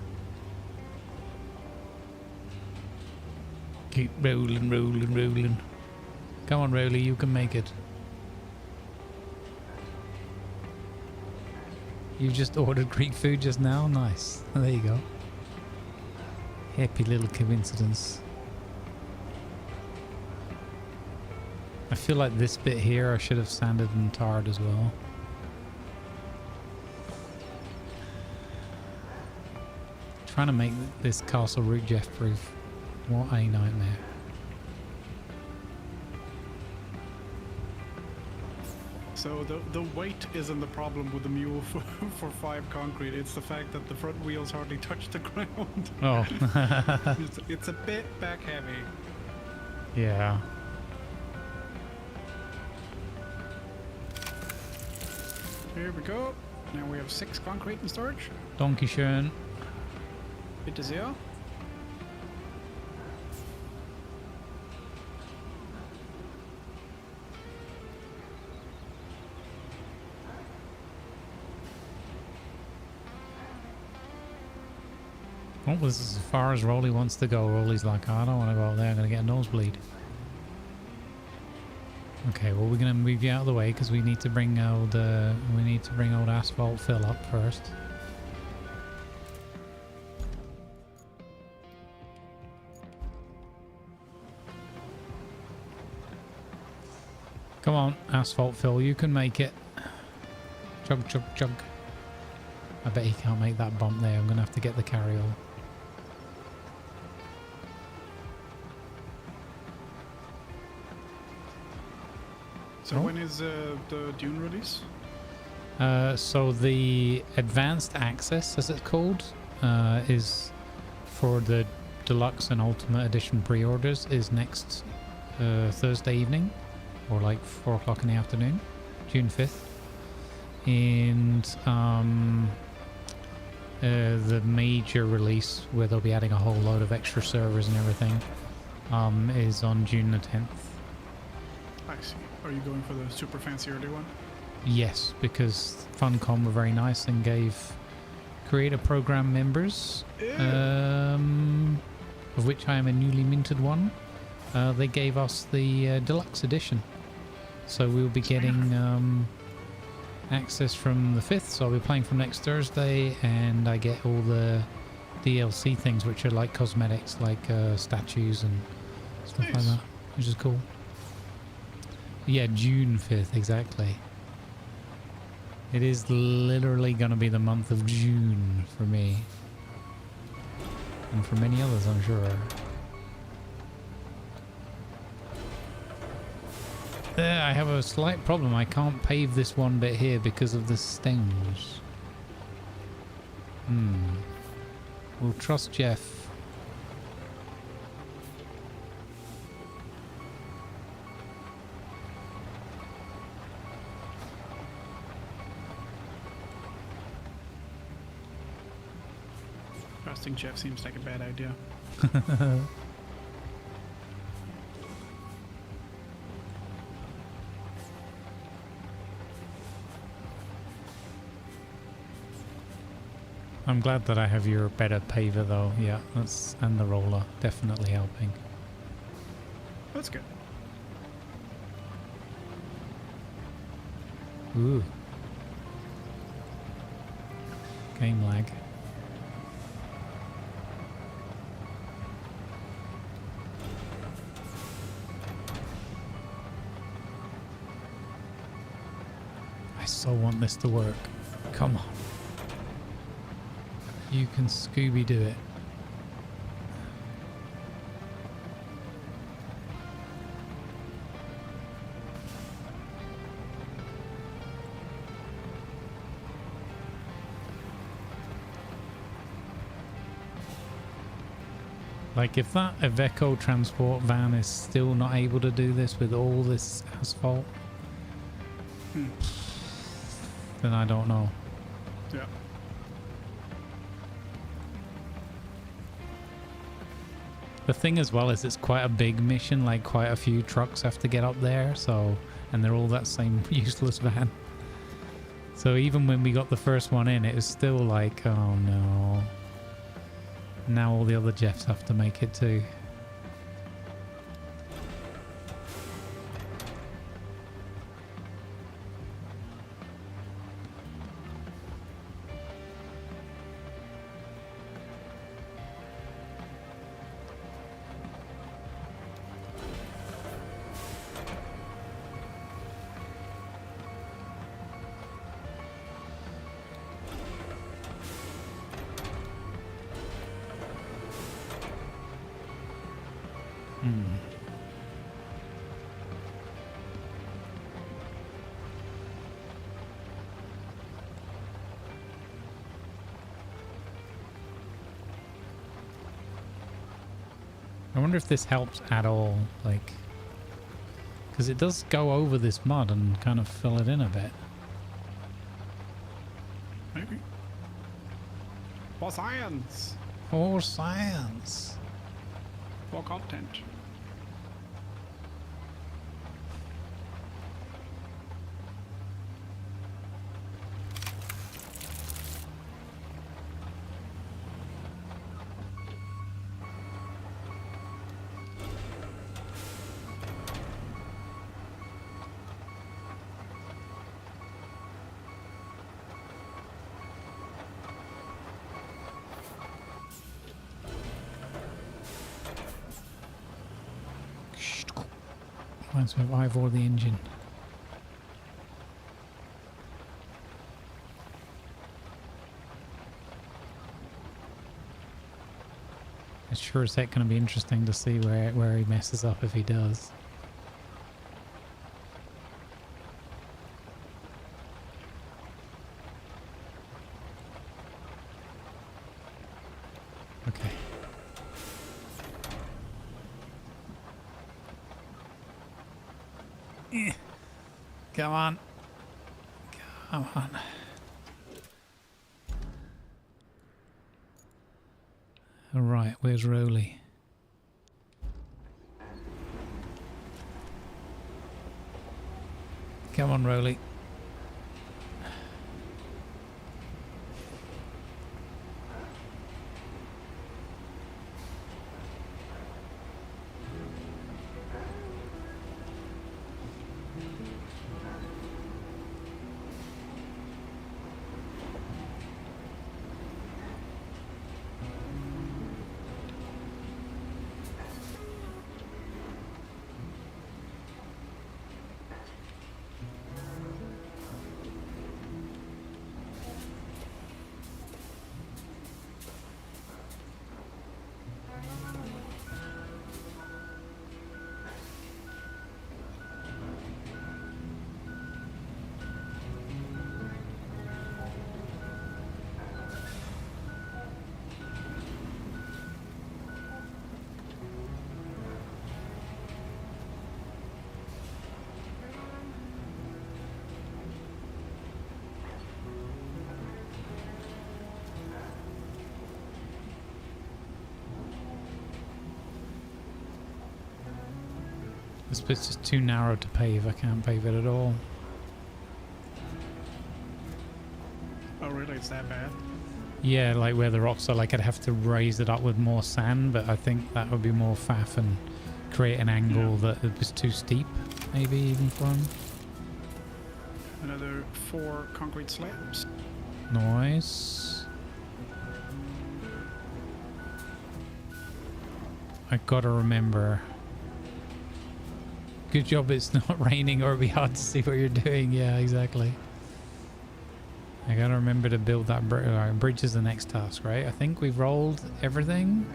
Keep rolling, rolling, rolling. Come on, Rowley, you can make it. You just ordered Greek food just now? Nice. There you go. Happy little coincidence. I feel like this bit here I should have sanded and tarred as well. Trying to make this castle route Jeff proof. What a nightmare. So the weight isn't the problem with the mule for 5 concrete. It's the fact that the front wheels hardly touch the ground. Oh. it's a bit back heavy. Yeah. Here we go. Now we have 6 concrete in storage. Donkey schön. Bitte sehr. Oh, this is as far as Rolly wants to go. Rolly's like, I don't want to go out there. I'm going to get a nosebleed. Okay, well, we're going to move you out of the way because we need to bring old asphalt fill up first. Come on, asphalt fill, you can make it. Chug, chug, chug. I bet he can't make that bump there. I'm going to have to get the carryall. So when is the Dune release? So the advanced access, as it's called, is for the deluxe and ultimate edition pre-orders is next Thursday evening, or like 4 o'clock in the afternoon, June 5th. And the major release, where they'll be adding a whole load of extra servers and everything, is on June the 10th. I see. Are you going for the super fancy early one? Yes, because Funcom were very nice and gave creator program members, of which I am a newly minted one. They gave us the deluxe edition, so we'll be getting access from the 5th. So I'll be playing from next Thursday, and I get all the DLC things, which are like cosmetics, like statues and stuff like that, which is cool. Yeah, June 5th, exactly. It is literally going to be the month of June for me. And for many others, I'm sure. I have a slight problem. I can't pave this one bit here because of the stems. We'll trust Jeff. Trusting Jeff seems like a bad idea. I'm glad that I have your better paver though. Yeah, that's, and the roller definitely helping. That's good. Ooh. Game lag. I so want this to work. Come on. You can Scooby do it. Like, if that Iveco transport van is still not able to do this with all this asphalt, then I don't know. Yeah. The thing as well is it's quite a big mission, like quite a few trucks have to get up there, so, and they're all that same useless van. So even when we got the first one in, it was still like, oh no. Now all the other Jeffs have to make it too. I wonder if this helps at all, like, because it does go over this mud and kind of fill it in a bit. Maybe. For science! For science! For content. Reminds me of Ivor the engine. It's sure as heck going to be interesting to see where he messes up if he does. Okay. Come on. Come on. All right, where's Rolly? Come on, Rolly. This bit's just too narrow to pave. I can't pave it at all. Oh, really? It's that bad? Yeah, like where the rocks are, like I'd have to raise it up with more sand, but I think that would be more faff and create an angle that it was too steep, maybe even for him. Another 4 concrete slabs. Nice. I gotta remember. Good job it's not raining or it'd be hard to see what you're doing. Yeah, exactly. I gotta remember to build that bridge is the next task, right? I think we've rolled everything.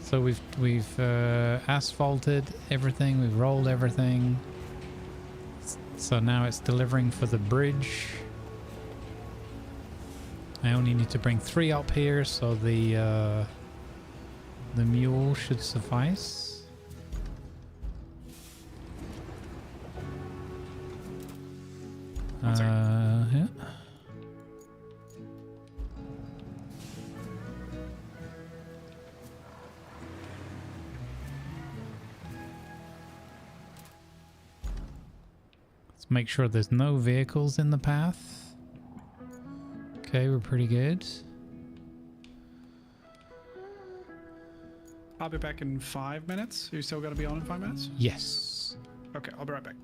So we've asphalted everything. We've rolled everything. So now it's delivering for the bridge. I only need to bring 3 up here, so the mule should suffice. Yeah. Let's make sure there's no vehicles in the path. Okay, we're pretty good. I'll be back in 5 minutes. You still got to be on in 5 minutes? Yes. Okay, I'll be right back.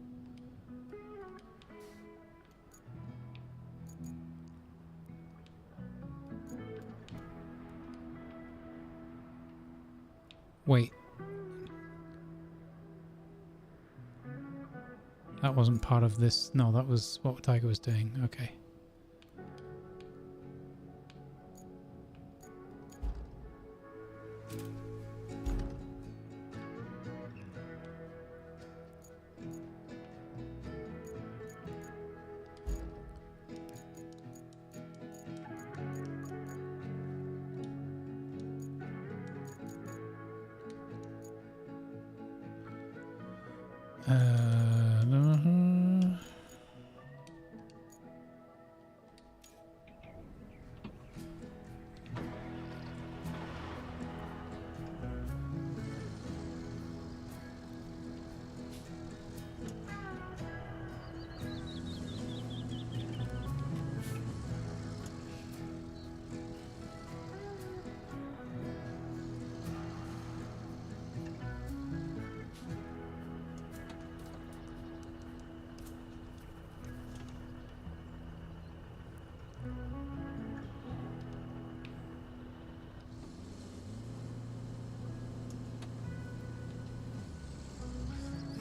Wait. That wasn't part of this. No, that was what Tiger was doing. Okay.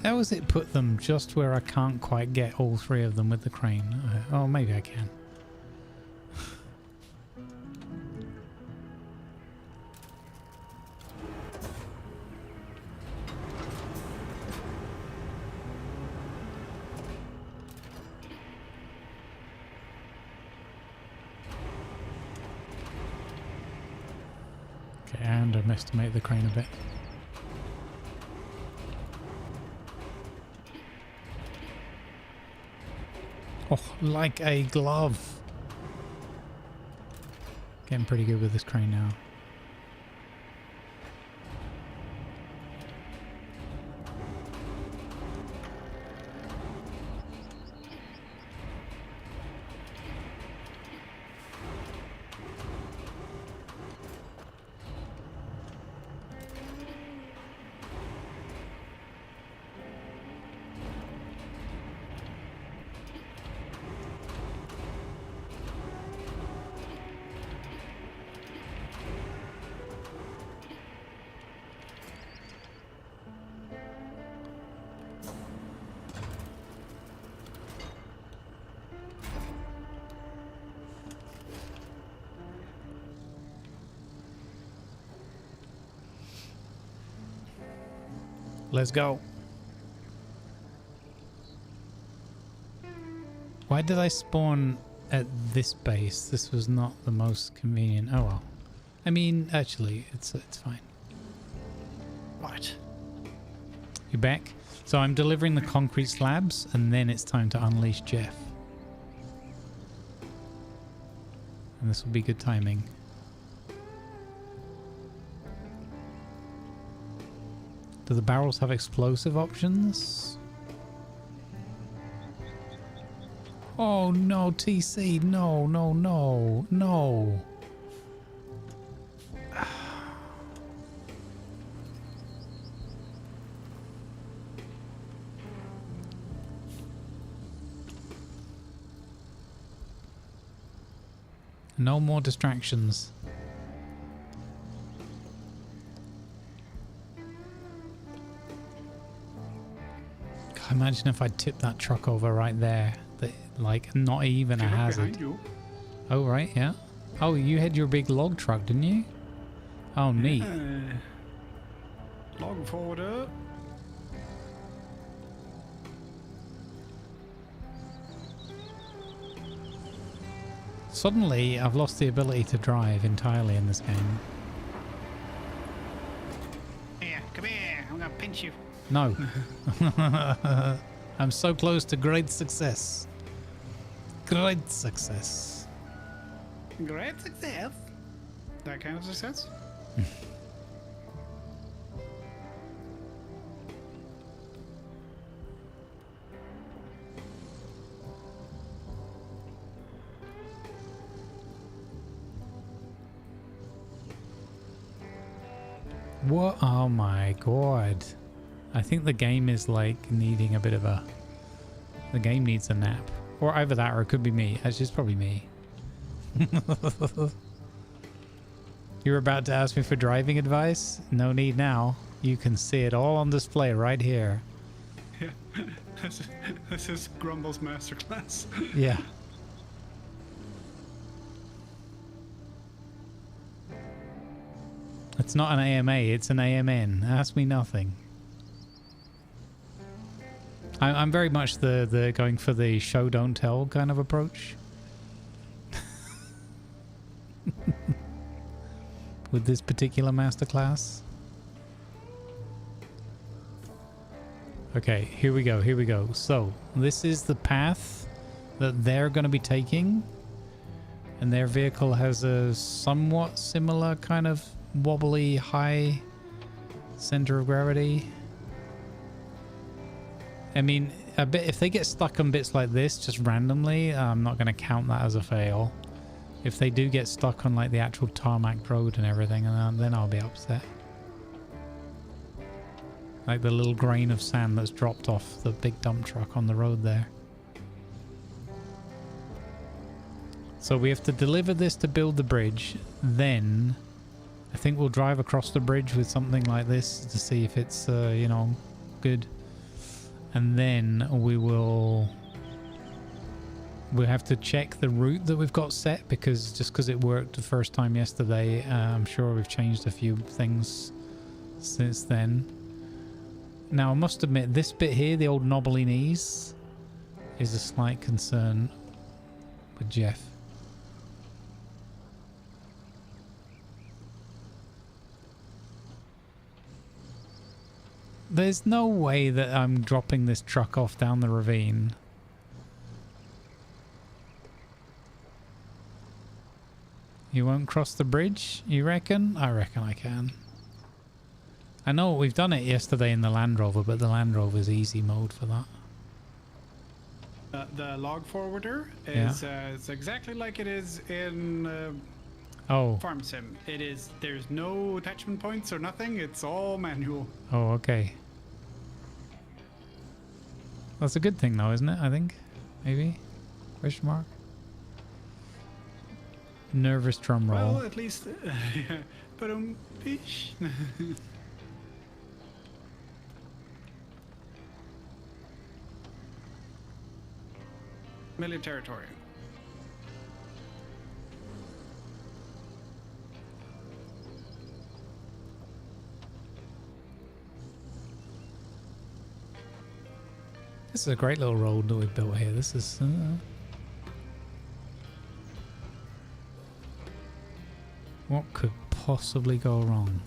How has it put them just where I can't quite get all 3 of them with the crane? Oh, maybe I can. Okay, I underestimate the crane a bit. Oh, like a glove. Getting pretty good with this crane now. Let's go. Why did I spawn at this base? This was not the most convenient. Oh well. I mean, actually, it's fine. What? You back? So I'm delivering the concrete slabs, and then it's time to unleash Jeff. And this will be good timing. Do the barrels have explosive options? Oh no, TC, no, no, no, no. No more distractions. Imagine if I tipped that truck over right there. That, like, not even a hazard. You. Oh, right, yeah. Oh, you had your big log truck, didn't you? Oh, neat. Log forwarder. Suddenly, I've lost the ability to drive entirely in this game. Here, come here. I'm gonna pinch you. No. I'm so close to great success. Great success. Great success. That kind of success? What? Oh my god. I think the game is like needing a bit of a... The game needs a nap. Or either that or it could be me. Actually, it's probably me. You're about to ask me for driving advice? No need now. You can see it all on display right here. Yeah. This is Grumble's masterclass. Yeah. It's not an AMA, it's an AMN. Ask me nothing. I'm very much the going for the show don't tell kind of approach. With this particular masterclass. Okay, here we go, here we go. So, this is the path that they're going to be taking. And their vehicle has a somewhat similar kind of wobbly high center of gravity. I mean, a bit if they get stuck on bits like this just randomly, I'm not going to count that as a fail. If they do get stuck on like the actual tarmac road and everything, then I'll be upset. Like the little grain of sand that's dropped off the big dump truck on the road there. So we have to deliver this to build the bridge, then I think we'll drive across the bridge with something like this to see if it's, you know, good. And then we'll have to check the route that we've got set, because just because it worked the first time yesterday, I'm sure we've changed a few things since then. Now, I must admit, this bit here, the old knobbly knees, is a slight concern with Jeff. There's no way that I'm dropping this truck off down the ravine. You won't cross the bridge, you reckon? I reckon I can. I know we've done it yesterday in the Land Rover, but the Land Rover's easy mode for that. The log forwarder is it's exactly like it is in Farm Sim. It is. There's no attachment points or nothing. It's all manual. Oh, okay. That's a good thing though, isn't it? I think. Maybe? Question mark? Nervous drum roll. Well, at least... but bish. Military territory. This is a great little road that we've built here. This is... what could possibly go wrong?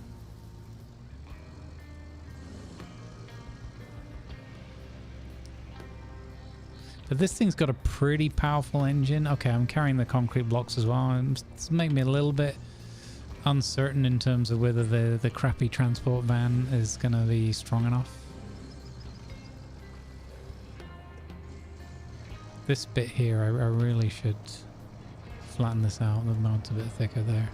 But this thing's got a pretty powerful engine. Okay, I'm carrying the concrete blocks as well. It's making me a little bit uncertain in terms of whether the crappy transport van is going to be strong enough. This bit here, I really should flatten this out. The mode's a bit thicker there.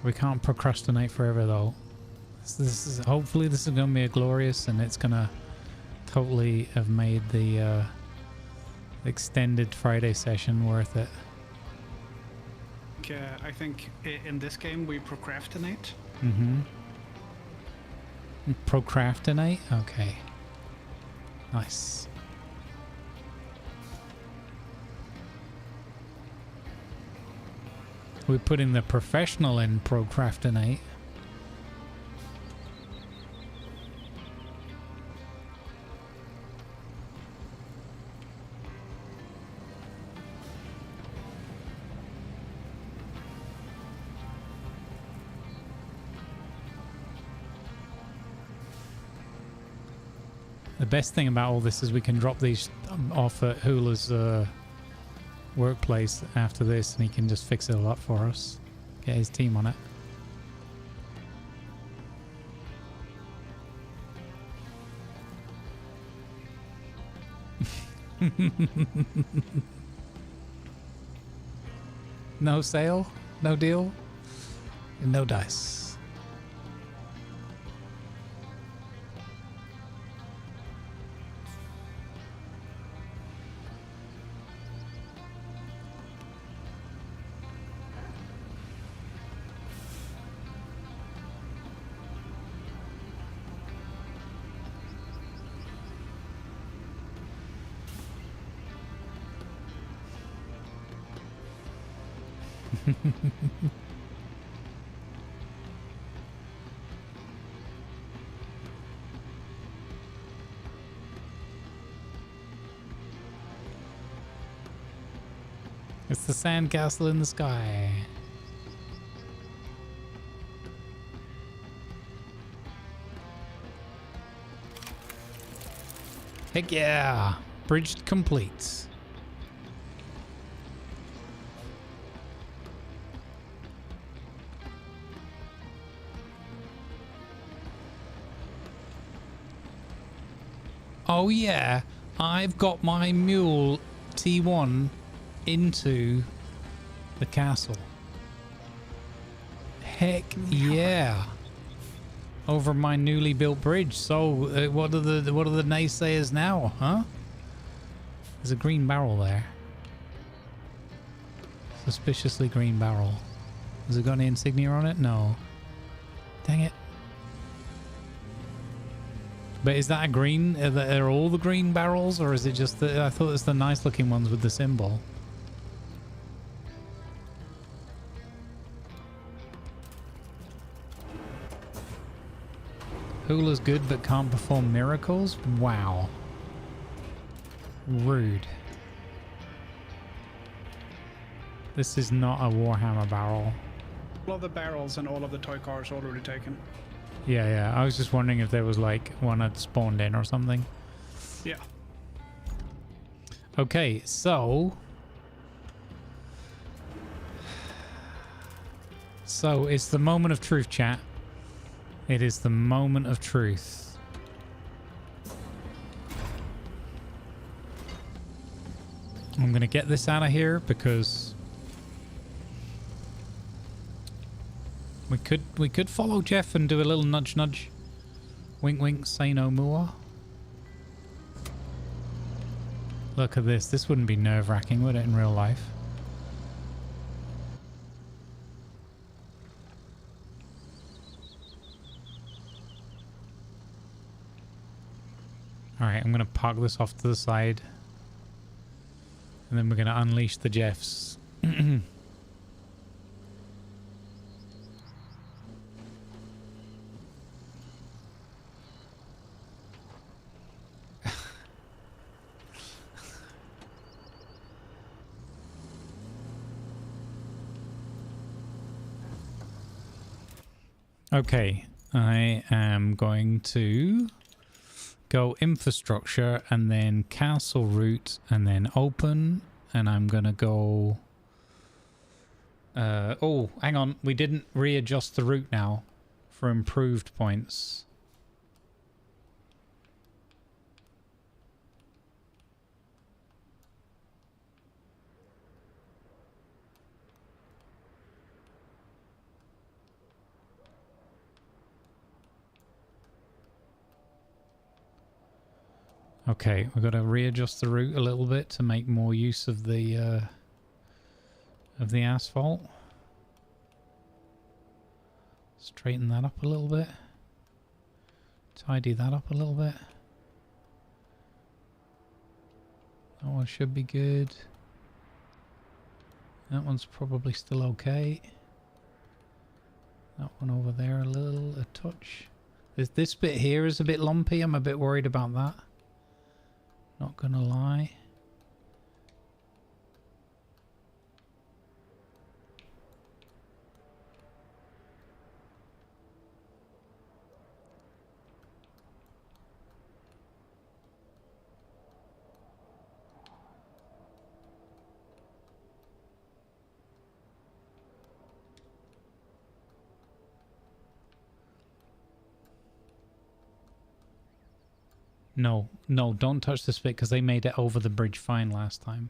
We can't procrastinate forever though. This is hopefully this is going to be a glorious, and it's going to totally have made the extended Friday session worth it. I think in this game we procrastinate. Mm-hmm. Procrastinate? Okay. Nice. We're putting the professional in procrastinate. The best thing about all this is we can drop these off at Hula's workplace after this, and he can just fix it all up for us. Get his team on it. No sale? No deal? No dice. It's the sandcastle in the sky. Heck yeah! Bridge complete. Oh yeah, I've got my mule T1 into the castle. Heck yeah! Over my newly built bridge. So what are the naysayers now, huh? There's a green barrel there. Suspiciously green barrel. Has it got any insignia on it? No. Dang it. But is that a green? Are all the green barrels, or is it just the... I thought it was the nice looking ones with the symbol. Hula's good but can't perform miracles? Wow. Rude. This is not a Warhammer barrel. All of the barrels and all of the toy cars already taken. Yeah, yeah. I was just wondering if there was like one had spawned in or something. Yeah. Okay, so... So, it's the moment of truth, chat. It is the moment of truth. I'm going to get this out of here because... We could follow Jeff and do a little nudge nudge. Wink wink, say no more. Look at this. This wouldn't be nerve-wracking, would it, in real life? Alright, I'm going to park this off to the side. And then we're going to unleash the Jeffs. Okay, I am going to go infrastructure and then castle route and then open, and I'm gonna go oh, hang on, we didn't readjust the route now for improved points. Okay, we've got to readjust the route a little bit to make more use of the asphalt. Straighten that up a little bit. Tidy that up a little bit. That one should be good. That one's probably still okay. That one over there a touch. This bit here is a bit lumpy. I'm a bit worried about that. Not gonna lie. No, don't touch this bit because they made it over the bridge fine last time.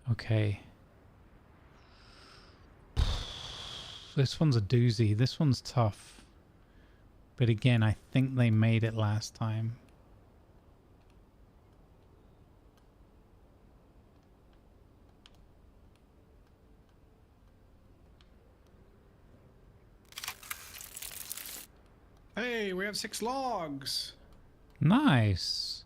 Okay. This one's a doozy. This one's tough. But again, I think they made it last time. Hey, we have 6 logs. Nice.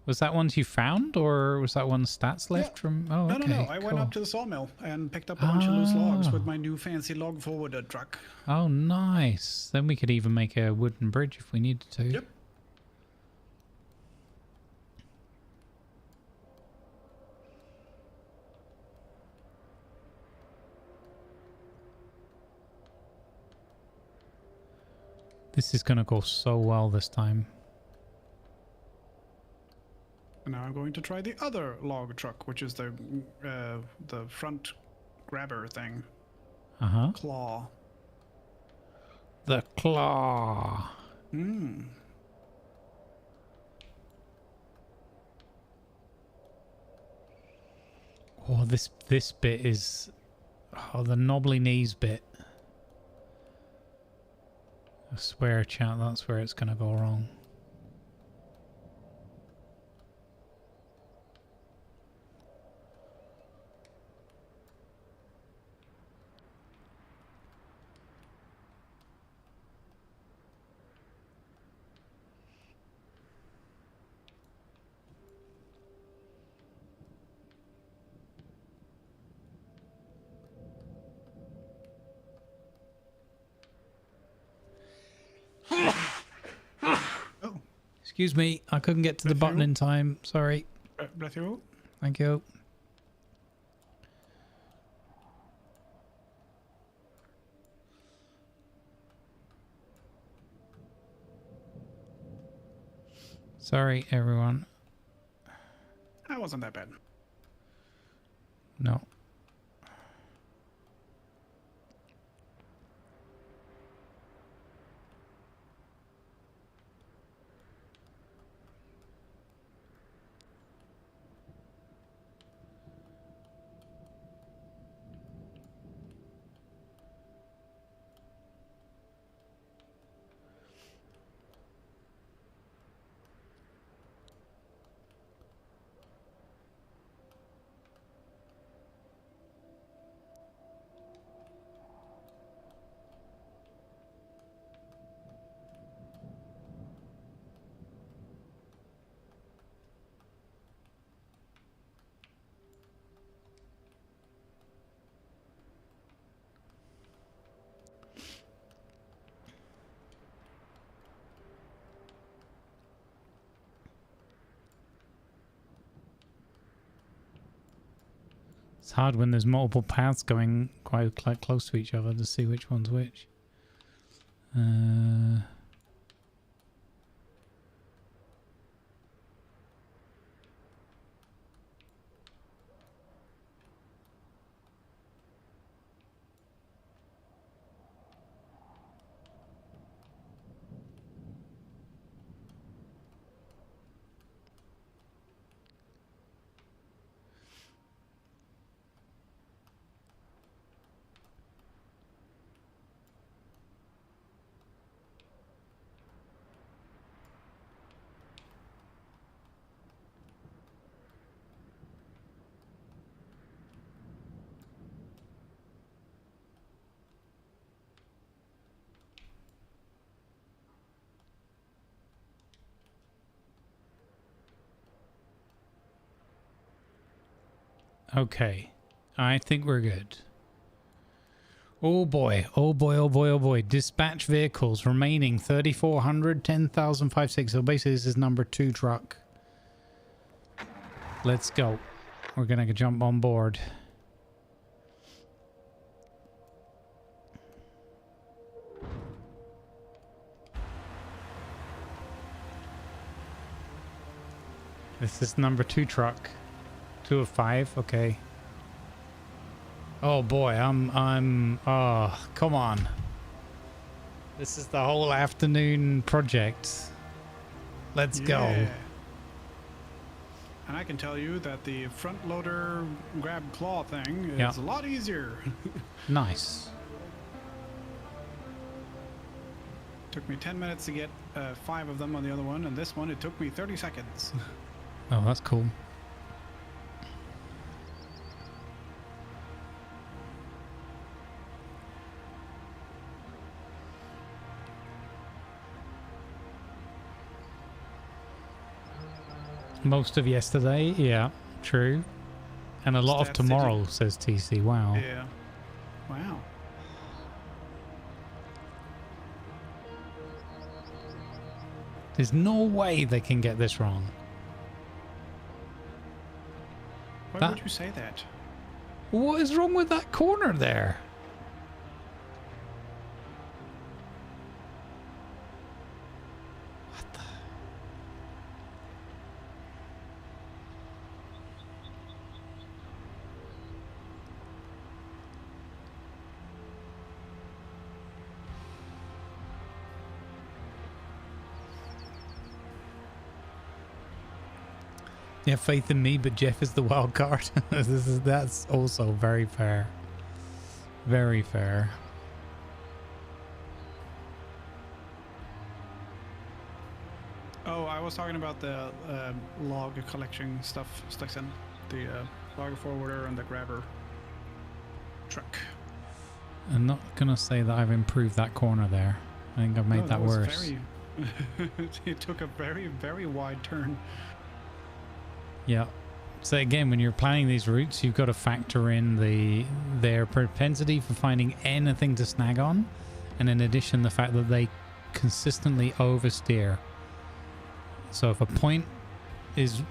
Was that ones you found, or was that one stats left from? Oh, okay. No. I went up to the sawmill and picked up a bunch of loose logs with my new fancy log forwarder truck. Oh, nice. Then we could even make a wooden bridge if we needed to. Yep. This is going to go so well this time. And now I'm going to try the other log truck, which is the front grabber thing. Uh-huh. Claw. The claw. Hmm. Oh, this bit is... Oh, the knobbly knees bit. I swear, chat, that's where it's going to go wrong. Excuse me, I couldn't get to the button in time. Sorry. Breath you out. Thank you. Sorry, everyone. That wasn't that bad. No. It's hard when there's multiple paths going quite close to each other to see which one's which. Okay, I think we're good. Oh boy, oh boy, oh boy, oh boy. Dispatch vehicles remaining 3,400, 10,560. So basically this is number 2 truck. Let's go. We're gonna jump on board. This is number 2 truck. 2 of 5, okay. Oh boy, oh, come on. This is the whole afternoon project. Let's go. And I can tell you that the front loader grab claw thing is a lot easier. Nice. Took me 10 minutes to get 5 of them on the other one, and this one it took me 30 seconds. Oh, that's cool. Most of yesterday, yeah, true. And a lot of tomorrow, says TC. Wow. Yeah. Wow. There's no way they can get this wrong. Why would you say that? What is wrong with that corner there? What the? You have faith in me, but Jeff is the wild card. That's also very fair. Very fair. Oh, I was talking about the log collection stuff, Stixon. The log forwarder and the grabber truck. I'm not gonna say that I've improved that corner there. I think I've made that worse. It took a very, very wide turn. Yeah. So again, when you're planning these routes, you've got to factor in their propensity for finding anything to snag on, and in addition, the fact that they consistently oversteer. So if a point is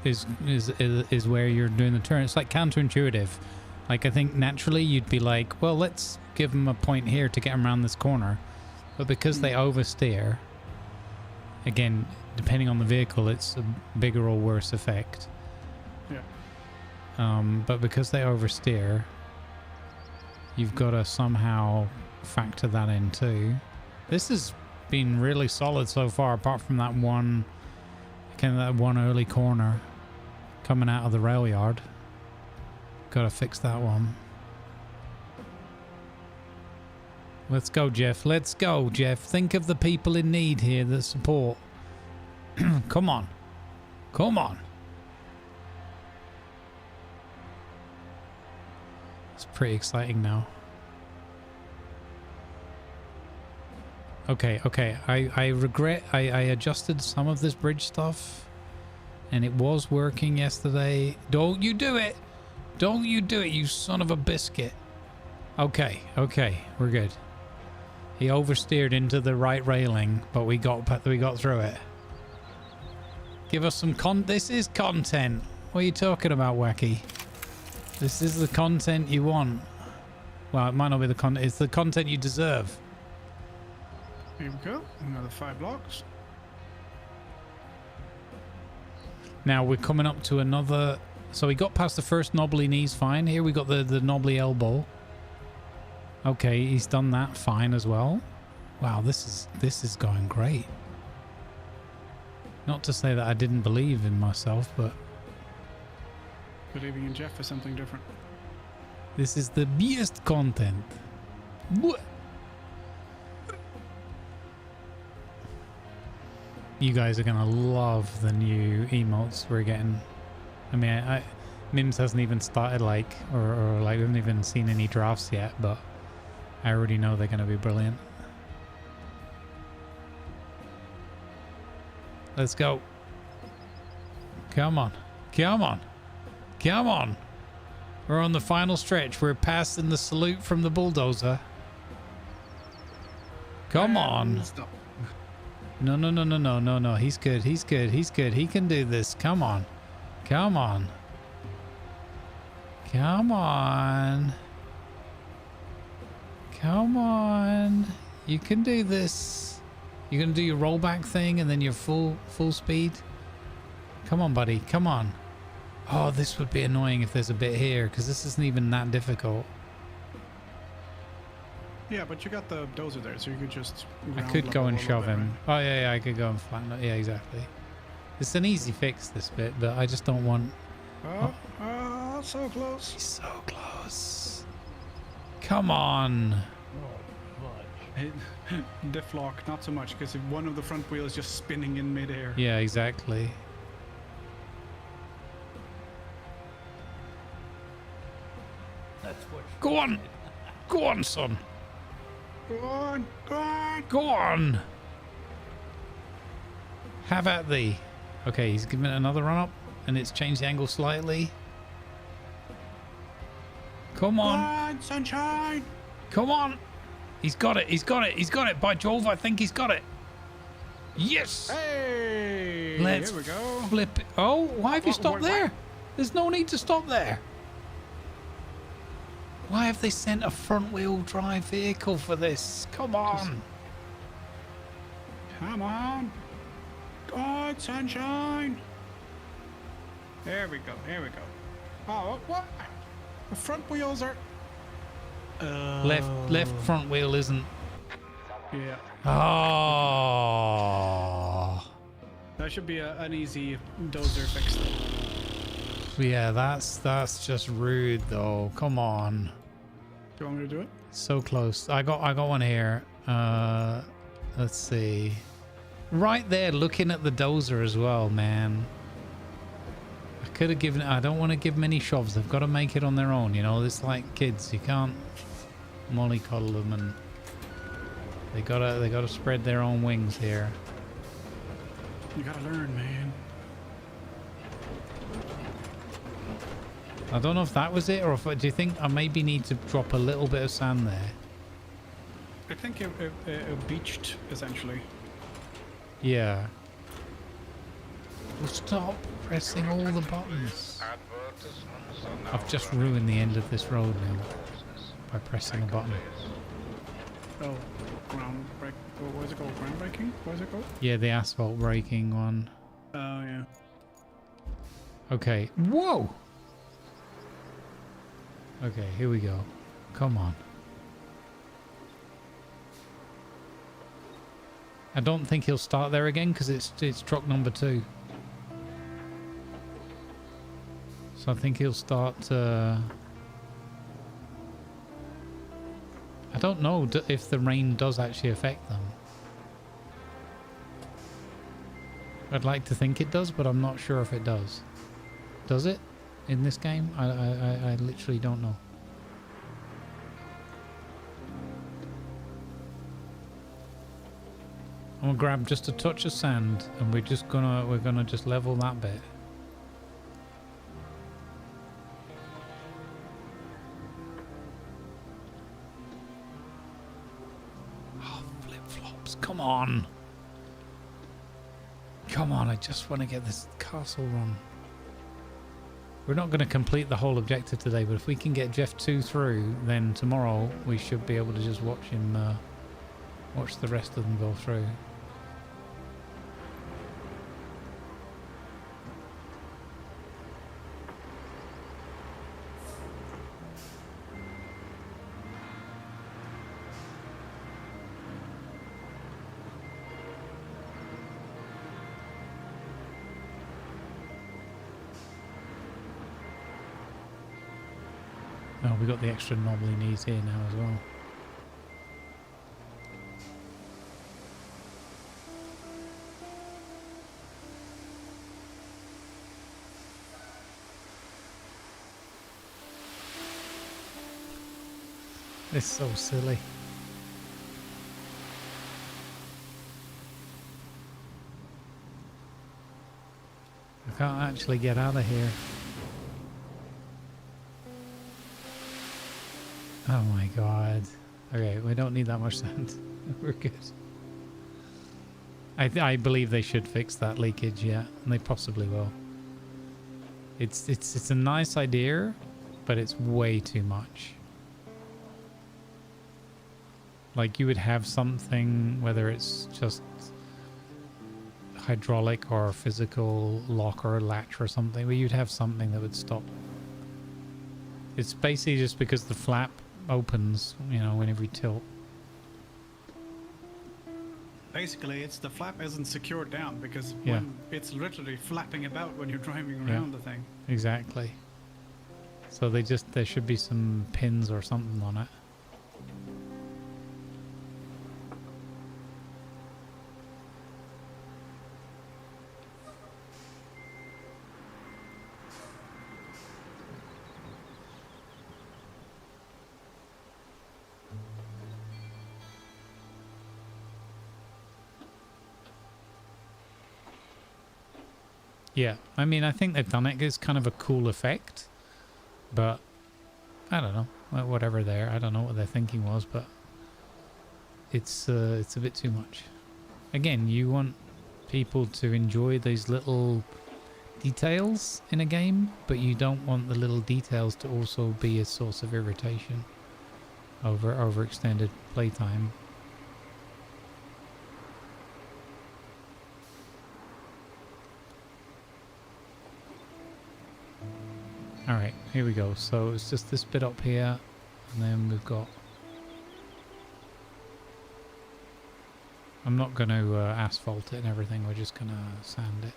where you're doing the turn, it's like counterintuitive. Like I think naturally you'd be like, well, let's give them a point here to get them around this corner, but because they oversteer, again, depending on the vehicle, it's a bigger or worse effect. Yeah. But because they oversteer, you've got to somehow factor that in too. This has been really solid so far, apart from that one early corner coming out of the rail yard. Got to fix that one. Let's go, Jeff. Let's go, Jeff. Think of the people in need here that support. Come on. Come on. It's pretty exciting now. Okay. I regret I adjusted some of this bridge stuff and it was working yesterday. Don't you do it. Don't you do it, you son of a biscuit. Okay. We're good. He oversteered into the right railing, but we got through it. Give us some this is content. What are you talking about, Wacky? This is the content you want. Well, it might not be the content. It's the content you deserve. Here we go. Another 5 blocks. Now we're coming up to another. So we got past the first knobbly knees fine. Here we got the knobbly elbow. Okay, he's done that fine as well. Wow, this is going great. Not to say that I didn't believe in myself, but Believing in Jeff is something different. this is the best content. What? You guys are gonna love the new emotes we're getting. I mean, Mims hasn't even started or like we haven't even seen any drafts yet, but I already know they're gonna be brilliant. Let's go. Come on. Come on. Come on. We're on the final stretch. We're passing the salute from the bulldozer. Come on. Stop. No. He's good. He's good. He can do this. Come on. Come on. Come on. Come on. You can do this. You're going to do your rollback thing and then your full speed. Come on, buddy. Come on. Oh, this would be annoying if there's a bit here because this isn't even that difficult. Yeah, but you got the dozer there, so you could just. I could go and shove him. Oh, yeah, I could go and flatten it. Yeah, exactly. It's an easy fix, this bit, but I just don't want... Oh, so close. He's so close. Come on. Diff lock, not so much, because one of the front wheels is just spinning in midair. Yeah, exactly. That's what. Go on. Go on, son. Go on, go on. Go on. Have at thee. Okay, he's given it another run up, and it's changed the angle slightly. Come on. Come on, sunshine. Come on. He's got it. He's got it. He's got it. By Jove, I think he's got it. Yes. Hey. Let's Here we go. flip it. Oh, why have you stopped there? There's no need to stop there. Why have they sent a front-wheel drive vehicle for this? Come on. Come on. God, sunshine. There we go. Here we go. Oh, what? The front wheels are... Left front wheel isn't. Yeah. Oh. That should be an easy dozer fix. Yeah, that's just rude though. Come on. Do you want me to do it? So close. I got one here. Let's see. Right there, looking at the dozer as well, man. I could have given. I don't want to give them any shoves. They've got to make it on their own. You know, it's like kids. You can't mollycoddle them, and they gotta spread their own wings here. You gotta learn, man. I don't know if that was it, or if do you think I maybe need to drop a little bit of sand there? I think it beached, essentially. Yeah. Well, stop pressing all the buttons. I've just ruined the end of this road now by pressing a button. Oh, ground break. What was it called? Groundbreaking? What is it called? Yeah, the asphalt breaking one. Oh, yeah. Okay. Whoa! Okay, here we go. Come on. I don't think he'll start there again because it's truck number 2. So I think he'll start... I don't know if the rain does actually affect them. I'd like to think it does, but I'm not sure if it does. Does it in this game? I literally don't know. I'm gonna grab just a touch of sand, and we're gonna just level that bit. Oh, flip-flops! Come on! Come on! I just want to get this castle run. We're not going to complete the whole objective today, but if we can get Jeff 2 through, then tomorrow we should be able to just watch him, watch the rest of them go through. Oh, we got the extra knobbly knees here now as well. It's so silly. I can't actually get out of here. Oh my god. Okay, we don't need that much sand. We're good. I believe they should fix that leakage, yeah, and they possibly will. It's a nice idea, but it's way too much. Like, you would have something, whether it's just hydraulic or physical lock or latch or something, where you'd have something that would stop. It's basically just because the flap opens, you know, whenever you tilt. Basically, it's the flap isn't secured down because Yeah. when it's literally flapping about when you're driving around the thing. Exactly. So there should be some pins or something on it. Yeah, I mean, I think they've done it. It's kind of a cool effect, but I don't know. Whatever there, I don't know what their thinking was, but it's a bit too much. Again, you want people to enjoy these little details in a game, but you don't want the little details to also be a source of irritation over extended playtime. Alright, here we go. So it's just this bit up here, and then we've got... I'm not going to asphalt it and everything, we're just going to sand it.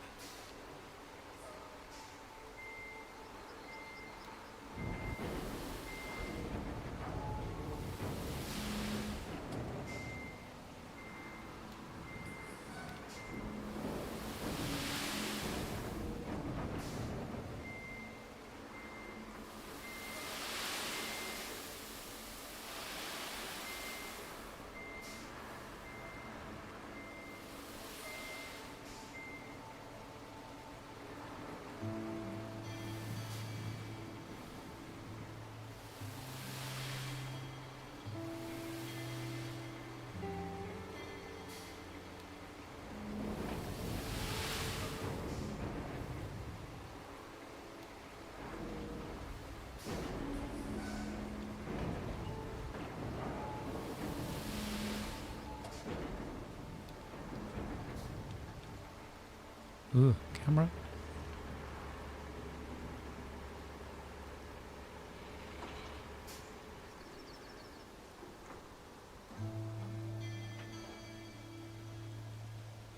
Ooh, camera.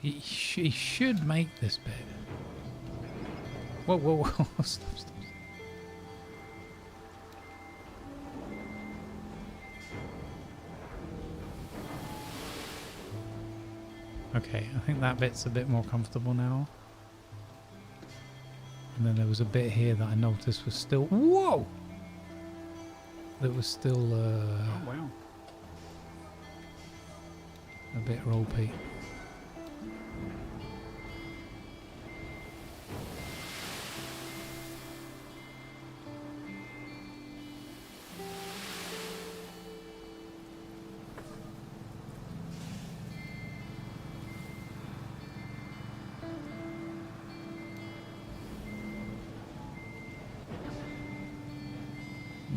He should make this bit. Whoa, whoa, whoa. Stop, stop. Okay, I think that bit's a bit more comfortable now. And then there was a bit here that I noticed was still... Whoa! That was still Oh, wow. a bit ropey.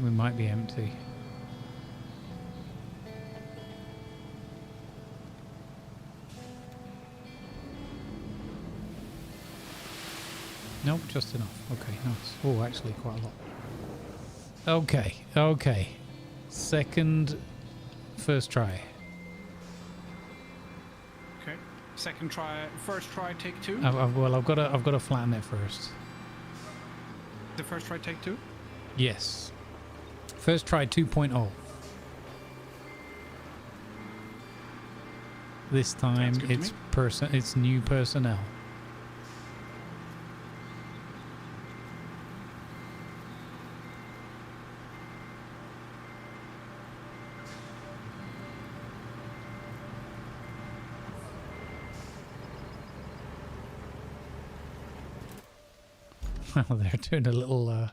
We might be empty. Nope, just enough. Okay, nice. Oh, actually quite a lot. Okay, okay. First try. Okay. Second try, first try, take two. Well, I've got to flatten it first. The first try, take two. Yes. First try 2.0. This time it's new personnel. Well, they're doing a little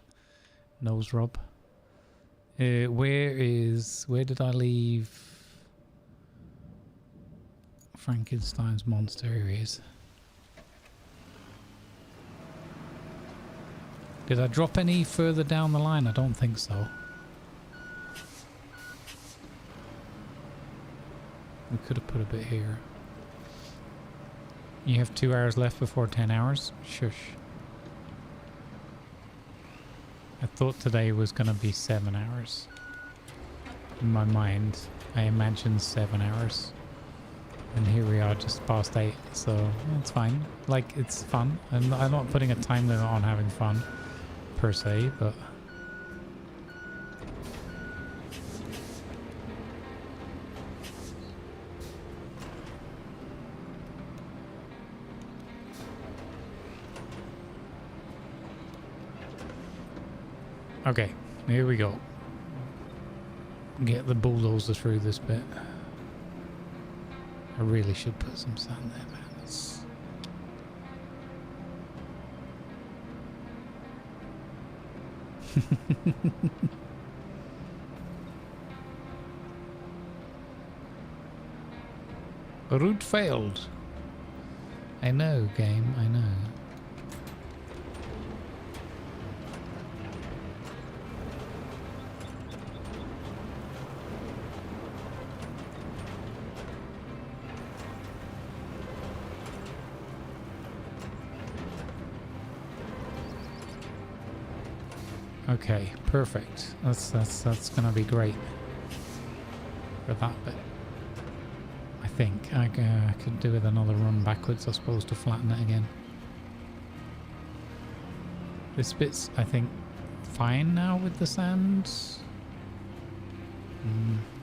nose rub. Where did I leave Frankenstein's monster? Here he is. Did I drop any further down the line? I don't think so. We could have put a bit here. You have 2 hours left before 10 hours? Shush. I thought today was going to be 7 hours. In my mind, I imagined 7 hours. And here we are just past 8, so it's fine. Like, it's fun. I'm not putting a time limit on having fun, per se, but... Okay, here we go. Get the bulldozer through this bit. I really should put some sand there, man. It's... Route failed. I know, game, I know. Okay, perfect. That's gonna be great for that bit. I think I could do with another run backwards, I suppose, to flatten it again. This bit's, I think, fine now with the sands.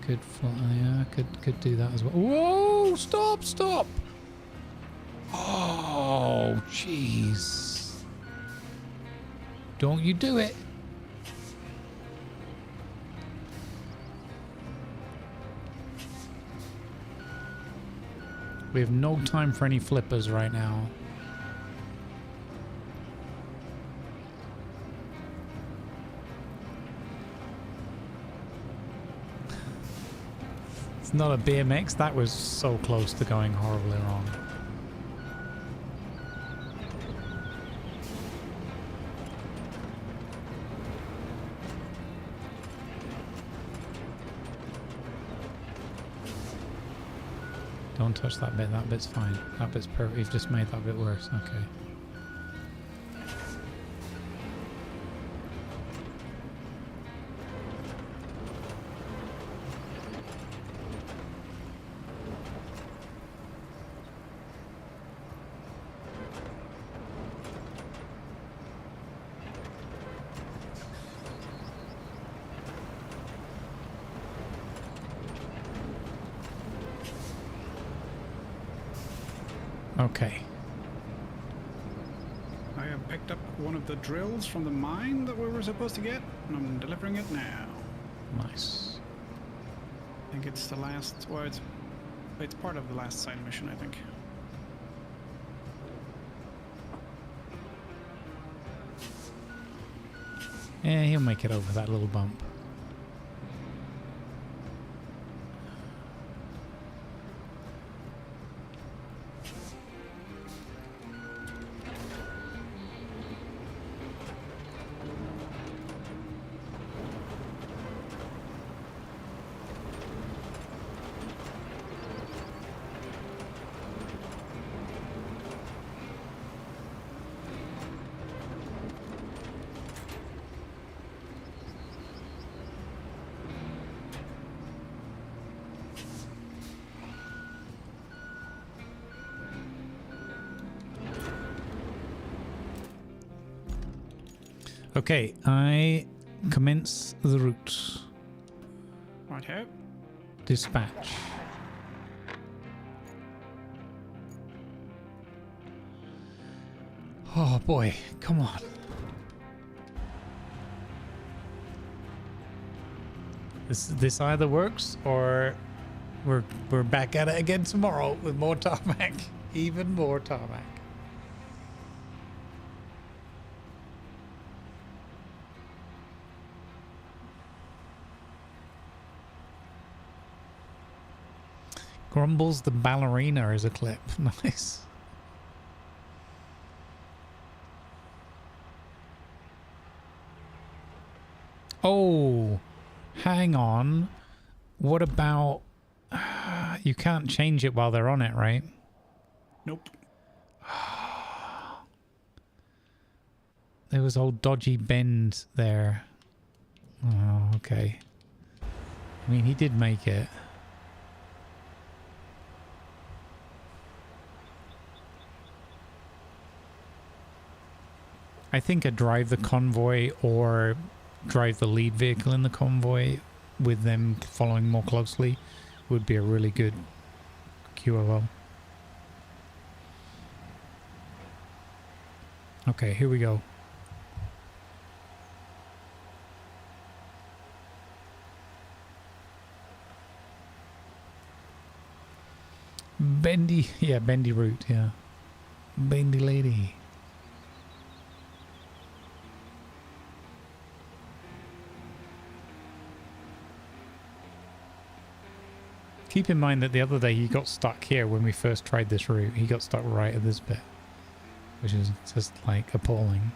Could fly, yeah, could do that as well. Whoa! Stop! Stop! Oh, jeez! Don't you do it! We have no time for any flippers right now. It's not a BMX. That was so close to going horribly wrong. Don't touch that bit. That bit's fine. That bit's perfect. You've just made that bit worse. Okay. Okay. I have picked up one of the drills from the mine that we were supposed to get, and I'm delivering it now. Nice. I think it's the last, well, it's part of the last side mission, I think. Yeah, he'll make it over that little bump. Okay, I commence the route. Right here. Dispatch. Oh boy, come on. This either works or we're back at it again tomorrow with more tarmac. Even more tarmac. Grumbles the ballerina is a clip. Nice. Oh, hang on. What about... you can't change it while they're on it, right? Nope. There was old dodgy bend there. Oh, okay. I mean, he did make it. I think a drive the convoy or drive the lead vehicle in the convoy with them following more closely would be a really good QOL. Okay, here we go. Bendy, yeah, bendy route, yeah. Bendy lady. Keep in mind that the other day he got stuck here when we first tried this route. He got stuck right at this bit, which is just like appalling.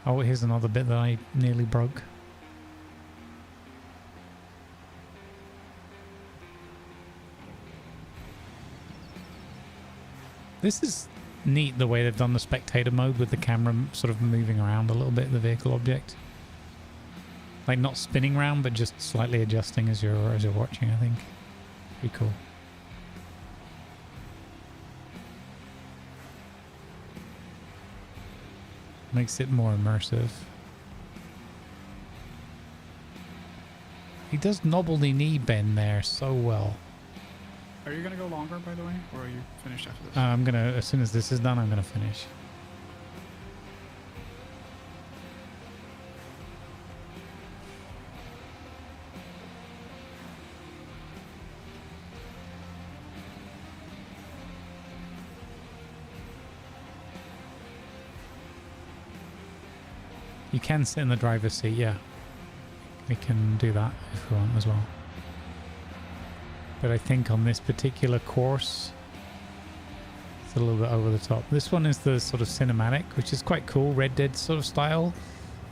Oh, here's another bit that I nearly broke. This is neat the way they've done the spectator mode with the camera sort of moving around a little bit, the vehicle object. Like not spinning around, but just slightly adjusting as you're watching, I think. Pretty cool. Makes it more immersive. He does knobbly knee bend there so well. Are you gonna go longer, by the way, or are you finished after this? I'm gonna, as soon as this is done, I'm gonna finish. You can sit in the driver's seat, yeah. We can do that if we want as well. But I think on this particular course, it's a little bit over the top. This one is the sort of cinematic, which is quite cool, Red Dead sort of style.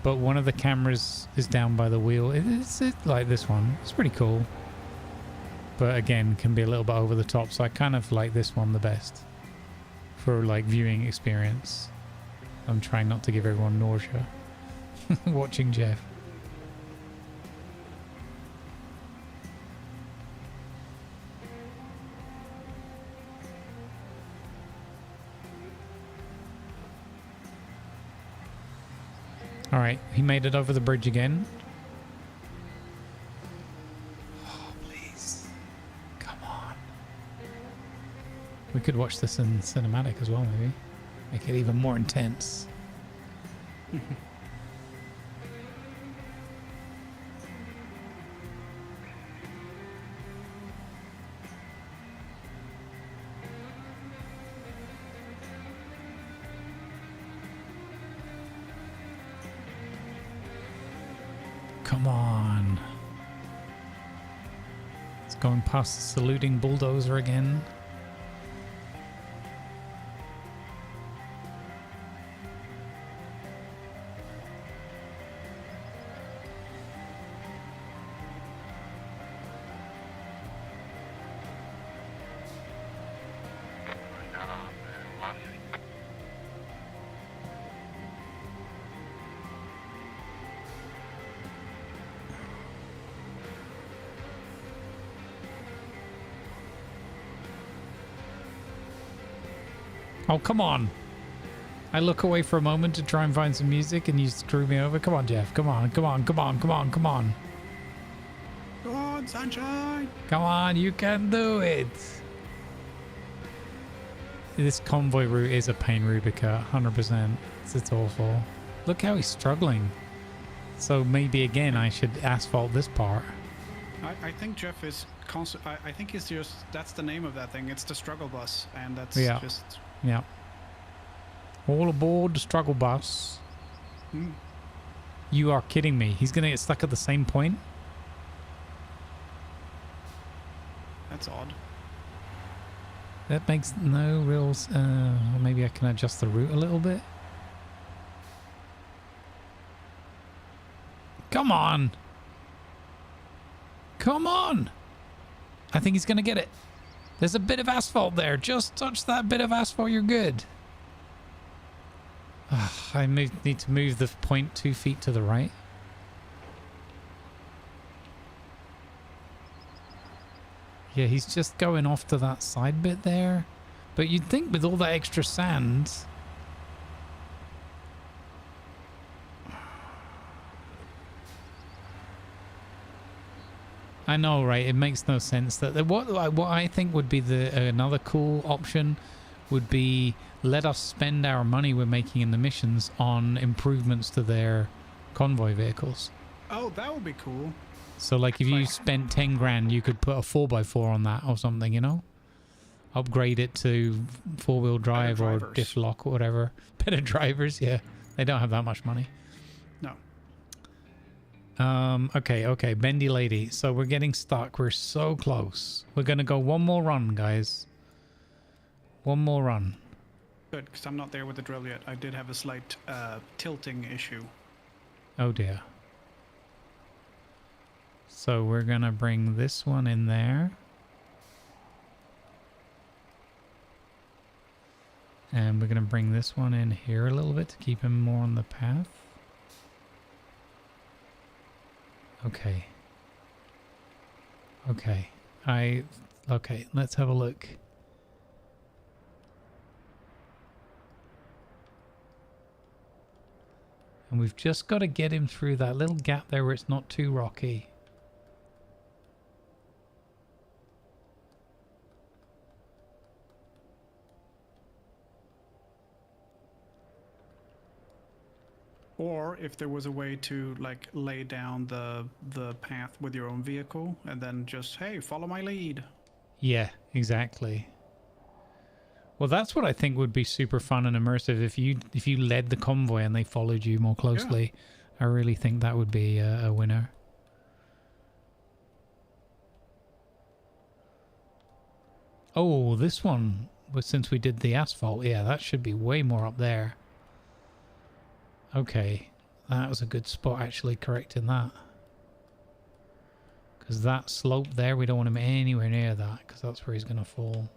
But one of the cameras is down by the wheel. It's like this one. It's pretty cool. But again, can be a little bit over the top. So I kind of like this one the best for like viewing experience. I'm trying not to give everyone nausea. Watching Jeff. All right, he made it over the bridge again. Oh, please. Come on. We could watch this in cinematic as well, maybe. Make it even more intense. Come on. It's going past the saluting bulldozer again. Oh, come on. I look away for a moment to try and find some music and you screw me over. Come on, Jeff. Come on, come on, come on, come on, come on. Go on, sunshine. Come on, you can do it. This convoy route is a pain, Rubica. 100%. It's awful. Look how he's struggling. So maybe, again, I should asphalt this part. I think Jeff is I think he's just, that's the name of that thing. It's the struggle bus, and that's just... Yeah. All aboard the struggle bus. You are kidding me. He's going to get stuck at the same point? That's odd. That makes no real... maybe I can adjust the route a little bit. Come on! Come on! I think he's going to get it. There's a bit of asphalt there. Just touch that bit of asphalt, you're good. I need to move the point 2 feet to the right. Yeah, he's just going off to that side bit there. But you'd think with all that extra sand... I know, right? It makes no sense. That what I think would be another cool option would be let us spend our money we're making in the missions on improvements to their convoy vehicles. Oh, that would be cool. So, like, if you spent 10 grand, you could put a 4x4 on that or something, you know? Upgrade it to 4-wheel drive or diff lock or whatever. Better drivers, yeah. They don't have that much money. No. Okay, bendy lady. So we're getting stuck. We're so close. We're gonna go one more run, guys. One more run. Good, because I'm not there with the drill yet. I did have a slight tilting issue. Oh dear. So we're gonna bring this one in there. And we're gonna bring this one in here a little bit to keep him more on the path. Okay. Okay. Okay, let's have a look. And we've just got to get him through that little gap there where it's not too rocky. Or if there was a way to like lay down the path with your own vehicle and then just, hey, follow my lead. Yeah, exactly. Well, that's what I think would be super fun and immersive if you led the convoy and they followed you more closely. Yeah. I really think that would be a winner. Oh, this one was since we did the asphalt. Yeah, that should be way more up there. Okay, that was a good spot actually correcting that. Because that slope there, we don't want him anywhere near that because that's where he's going to fall.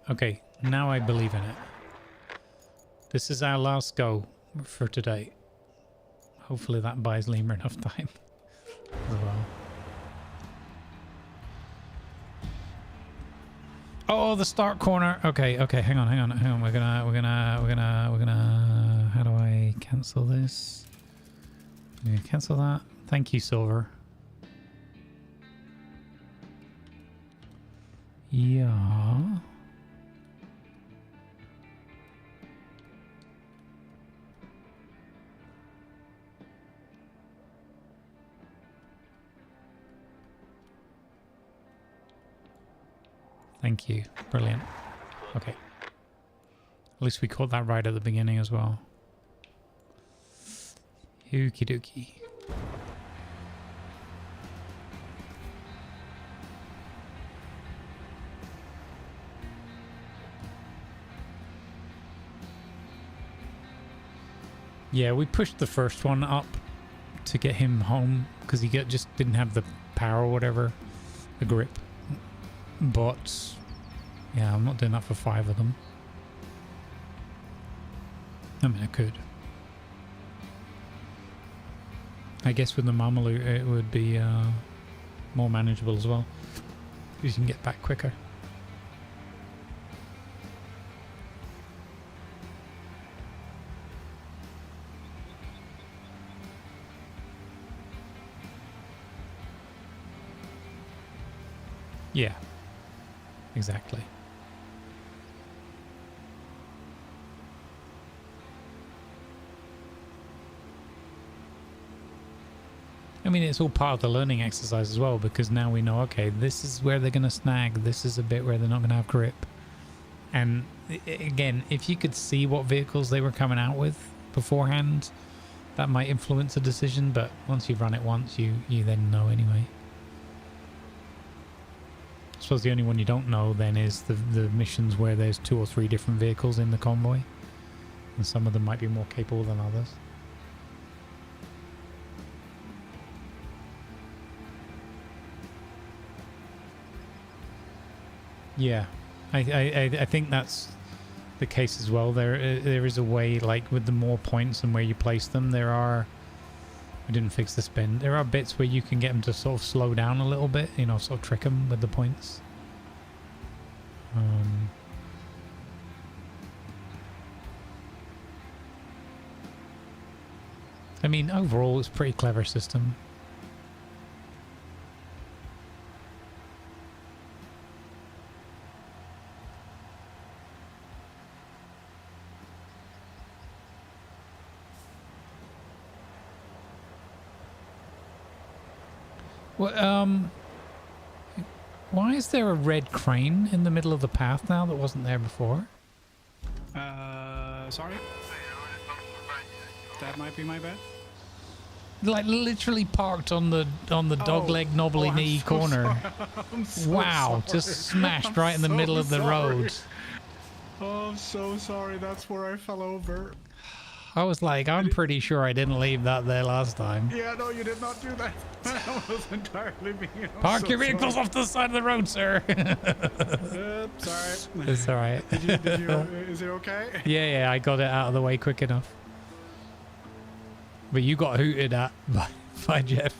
Okay, now I believe in it. This is our last go for today. Hopefully that buys Lemur enough time as well. Oh, the start corner. Okay, hang on. We're gonna. How do I cancel this? I'm gonna cancel that. Thank you, Silver. Yeah. Thank you. Brilliant. Okay. At least we caught that right at the beginning as well. Okie dokie. Yeah, we pushed the first one up to get him home because he just didn't have the power or whatever, the grip. But yeah, I'm not doing that for 5 of them. I mean, I could. I guess with the Mameluke it would be more manageable as well, because you can get back quicker. Yeah, exactly. I mean, it's all part of the learning exercise as well, because now we know, okay, this is where they're going to snag, this is a bit where they're not going to have grip. And again, if you could see what vehicles they were coming out with beforehand, that might influence a decision, but once you've run it once, you then know anyway. I suppose the only one you don't know then is the missions where there's 2 or 3 different vehicles in the convoy, and some of them might be more capable than others. Yeah, I think that's the case as well. There is a way, like with the more points and where you place them, there are. I didn't fix the spin. There are bits where you can get them to sort of slow down a little bit, you know, sort of trick them with the points. I mean, overall, it's a pretty clever system. Well, why is there a red crane in the middle of the path now that wasn't there before? Sorry? That might be my bad. Like literally parked on the dogleg knobbly knee corner. Wow, sorry. just smashed right in the middle of the road. Oh, I'm so sorry. That's where I fell over. I was like, I'm pretty sure I didn't leave that there last time. Yeah, no, you did not do that. I was entirely being... Park your vehicles off to the side of the road, sir. Sorry. It's all right. Is it okay? Yeah, I got it out of the way quick enough. But you got hooted at by Jeff.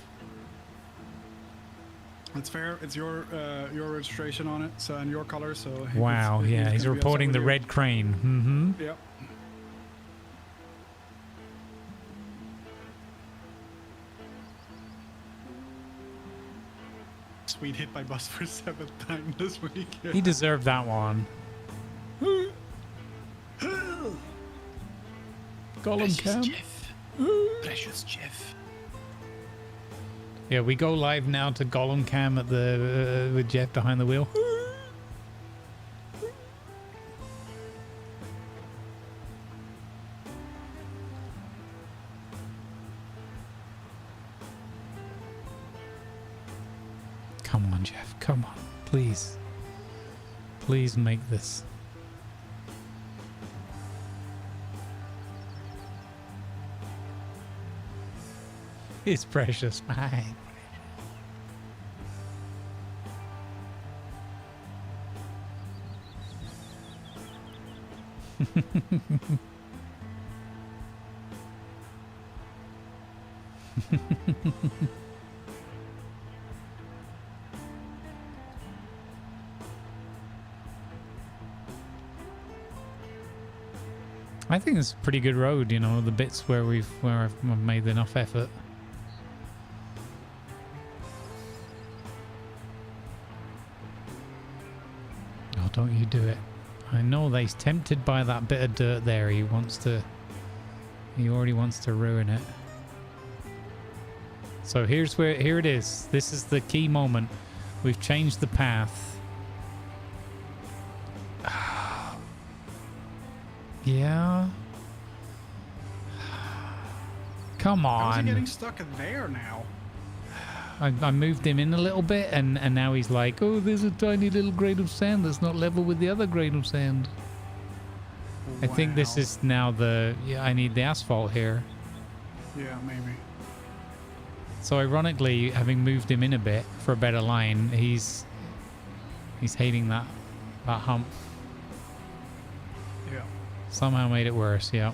That's fair. It's your registration on it, so, and your color. So wow, yeah, he's reporting the red crane. Mm-hmm. Yep. Sweet hit by bus for 7th time this week. He deserved that one. Gollum Cam. Jeff. Precious Jeff. Yeah, we go live now to Gollum Cam at the with Jeff behind the wheel. Come on, Jeff. Come on. Please. Please make this. It's precious. Mine. I think it's a pretty good road, you know, the bits where I've made enough effort. Oh, don't you do it. I know that he's tempted by that bit of dirt there. He already wants to ruin it. So here it is. This is the key moment. We've changed the path. Yeah. Come on. How's he getting stuck there now? I moved him in a little bit, and now he's like, oh, there's a tiny little grain of sand that's not level with the other grain of sand. Wow. I think this is now I need the asphalt here. Yeah, maybe. So ironically, having moved him in a bit for a better line, he's hating that hump. Yeah. Somehow made it worse, yeah.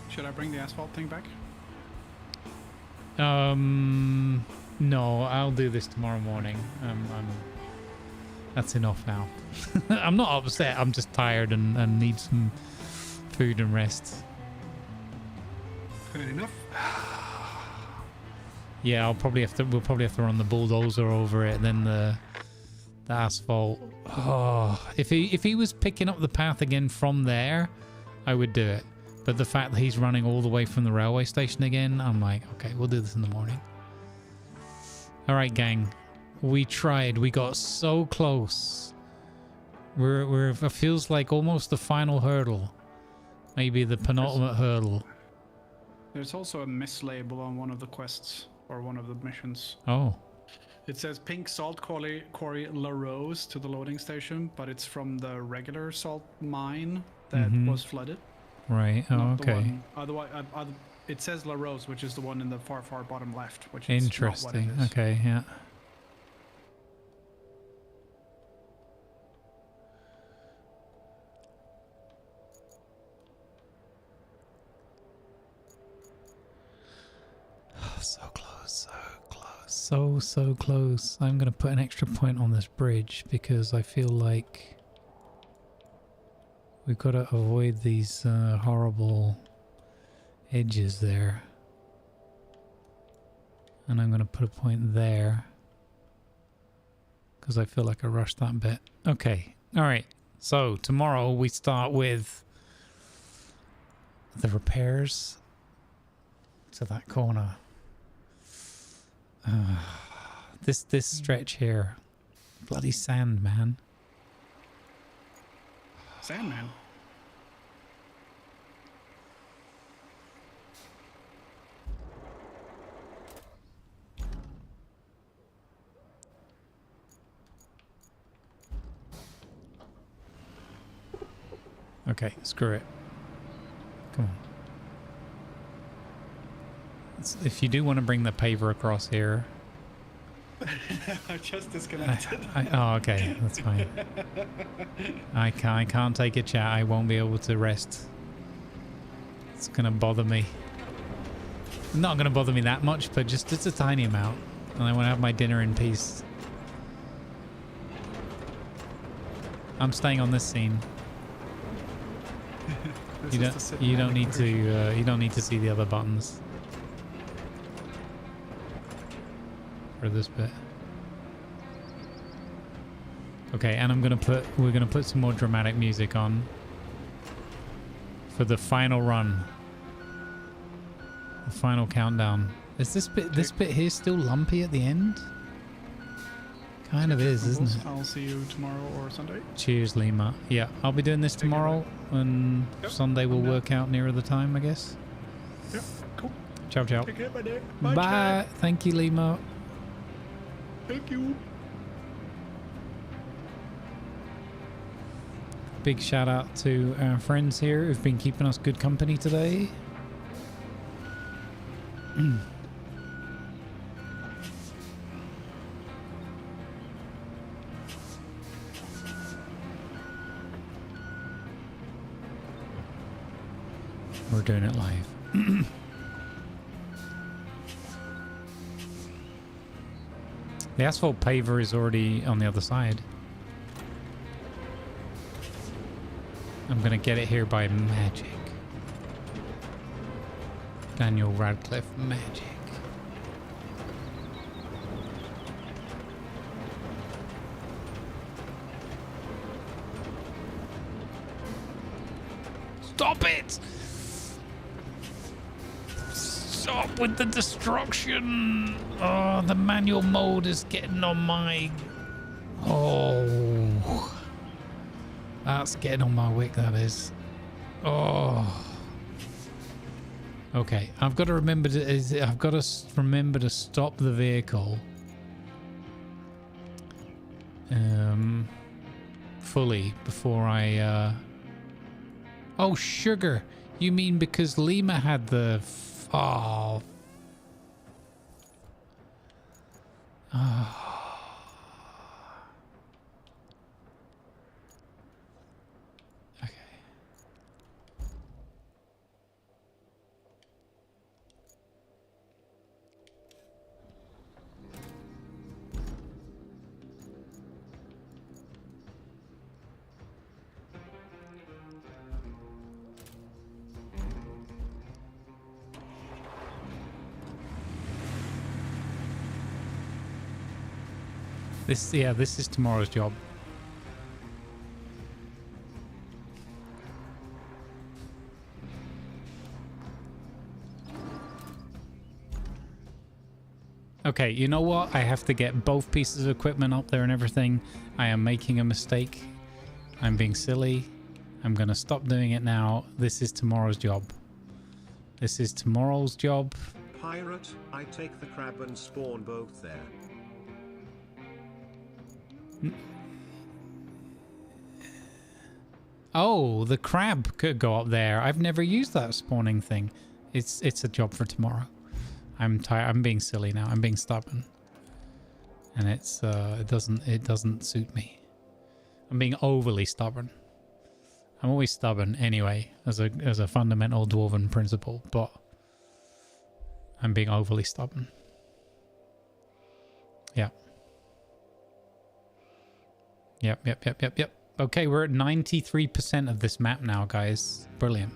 Should I bring the asphalt thing back? No, I'll do this tomorrow morning. That's enough now. I'm not upset. I'm just tired and need some food and rest. Fair enough. Yeah, we'll probably have to run the bulldozer over it. Then the asphalt. Oh, if he was picking up the path again from there, I would do it. But the fact that he's running all the way from the railway station again, I'm like, okay, we'll do this in the morning. All right, gang. We tried. We got so close. It feels like almost the final hurdle. Maybe the penultimate hurdle. There's also a mislabel on one of the quests, or one of the missions. Oh. It says pink salt quarry La Rose to the loading station, but it's from the regular salt mine that was flooded. Right. Oh, okay. Otherwise, it says La Rose, which is the one in the far bottom left, which is interesting. Not what it is. Okay, yeah. Oh, so close, so close, so close. I'm gonna put an extra point on this bridge because I feel like we've got to avoid these horrible edges there. And I'm going to put a point there because I feel like I rushed that bit. Okay. All right. So tomorrow we start with the repairs to that corner. This stretch here. Bloody sand, man. Sandman. Okay, screw it. Come on. If you do want to bring the paver across here. I just disconnected. Oh, okay, that's fine. I can't take a chat. I won't be able to rest. It's gonna bother me. Not gonna bother me that much, but just a tiny amount. And I want to have my dinner in peace. I'm staying on this scene. You don't need to see the other buttons for this bit. Okay, and we're gonna put some more dramatic music on for the final run, the final countdown. Is this bit here still lumpy at the end? Kind of is, isn't it? I'll see you tomorrow or Sunday. Cheers, Lima. Yeah, I'll be doing this tomorrow, and Sunday will work out nearer the time, I guess. Yep, cool. Ciao, ciao. Take care, buddy. Bye. Thank you, Lima. Thank you. Big shout out to our friends here who've been keeping us good company today. We're doing it live. The asphalt paver is already on the other side. I'm gonna get it here by magic. Daniel Radcliffe magic. Stop it! Stop with the destruction! Oh, the manual mode is getting on my... Oh. That's getting on my wick, that is. Oh. Okay, I've got to remember to stop the vehicle. Fully before I Oh, sugar. You mean because Lima had the oh. Oh. Okay. This is tomorrow's job. Okay, you know what? I have to get both pieces of equipment up there and everything. I am making a mistake. I'm being silly. I'm gonna stop doing it now. This is tomorrow's job. This is tomorrow's job. Pirate, I take the crab and spawn both there. Oh, the crab could go up there. I've never used that spawning thing. It's a job for tomorrow. I'm tired. I'm being silly now. I'm being stubborn, and it doesn't suit me. I'm being overly stubborn. I'm always stubborn anyway, as a fundamental dwarven principle, but I'm being overly stubborn. Yeah. Yep. Okay, we're at 93% of this map now, guys. Brilliant.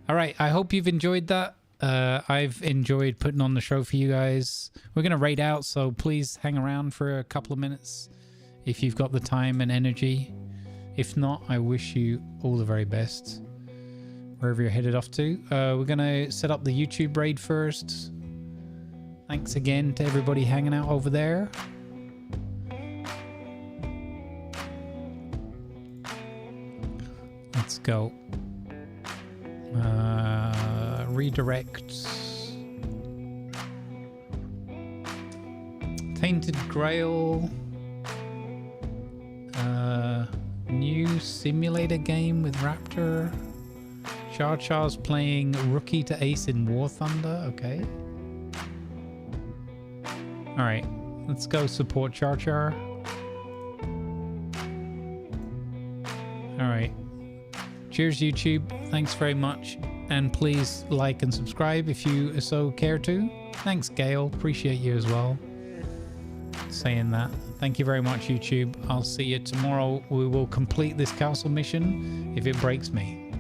All right, I hope you've enjoyed that. I've enjoyed putting on the show for you guys. We're going to raid out, so please hang around for a couple of minutes if you've got the time and energy. If not, I wish you all the very best wherever you're headed off to. We're going to set up the YouTube raid first. Thanks again to everybody hanging out over there. Let's go. Redirect. Tainted Grail. New simulator game with Raptor. Char Char's playing Rookie to Ace in War Thunder. Okay. Alright. Let's go support Char Char. Alright. Cheers, YouTube. Thanks very much. And please like and subscribe if you so care to. Thanks, Gail. Appreciate you as well. Saying that. Thank you very much, YouTube. I'll see you tomorrow. We will complete this castle mission if it breaks me.